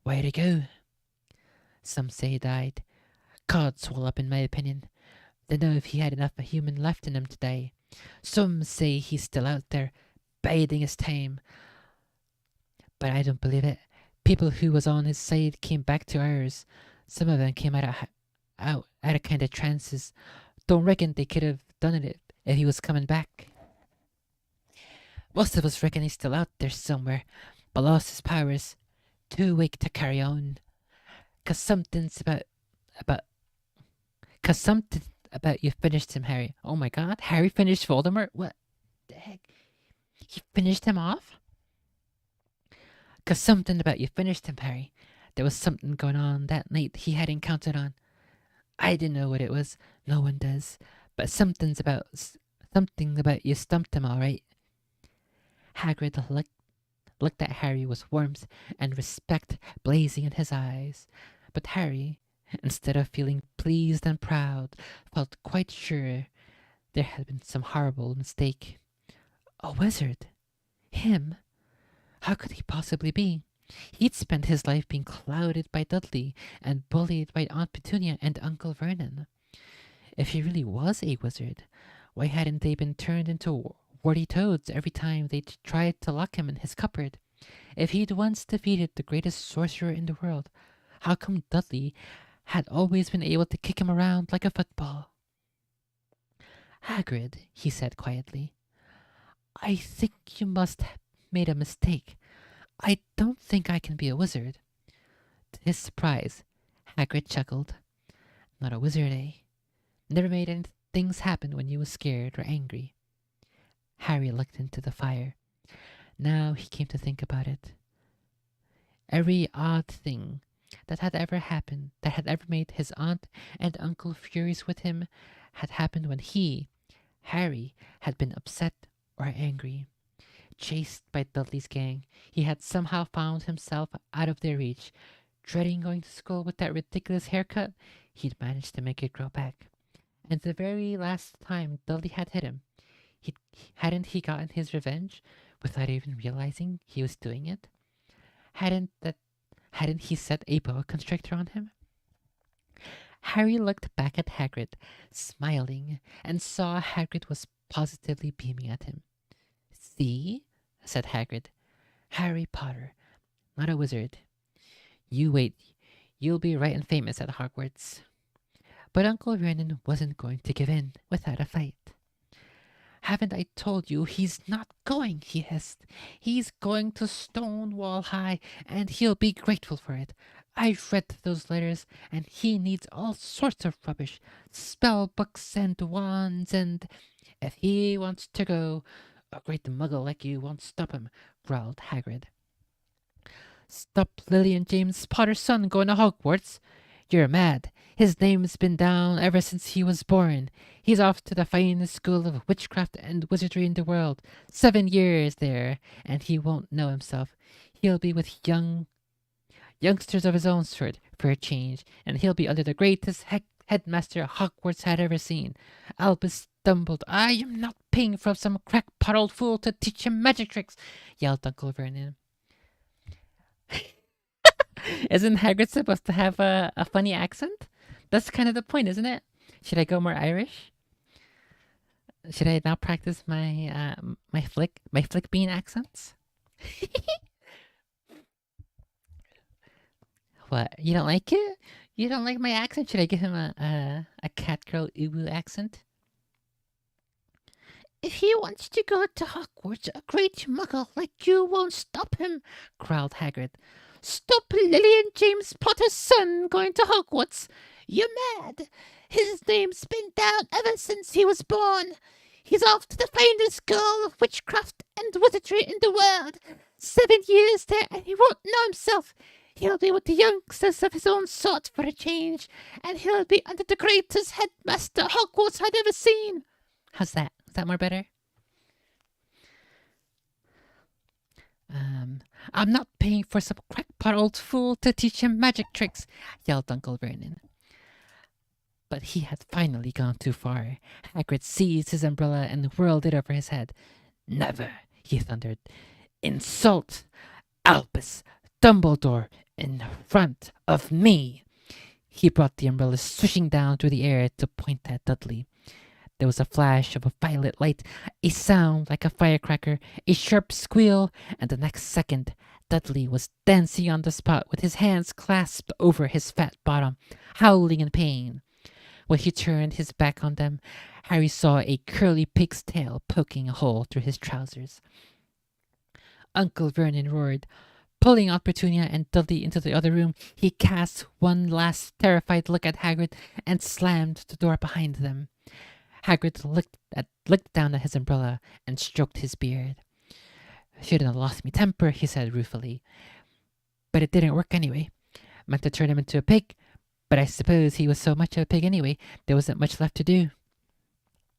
Where'd he go? Some say he died. Codswallop, up in my opinion. Dunno if he had enough of human left in him today. Some say he's still out there, biding his time. But I don't believe it. People who was on his side came back to ours. Some of them came out of kind of trances. Don't reckon they could have done it if he was coming back. Most of us reckon he's still out there somewhere, but lost his powers. Too weak to carry on. Cause something about you finished him, Harry. Oh my god, Harry finished Voldemort? What the heck? He finished him off? Cause something about you finished him, Harry. There was something going on that night he hadn't counted on. I didn't know what it was. No one does. But something about you stumped him, all right. Hagrid looked at Harry with warmth and respect blazing in his eyes. But Harry, instead of feeling pleased and proud, felt quite sure there had been some horrible mistake. A wizard? Him? How could he possibly be? He'd spent his life being clouded by Dudley and bullied by Aunt Petunia and Uncle Vernon. If he really was a wizard, why hadn't they been turned into warty toads every time they tried to lock him in his cupboard? If he'd once defeated the greatest sorcerer in the world, how come Dudley had always been able to kick him around like a football? Hagrid, he said quietly, I think you must have made a mistake. I don't think I can be a wizard. To his surprise, Hagrid chuckled. Not a wizard, eh? Never made any things happen when you was scared or angry. Harry looked into the fire. Now he came to think about it. Every odd thing that had ever happened, that had ever made his aunt and uncle furious with him, had happened when he, Harry, had been upset or angry. Chased by Dudley's gang, he had somehow found himself out of their reach. Dreading going to school with that ridiculous haircut, he'd managed to make it grow back. And the very last time Dudley had hit him, hadn't he gotten his revenge without even realizing he was doing it? Hadn't he set a boa constrictor on him? Harry looked back at Hagrid, smiling, and saw Hagrid was positively beaming at him. "See?" said Hagrid. "Harry Potter, not a wizard. You wait, you'll be right and famous at Hogwarts." But Uncle Vernon wasn't going to give in without a fight. "Haven't I told you he's not going?" he hissed. "He's going to Stonewall High, and he'll be grateful for it. I've read those letters, and he needs all sorts of rubbish. Spell books and wands, and if he wants to go, a great muggle like you won't stop him," growled Hagrid. "Stop Lily James Potter's son going to Hogwarts? You're mad. His name's been down ever since he was born. He's off to the finest school of witchcraft and wizardry in the world. 7 years there, and he won't know himself. He'll be with youngsters of his own sort for a change, and he'll be under the greatest headmaster Hogwarts had ever seen. Albus Dumbledore. I am not paying for some crackpot old fool to teach him magic tricks," yelled Uncle Vernon. Isn't Hagrid supposed to have a funny accent? That's kind of the point, isn't it? Should I go more Irish? Should I now practice my my flick bean accents? What? You don't like it? You don't like my accent? Should I give him a cat girl ubu accent? If he wants to go to Hogwarts, a great muggle like you won't stop him, growled Hagrid. "Stop Lily and James Potter's son going to Hogwarts? You're mad. His name's been down ever since he was born. He's off to the finest school of witchcraft and wizardry in the world. 7 years there, and he won't know himself. He'll be with the youngsters of his own sort for a change, and he'll be under the greatest headmaster Hogwarts had ever seen." How's that? Is that more better? I'm not paying for some crackpot old fool to teach him magic tricks," yelled Uncle Vernon. But he had finally gone too far. Hagrid seized his umbrella and whirled it over his head. "Never," he thundered, "insult Albus Dumbledore in front of me." He brought the umbrella swishing down through the air to point at Dudley. There was a flash of a violet light, a sound like a firecracker, a sharp squeal, and the next second, Dudley was dancing on the spot with his hands clasped over his fat bottom, howling in pain. When he turned his back on them, Harry saw a curly pig's tail poking a hole through his trousers. Uncle Vernon roared. Pulling out Petunia and Dudley into the other room, he cast one last terrified look at Hagrid and slammed the door behind them. Hagrid looked down at his umbrella and stroked his beard. "Shouldn't have lost me temper," he said ruefully. "But it didn't work anyway. Meant to turn him into a pig, but I suppose he was so much of a pig anyway, there wasn't much left to do."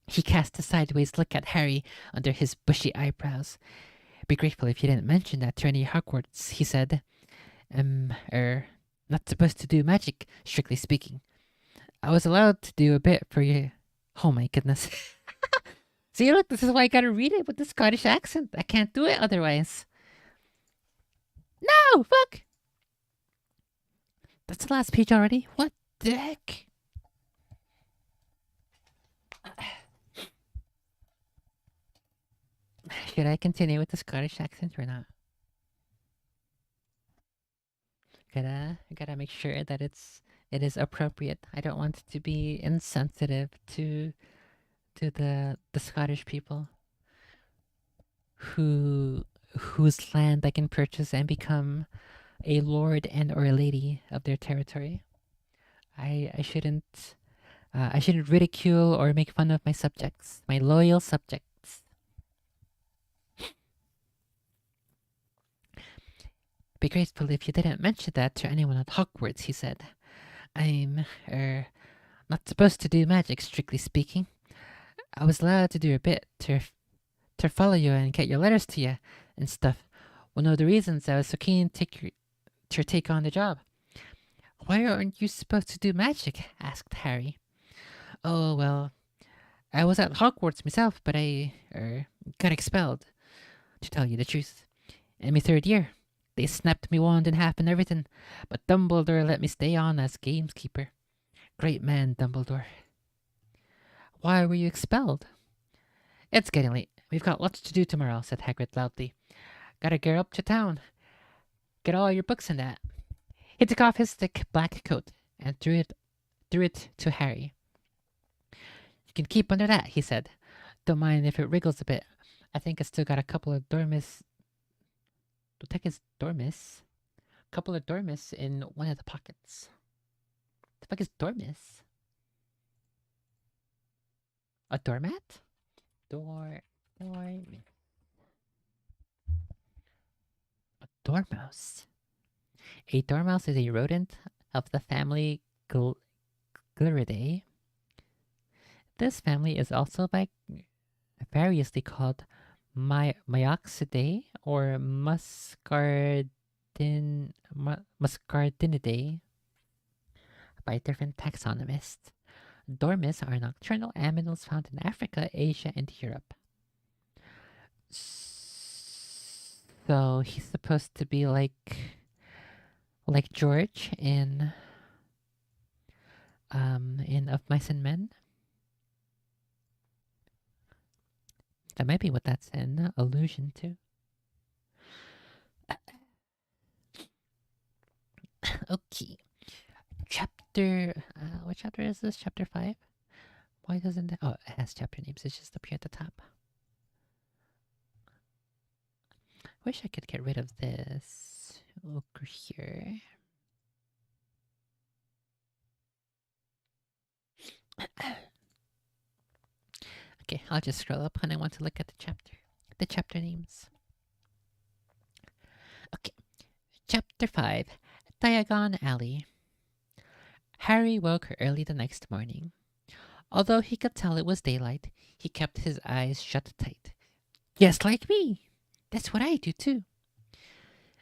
He cast a sideways look at Harry under his bushy eyebrows. "Be grateful if you didn't mention that to any Hogwarts," he said. Not supposed to do magic, strictly speaking. I was allowed to do a bit for you." Oh my goodness. See, look, this is why I gotta read it with the Scottish accent. I can't do it otherwise. No, fuck! That's the last page already? What the heck? Should I continue with the Scottish accent or not? Gotta make sure that it is appropriate. I don't want it to be insensitive to the Scottish people whose land I can purchase and become a lord and or a lady of their territory. I shouldn't ridicule or make fun of my subjects, my loyal subjects. be grateful if you didn't mention that to anyone at Hogwarts, he said. I'm, not supposed to do magic, strictly speaking. I was allowed to do a bit to follow you and get your letters to you and stuff. One of the reasons I was so keen to take on the job. Why aren't you supposed to do magic? Asked Harry. Oh, well, I was at Hogwarts myself, but I, got expelled, to tell you the truth. In my third year, they snapped me wand in half and everything, but Dumbledore let me stay on as gamekeeper. Great man, Dumbledore. Why were you expelled? It's getting late. We've got lots to do tomorrow, said Hagrid loudly. Gotta get up to town. Get all your books and that. He took off his thick black coat and threw it to Harry. You can keep under that, he said. Don't mind if it wriggles a bit. I think I still got a couple of dormice. Couple of dormice in one of the pockets. The fuck is dormice? A doormat? Dormouse. A dormouse. A dormouse is a rodent of the family Gliridae. This family is also variously called Myoxidae or Muscardinidae by different taxonomists. Dormice are nocturnal animals found in Africa, Asia, and Europe. So he's supposed to be like George in Of Mice and Men. That might be what that's an allusion to. Okay. What chapter is this? Chapter 5? Why doesn't it? Oh, it has chapter names. It's just up here at the top. Wish I could get rid of this over here. Okay, I'll just scroll up when I want to look at the chapter names. Okay, chapter 5, Diagon Alley. Harry woke early the next morning. Although he could tell it was daylight, he kept his eyes shut tight. Just like me. That's what I do too.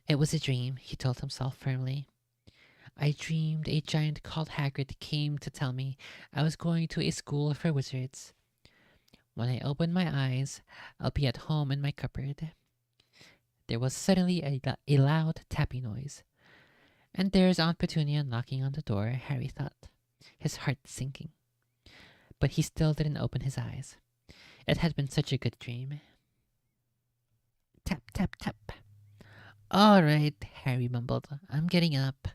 It was a dream, he told himself firmly. I dreamed a giant called Hagrid came to tell me I was going to a school for wizards. When I opened my eyes, I'll be at home in my cupboard. There was suddenly a loud tapping noise. And there's Aunt Petunia knocking on the door, Harry thought, his heart sinking. But he still didn't open his eyes. It had been such a good dream. Tap, tap, tap. All right, Harry mumbled. I'm getting up.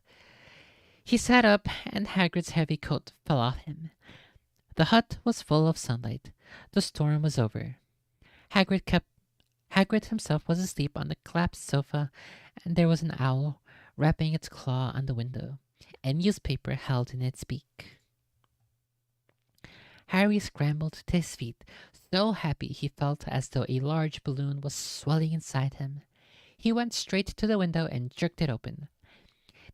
He sat up, and Hagrid's heavy coat fell off him. The hut was full of sunlight. The storm was over. Hagrid himself was asleep on the collapsed sofa, and there was an owl rapping its claw on the window, a newspaper held in its beak. Harry scrambled to his feet, so happy he felt as though a large balloon was swelling inside him. He went straight to the window and jerked it open.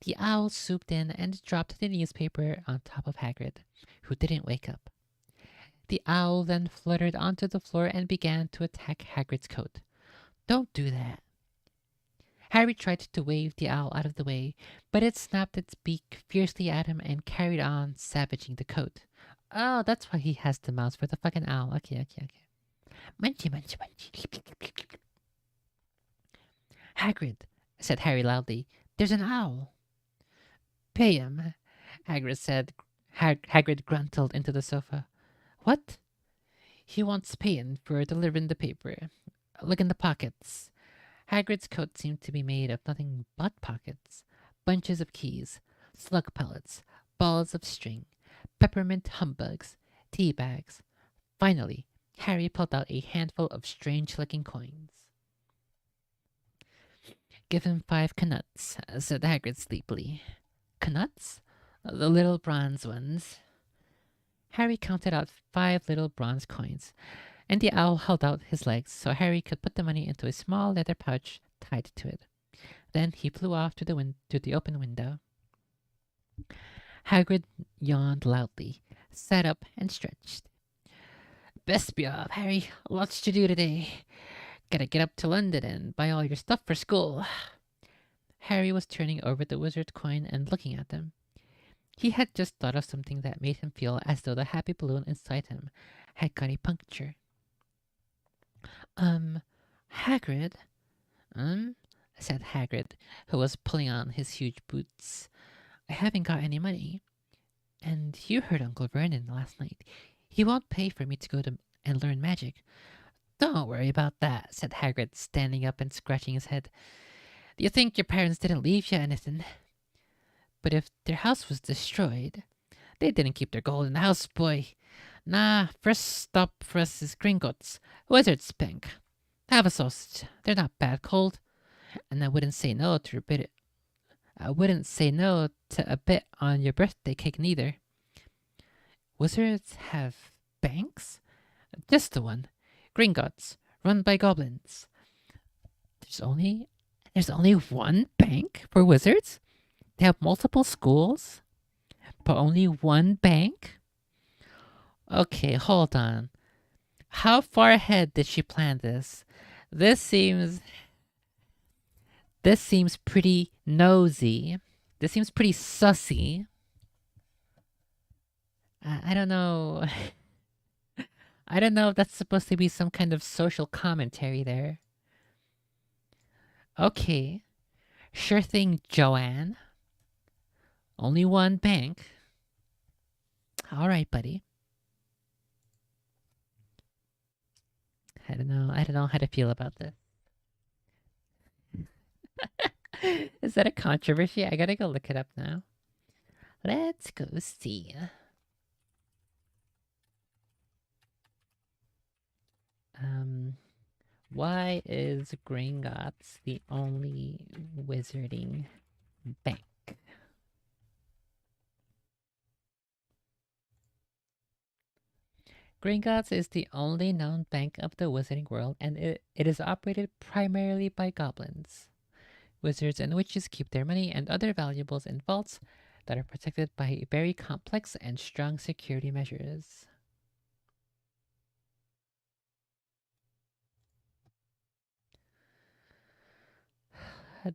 The owl swooped in and dropped the newspaper on top of Hagrid, who didn't wake up. The owl then fluttered onto the floor and began to attack Hagrid's coat. Don't do that. Harry tried to wave the owl out of the way, but it snapped its beak fiercely at him and carried on, savaging the coat. Oh, that's why he has the mouth for the fucking owl. Okay. Munchy, munchy, munchy. Hagrid, said Harry loudly, there's an owl. Pay him, Hagrid said. Hagrid gruntled into the sofa. What? He wants paying for delivering the paper. Look in the pockets. Hagrid's coat seemed to be made of nothing but pockets. Bunches of keys, slug pellets, balls of string, peppermint humbugs, tea bags. Finally, Harry pulled out a handful of strange-looking coins. Give him 5 knuts, said Hagrid sleepily. Knuts? The little bronze ones. Harry counted out 5 little bronze coins, and the owl held out his legs so Harry could put the money into a small leather pouch tied to it. Then he flew off to the open window. Hagrid yawned loudly, sat up, and stretched. Best be off, Harry. Lots to do today. Gotta get up to London and buy all your stuff for school. Harry was turning over the wizard's coin and looking at them. He had just thought of something that made him feel as though the happy balloon inside him had got a puncture. Hagrid? Said Hagrid, who was pulling on his huge boots. I haven't got any money. And you heard Uncle Vernon last night. He won't pay for me to go to and learn magic. Don't worry about that, said Hagrid, standing up and scratching his head. Do you think your parents didn't leave you anything? But if their house was destroyed, they didn't keep their gold in the house, boy. Nah, first stop for us is Gringotts, Wizard's Bank. Have a sausage. They're not bad cold. And I wouldn't say no to a bit. I wouldn't say no to a bit on your birthday cake neither. Wizards have banks? Just the one. Gringotts, run by goblins. There's only one bank for wizards? They have multiple schools, but only one bank? Okay, hold on. How far ahead did she plan this? This seems pretty nosy. This seems pretty sussy. I don't know. I don't know if that's supposed to be some kind of social commentary there. Okay. Sure thing, Joanne. Only one bank. All right, buddy. I don't know how to feel about this. Is that a controversy? I gotta go look it up now. Let's go see. Why is Gringotts the only wizarding bank? Gringotts is the only known bank of the wizarding world, and it is operated primarily by goblins. Wizards and witches keep their money and other valuables in vaults that are protected by very complex and strong security measures.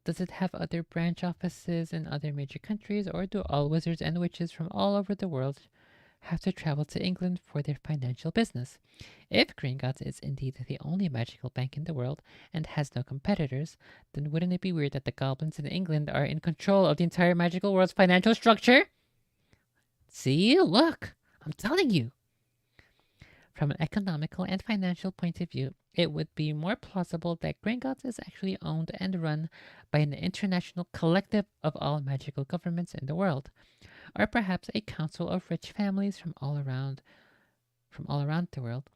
Does it have other branch offices in other major countries, or do all wizards and witches from all over the world have to travel to England for their financial business? If Gringotts is indeed the only magical bank in the world and has no competitors, then wouldn't it be weird that the goblins in England are in control of the entire magical world's financial structure? See, look, I'm telling you. From an economical and financial point of view, it would be more plausible that Gringotts is actually owned and run by an international collective of all magical governments in the world, or perhaps a council of rich families from all around the world,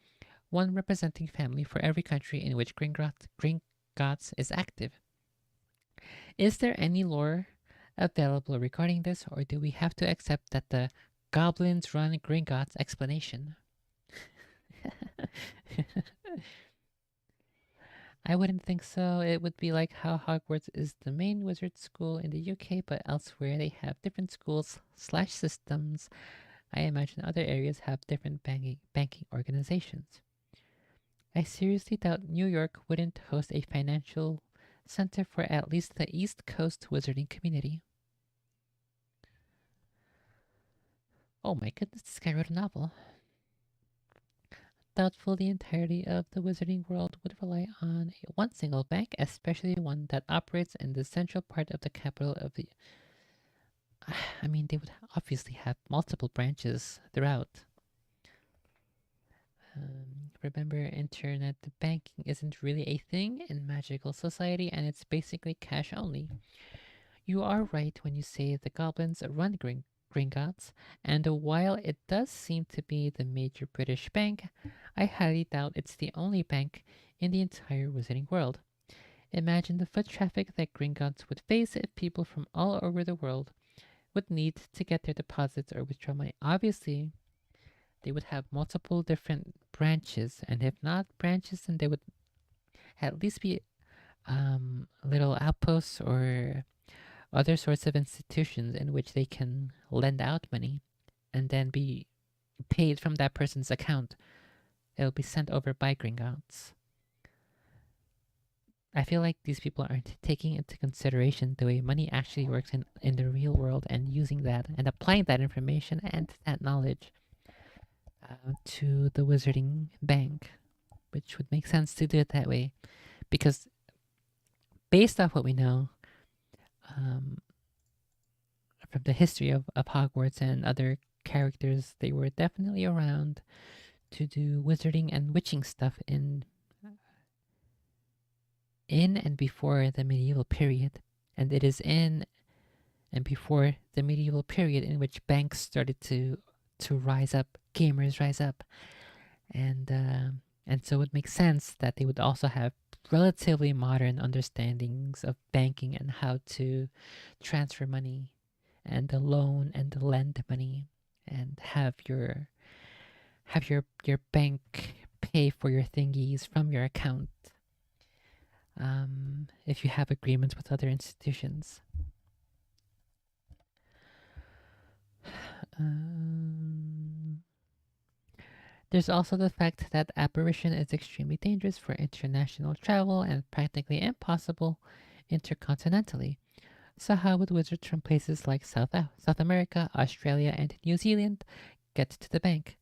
one representing family for every country in which Gringotts is active. Is there any lore available regarding this, or do we have to accept that the goblins run Gringotts explanation? I wouldn't think so. It would be like how Hogwarts is the main wizard school in the UK, but elsewhere they have different schools/systems. I imagine other areas have different banking organizations. I seriously doubt New York wouldn't host a financial center for at least the East Coast wizarding community. Oh my goodness, this guy wrote a novel. Doubtful the entirety of the wizarding world would rely on one single bank, especially one that operates in the central part of the capital of the... I mean, they would obviously have multiple branches throughout. Remember, internet banking isn't really a thing in magical society, and it's basically cash only. You are right when you say the goblins run Gringotts, and while it does seem to be the major British bank, I highly doubt it's the only bank in the entire wizarding world. Imagine the foot traffic that Gringotts would face if people from all over the world would need to get their deposits or withdraw money. Obviously, they would have multiple different branches, and if not branches, then they would at least be little outposts or other sorts of institutions in which they can lend out money and then be paid from that person's account. It'll be sent over by Gringotts. I feel like these people aren't taking into consideration the way money actually works in the real world and using that and applying that information and that knowledge to the Wizarding Bank, which would make sense to do it that way. Because based off what we know um, from the history of Hogwarts and other characters, they were definitely around to do wizarding and witching stuff in and before the medieval period. And it is in and before the medieval period in which banks started to rise up, gamers rise up, and so it makes sense that they would also have relatively modern understandings of banking and how to transfer money and the loan and the lend money and have your bank pay for your thingies from your account if you have agreements with other institutions. Um, there's also the fact that apparition is extremely dangerous for international travel and practically impossible intercontinentally. So how would wizards from places like South America, Australia, and New Zealand get to the bank?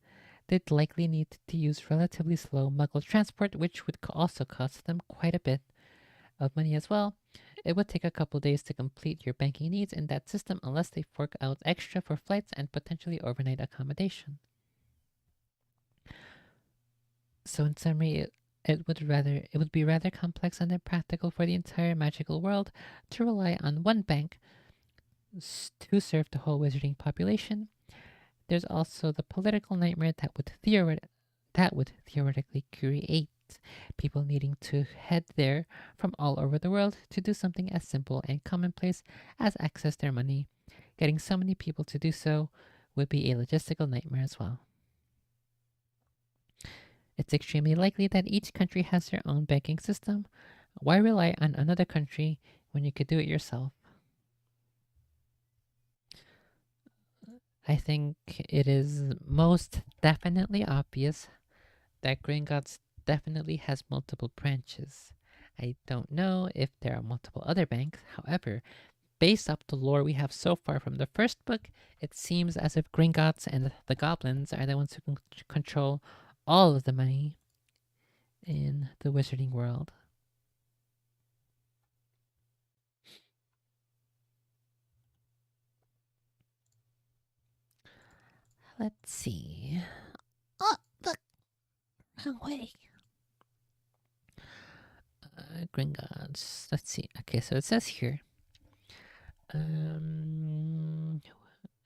They'd likely need to use relatively slow muggle transport, which would also cost them quite a bit of money as well. It would take a couple days to complete your banking needs in that system unless they fork out extra for flights and potentially overnight accommodation. So in summary, it would be rather complex and impractical for the entire magical world to rely on one bank to serve the whole wizarding population. There's also the political nightmare that would theoretically create people needing to head there from all over the world to do something as simple and commonplace as access their money. Getting so many people to do so would be a logistical nightmare as well. It's extremely likely that each country has their own banking system. Why rely on another country when you could do it yourself? I think it is most definitely obvious that Gringotts definitely has multiple branches. I don't know if there are multiple other banks. However, based off the lore we have so far from the first book, it seems as if Gringotts and the goblins are the ones who can control all of the money in the wizarding world. Let's see. Oh, look, wrong way. Gringotts. Let's see. Okay, so it says here.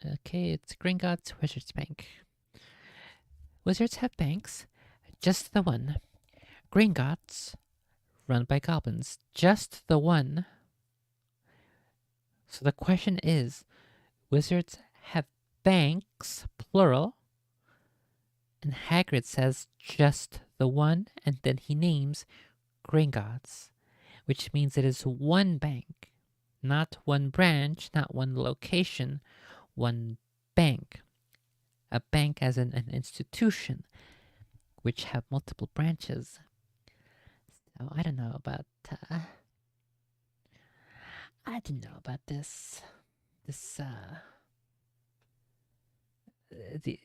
Okay, it's Gringotts Wizards Bank. Wizards have banks, just the one. Gringotts, run by goblins, just the one. So the question is, wizards have banks, plural, and Hagrid says just the one, and then he names Gringotts, which means it is one bank, not one branch, not one location, one bank. A bank as in an institution, which have multiple branches. So I don't know about I don't know about this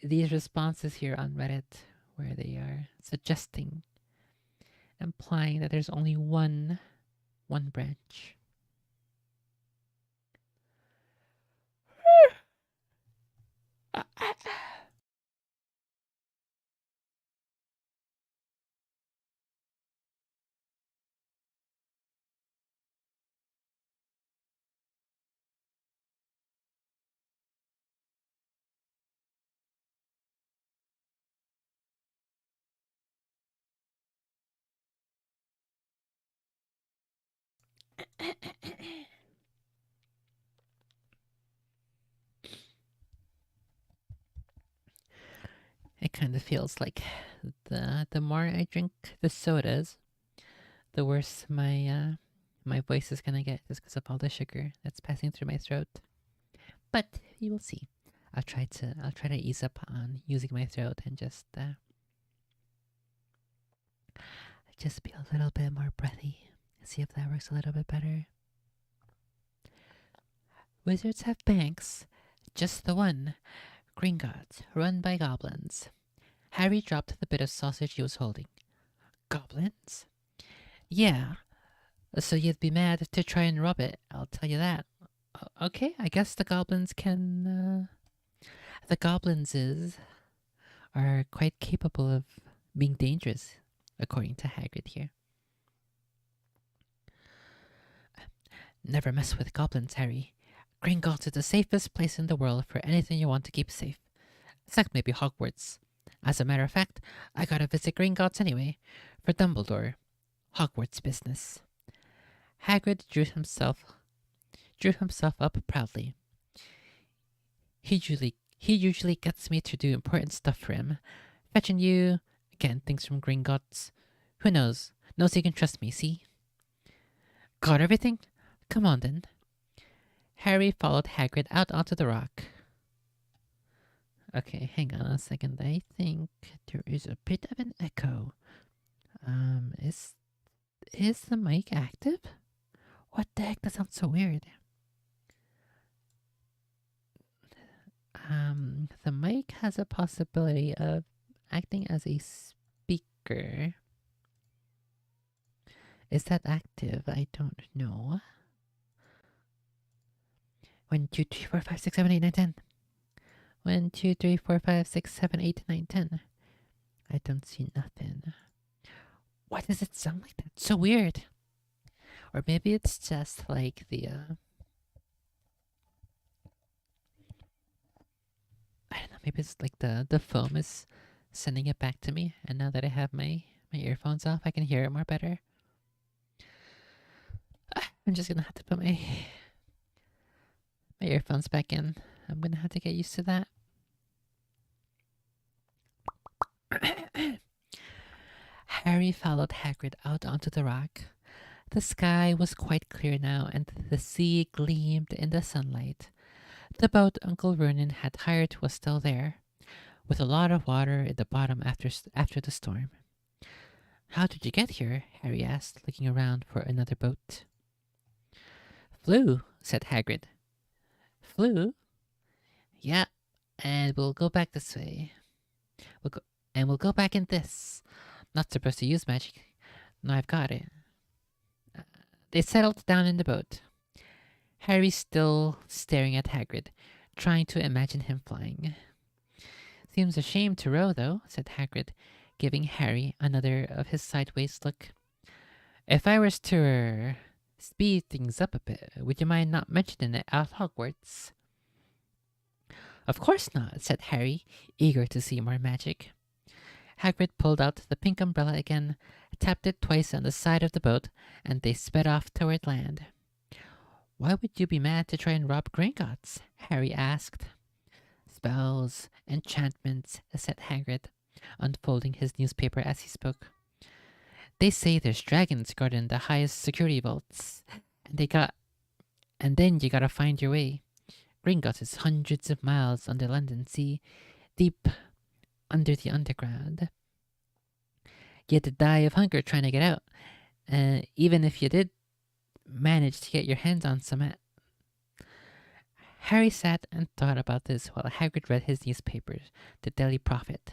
these responses here on Reddit where they are suggesting, implying that there's only one branch. It kind of feels like the more I drink the sodas, the worse my my voice is gonna get just because of all the sugar that's passing through my throat. But you will see. I'll try to ease up on using my throat and just be a little bit more breathy. See if that works a little bit better. Wizards have banks. Just the one. Gringotts, run by goblins. Harry dropped the bit of sausage he was holding. Goblins? Yeah. So you'd be mad to try and rob it, I'll tell you that. Okay, I guess the goblins can... The goblins are quite capable of being dangerous, according to Hagrid here. Never mess with goblins, Harry. Gringotts is the safest place in the world for anything you want to keep safe. Except maybe Hogwarts. As a matter of fact, I gotta visit Gringotts anyway, for Dumbledore. Hogwarts business. Hagrid drew himself up proudly. He usually gets me to do important stuff for him. Fetching you, getting things from Gringotts. Who knows? Knows he can trust me, see? Got everything? Come on then. Harry followed Hagrid out onto the rock. Okay, hang on a second. I think there is a bit of an echo. Is the mic active? What the heck? That sounds so weird. The mic has a possibility of acting as a speaker. Is that active? I don't know. 1, 2, 3, 4, 5, 6, 7, 8, 9, 10. 1, 2, 3, 4, 5, 6, 7, 8, 9, 10. I don't see nothing. Why does it sound like that? So weird. Or maybe it's just like the I don't know, maybe it's like the foam is sending it back to me, and now that I have my earphones off, I can hear it more better. I'm just gonna have to put my earphones back in. I'm gonna have to get used to that. Harry followed Hagrid out onto the rock. The sky was quite clear now, and the sea gleamed in the sunlight. The boat Uncle Vernon had hired was still there, with a lot of water in the bottom after the storm. How did you get here? Harry asked, looking around for another boat. Flew, said Hagrid. Flew? Yeah, and we'll go back this way. We'll go back in this. Not supposed to use magic. No, I've got it. They settled down in the boat. Harry still staring at Hagrid, trying to imagine him flying. Seems a shame to row, though, said Hagrid, giving Harry another of his sideways look. If I was to speed things up a bit, would you mind not mentioning it at Hogwarts? Of course not, said Harry, eager to see more magic. Hagrid pulled out the pink umbrella again, tapped it twice on the side of the boat, and they sped off toward land. Why would you be mad to try and rob Gringotts? Harry asked. Spells, enchantments, said Hagrid, unfolding his newspaper as he spoke. They say there's dragons guarding the highest security vaults, and then you gotta find your way. Gringotts is hundreds of miles under London Sea, deep under the underground. You had to die of hunger trying to get out, even if you did manage to get your hands on some. Harry sat and thought about this while Hagrid read his newspapers, the Daily Prophet.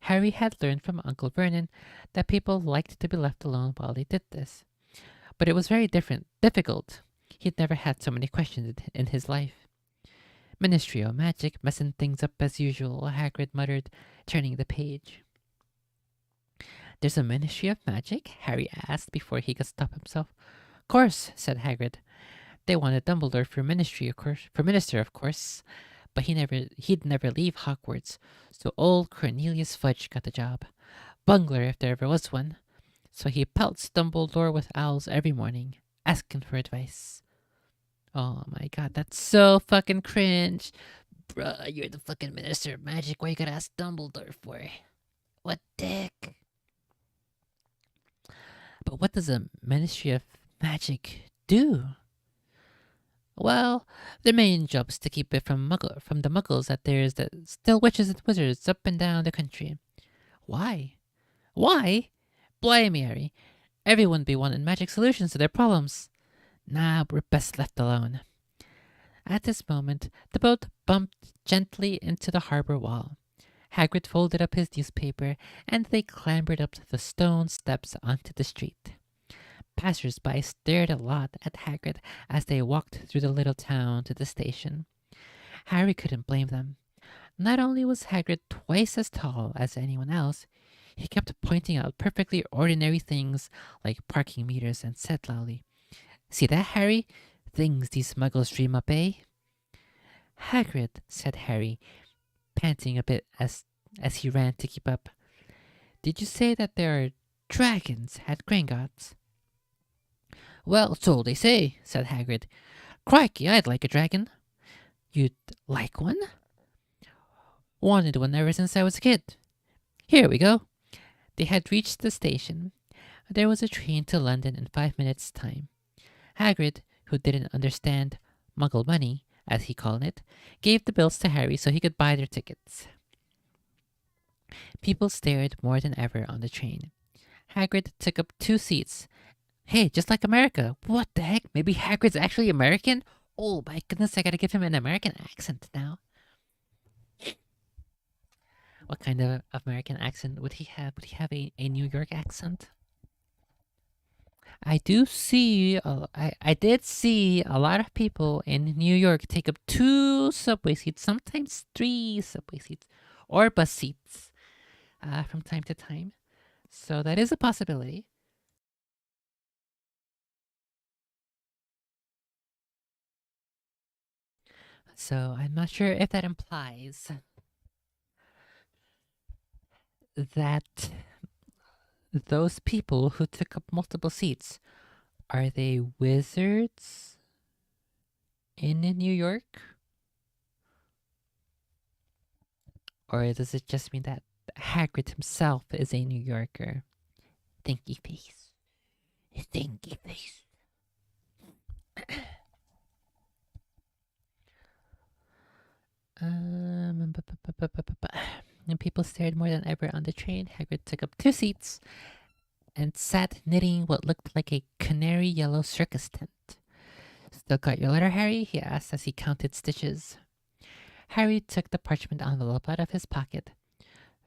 Harry had learned from Uncle Vernon that people liked to be left alone while they did this. But it was very difficult. He'd never had so many questions in his life. Ministry of Magic, messing things up as usual, Hagrid muttered, turning the page. There's a Ministry of Magic? Harry asked before he could stop himself. Course, said Hagrid. They wanted Dumbledore for minister, of course, but he'd never leave Hogwarts, so old Cornelius Fudge got the job. Bungler, if there ever was one. So he pelts Dumbledore with owls every morning, asking for advice. Oh my god, that's so fucking cringe. Bruh, you're the fucking Minister of Magic. What you gotta ask Dumbledore for? What dick? But what does a Ministry of magic do? Well, their main job is to keep it from the muggles that there's still witches and wizards up and down the country. Why? Why? Blimey, Harry. Everyone be wanting magic solutions to their problems. Nah, we're best left alone. At this moment, the boat bumped gently into the harbor wall. Hagrid folded up his newspaper, and they clambered up the stone steps onto the street. Passers-by stared a lot at Hagrid as they walked through the little town to the station. Harry couldn't blame them. Not only was Hagrid twice as tall as anyone else, he kept pointing out perfectly ordinary things like parking meters and said loudly, "See that, Harry? Things these muggles dream up, eh?" "Hagrid," said Harry, panting a bit as he ran to keep up. "Did you say that there are dragons at Gringotts?" "Well, so they say," said Hagrid. "Crikey, I'd like a dragon." "You'd like one?" "Wanted one ever since I was a kid. Here we go." They had reached the station. There was a train to London in 5 minutes' time. Hagrid, who didn't understand muggle money, as he called it, gave the bills to Harry so he could buy their tickets. People stared more than ever on the train. Hagrid took up 2 seats. Hey, just like America. What the heck? Maybe Hagrid's actually American? Oh my goodness, I gotta give him an American accent now. What kind of American accent would he have? Would he have a New York accent? I did see a lot of people in New York take up 2 subway seats, sometimes 3 subway seats, or bus seats from time to time. So that is a possibility. So I'm not sure if that implies that those people who took up multiple seats, are they wizards in New York? Or does it just mean that Hagrid himself is a New Yorker? Thinky face. Thinky face. And people stared more than ever on the train. Hagrid took up 2 seats and sat knitting what looked like a canary yellow circus tent. "Still got your letter, Harry?" he asked as he counted stitches. Harry took the parchment envelope out of his pocket.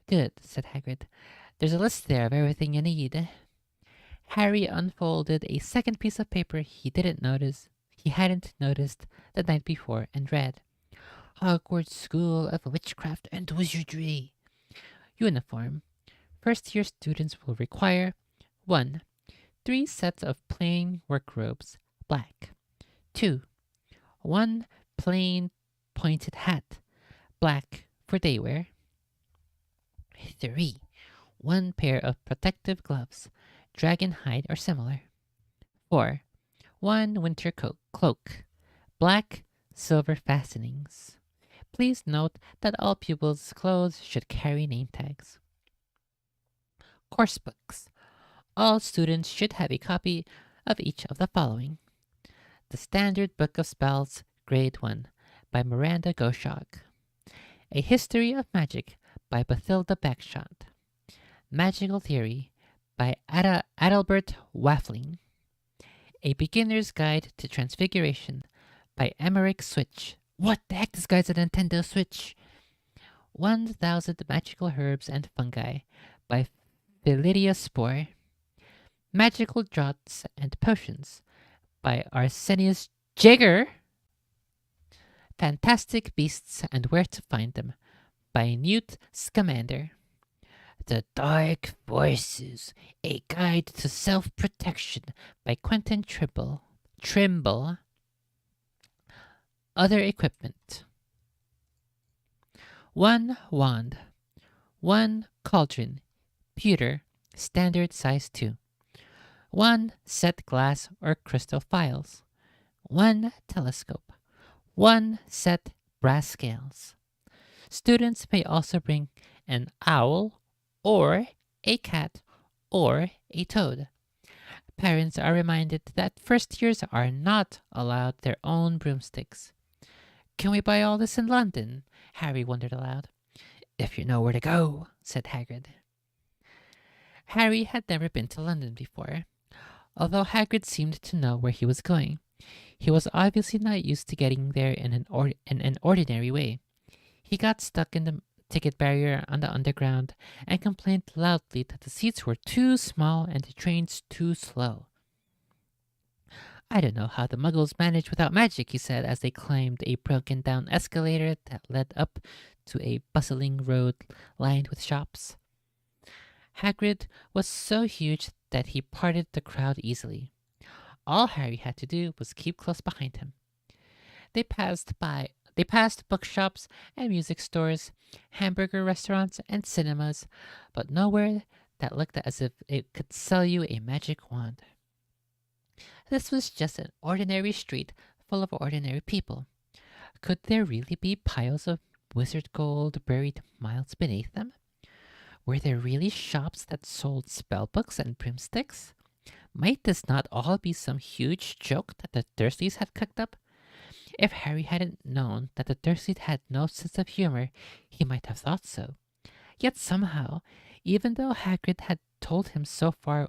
"Good," said Hagrid. "There's a list there of everything you need." Harry unfolded a second piece of paper he hadn't noticed the night before and read, "Hogwarts School of Witchcraft and Wizardry. Uniform. First-year students will require 1. 3 sets of plain work robes, black. 2. 1 plain pointed hat, black for day wear. 3. 1 pair of protective gloves, dragon hide or similar. 4. 1 winter cloak, black, silver fastenings. Please note that all pupils' clothes should carry name tags. Course books. All students should have a copy of each of the following: The Standard Book of Spells, Grade 1, by Miranda Goshawk. A History of Magic, by Bathilda Bagshot. Magical Theory, by Adalbert Waffling. A Beginner's Guide to Transfiguration, by Emmerich Switch. What the heck? This guy's a Nintendo Switch. 1,000 Magical Herbs and Fungi, by Philidia Spore. Magical Draughts and Potions, by Arsenius Jagger. Fantastic Beasts and Where to Find Them, by Newt Scamander. The Dark Forces, A Guide to Self-Protection, by Quentin Trimble. Other equipment: 1 wand, 1 cauldron, pewter, standard size 2. 1 set glass or crystal phials. 1 telescope. 1 set brass scales. Students may also bring an owl or a cat or a toad. Parents are reminded that first years are not allowed their own broomsticks. Can we buy all this in London? Harry wondered aloud. If you know where to go, said Hagrid. Harry had never been to London before, although Hagrid seemed to know where he was going. He was obviously not used to getting there in an ordinary way. He got stuck in the ticket barrier on the underground and complained loudly that the seats were too small and the trains too slow. I don't know how the muggles manage without magic, he said as they climbed a broken down escalator that led up to a bustling road lined with shops. Hagrid was so huge that he parted the crowd easily. All Harry had to do was keep close behind him. They passed bookshops and music stores, hamburger restaurants and cinemas, but nowhere that looked as if it could sell you a magic wand. This was just an ordinary street full of ordinary people. Could there really be piles of wizard gold buried miles beneath them? Were there really shops that sold spellbooks and broomsticks? Might this not all be some huge joke that the Dursleys had cooked up? If Harry hadn't known that the Dursleys had no sense of humor, he might have thought so. Yet somehow, even though everything Hagrid had told him so far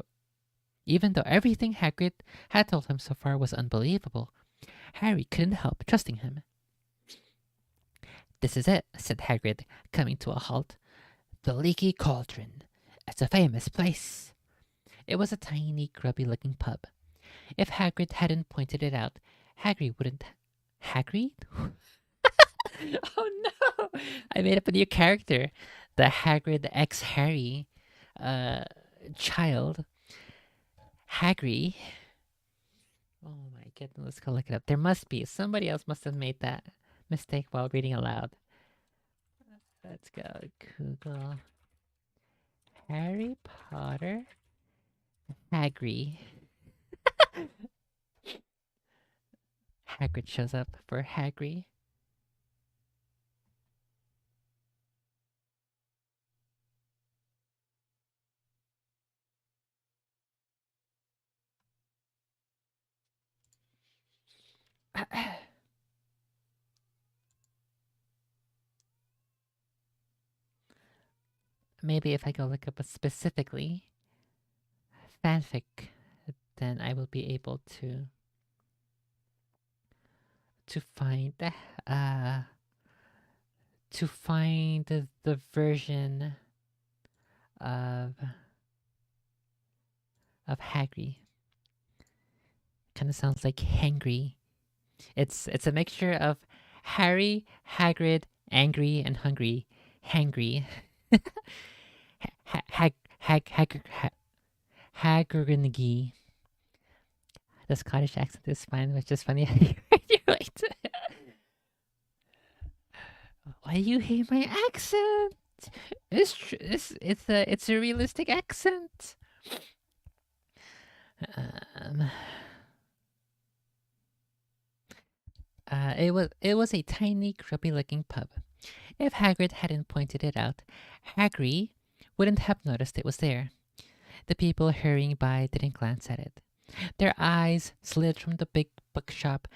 was unbelievable, Harry couldn't help trusting him. This is it, said Hagrid, coming to a halt. The Leaky Cauldron. It's a famous place. It was a tiny, grubby-looking pub. If Hagrid hadn't pointed it out, Hagrid wouldn't... Hagrid? Oh no! I made up a new character. The Hagrid X-Harry child. Hagrid. Oh my goodness, let's go look it up. There must be. Somebody else must have made that mistake while reading aloud. Let's go Google Harry Potter Hagrid. Hagrid shows up for Hagrid. Maybe if I go look up a specifically fanfic, then I will be able to find the version of Hagrid. Kind of sounds like hangry. It's a mixture of Harry, Hagrid, angry, and hungry. Hangry. Hagridnigi. The Scottish accent is fine, which is funny. You're right. Why do you hate my accent? It's a realistic accent. It was a tiny, grubby-looking pub. If Hagrid hadn't pointed it out, Hagrid wouldn't have noticed it was there. The people hurrying by didn't glance at it. Their eyes slid from the big bookshop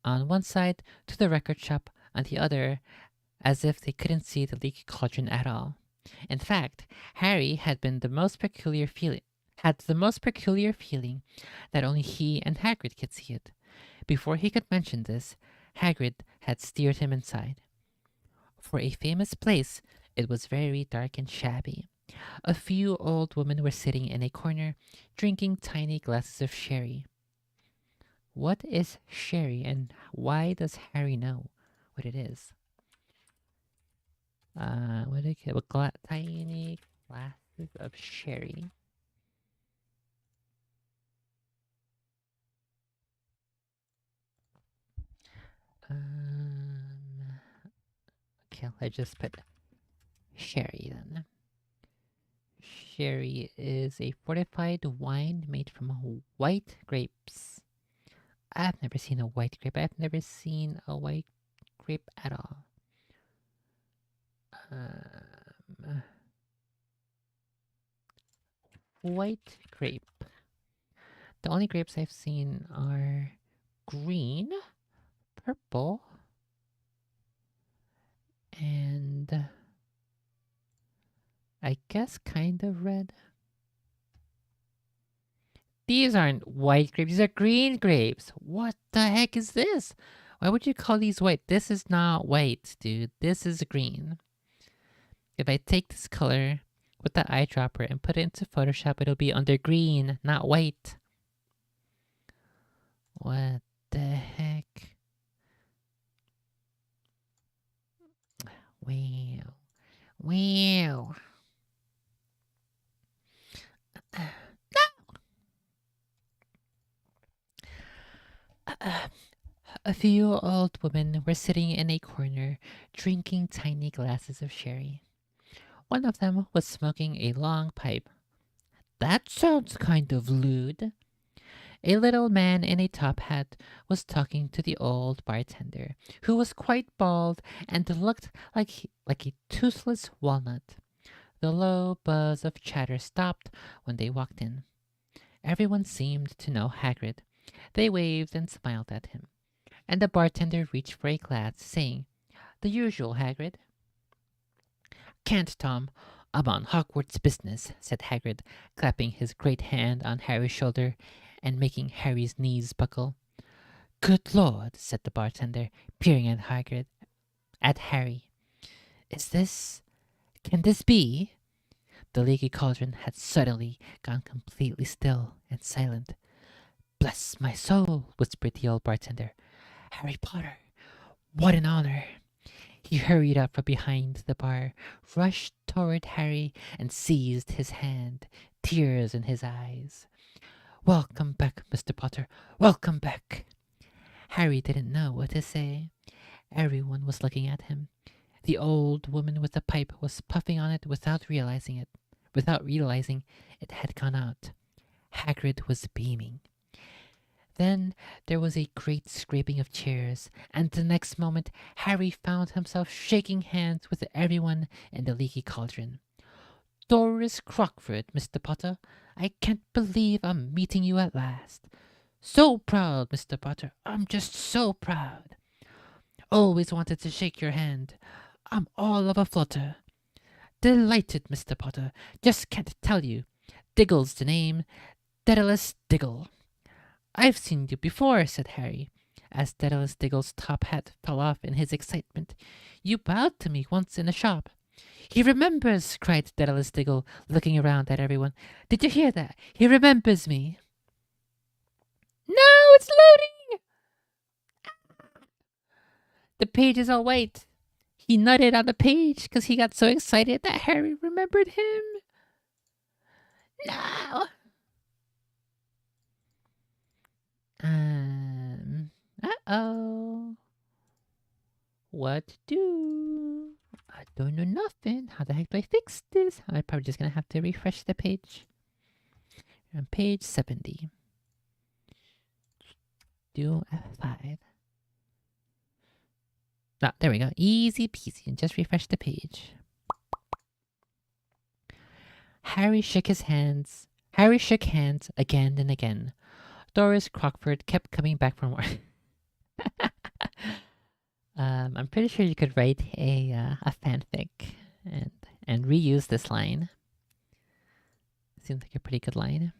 on one side to the record shop on the other, as if they couldn't see the Leaky Cauldron at all. In fact, Harry had the most peculiar feeling that only he and Hagrid could see it. Before he could mention this, Hagrid had steered him inside. For a famous place, it was very dark and shabby. A few old women were sitting in a corner, drinking tiny glasses of sherry. What is sherry, and why does Harry know what it is? What do you get? Tiny glasses of sherry. Okay, let's just put sherry then. Sherry is a fortified wine made from white grapes. I've never seen a white grape. I've never seen a white grape at all. White grape. The only grapes I've seen are green, purple, and I guess kind of red. These aren't white grapes, these are green grapes. What the heck is this? Why would you call these white? This is not white, dude. This is green. If I take this color with the eyedropper and put it into Photoshop, it'll be under green, not white. What the heck? Wow. Wow. A few old women were sitting in a corner, drinking tiny glasses of sherry. One of them was smoking a long pipe. That sounds kind of lewd. A little man in a top hat was talking to the old bartender, who was quite bald and looked like a toothless walnut. The low buzz of chatter stopped when they walked in. Everyone seemed to know Hagrid. They waved and smiled at him, and the bartender reached for a glass, saying, "The usual, Hagrid." "Can't, Tom. I'm on Hogwarts business," said Hagrid, clapping his great hand on Harry's shoulder and making Harry's knees buckle. "Good Lord," said the bartender, peering at Harry. Can this be?" The leaky cauldron had suddenly gone completely still and silent. "Bless my soul," whispered the old bartender. "Harry Potter! What an honor!" He hurried up from behind the bar, rushed toward Harry, and seized his hand, tears in his eyes. "Welcome back, Mr. Potter. Welcome back." Harry didn't know what to say. Everyone was looking at him. The old woman with the pipe was puffing on it without realizing it had gone out. Hagrid was beaming. Then there was a great scraping of chairs, and the next moment Harry found himself shaking hands with everyone in the leaky cauldron. "Doris Crockford, Mr. Potter. I can't believe I'm meeting you at last. So proud, Mr. Potter. I'm just so proud. Always wanted to shake your hand. I'm all of a flutter. Delighted, Mr. Potter. Just can't tell you. Diggle's the name. Daedalus Diggle." "I've seen you before," said Harry, as Daedalus Diggle's top hat fell off in his excitement. "You bowed to me once in a shop." "He remembers!" cried Daedalus Diggle, looking around at everyone. "Did you hear that? He remembers me." "No, it's loading!" The page is all white. He nutted on the page because he got so excited that Harry remembered him. No! Uh-oh. What to do? I don't know nothing. How the heck do I fix this? I'm probably just going to have to refresh the page. On page 70. Do F5. Ah, there we go. Easy peasy. And just refresh the page. Harry shook hands again and again. Doris Crockford kept coming back for more. I'm pretty sure you could write a fanfic and reuse this line. Seems like a pretty good line.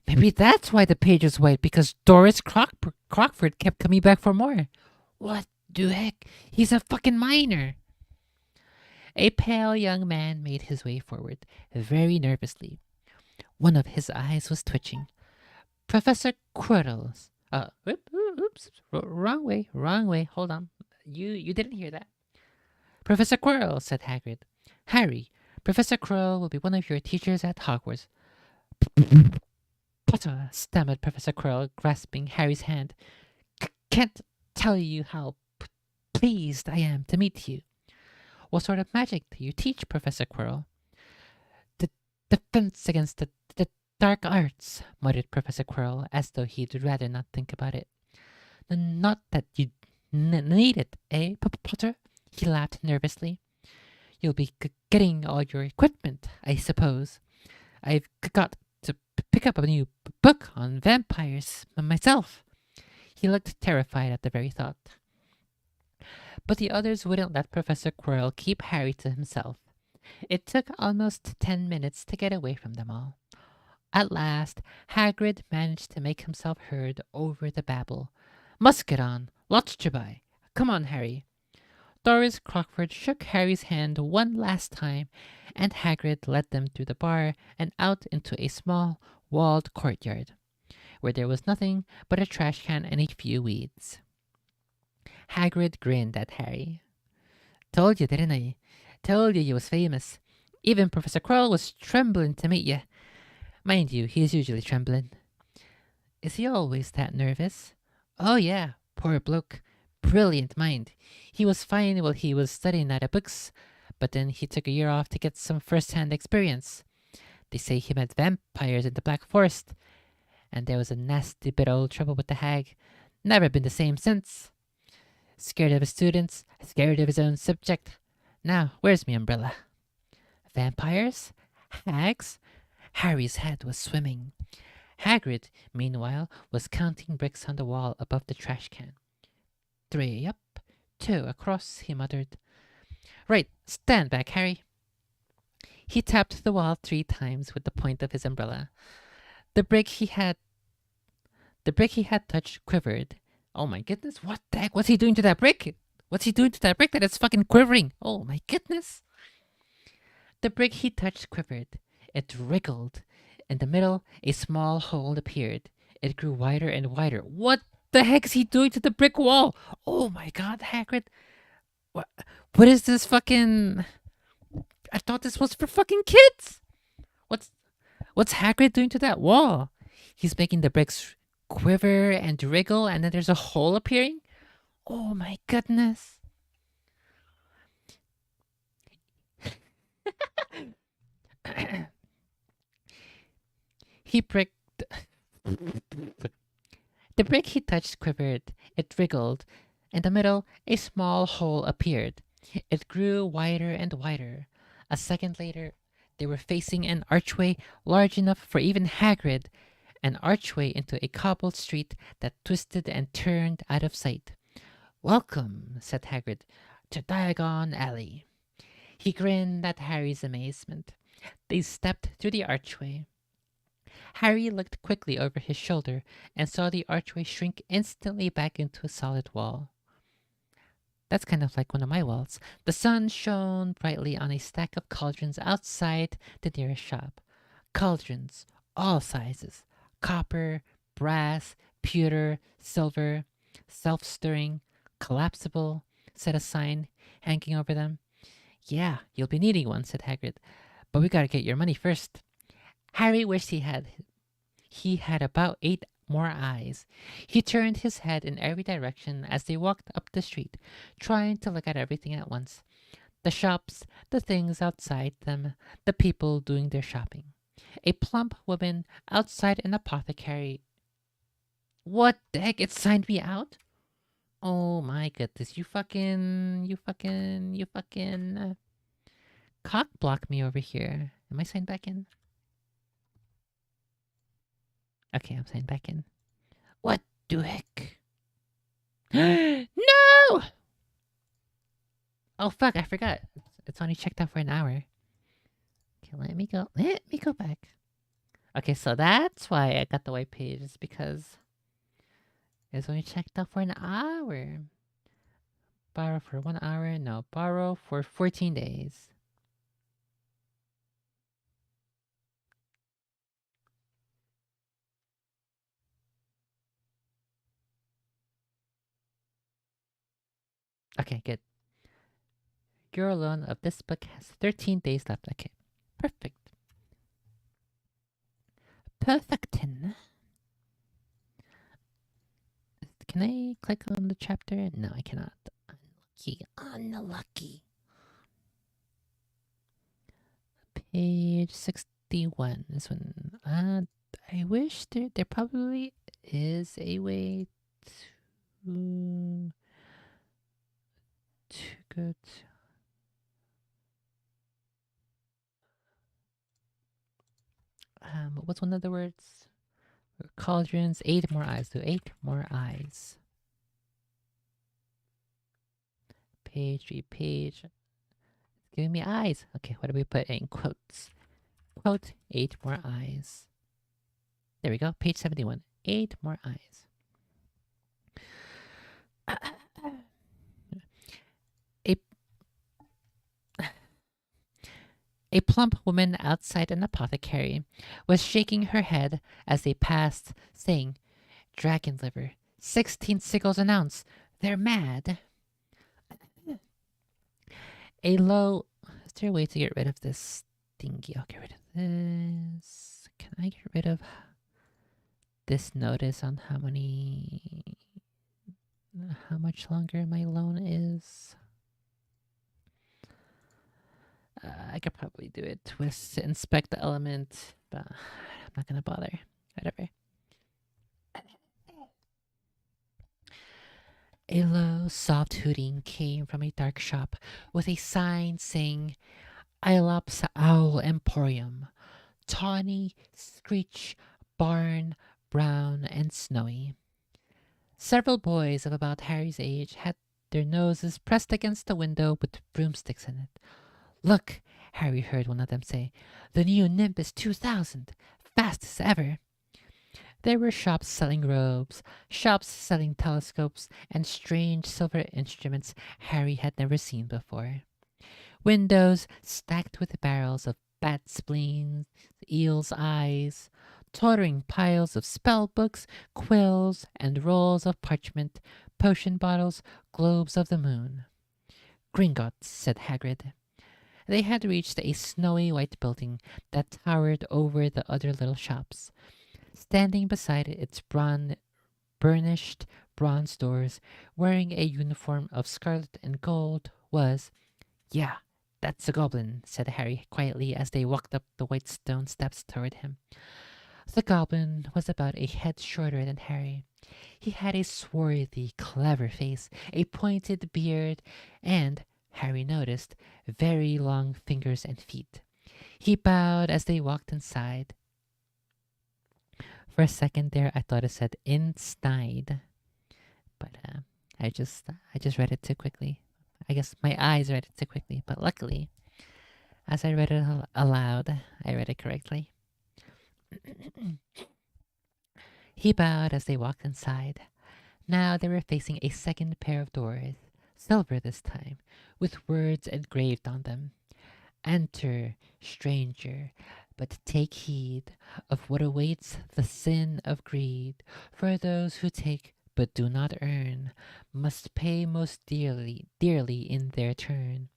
Maybe that's why the page is white, because Doris Crockford kept coming back for more. What the heck? He's a fucking minor. A pale young man made his way forward, very nervously. One of his eyes was twitching. Professor Quirrell's. Oops, wrong way. Hold on. You didn't hear that. Professor Quirrell, said Hagrid. Harry, Professor Quirrell will be one of your teachers at Hogwarts. Potter, stammered Professor Quirrell, grasping Harry's hand. Can't tell you how pleased I am to meet you. What sort of magic do you teach, Professor Quirrell? The defense against the dark arts, muttered Professor Quirrell, as though he'd rather not think about it. Not that you need it, eh, Potter? He laughed nervously. You'll be getting all your equipment, I suppose. I've got to pick up a new book on vampires myself. He looked terrified at the very thought. But the others wouldn't let Professor Quirrell keep Harry to himself. It took almost 10 minutes to get away from them all. At last, Hagrid managed to make himself heard over the babble. Musket on! Lots to buy! Come on, Harry! Doris Crockford shook Harry's hand one last time, and Hagrid led them through the bar and out into a small, walled courtyard, where there was nothing but a trash can and a few weeds. Hagrid grinned at Harry. Told you, didn't I? Told you was famous. Even Professor Quirrell was trembling to meet you. Mind you, he is usually trembling. Is he always that nervous? Oh yeah, poor bloke. Brilliant mind. He was fine while he was studying at the books, but then he took a year off to get some first-hand experience. They say he met vampires in the Black Forest, and there was a nasty bit of old trouble with the hag. Never been the same since. Scared of his students, scared of his own subject. Now, where's me umbrella? Vampires? Hags? Harry's head was swimming. Hagrid, meanwhile, was counting bricks on the wall above the trash can. 3 up, 2 across, he muttered. Right, stand back, Harry. He tapped the wall 3 times with the point of his umbrella. The brick he had touched quivered. Oh my goodness, what the heck? What's he doing to that brick? What's he doing to that brick that it's fucking quivering? Oh my goodness. The brick he touched quivered. It wriggled. In the middle, a small hole appeared. It grew wider and wider. What the heck is he doing to the brick wall? Oh my god, Hagrid. What is this fucking... I thought this was for fucking kids. What's Hagrid doing to that wall? He's making the bricks quiver and wriggle, and then there's a hole appearing? Oh my goodness. He pricked... The brick he touched quivered. It wriggled. In the middle, a small hole appeared. It grew wider and wider. A second later, they were facing an archway large enough for even Hagrid, an archway into a cobbled street that twisted and turned out of sight. Welcome, said Hagrid, to Diagon Alley. He grinned at Harry's amazement. They stepped through the archway. Harry looked quickly over his shoulder and saw the archway shrink instantly back into a solid wall. That's kind of like one of my walls. The sun shone brightly on a stack of cauldrons outside the nearest shop. Cauldrons, all sizes. Copper, brass, pewter, silver, self-stirring, collapsible, said a sign hanging over them. Yeah, you'll be needing one, said Hagrid. But we gotta get your money first. Harry wished he had about 8 more eyes. He turned his head in every direction as they walked up the street, trying to look at everything at once. The shops, the things outside them, the people doing their shopping. A plump woman outside an apothecary. What the heck? It signed me out? Oh my goodness. You fucking cock block me over here. Am I signed back in? Okay, I'm signed back in. What the heck? No! Oh fuck, I forgot. It's only checked out for an hour. Okay, let me go back. Okay, so that's why I got the white page, is because it's only checked out for an hour. Borrow for 1 hour? No, borrow for 14 days. Okay, good. Your loan of this book has 13 days left. Okay, perfect. Perfectin. Can I click on the chapter? No, I cannot. Unlucky. Page 61 is when... I wish there probably is a way to go to... What was one of the words? Cauldrons, 8 more eyes. So 8 more eyes. Page, repage. It's giving me eyes. Okay, what do we put in quotes? Quote, 8 more eyes. There we go. Page 71. 8 more eyes. A, a plump woman outside an apothecary was shaking her head as they passed, saying, "Dragon liver, 16 sickles an ounce. They're mad." A low. Is there a way to get rid of this thingy? I'll get rid of this. Can I get rid of this notice on how much longer my loan is? I could probably do it. Twist, inspect the element, but I'm not gonna bother. Whatever. A low, soft hooting came from a dark shop with a sign saying Ilops Owl Emporium. Tawny, screech, barn, brown, and snowy. Several boys of about Harry's age had their noses pressed against the window with broomsticks in it. "Look," Harry heard one of them say, "the new Nimbus 2000, fast as ever." There were shops selling robes, shops selling telescopes, and strange silver instruments Harry had never seen before. Windows stacked with barrels of bat spleens, eel's eyes, tottering piles of spell books, quills, and rolls of parchment, potion bottles, globes of the moon. "Gringotts," said Hagrid. They had reached a snowy white building that towered over the other little shops. Standing beside its burnished bronze doors, wearing a uniform of scarlet and gold, was, "Yeah, that's a goblin," said Harry quietly as they walked up the white stone steps toward him. The goblin was about a head shorter than Harry. He had a swarthy, clever face, a pointed beard, and, Harry noticed, very long fingers and feet. He bowed as they walked inside. For a second there, I thought it said inside, but I just read it too quickly. I guess my eyes read it too quickly, but luckily, as I read it aloud, I read it correctly. He bowed as they walked inside. Now they were facing a second pair of doors, silver this time, with words engraved on them. "Enter, stranger, but take heed of what awaits the sin of greed. For those who take but do not earn must pay most dearly in their turn.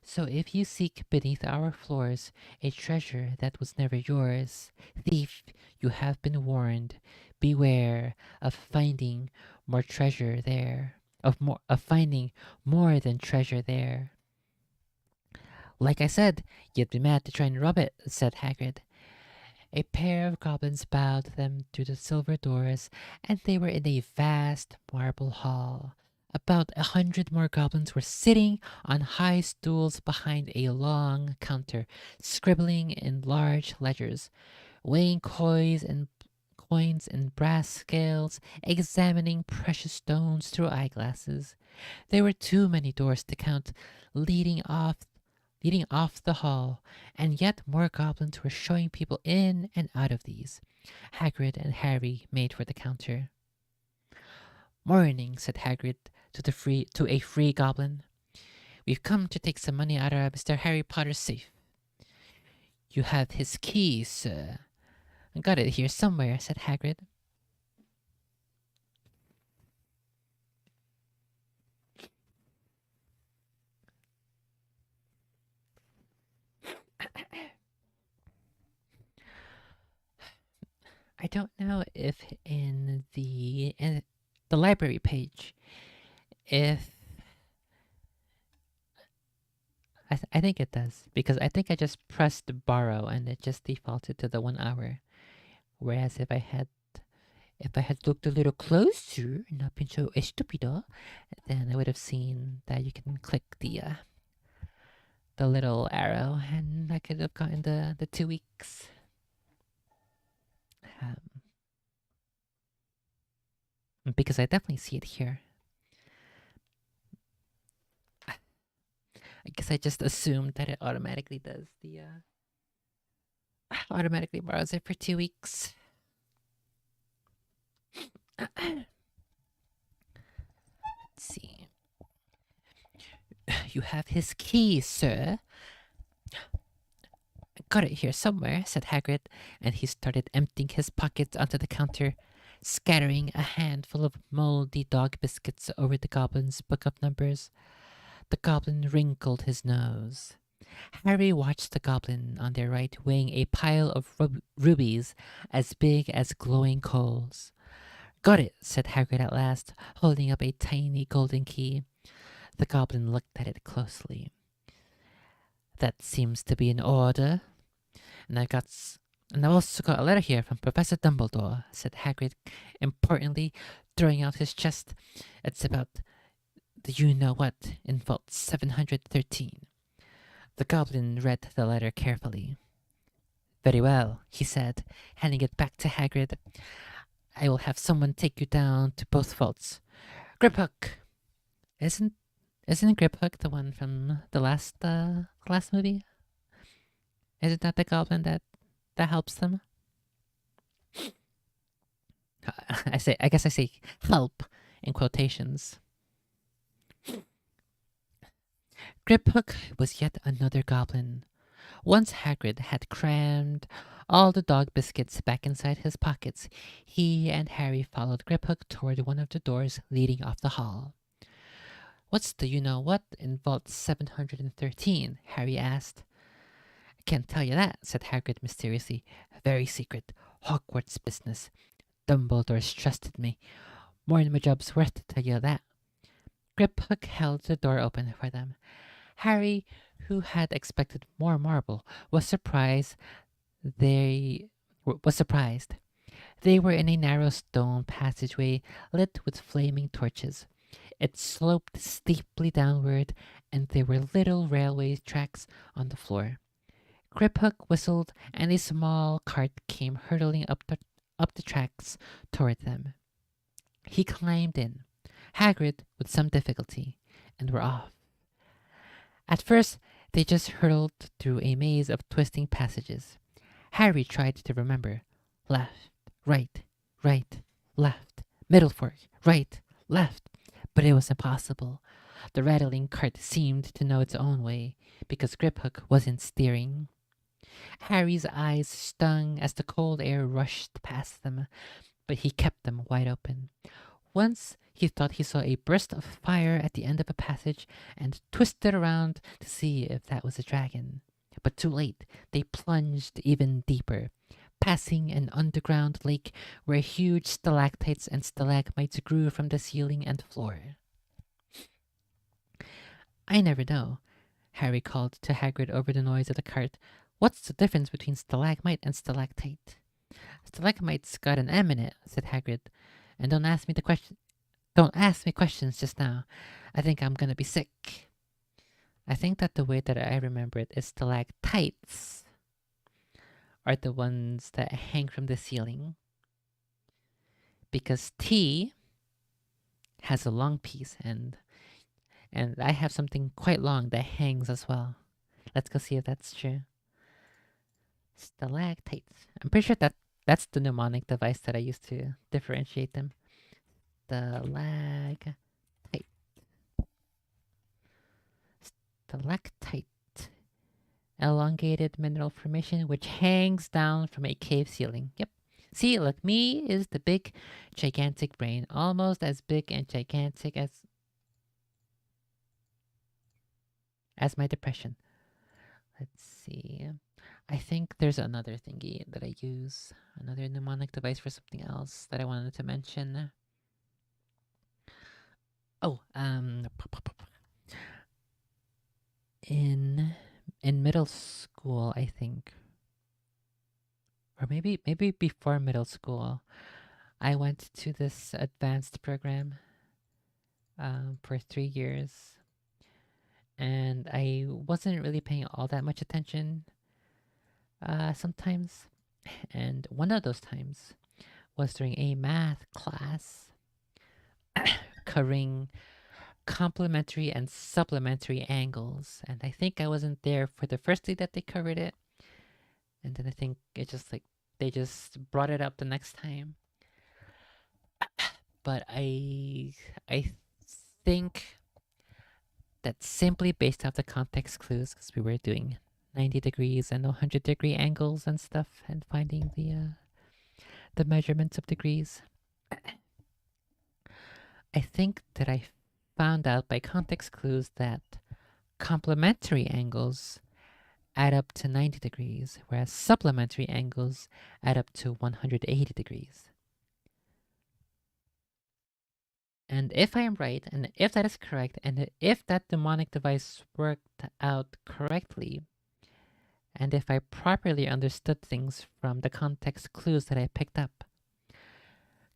So if you seek beneath our floors a treasure that was never yours, thief, you have been warned. Beware of finding more treasure there, of finding more than treasure there." "Like I said, you'd be mad to try and rob it," said Hagrid. A pair of goblins bowed them through the silver doors, and they were in a vast marble hall. About 100 more goblins were sitting on high stools behind a long counter, scribbling in large ledgers, weighing coins in brass scales, examining precious stones through eyeglasses. There were too many doors to count, leading off the hall, and yet more goblins were showing people in and out of these. Hagrid and Harry made for the counter. "Morning," said Hagrid to a free goblin. "We've come to take some money out of Mr. Harry Potter's safe." "You have his keys, sir." "I got it here somewhere," said Hagrid. I don't know if in the library page, if I think it does, because I think I just pressed borrow and it just defaulted to the 1 hour. Whereas if I had looked a little closer and not been so estúpido, then I would have seen that you can click the little arrow, and I could have gotten the 2 weeks. because I definitely see it here. I guess I just assumed that it automatically does the automatically borrows it for 2 weeks. Let's see. You have his key, sir. I got it here somewhere, said Hagrid, and he started emptying his pockets onto the counter, scattering a handful of moldy dog biscuits over the goblin's book of numbers. The goblin wrinkled his nose. Harry watched the goblin on their right weighing a pile of rubies as big as glowing coals. Got it, said Hagrid at last, holding up a tiny golden key. The goblin looked at it closely. That seems to be an order. And I've also got a letter here from Professor Dumbledore, said Hagrid, importantly, throwing out his chest. It's about the you-know-what in Vault 713. The goblin read the letter carefully. Very well, he said, handing it back to Hagrid. I will have someone take you down to both vaults. Griphook! Isn't Griphook the one from the last movie? Isn't that the goblin that helps them? I guess I say help in quotations. Griphook was yet another goblin. Once Hagrid had crammed all the dog biscuits back inside his pockets, he and Harry followed Griphook toward one of the doors leading off the hall. What's the you-know-what in Vault 713? Harry asked. I can't tell you that, said Hagrid mysteriously. Very secret. Hogwarts business. Dumbledore's trusted me. More than my job's worth to tell you that. Griphook held the door open for them. Harry, who had expected more marble, was surprised. They were in a narrow stone passageway lit with flaming torches. It sloped steeply downward, and there were little railway tracks on the floor. Griphook whistled, and a small cart came hurtling up the tracks toward them. He climbed in, Hagrid with some difficulty, and were off. At first, they just hurtled through a maze of twisting passages. Harry tried to remember. Left, right, left, middle fork, right, left. But it was impossible. The rattling cart seemed to know its own way, because Griphook wasn't steering. Harry's eyes stung as the cold air rushed past them, but he kept them wide open. Once he thought he saw a burst of fire at the end of a passage and twisted around to see if that was a dragon. But too late, they plunged even deeper, passing an underground lake where huge stalactites and stalagmites grew from the ceiling and floor. I never know, Harry called to Hagrid over the noise of the cart. What's the difference between stalagmite and stalactite? Stalagmite's got an M in it, said Hagrid. And don't ask me questions just now. I think I'm gonna be sick. I think that the way that I remember it is stalactites are the ones that hang from the ceiling. Because T has a long piece and I have something quite long that hangs as well. Let's go see if that's true. Stalactites. I'm pretty sure that's the mnemonic device that I use to differentiate them. Stalactite. Stalactite. Elongated mineral formation which hangs down from a cave ceiling. Yep. See, look, me is the big, gigantic brain. Almost as big and gigantic as my depression. Let's see. I think there's another thingy that I use. Another mnemonic device for something else that I wanted to mention. Oh, in middle school, I think, or maybe before middle school, I went to this advanced program for 3 years, and I wasn't really paying all that much attention sometimes. And one of those times was during a math class. covering complementary and supplementary angles. And I think I wasn't there for the first day that they covered it. And then I think it just like they just brought it up the next time. But I think that simply based off the context clues, because we were doing 90 degrees and 100-degree angles and stuff, and finding the measurements of degrees. I think that I found out by context clues that complementary angles add up to 90 degrees, whereas supplementary angles add up to 180 degrees. And if I am right, and if that is correct, and if that demonic device worked out correctly, and if I properly understood things from the context clues that I picked up,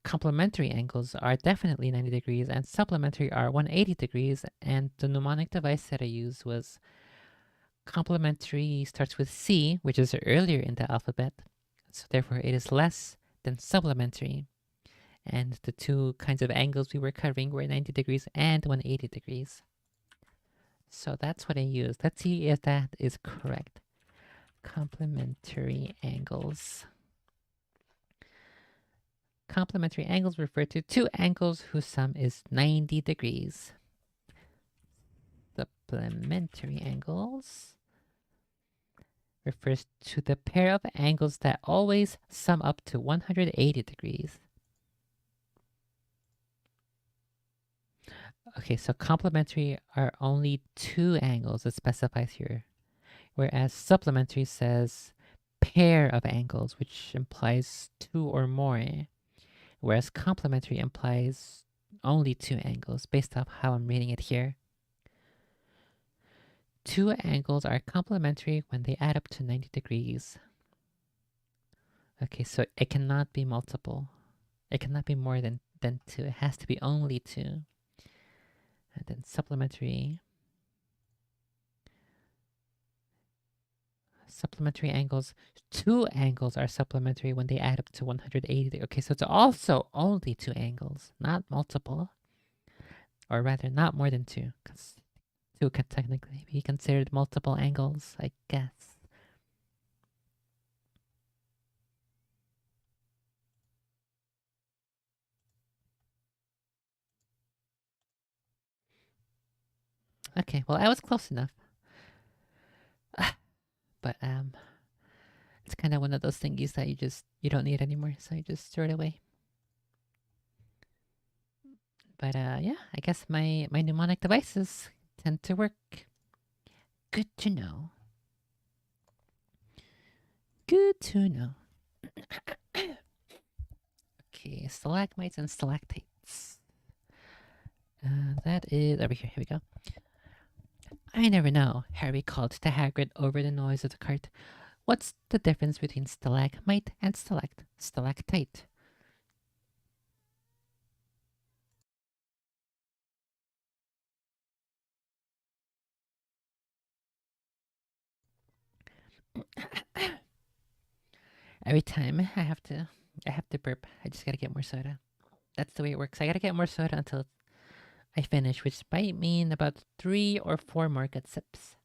complementary angles are definitely 90 degrees and supplementary are 180 degrees, and the mnemonic device that I used was complementary starts with C, which is earlier in the alphabet, so therefore it is less than supplementary. And the two kinds of angles we were covering were 90 degrees and 180 degrees. So that's what I used. Let's see if that is correct. Complementary angles. Complementary angles refer to two angles whose sum is 90 degrees. Supplementary angles refers to the pair of angles that always sum up to 180 degrees. Okay, so complementary are only two angles, it specifies here, whereas supplementary says pair of angles, which implies two or more, whereas complementary implies only two angles, based off how I'm reading it here. Two angles are complementary when they add up to 90 degrees. Okay, so it cannot be multiple. It cannot be more than two. It has to be only two. And then supplementary angles. Two angles are supplementary when they add up to 180. Okay, so it's also only two angles, not multiple. Or rather, not more than two, because two can technically be considered multiple angles, I guess. Okay, well, I was close enough. But it's kind of one of those thingies that you don't need anymore, so you just throw it away. But yeah, I guess my mnemonic devices tend to work. Good to know. Good to know. Okay, stalagmites and stalactites. That is over here. Here we go. I never know, Harry called to Hagrid over the noise of the cart. What's the difference between stalagmite and stalactite? Every time I have to burp. I just gotta get more soda. That's the way it works. I gotta get more soda until I finish, which might mean about 3 or 4 more good sips.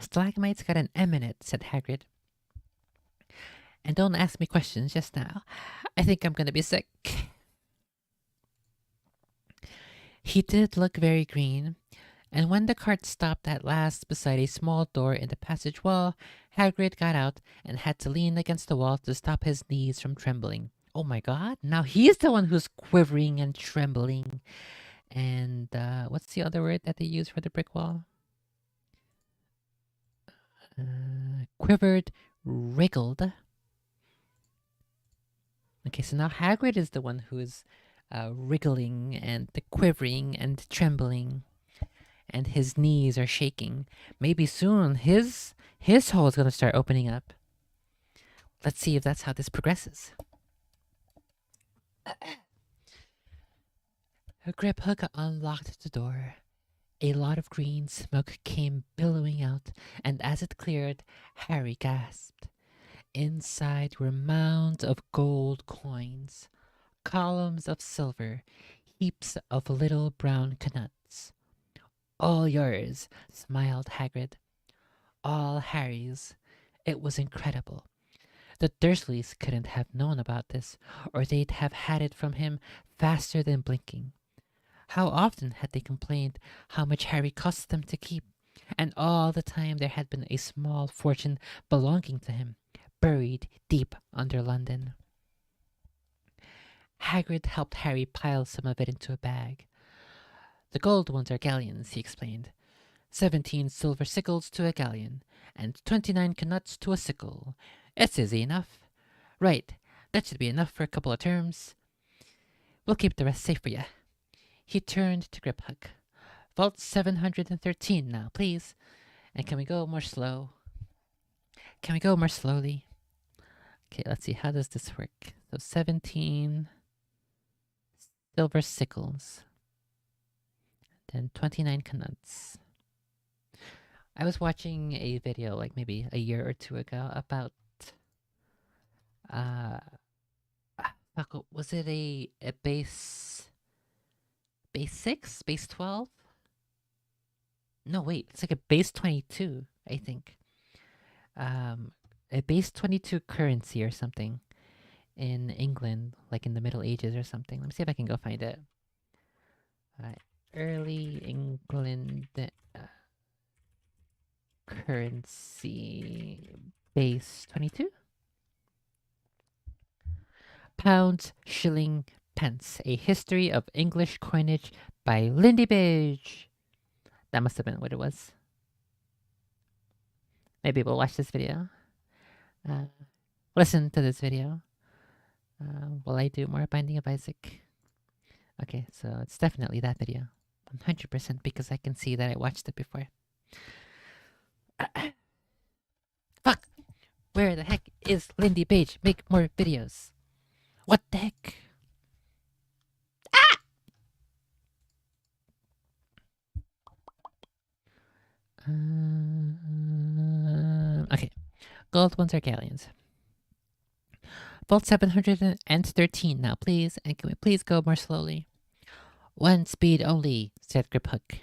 Stalagmite's got an M in it, said Hagrid. And don't ask me questions just now. I think I'm gonna be sick. He did look very green, and when the cart stopped at last beside a small door in the passage wall, Hagrid got out and had to lean against the wall to stop his knees from trembling. Oh my god, now he's the one who's quivering and trembling. And what's the other word that they use for the brick wall? Quivered, wriggled. Okay, so now Hagrid is the one who's wriggling and quivering and trembling, and his knees are shaking. Maybe soon his hole is gonna start opening up. Let's see if that's how this progresses. Grip Hook unlocked the door. A lot of green smoke came billowing out, and as it cleared, Harry gasped. Inside were mounds of gold coins, columns of silver, heaps of little brown knuts. All yours, smiled Hagrid. All Harry's. It was incredible. The Dursleys couldn't have known about this, or they'd have had it from him faster than blinking. How often had they complained how much Harry cost them to keep, and all the time there had been a small fortune belonging to him, buried deep under London. Hagrid helped Harry pile some of it into a bag. The gold ones are galleons, he explained. 17 silver sickles to a galleon, and 29 knuts to a sickle. It's easy enough. Right, that should be enough for a couple of terms. We'll keep the rest safe for you. He turned to Grip Hook. Vault 713 now, please. And can we go more slow? Can we go more slowly? Okay, let's see. How does this work? So 17 silver sickles. Then 29 knuts. I was watching a video like maybe a year or two ago about was it a base 6, base 12? No, wait, it's like a base 22, I think. A base 22 currency or something in England, like in the Middle Ages or something. Let me see if I can go find it. Early England currency base 22? Pounds, shilling, pence. A history of English coinage by Lindy Page. That must have been what it was. Maybe we'll watch this video. Listen to this video. Will I do more Binding of Isaac? Okay, so it's definitely that video. 100% because I can see that I watched it before. Fuck! Where the heck is Lindy Page? Make more videos. What the heck? Okay. Gold ones are galleons. Vault 713 now, please. And can we please go more slowly? One speed only, said Grip Hook.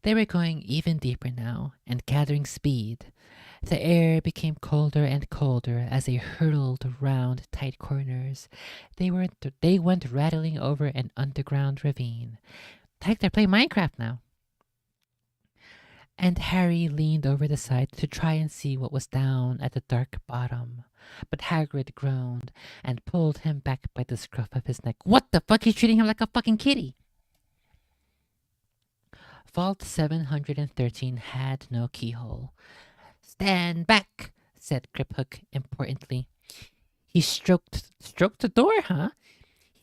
They were going even deeper now, and gathering speed. The air became colder and colder as they hurtled round tight corners. They went rattling over an underground ravine. Like they're playing Minecraft now. And Harry leaned over the side to try and see what was down at the dark bottom. But Hagrid groaned and pulled him back by the scruff of his neck. What the fuck? He's treating him like a fucking kitty. Vault 713 had no keyhole. Stand back, said Grip Hook importantly. He stroked the door, huh?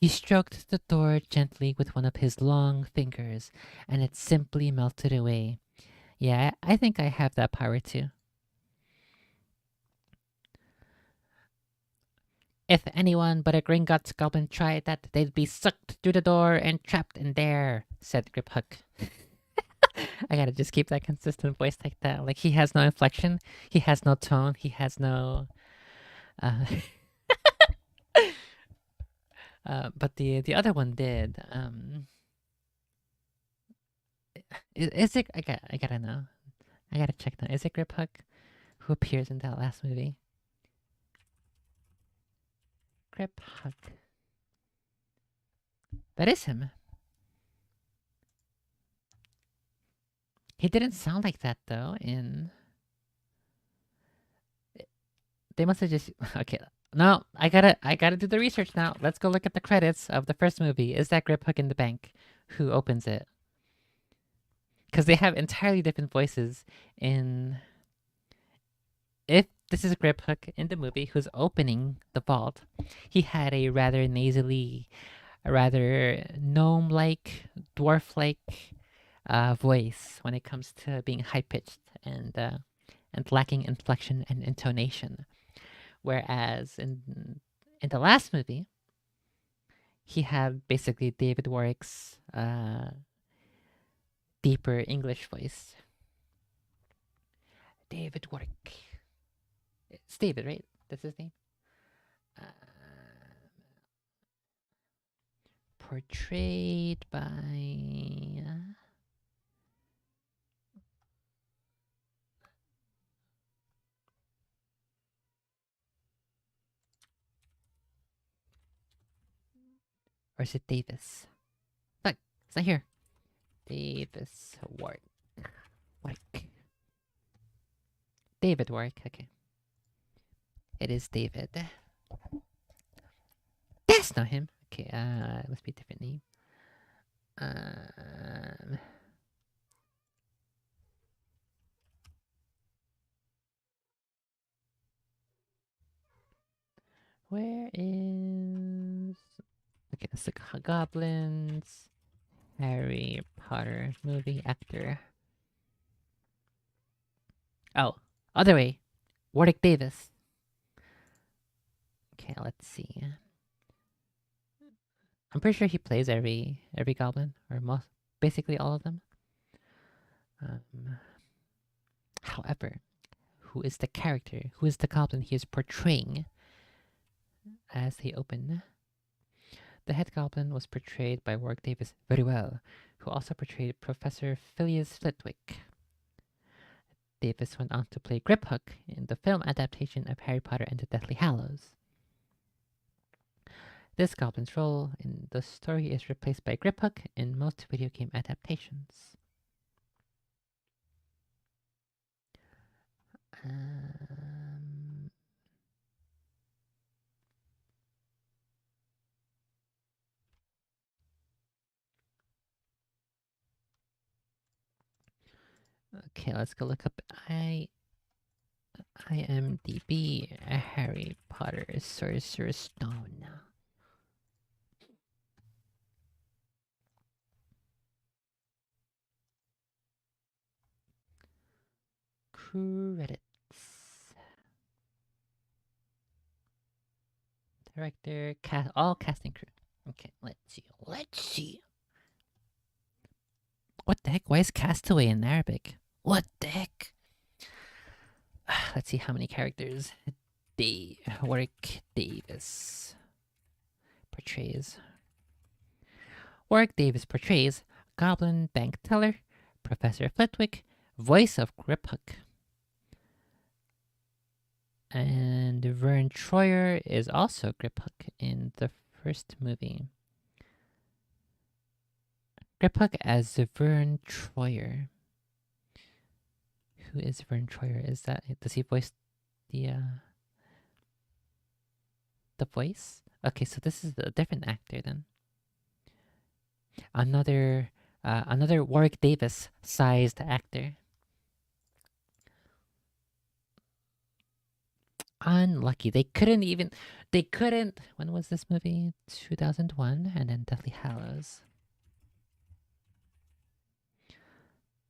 He stroked the door gently with one of his long fingers, and it simply melted away. Yeah, I think I have that power too. If anyone but a Gringotts goblin tried that, they'd be sucked through the door and trapped in there, said Grip Hook. I gotta just keep that consistent voice like that. Like, he has no inflection, he has no tone, he has no... but the other one did. Is it? I gotta know. I gotta check now. Is it Grip Hook who appears in that last movie? Grip Hook. That is him. He didn't sound like that though. They must have just okay. No, I gotta do the research now. Let's go look at the credits of the first movie. Is that Grip Hook in the bank who opens it? Because they have entirely different voices in... If this is Grip Hook in the movie who's opening the vault, he had a rather nasally, a rather gnome-like, dwarf-like voice when it comes to being high-pitched and lacking inflection and intonation. Whereas in the last movie, he had basically David Warwick's deeper English voice. David Warwick. It's David, right? That's his name. Portrayed by. Or is it Davis? Look, it's not here. Davis Warwick. Warwick. David Warwick, okay. It is David. That's not him. Okay, it must be a different name. Where is... Okay, it's the Goblins. Harry Potter movie actor. Oh, other way. Warwick Davis. Okay, let's see. I'm pretty sure he plays every goblin, or most, basically all of them. However, who is the character? Who is the goblin he is portraying as they open? The head goblin was portrayed by Warwick Davis very well, who also portrayed Professor Phileas Flitwick. Davis went on to play Griphook in the film adaptation of Harry Potter and the Deathly Hallows. This goblin's role in the story is replaced by Griphook in most video game adaptations. Okay, let's go look up IMDb Harry Potter Sorcerer Stone. Credits. Director, all casting crew. Okay, let's see. Let's see. What the heck? Why is Castaway in Arabic? What the heck? Let's see how many characters Warwick Davis portrays. Warwick Davis portrays Goblin Bank Teller, Professor Flitwick, voice of Griphook. And Vern Troyer is also Griphook in the first movie. Griphook as Vern Troyer. Who is Vern Troyer? Does he voice the voice? Okay, so this is a different actor then. Another Warwick Davis sized actor. Unlucky. They couldn't. When was this movie? 2001, and then Deathly Hallows.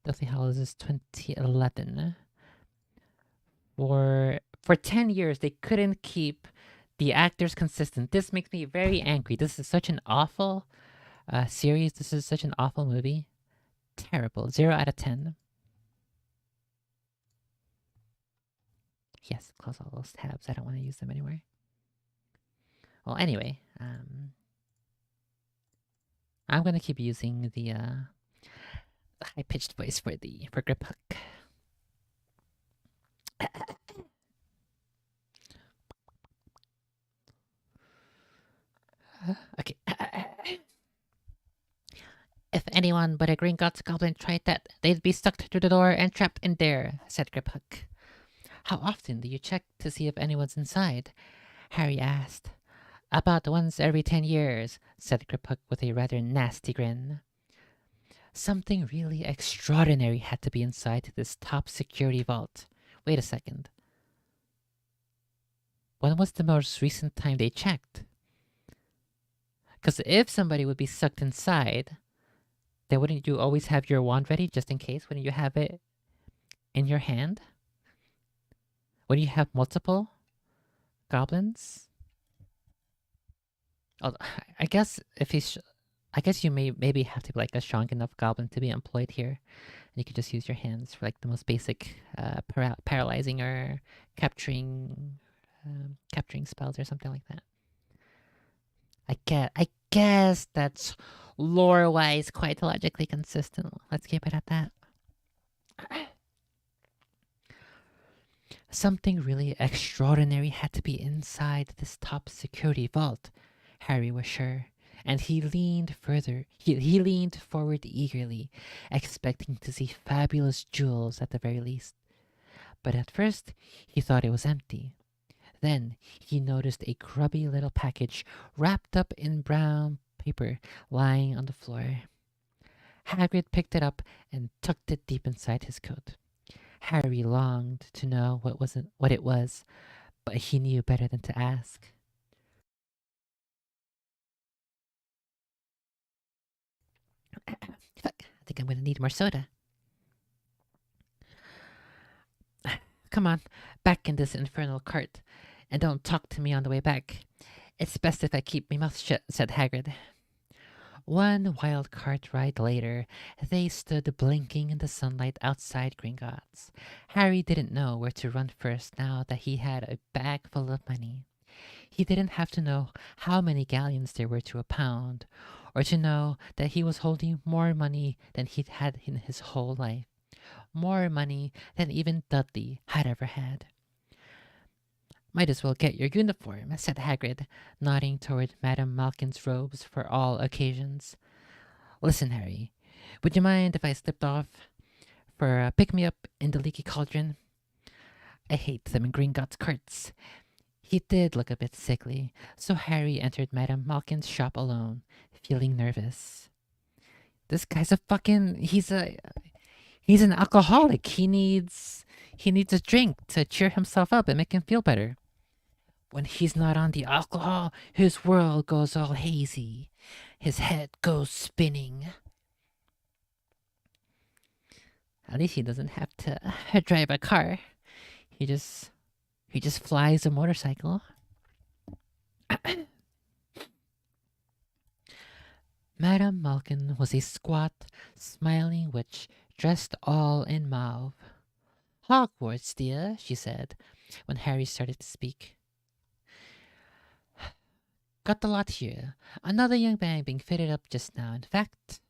Deathly Hallows is 2011. For 10 years, they couldn't keep the actors consistent. This makes me very angry. This is such an awful series. This is such an awful movie. Terrible. 0 out of 10. Yes, close all those tabs. I don't want to use them anymore. Well, anyway, I'm gonna keep using the high-pitched voice for Griphook. Okay. If anyone but a Gringotts goblin tried that, they'd be stuck to the door and trapped in there, said Griphook. How often do you check to see if anyone's inside? Harry asked. About once every 10 years, said Griphook with a rather nasty grin. Something really extraordinary had to be inside this top security vault. Wait a second. When was the most recent time they checked? Because if somebody would be sucked inside, then wouldn't you always have your wand ready just in case? Wouldn't you have it in your hand? When you have multiple goblins? I guess if he's, I guess you maybe have to be like a strong enough goblin to be employed here, and you could just use your hands for like the most basic, paralyzing or capturing, capturing spells or something like that. I guess that's lore-wise quite logically consistent. Let's keep it at that. Something really extraordinary had to be inside this top security vault, Harry was sure, and he leaned further. He leaned forward eagerly, expecting to see fabulous jewels at the very least. But at first, he thought it was empty. Then he noticed a grubby little package wrapped up in brown paper lying on the floor. Hagrid picked it up and tucked it deep inside his coat. Harry longed to know what it was, but he knew better than to ask. Fuck, I think I'm gonna need more soda. Come on, back in this infernal cart, and don't talk to me on the way back. It's best if I keep my mouth shut, said Hagrid. One wild cart ride later, they stood blinking in the sunlight outside Gringotts. Harry didn't know where to run first now that he had a bag full of money. He didn't have to know how many galleons there were to a pound, or to know that he was holding more money than he'd had in his whole life. More money than even Dudley had ever had. Might as well get your uniform, said Hagrid, nodding toward Madame Malkin's robes for all occasions. Listen, Harry, would you mind if I slipped off for a pick-me-up in the leaky cauldron? I hate them in Gringotts carts. He did look a bit sickly, so Harry entered Madame Malkin's shop alone, feeling nervous. This guy's he's an alcoholic. He needs a drink to cheer himself up and make him feel better. When he's not on the alcohol, his world goes all hazy. His head goes spinning. At least he doesn't have to drive a car. He just flies a motorcycle. Madame Malkin was a squat, smiling witch dressed all in mauve. Hogwarts, dear, she said, when Harry started to speak. Got the lot here. Another young man being fitted up just now. In fact,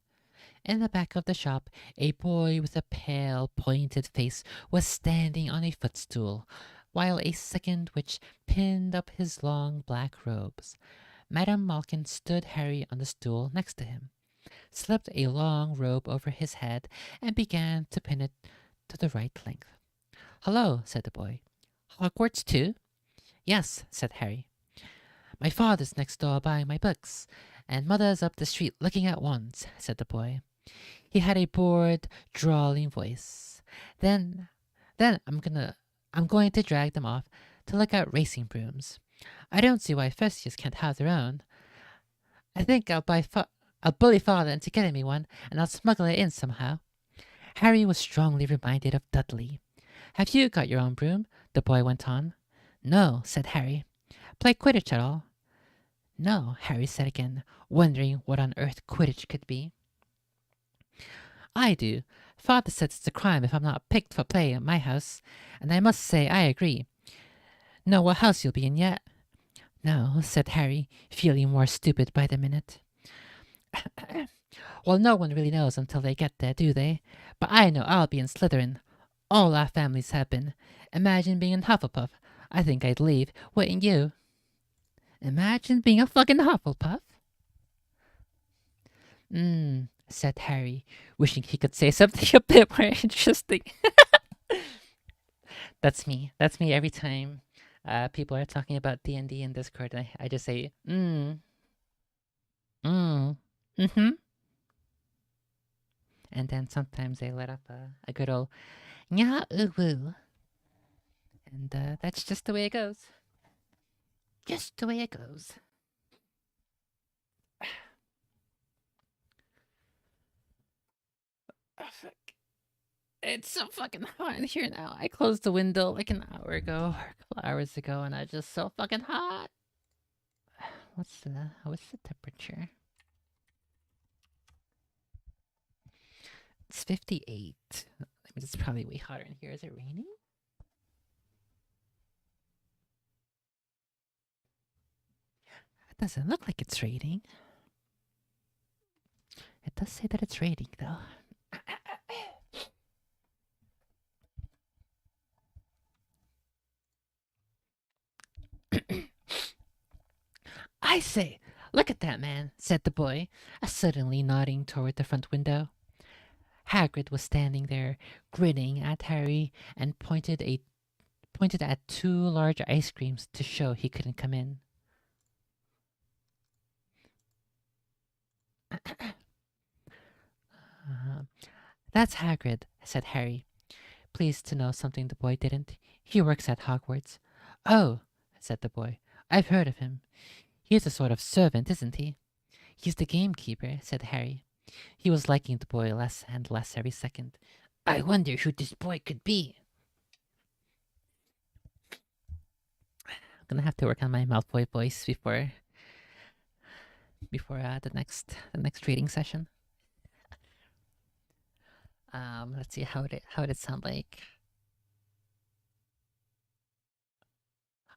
in the back of the shop, a boy with a pale, pointed face was standing on a footstool, while a second witch pinned up his long black robes. Madame Malkin stood Harry on the stool next to him, slipped a long robe over his head, and began to pin it to the right length. Hello, said the boy. Hogwarts too? Yes, said Harry. My father's next door buying my books, and mother's up the street looking at wands, said the boy. He had a bored, drawling voice. Then I'm going to drag them off to look at racing brooms. I don't see why first-years can't have their own. I think I'll bully father into getting me one, and I'll smuggle it in somehow. Harry was strongly reminded of Dudley. Have you got your own broom? The boy went on. No, said Harry. Play Quidditch at all? No, Harry said again, wondering what on earth Quidditch could be. I do. Father says it's a crime if I'm not picked for play at my house, and I must say I agree. Know what house you'll be in yet? No, said Harry, feeling more stupid by the minute. Well, no one really knows until they get there, do they? But I know I'll be in Slytherin. All our families have been. Imagine being in Hufflepuff. I think I'd leave, wouldn't you? Imagine being a fucking Hufflepuff? Said Harry, wishing he could say something a bit more interesting. That's me. That's me every time people are talking about D&D in Discord. I just say, and then sometimes I let up a good old nya ooh woo. And that's just the way it goes. Just the way it goes. Oh, fuck. It's so fucking hot in here now. I closed the window like an hour ago, or a couple hours ago, and it's just so fucking hot. what's the temperature? It's 58. That means it's probably way hotter in here. Is it raining? It doesn't look like it's raining. It does say that it's raining, though. I say, look at that man, said the boy, suddenly nodding toward the front window. Hagrid was standing there, grinning at Harry, and pointed at 2 large ice creams to show he couldn't come in. That's Hagrid, said Harry, pleased to know something the boy didn't. He works at Hogwarts. Oh, said the boy, I've heard of him. He's a sort of servant, isn't he? He's the gamekeeper, said Harry. He was liking the boy less and less every second. I wonder who this boy could be. I'm gonna have to work on my Malfoy voice before the next reading session. Let's see how it sound like.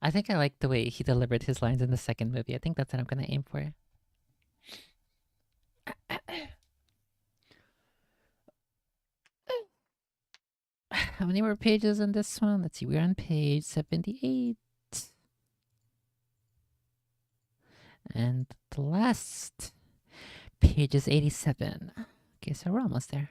I think I like the way he delivered his lines in the second movie. I think that's what I'm gonna aim for. How many more pages in this one? Let's see, we're on page 78. And the last page is 87. Okay, so we're almost there.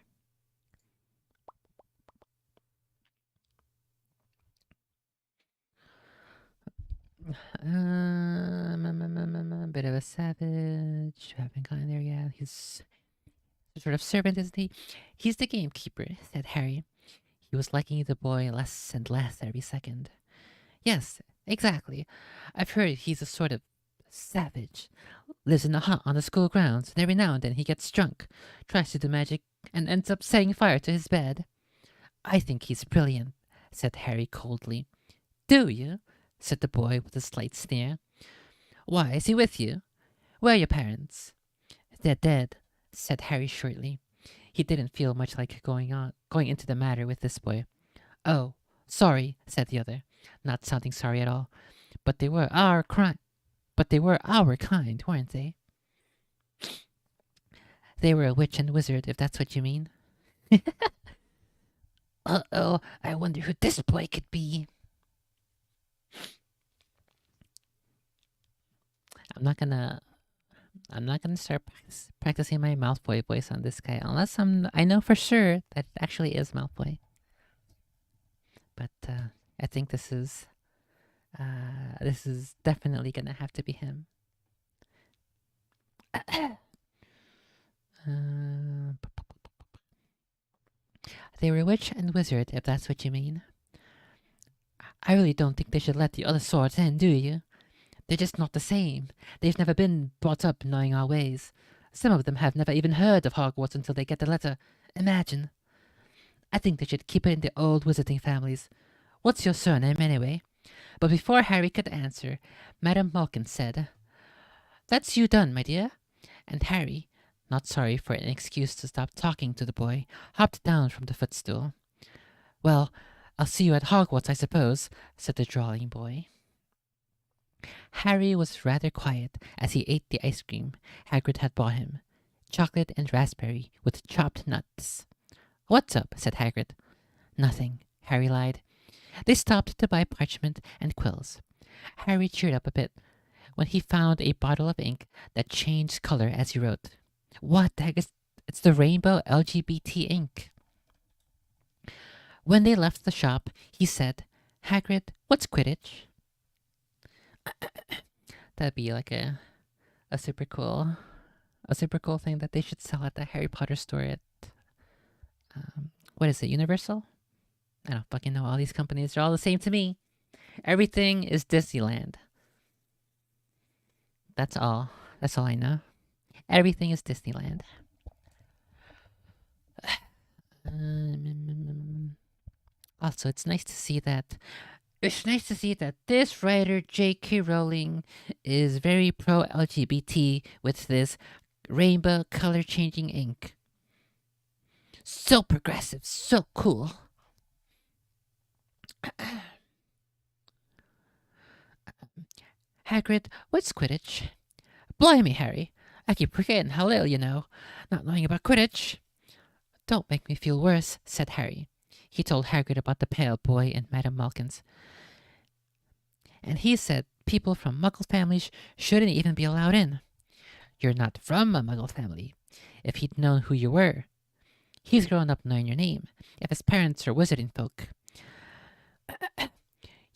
Bit of a savage. Haven't gotten there yet. He's a sort of servant, isn't he? He's the gamekeeper, said Harry. He was liking the boy less and less every second. Yes, exactly. I've heard he's a sort of savage. Lives in the hut on the school grounds, and every now and then he gets drunk, tries to do magic, and ends up setting fire to his bed. I think he's brilliant, said Harry coldly. Do you? Said the boy with a slight sneer. Why, is he with you? Where are your parents? They're dead, said Harry shortly. He didn't feel much like going into the matter with this boy. Oh, sorry, said the other, not sounding sorry at all. But they were our kind, weren't they? They were a witch and wizard, if that's what you mean. Uh-oh, I wonder who this boy could be. I'm not gonna start practicing my Malfoy voice on this guy unless I know for sure that it actually is Malfoy. But I think this is definitely gonna have to be him. They were witch and wizard, if that's what you mean. I really don't think they should let the other swords in, do you? They're just not the same. They've never been brought up knowing our ways. Some of them have never even heard of Hogwarts until they get the letter. Imagine. I think they should keep it in the old wizarding families. What's your surname, anyway? But before Harry could answer, Madame Malkin said, That's you done, my dear. And Harry, not sorry for an excuse to stop talking to the boy, hopped down from the footstool. Well, I'll see you at Hogwarts, I suppose, said the drawling boy. Harry was rather quiet as he ate the ice cream Hagrid had bought him, chocolate and raspberry with chopped nuts. What's up? Said Hagrid. Nothing, Harry lied. They stopped to buy parchment and quills. Harry cheered up a bit when he found a bottle of ink that changed color as he wrote. What the heck is... It's the rainbow LGBT ink. When they left the shop, he said, Hagrid, what's Quidditch? That'd be like a super cool thing that they should sell at the Harry Potter store at what is it, Universal? I don't fucking know. All these companies are all the same to me. Everything is Disneyland. That's all I know. Everything is Disneyland. Also, it's nice to see that It's nice to see that this writer, J.K. Rowling, is very pro LGBT with this rainbow color changing ink. So progressive, so cool. Hagrid, what's Quidditch? Blimey, Harry. I keep forgetting how little you know, not knowing about Quidditch. Don't make me feel worse, said Harry. He told Hagrid about the pale boy and Madame Malkins. And he said people from Muggle families shouldn't even be allowed in. You're not from a Muggle family. If he'd known who you were. He's grown up knowing your name. If his parents are wizarding folk.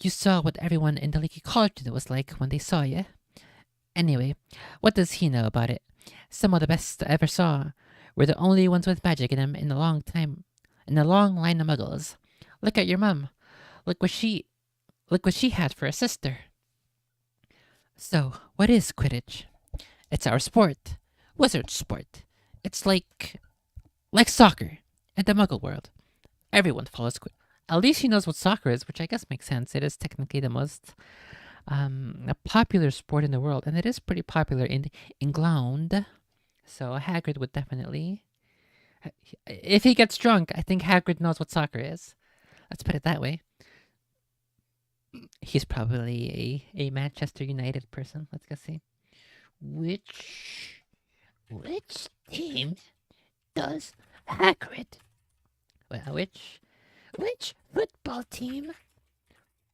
You saw what everyone in the Leaky College was like when they saw you. Anyway, what does he know about it? Some of the best I ever saw. We're the only ones with magic in them in a long time. In a long line of muggles. Look at your mum. Look what she had for a sister. So, what is Quidditch? It's our sport. Wizard sport. It's like soccer in the muggle world. Everyone follows Quidditch. At least he knows what soccer is, which I guess makes sense. It is technically the most a popular sport in the world, and it is pretty popular in England. So Hagrid would definitely, if he gets drunk, I think Hagrid knows what soccer is. Let's put it that way. He's probably a Manchester United person. Let's go see. Which team does Hagrid? Well, Which football team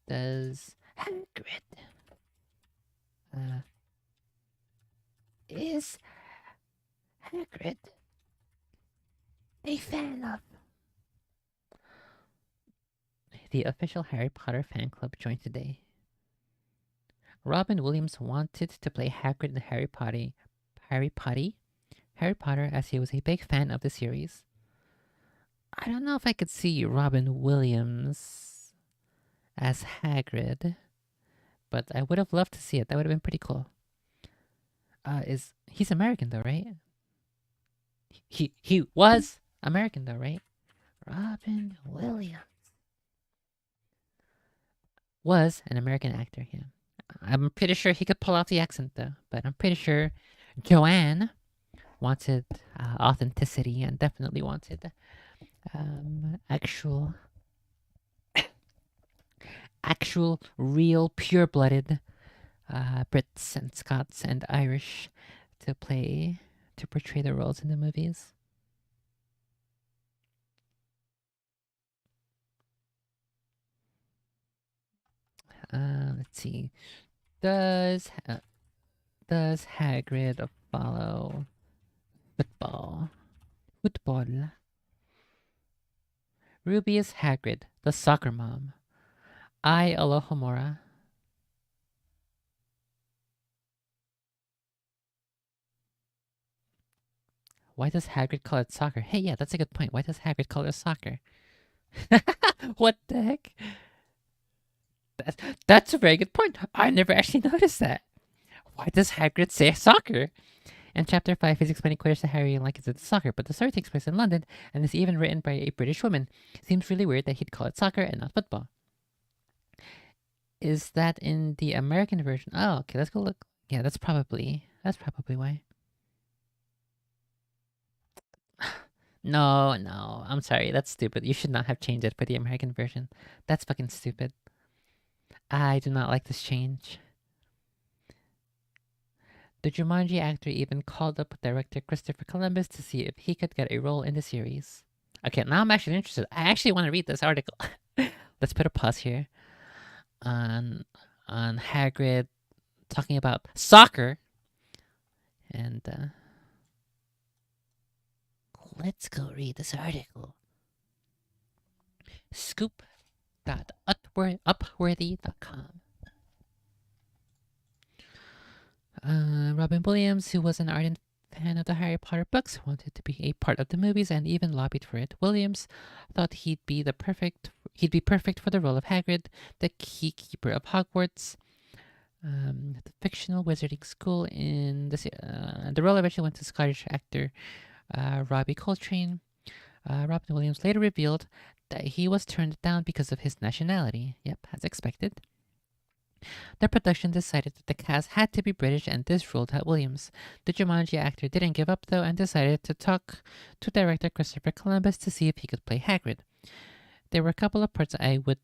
does Hagrid is Hagrid a fan of? the official Harry Potter fan club joined today? Robin Williams wanted to play Hagrid in Harry Potter as he was a big fan of the series. I don't know if I could see Robin Williams as Hagrid, but I would have loved to see it. That would have been pretty cool. He's American though, right? He was American though, right? Robin Williams. Was an American actor, yeah. I'm pretty sure he could pull off the accent though, but I'm pretty sure Joanne wanted authenticity and definitely wanted actual real pure-blooded Brits and Scots and Irish to portray the roles in the movies. Let's see. Does Hagrid follow football? Ruby is Hagrid, the soccer mom. I Alohomora. Why does Hagrid call it soccer? Hey, yeah, that's a good point. Why does Hagrid call it soccer? What the heck? That's a very good point. I never actually noticed that. Why does Hagrid say soccer? In Chapter 5, he's explaining Quidditch to Harry and likens it to soccer, but the story takes place in London and is even written by a British woman. Seems really weird that he'd call it soccer and not football. Is that in the American version? Oh, okay, let's go look. Yeah, that's probably why. No, I'm sorry, that's stupid. You should not have changed it for the American version. That's fucking stupid. I do not like this change. The Jumanji actor even called up director Christopher Columbus to see if he could get a role in the series. Okay, now I'm actually interested. I actually want to read this article. Let's put a pause here on Hagrid talking about soccer. And Let's go read this article. Scoop.upworthy.com. Robin Williams, who was an ardent fan of the Harry Potter books, wanted to be a part of the movies and even lobbied for it. Williams thought he'd be perfect for the role of Hagrid, the keykeeper of Hogwarts, the fictional wizarding school. The role eventually went to Scottish actor Robbie Coltrane. Robin Williams later revealed he was turned down because of his nationality. Yep, as expected. The production decided that the cast had to be British, and this ruled out Williams. The Jumanji actor didn't give up, though, and decided to talk to director Christopher Columbus to see if he could play Hagrid. There were a couple of parts I would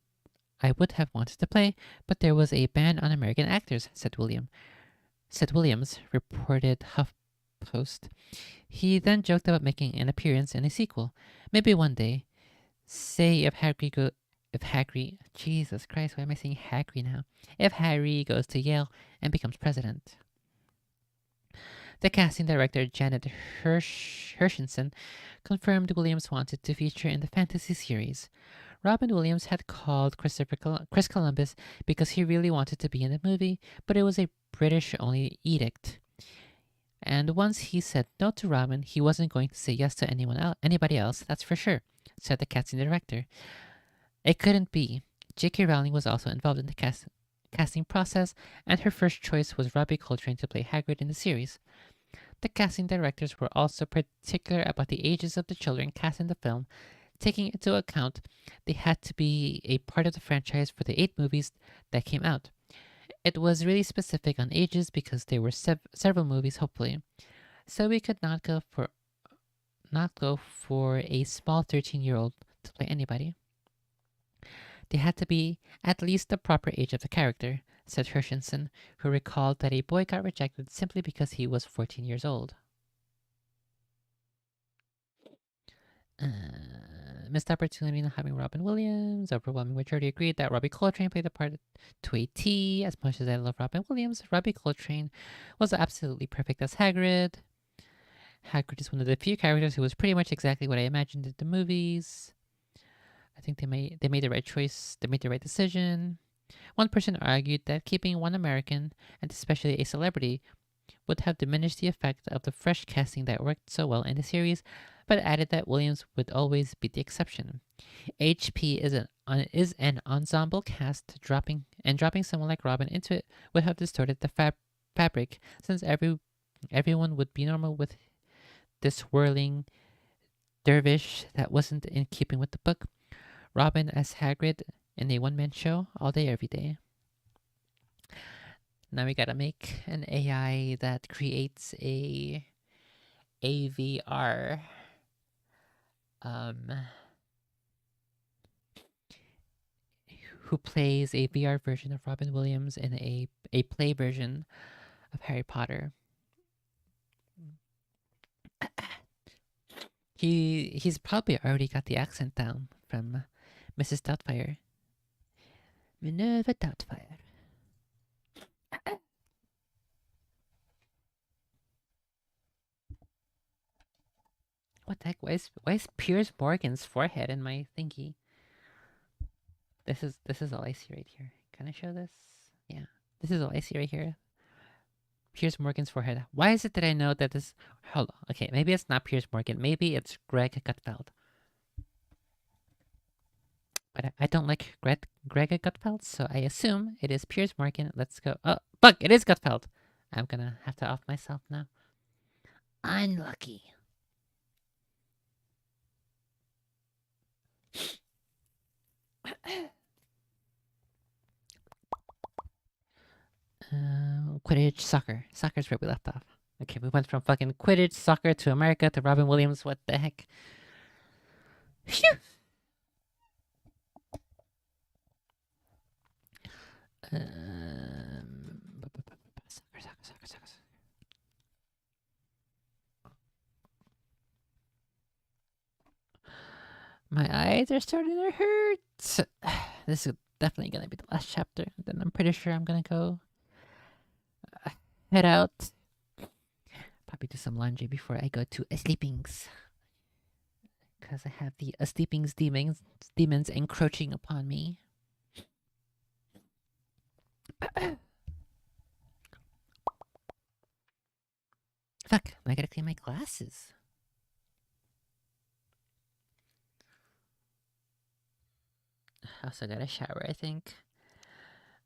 have wanted to play, but there was a ban on American actors, said Williams, reported HuffPost. He then joked about making an appearance in a sequel. Maybe one day. Say if Harry, Jesus Christ, why am I saying Harry now? If Harry goes to Yale and becomes president. The casting director, Janet Hershenson, confirmed Williams wanted to feature in the fantasy series. Robin Williams had called Chris Columbus because he really wanted to be in the movie, but it was a British-only edict. And once he said no to Robin, he wasn't going to say yes to anybody else, that's for sure, said the casting director. It couldn't be. J.K. Rowling was also involved in the casting process, and her first choice was Robbie Coltrane to play Hagrid in the series. The casting directors were also particular about the ages of the children cast in the film, taking into account they had to be a part of the franchise for the 8 movies that came out. It was really specific on ages because there were several movies, hopefully, so we could not go for a small 13-year-old to play anybody. They had to be at least the proper age of the character, said Hershenson, who recalled that a boy got rejected simply because he was 14 years old. Missed opportunity not having Robin Williams. Overwhelming majority agreed that Robbie Coltrane played the part to a T. As much as I love Robin Williams, Robbie Coltrane was absolutely perfect as Hagrid. Hagrid is one of the few characters who was pretty much exactly what I imagined in the movies. I think they made the right choice. They made the right decision. One person argued that keeping one American, and especially a celebrity, would have diminished the effect of the fresh casting that worked so well in the series, but added that Williams would always be the exception. HP is an ensemble cast. Dropping someone like Robin into it would have distorted the fabric, since everyone would be normal with this whirling dervish that wasn't in keeping with the book. Robin as Hagrid in a one-man show all day, every day. Now we gotta make an AI that creates a AVR who plays a VR version of Robin Williams in a play version of Harry Potter. He's probably already got the accent down from Mrs. Doubtfire. Minerva Doubtfire. What the heck? Why is Piers Morgan's forehead in my thingy? This is all I see right here. Can I show this? Yeah. This is all I see right here. Piers Morgan's forehead. Why is it that I know that this... Hold on. Okay, maybe it's not Piers Morgan. Maybe it's Greg Gutfeld. But I don't like Greg Gutfeld, so I assume it is Piers Morgan. Let's go. Oh, fuck! It is Gutfeld. I'm gonna have to off myself now. Unlucky. Quidditch, soccer. Soccer's where we left off. Okay, we went from fucking Quidditch, soccer to America to Robin Williams. What the heck? Phew! Soccer. My eyes are starting to hurt. This is definitely gonna be the last chapter. Then I'm pretty sure I'm gonna go head out. Probably do some laundry before I go to sleepings. Because I have the sleepings demons encroaching upon me. Fuck, I gotta clean my glasses. I also got a shower, I think.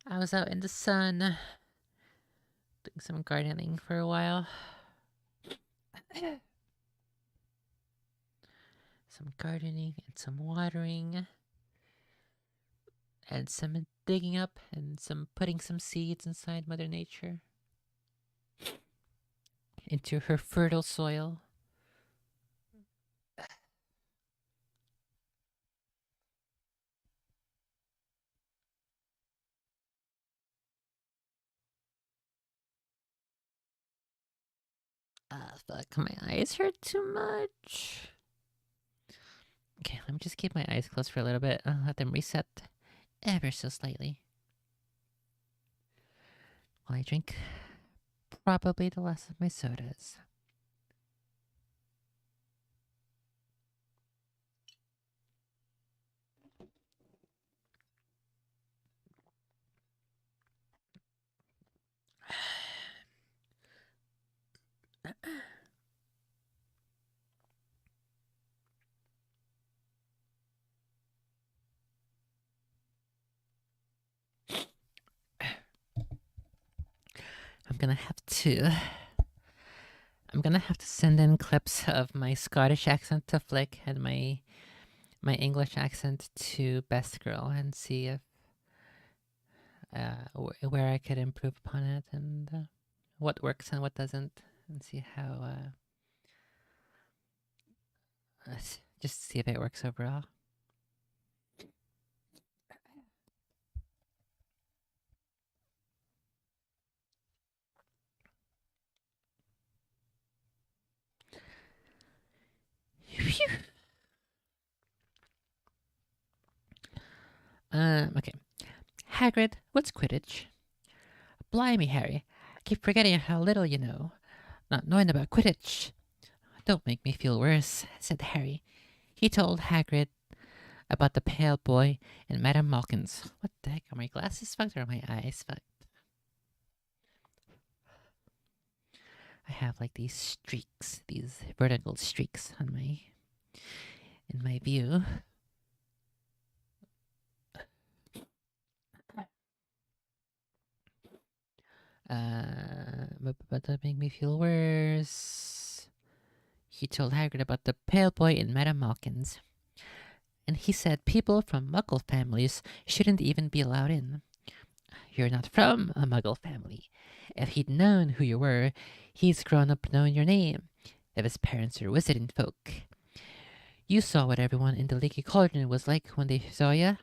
I was out in the sun doing some gardening for a while. some gardening and some watering and some digging up and some putting some seeds inside Mother Nature into her fertile soil. Fuck, my eyes hurt too much. Okay, let me just keep my eyes closed for a little bit. I'll let them reset ever so slightly while I drink probably the last of my sodas. I'm gonna have to. I'm gonna have to send in clips of my Scottish accent to Flick and my English accent to Best Girl and see if where I could improve upon it and what works and what doesn't, and see how just see if it works overall. Okay. Hagrid, what's Quidditch? Blimey, Harry. I keep forgetting how little you know. Not knowing about Quidditch. Don't make me feel worse, said Harry. He told Hagrid about the pale boy and Madame Malkins. What the heck? Are my glasses fucked or are my eyes fucked? I have like these streaks, these vertical streaks on in my view. But that make me feel worse. He told Hagrid about the pale boy and Madame Malkins. And he said people from Muggle families shouldn't even be allowed in. You're not from a Muggle family. If he'd known who you were, he's grown up knowing your name. If his parents are wizarding folk. You saw what everyone in the Leaky Cauldron was like when they saw ya.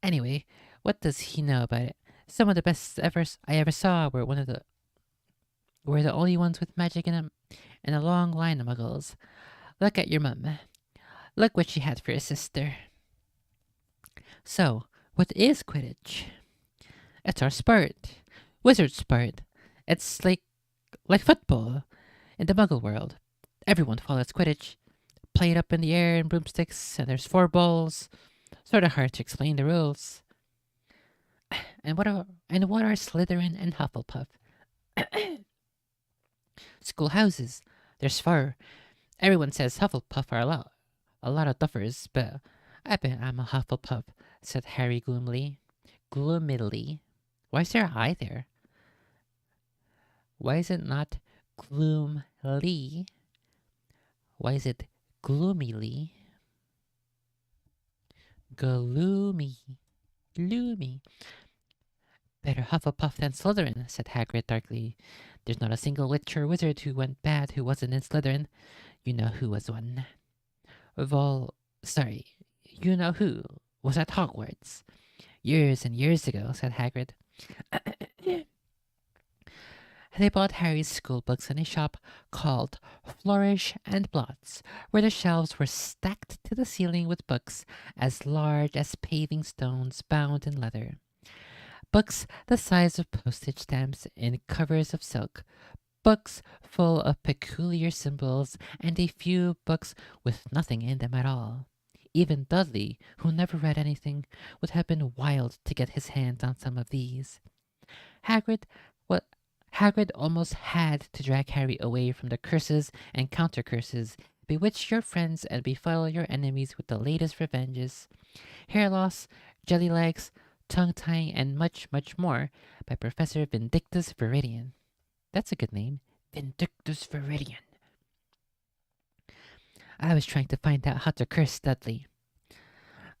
Anyway, what does he know about it? Some of the best I ever saw were the only ones with magic in them, and a long line of muggles. Look at your mum. Look what she had for a sister. So, what is Quidditch? It's our sport. Wizard sport. It's like football in the muggle world. Everyone follows Quidditch. Play it up in the air in broomsticks, and there's 4 balls. Sort of hard to explain the rules. And what are Slytherin and Hufflepuff? Schoolhouses. There's 4. Everyone says Hufflepuff are a lot of duffers, but I bet I'm a Hufflepuff, said Harry gloomily. Gloomily? Why is there an I there? Why is it not gloomily? Why is it gloomily? Gloomy. Gloomy. Better Hufflepuff than Slytherin, said Hagrid darkly. There's not a single witch or wizard who went bad who wasn't in Slytherin. You know who was one. Sorry, you know who was at Hogwarts. Years and years ago, said Hagrid. They bought Harry's school books in a shop called Flourish and Blots, where the shelves were stacked to the ceiling with books as large as paving stones bound in leather. Books the size of postage stamps in covers of silk. Books full of peculiar symbols, and a few books with nothing in them at all. Even Dudley, who never read anything, would have been wild to get his hands on some of these. Hagrid almost had to drag Harry away from the curses and counter-curses, bewitch your friends and befuddle your enemies with the latest revenges. Hair loss, jelly legs, tongue-tying, and much, much more by Professor Vindictus Viridian. That's a good name. Vindictus Viridian. I was trying to find out how to curse Dudley.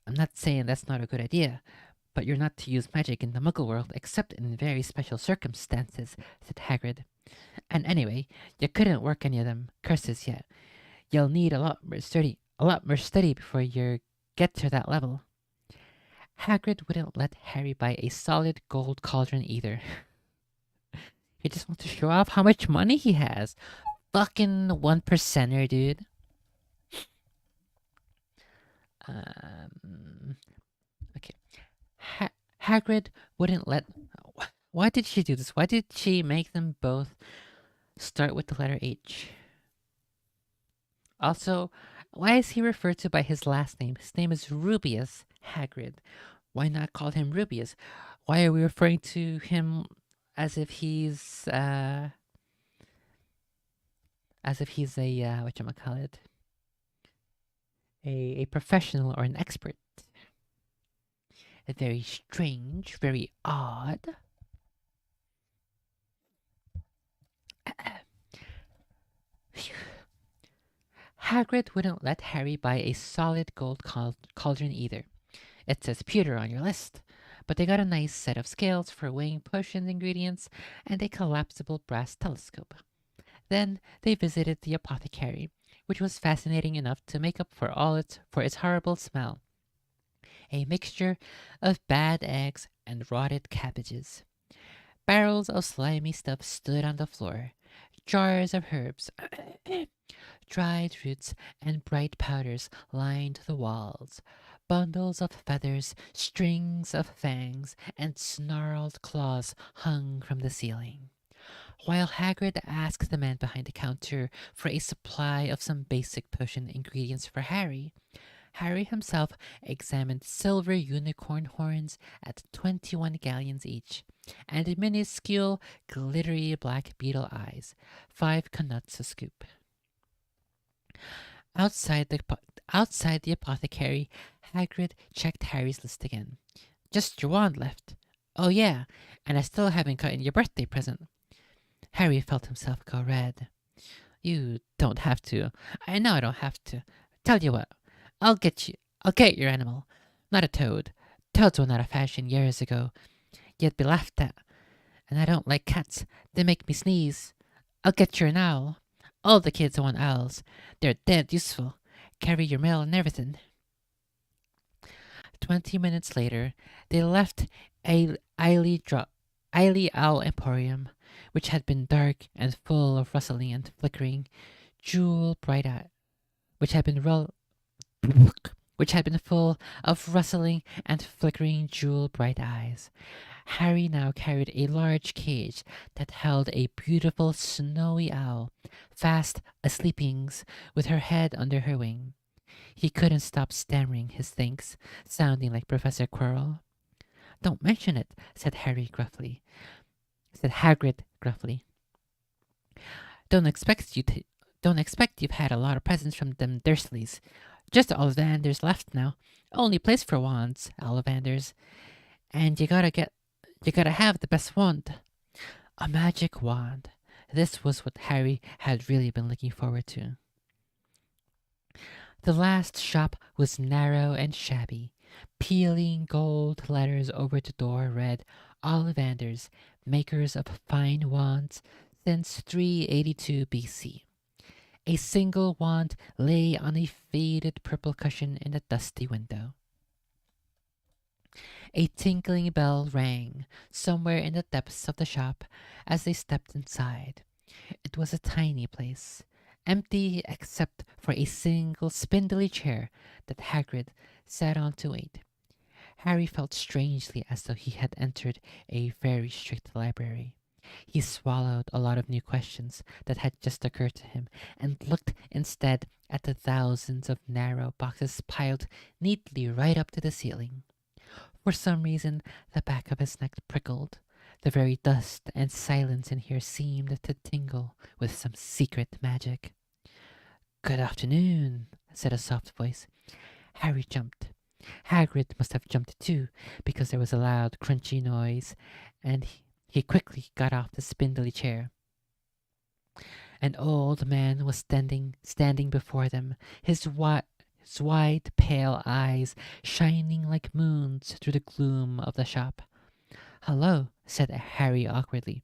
I'm not saying that's not a good idea, but you're not to use magic in the Muggle world except in very special circumstances, said Hagrid. And anyway, you couldn't work any of them curses yet. You'll need a lot more study before you get to that level. Hagrid wouldn't let Harry buy a solid gold cauldron either. He just wants to show off how much money he has. Fucking 1%er, dude. Okay. Hagrid wouldn't let. Why did she do this? Why did she make them both start with the letter H? Also, why is he referred to by his last name? His name is Rubius Hagrid. Why not call him Rubius? Why are we referring to him as if he's a whatchamacallit? A professional or an expert? Very strange, very odd. Hagrid wouldn't let Harry buy a solid gold cauldron either. It says pewter on your list, but they got a nice set of scales for weighing potion ingredients and a collapsible brass telescope. Then they visited the apothecary, which was fascinating enough to make up for its horrible smell. A mixture of bad eggs and rotted cabbages. Barrels of slimy stuff stood on the floor. Jars of herbs, dried roots, and bright powders lined the walls. Bundles of feathers, strings of fangs, and snarled claws hung from the ceiling. While Hagrid asked the man behind the counter for a supply of some basic potion ingredients for Harry, Harry himself examined silver unicorn horns at 21 galleons each, and minuscule, glittery black beetle eyes, 5 knuts a scoop. Outside the apothecary, Hagrid checked Harry's list again. Just your wand left. Oh yeah, and I still haven't gotten your birthday present. Harry felt himself go red. You don't have to. I know I don't have to. Tell you what, I'll get your animal. Not a toad. Toads went out of fashion years ago. You'd be laughed at. And I don't like cats. They make me sneeze. I'll get you an owl. All the kids want owls. They're dead useful. Carry your mail and everything. 20 minutes later, they left Eily Owl Emporium, which had been dark and full of rustling and flickering which had been full of rustling and flickering jewel bright eyes. Harry now carried a large cage that held a beautiful snowy owl, fast asleepings, with her head under her wing. He couldn't stop stammering his thanks, sounding like Professor Quirrell. Don't mention it, said Hagrid gruffly. Don't expect you've had a lot of presents from them Dursleys. Just Ollivanders left now. Only place for wands, Ollivanders. And you gotta have the best wand. A magic wand. This was what Harry had really been looking forward to. The last shop was narrow and shabby. Peeling gold letters over the door read, Ollivanders, makers of fine wands since 382 BC. A single wand lay on a faded purple cushion in the dusty window. A tinkling bell rang somewhere in the depths of the shop as they stepped inside. It was a tiny place, empty except for a single spindly chair that Hagrid sat on to wait. Harry felt strangely as though he had entered a very strict library. He swallowed a lot of new questions that had just occurred to him and looked instead at the thousands of narrow boxes piled neatly right up to the ceiling. For some reason, the back of his neck prickled. The very dust and silence in here seemed to tingle with some secret magic. Good afternoon, said a soft voice. Harry jumped. Hagrid must have jumped too, because there was a loud, crunchy noise, and he quickly got off the spindly chair. An old man was standing before them, his wide, pale eyes shining like moons through the gloom of the shop. "Hello," said Harry awkwardly.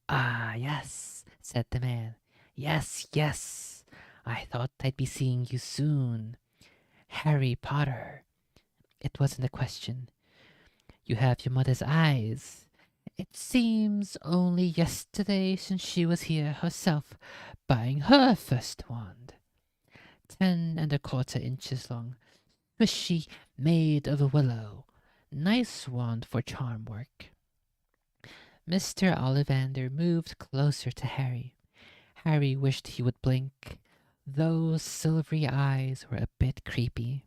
"Ah, yes," said the man. "Yes, yes. I thought I'd be seeing you soon. Harry Potter." It wasn't a question. "You have your mother's eyes. It seems only yesterday since she was here herself, buying her first wand. 10 1/4 inches long, swishy, made of willow. Nice wand for charm work." Mr. Ollivander moved closer to Harry. Harry wished he would blink. Those silvery eyes were a bit creepy.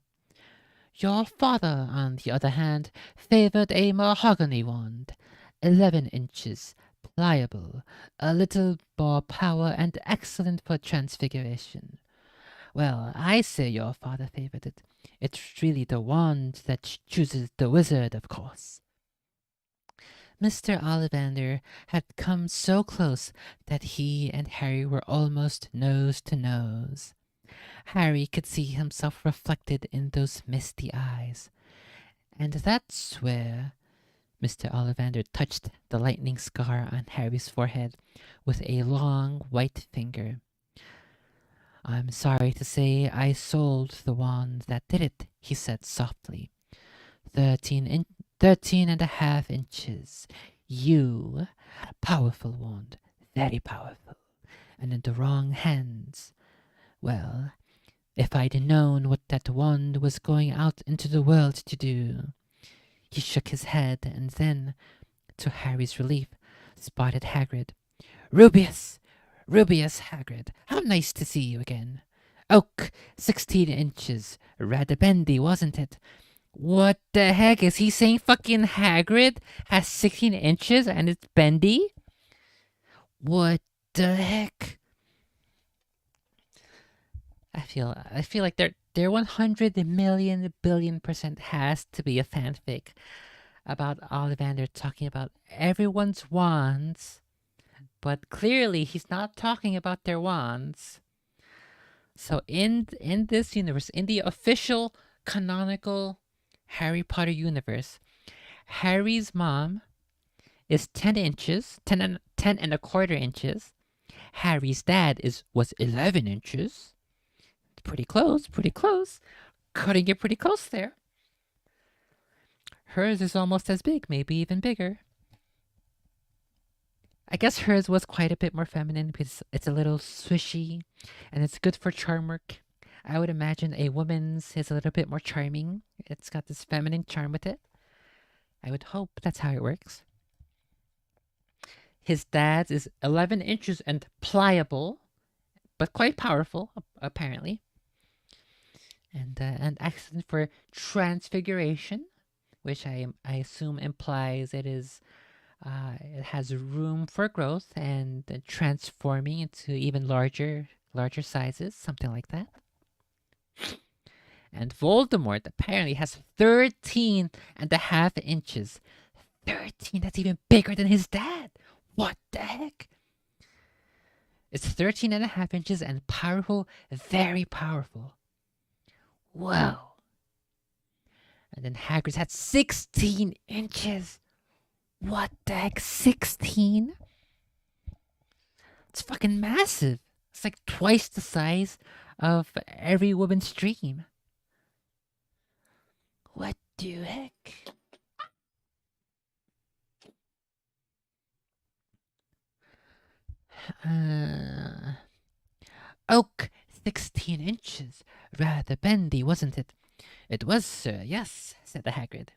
"Your father, on the other hand, favored a mahogany wand, 11 inches, pliable, a little more power, and excellent for transfiguration. Well, I say your father favored it. It's really the wand that chooses the wizard, of course." Mr. Ollivander had come so close that he and Harry were almost nose to nose. Harry could see himself reflected in those misty eyes. "And that's where—" Mr. Ollivander touched the lightning scar on Harry's forehead with a long white finger. "I'm sorry to say I sold the wand that did it," he said softly. 13 1/2 inches. You. Powerful wand. Very powerful. And in the wrong hands. Well, if I'd known what that wand was going out into the world to do." He shook his head and then, to Harry's relief, spotted Hagrid. "Rubius! Rubius Hagrid, how nice to see you again. Oak, 16 inches. Rather bendy, wasn't it? What the heck? Is he saying fucking Hagrid has 16 inches and it's bendy? What the heck? I feel like there 100 million billion% has to be a fanfic about Ollivander talking about everyone's wands, but clearly he's not talking about their wands. So in this universe, in the official canonical Harry Potter universe, Harry's mom is 10 inches, 10 1/4 inches. Harry's dad was 11 inches. Pretty close, pretty close. Cutting it pretty close there. Hers is almost as big, maybe even bigger. I guess hers was quite a bit more feminine because it's a little swishy and it's good for charm work. I would imagine a woman's is a little bit more charming. It's got this feminine charm with it. I would hope that's how it works. His dad's is 11 inches and pliable, but quite powerful, apparently. And excellent for transfiguration, which I assume implies it has room for growth and transforming into even larger sizes, something like that. And Voldemort apparently has 13 1/2 inches. 13, that's even bigger than his dad. What the heck? It's 13 1/2 inches and powerful, very powerful. Whoa. And then Hagrid's had 16 inches. What the heck, 16? It's fucking massive. It's like twice the size of every woman's dream. What the heck? Oak, 16 inches. Rather bendy, wasn't it? It was, sir, yes, said the Hagrid.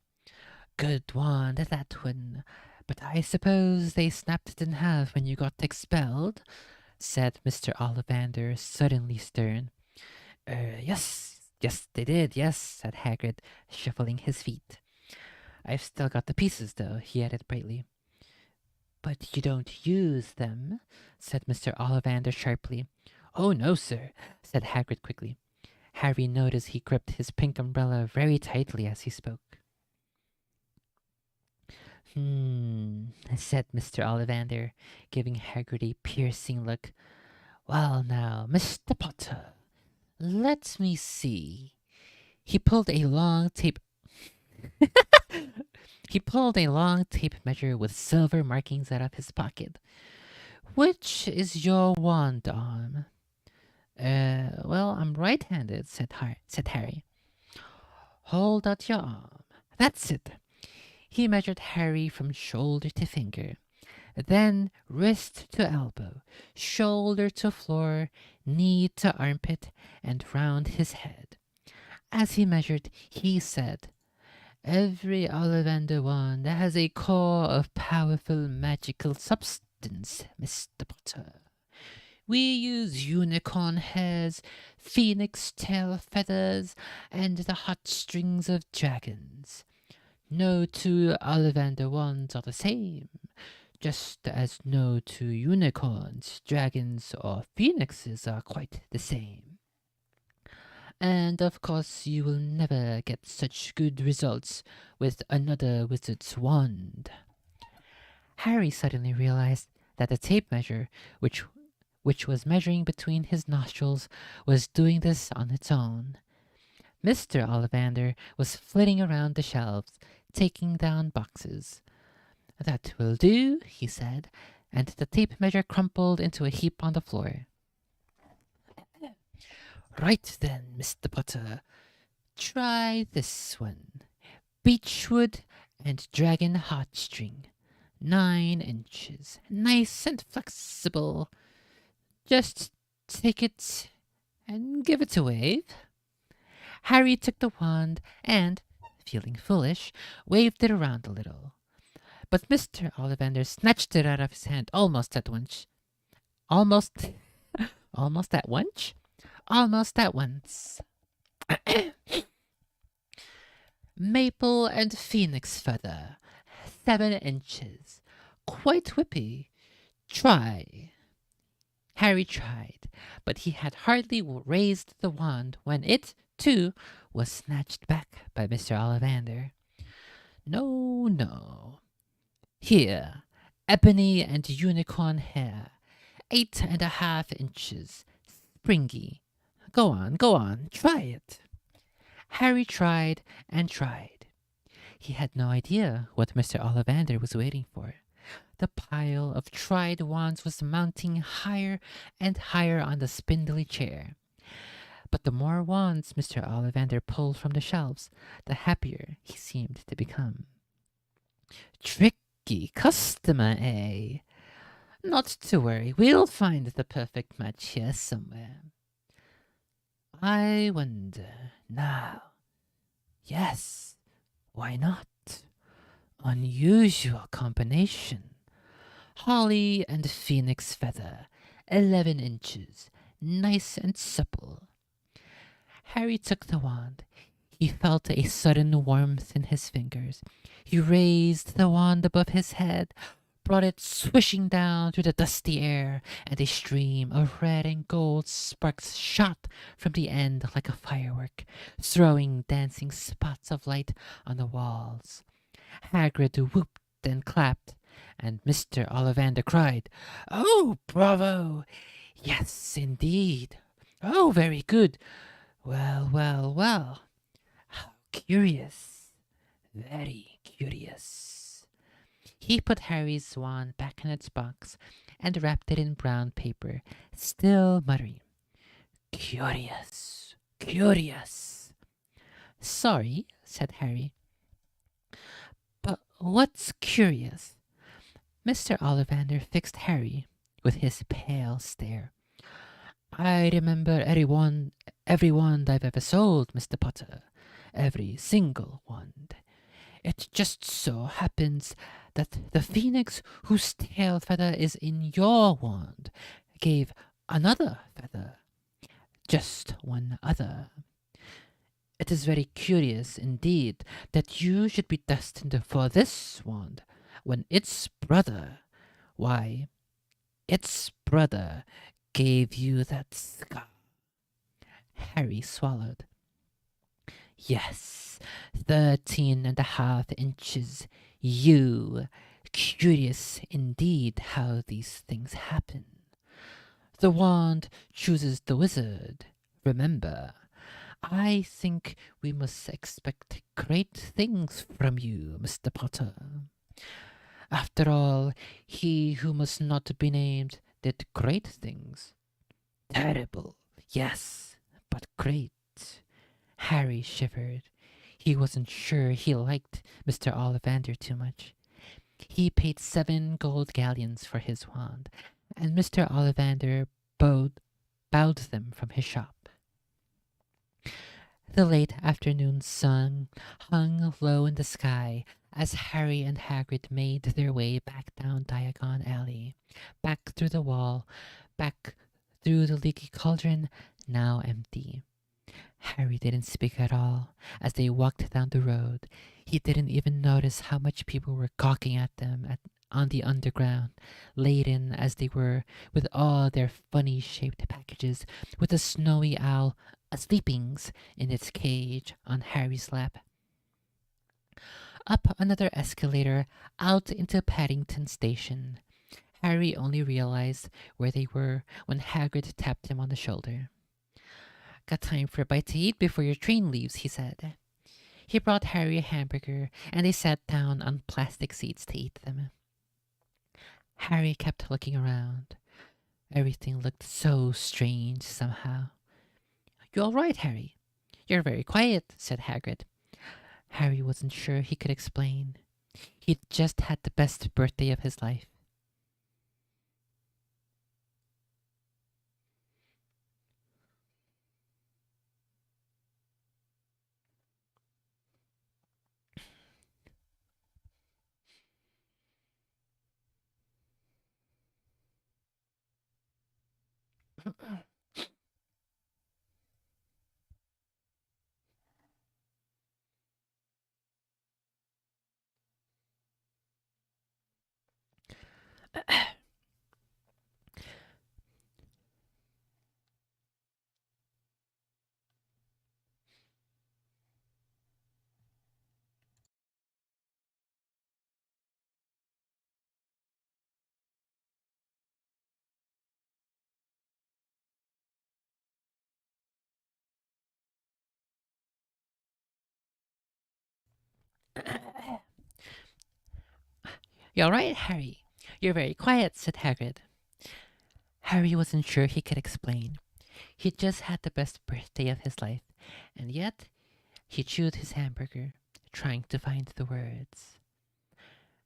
Good wand, that one. But I suppose they snapped it in half when you got expelled, said Mr. Ollivander, suddenly stern. Yes, they did, yes, said Hagrid, shuffling his feet. I've still got the pieces, though, he added brightly. But you don't use them, said Mr. Ollivander sharply. Oh, no, sir, said Hagrid quickly. Harry noticed he gripped his pink umbrella very tightly as he spoke. Said Mr. Ollivander, giving Hagrid a piercing look. Well, now, Mr. Potter, let me see. He pulled a long tape. He pulled a long tape measure with silver markings out of his pocket. Which is your wand arm? Well, I'm right-handed, said Harry. Hold out your arm. That's it. He measured Harry from shoulder to finger, then wrist to elbow, shoulder to floor, knee to armpit, and round his head. As he measured, he said, "Every Ollivander wand has a core of powerful magical substance, Mr. Potter. We use unicorn hairs, phoenix tail feathers, and the heartstrings of dragons. No two Ollivander wands are the same, just as no two unicorns, dragons, or phoenixes are quite the same. And of course, you will never get such good results with another wizard's wand." Harry suddenly realized that the tape measure, which was measuring between his nostrils, was doing this on its own. Mr. Ollivander was flitting around the shelves, taking down boxes. "That will do," he said, and the tape measure crumpled into a heap on the floor. "Right then, Mr. Potter, try this one. Beechwood and dragon heartstring. 9 inches. Nice and flexible. Just take it and give it a wave." Harry took the wand and, feeling foolish, waved it around a little. But Mr. Ollivander snatched it out of his hand almost at once. Almost at once? Almost at once. "Maple and phoenix feather, 7 inches. Quite whippy. Try." Harry tried, but he had hardly raised the wand when it, too, was snatched back by Mr. Ollivander. "No, no. Here, ebony and unicorn hair, 8.5 inches. Springy. Go on, try it." Harry tried and tried. He had no idea what Mr. Ollivander was waiting for. The pile of tried wands was mounting higher and higher on the spindly chair. But the more wands Mr. Ollivander pulled from the shelves, the happier he seemed to become. "Tricky customer, eh? Not to worry, we'll find the perfect match here somewhere. I wonder now. Yes, why not? Unusual combination. Holly and phoenix feather, 11 inches, nice and supple." Harry took the wand. He felt a sudden warmth in his fingers. He raised the wand above his head, brought it swishing down through the dusty air, and a stream of red and gold sparks shot from the end like a firework, throwing dancing spots of light on the walls. Hagrid whooped and clapped, and Mr. Ollivander cried, "Oh, bravo! Yes, indeed. Oh, very good. Well, well, well. How curious. Very curious." He put Harry's wand back in its box and wrapped it in brown paper, still muttering, "Curious, curious." "Sorry," said Harry. "But what's curious?" Mr. Ollivander fixed Harry with his pale stare. "I remember every wand I've ever sold, Mr. Potter. Every single wand. It just so happens that the phoenix whose tail feather is in your wand gave another feather. Just one other. It is very curious indeed that you should be destined for this wand when its brother, why, its brother gave you that scar." Harry swallowed. "Yes, 13.5 inches. You. Curious indeed how these things happen." The wand chooses the wizard. Remember, I think we must expect great things from you, Mr. Potter. After all, he who must not be named did great things. Terrible, yes, but great. Harry shivered. He wasn't sure he liked Mr. Ollivander too much. He paid 7 gold galleons for his wand, and Mr. Ollivander bowed them from his shop. The late afternoon sun hung low in the sky as Harry and Hagrid made their way back down Diagon Alley, back through the wall, back through the leaky cauldron, now empty. Harry didn't speak at all as they walked down the road. He didn't even notice how much people were gawking at them on the underground, laden as they were with all their funny-shaped packages, with a snowy owl sleepings in its cage on Harry's lap. Up another escalator, out into Paddington Station. Harry only realized where they were when Hagrid tapped him on the shoulder. "Got time for a bite to eat before your train leaves," he said. He brought Harry a hamburger, and they sat down on plastic seats to eat them. Harry kept looking around. Everything looked so strange somehow. "You all right, Harry? You're very quiet," said Hagrid. Harry wasn't sure he could explain. He'd just had the best birthday of his life. "You all right, Harry? You're very quiet," said Hagrid. Harry wasn't sure he could explain. He'd just had the best birthday of his life, and yet he chewed his hamburger, trying to find the words.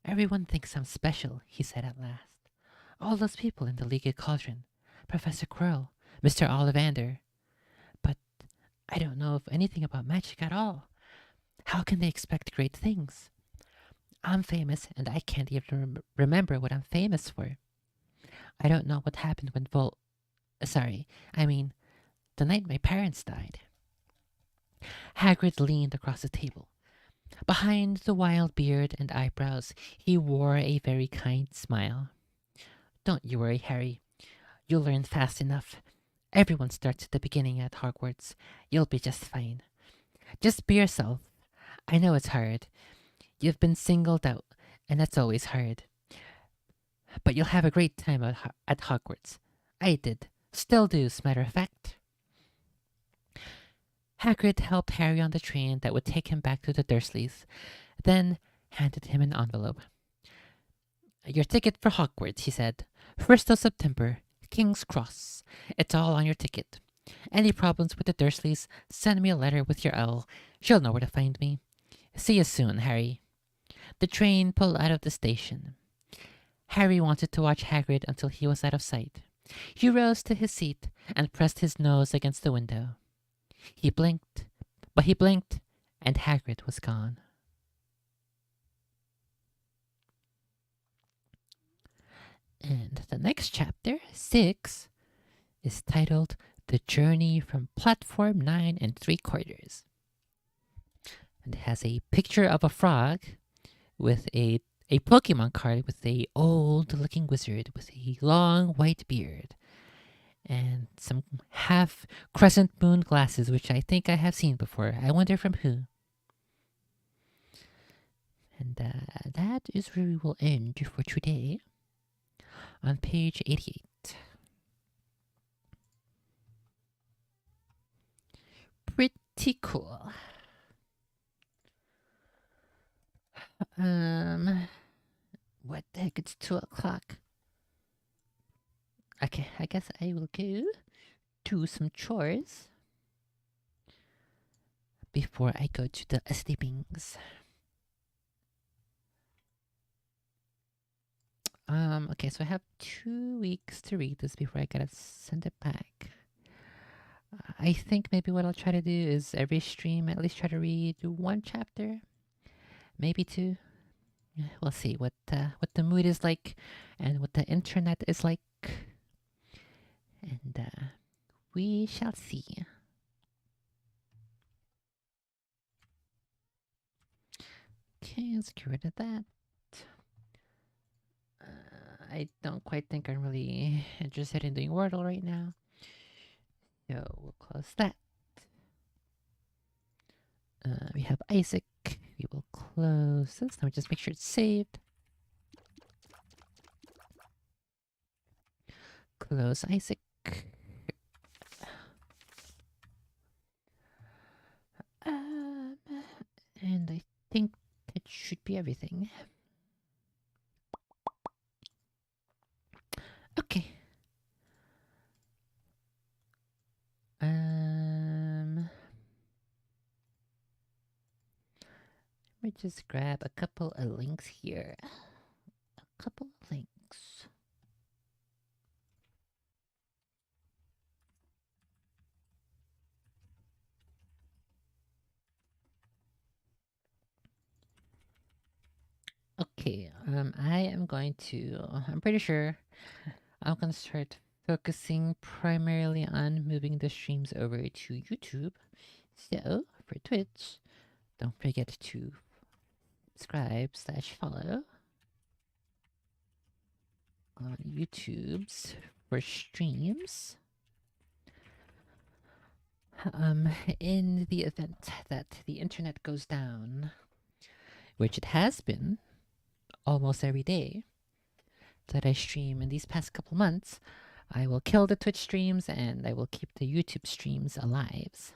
"Everyone thinks I'm special," he said at last. "All those people in the Leaky Cauldron, Professor Quirrell, Mr. Ollivander. But I don't know anything about magic at all. How can they expect great things? I'm famous, and I can't even remember what I'm famous for. I don't know what happened when the night my parents died." Hagrid leaned across the table. Behind the wild beard and eyebrows, he wore a very kind smile. "Don't you worry, Harry. You'll learn fast enough. Everyone starts at the beginning at Hogwarts. You'll be just fine. Just be yourself. I know it's hard. You've been singled out, and that's always hard. But you'll have a great time at Hogwarts. I did. Still do, as a matter of fact." Hagrid helped Harry on the train that would take him back to the Dursleys, then handed him an envelope. "Your ticket for Hogwarts," he said. "1st of September, King's Cross. It's all on your ticket. Any problems with the Dursleys, send me a letter with your L. She'll know where to find me. See you soon, Harry." The train pulled out of the station. Harry wanted to watch Hagrid until he was out of sight. He rose to his seat and pressed his nose against the window. He blinked, and Hagrid was gone. And the next chapter, 6, is titled The Journey from Platform 9 3/4. And it has a picture of a frog with a Pokemon card with a old-looking wizard with a long white beard. And some half crescent moon glasses, which I think I have seen before. I wonder from who. And that is where we will end for today on page 88. pretty cool. What the heck? It's 2 o'clock. Okay, I guess I will go do some chores before I go to the sleepings. Okay, so I have 2 weeks to read this before I gotta send it back. I think maybe what I'll try to do is every stream at least try to read one chapter, maybe two. We'll see what the mood is like, and what the internet is like, and we shall see. Okay, let's get rid of that. I don't quite think I'm really interested in doing Wordle right now, so we'll close that. We have Isaac. We will close this. Let me just make sure it's saved. Close Isaac. And I think that should be everything. Okay. Let me just grab a couple of links here. A couple of links. Okay, I am going to, I'm pretty sure I'm going to start focusing primarily on moving the streams over to YouTube. So, for Twitch, don't forget to subscribe/follow on YouTube's for streams. In the event that the internet goes down, which it has been almost every day that I stream in these past couple months, I will kill the Twitch streams and I will keep the YouTube streams alive.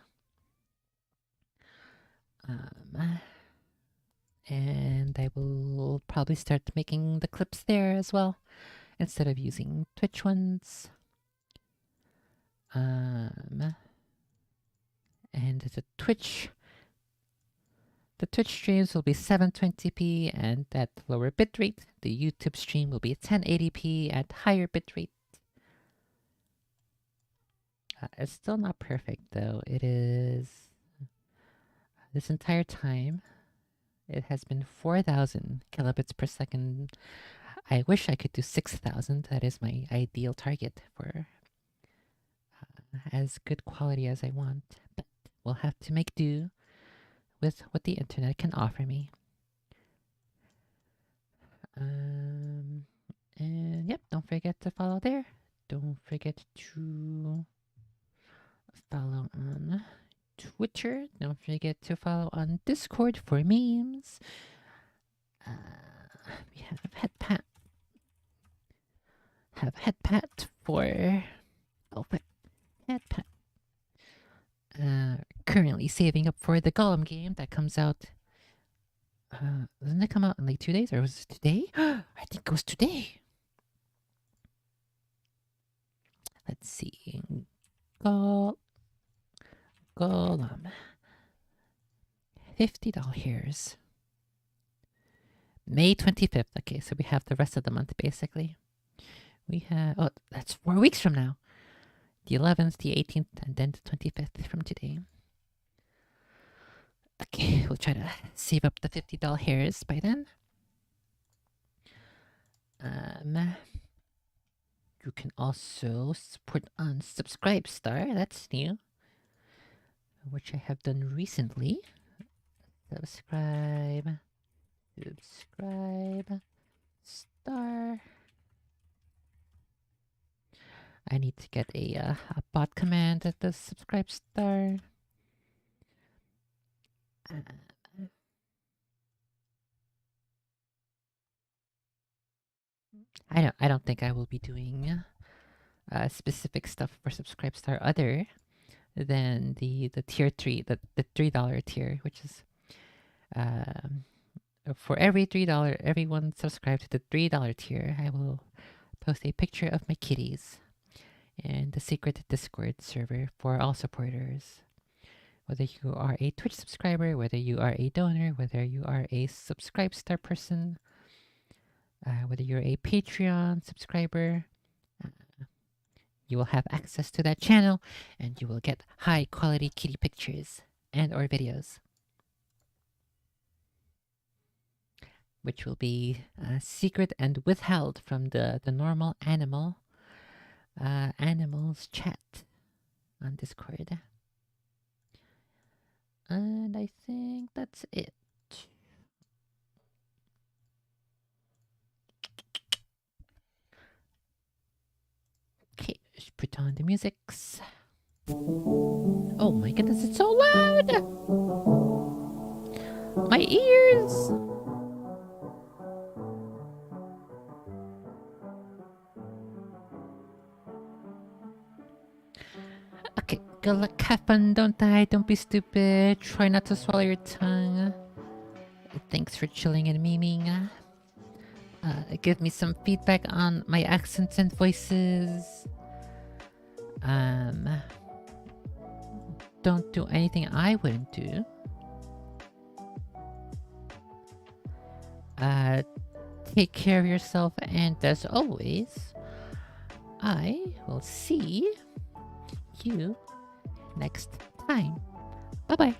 And I will probably start making the clips there as well, instead of using Twitch ones. And the Twitch streams will be 720p and at lower bitrate. The YouTube stream will be 1080p at higher bitrate. It's still not perfect though. It is, this entire time, it has been 4,000 kilobits per second. I wish I could do 6,000. That is my ideal target for as good quality as I want. But we'll have to make do with what the internet can offer me. And yep, don't forget to follow there. Don't forget to follow on Twitter. Don't forget to follow on Discord for memes. We have Headpat. Have Headpat for Headpat. Currently saving up for the Golem game that comes out. Doesn't it come out in like 2 days, or was it today? I think it was today. Let's see. Golem. $50 hairs. May 25th. Okay, so we have the rest of the month basically. We have, oh, that's 4 weeks from now. The 11th, the 18th, and then the 25th from today. Okay, we'll try to save up the $50 hairs by then. You can also support on Subscribestar. That's new, which I have done recently. Subscribe star. I need to get a bot command that does subscribe star. I don't think I will be doing specific stuff for subscribe star other than the tier 3, the $3 tier, which is for every $3, everyone subscribed to the $3 tier, I will post a picture of my kitties and the secret Discord server for all supporters. Whether you are a Twitch subscriber, whether you are a donor, whether you are a Subscribe Star person, whether you're a Patreon subscriber, you will have access to that channel and you will get high quality kitty pictures and or videos, which will be secret and withheld from the normal animals chat on Discord. And I think that's it. Okay, let's put on the musics. Oh my goodness, it's so loud! My ears! Okay, good luck, have fun, don't die, don't be stupid, try not to swallow your tongue. Thanks for chilling and memeing. Give me some feedback on my accents and voices. Don't do anything I wouldn't do. Take care of yourself, and as always, I will see you next time. Bye bye.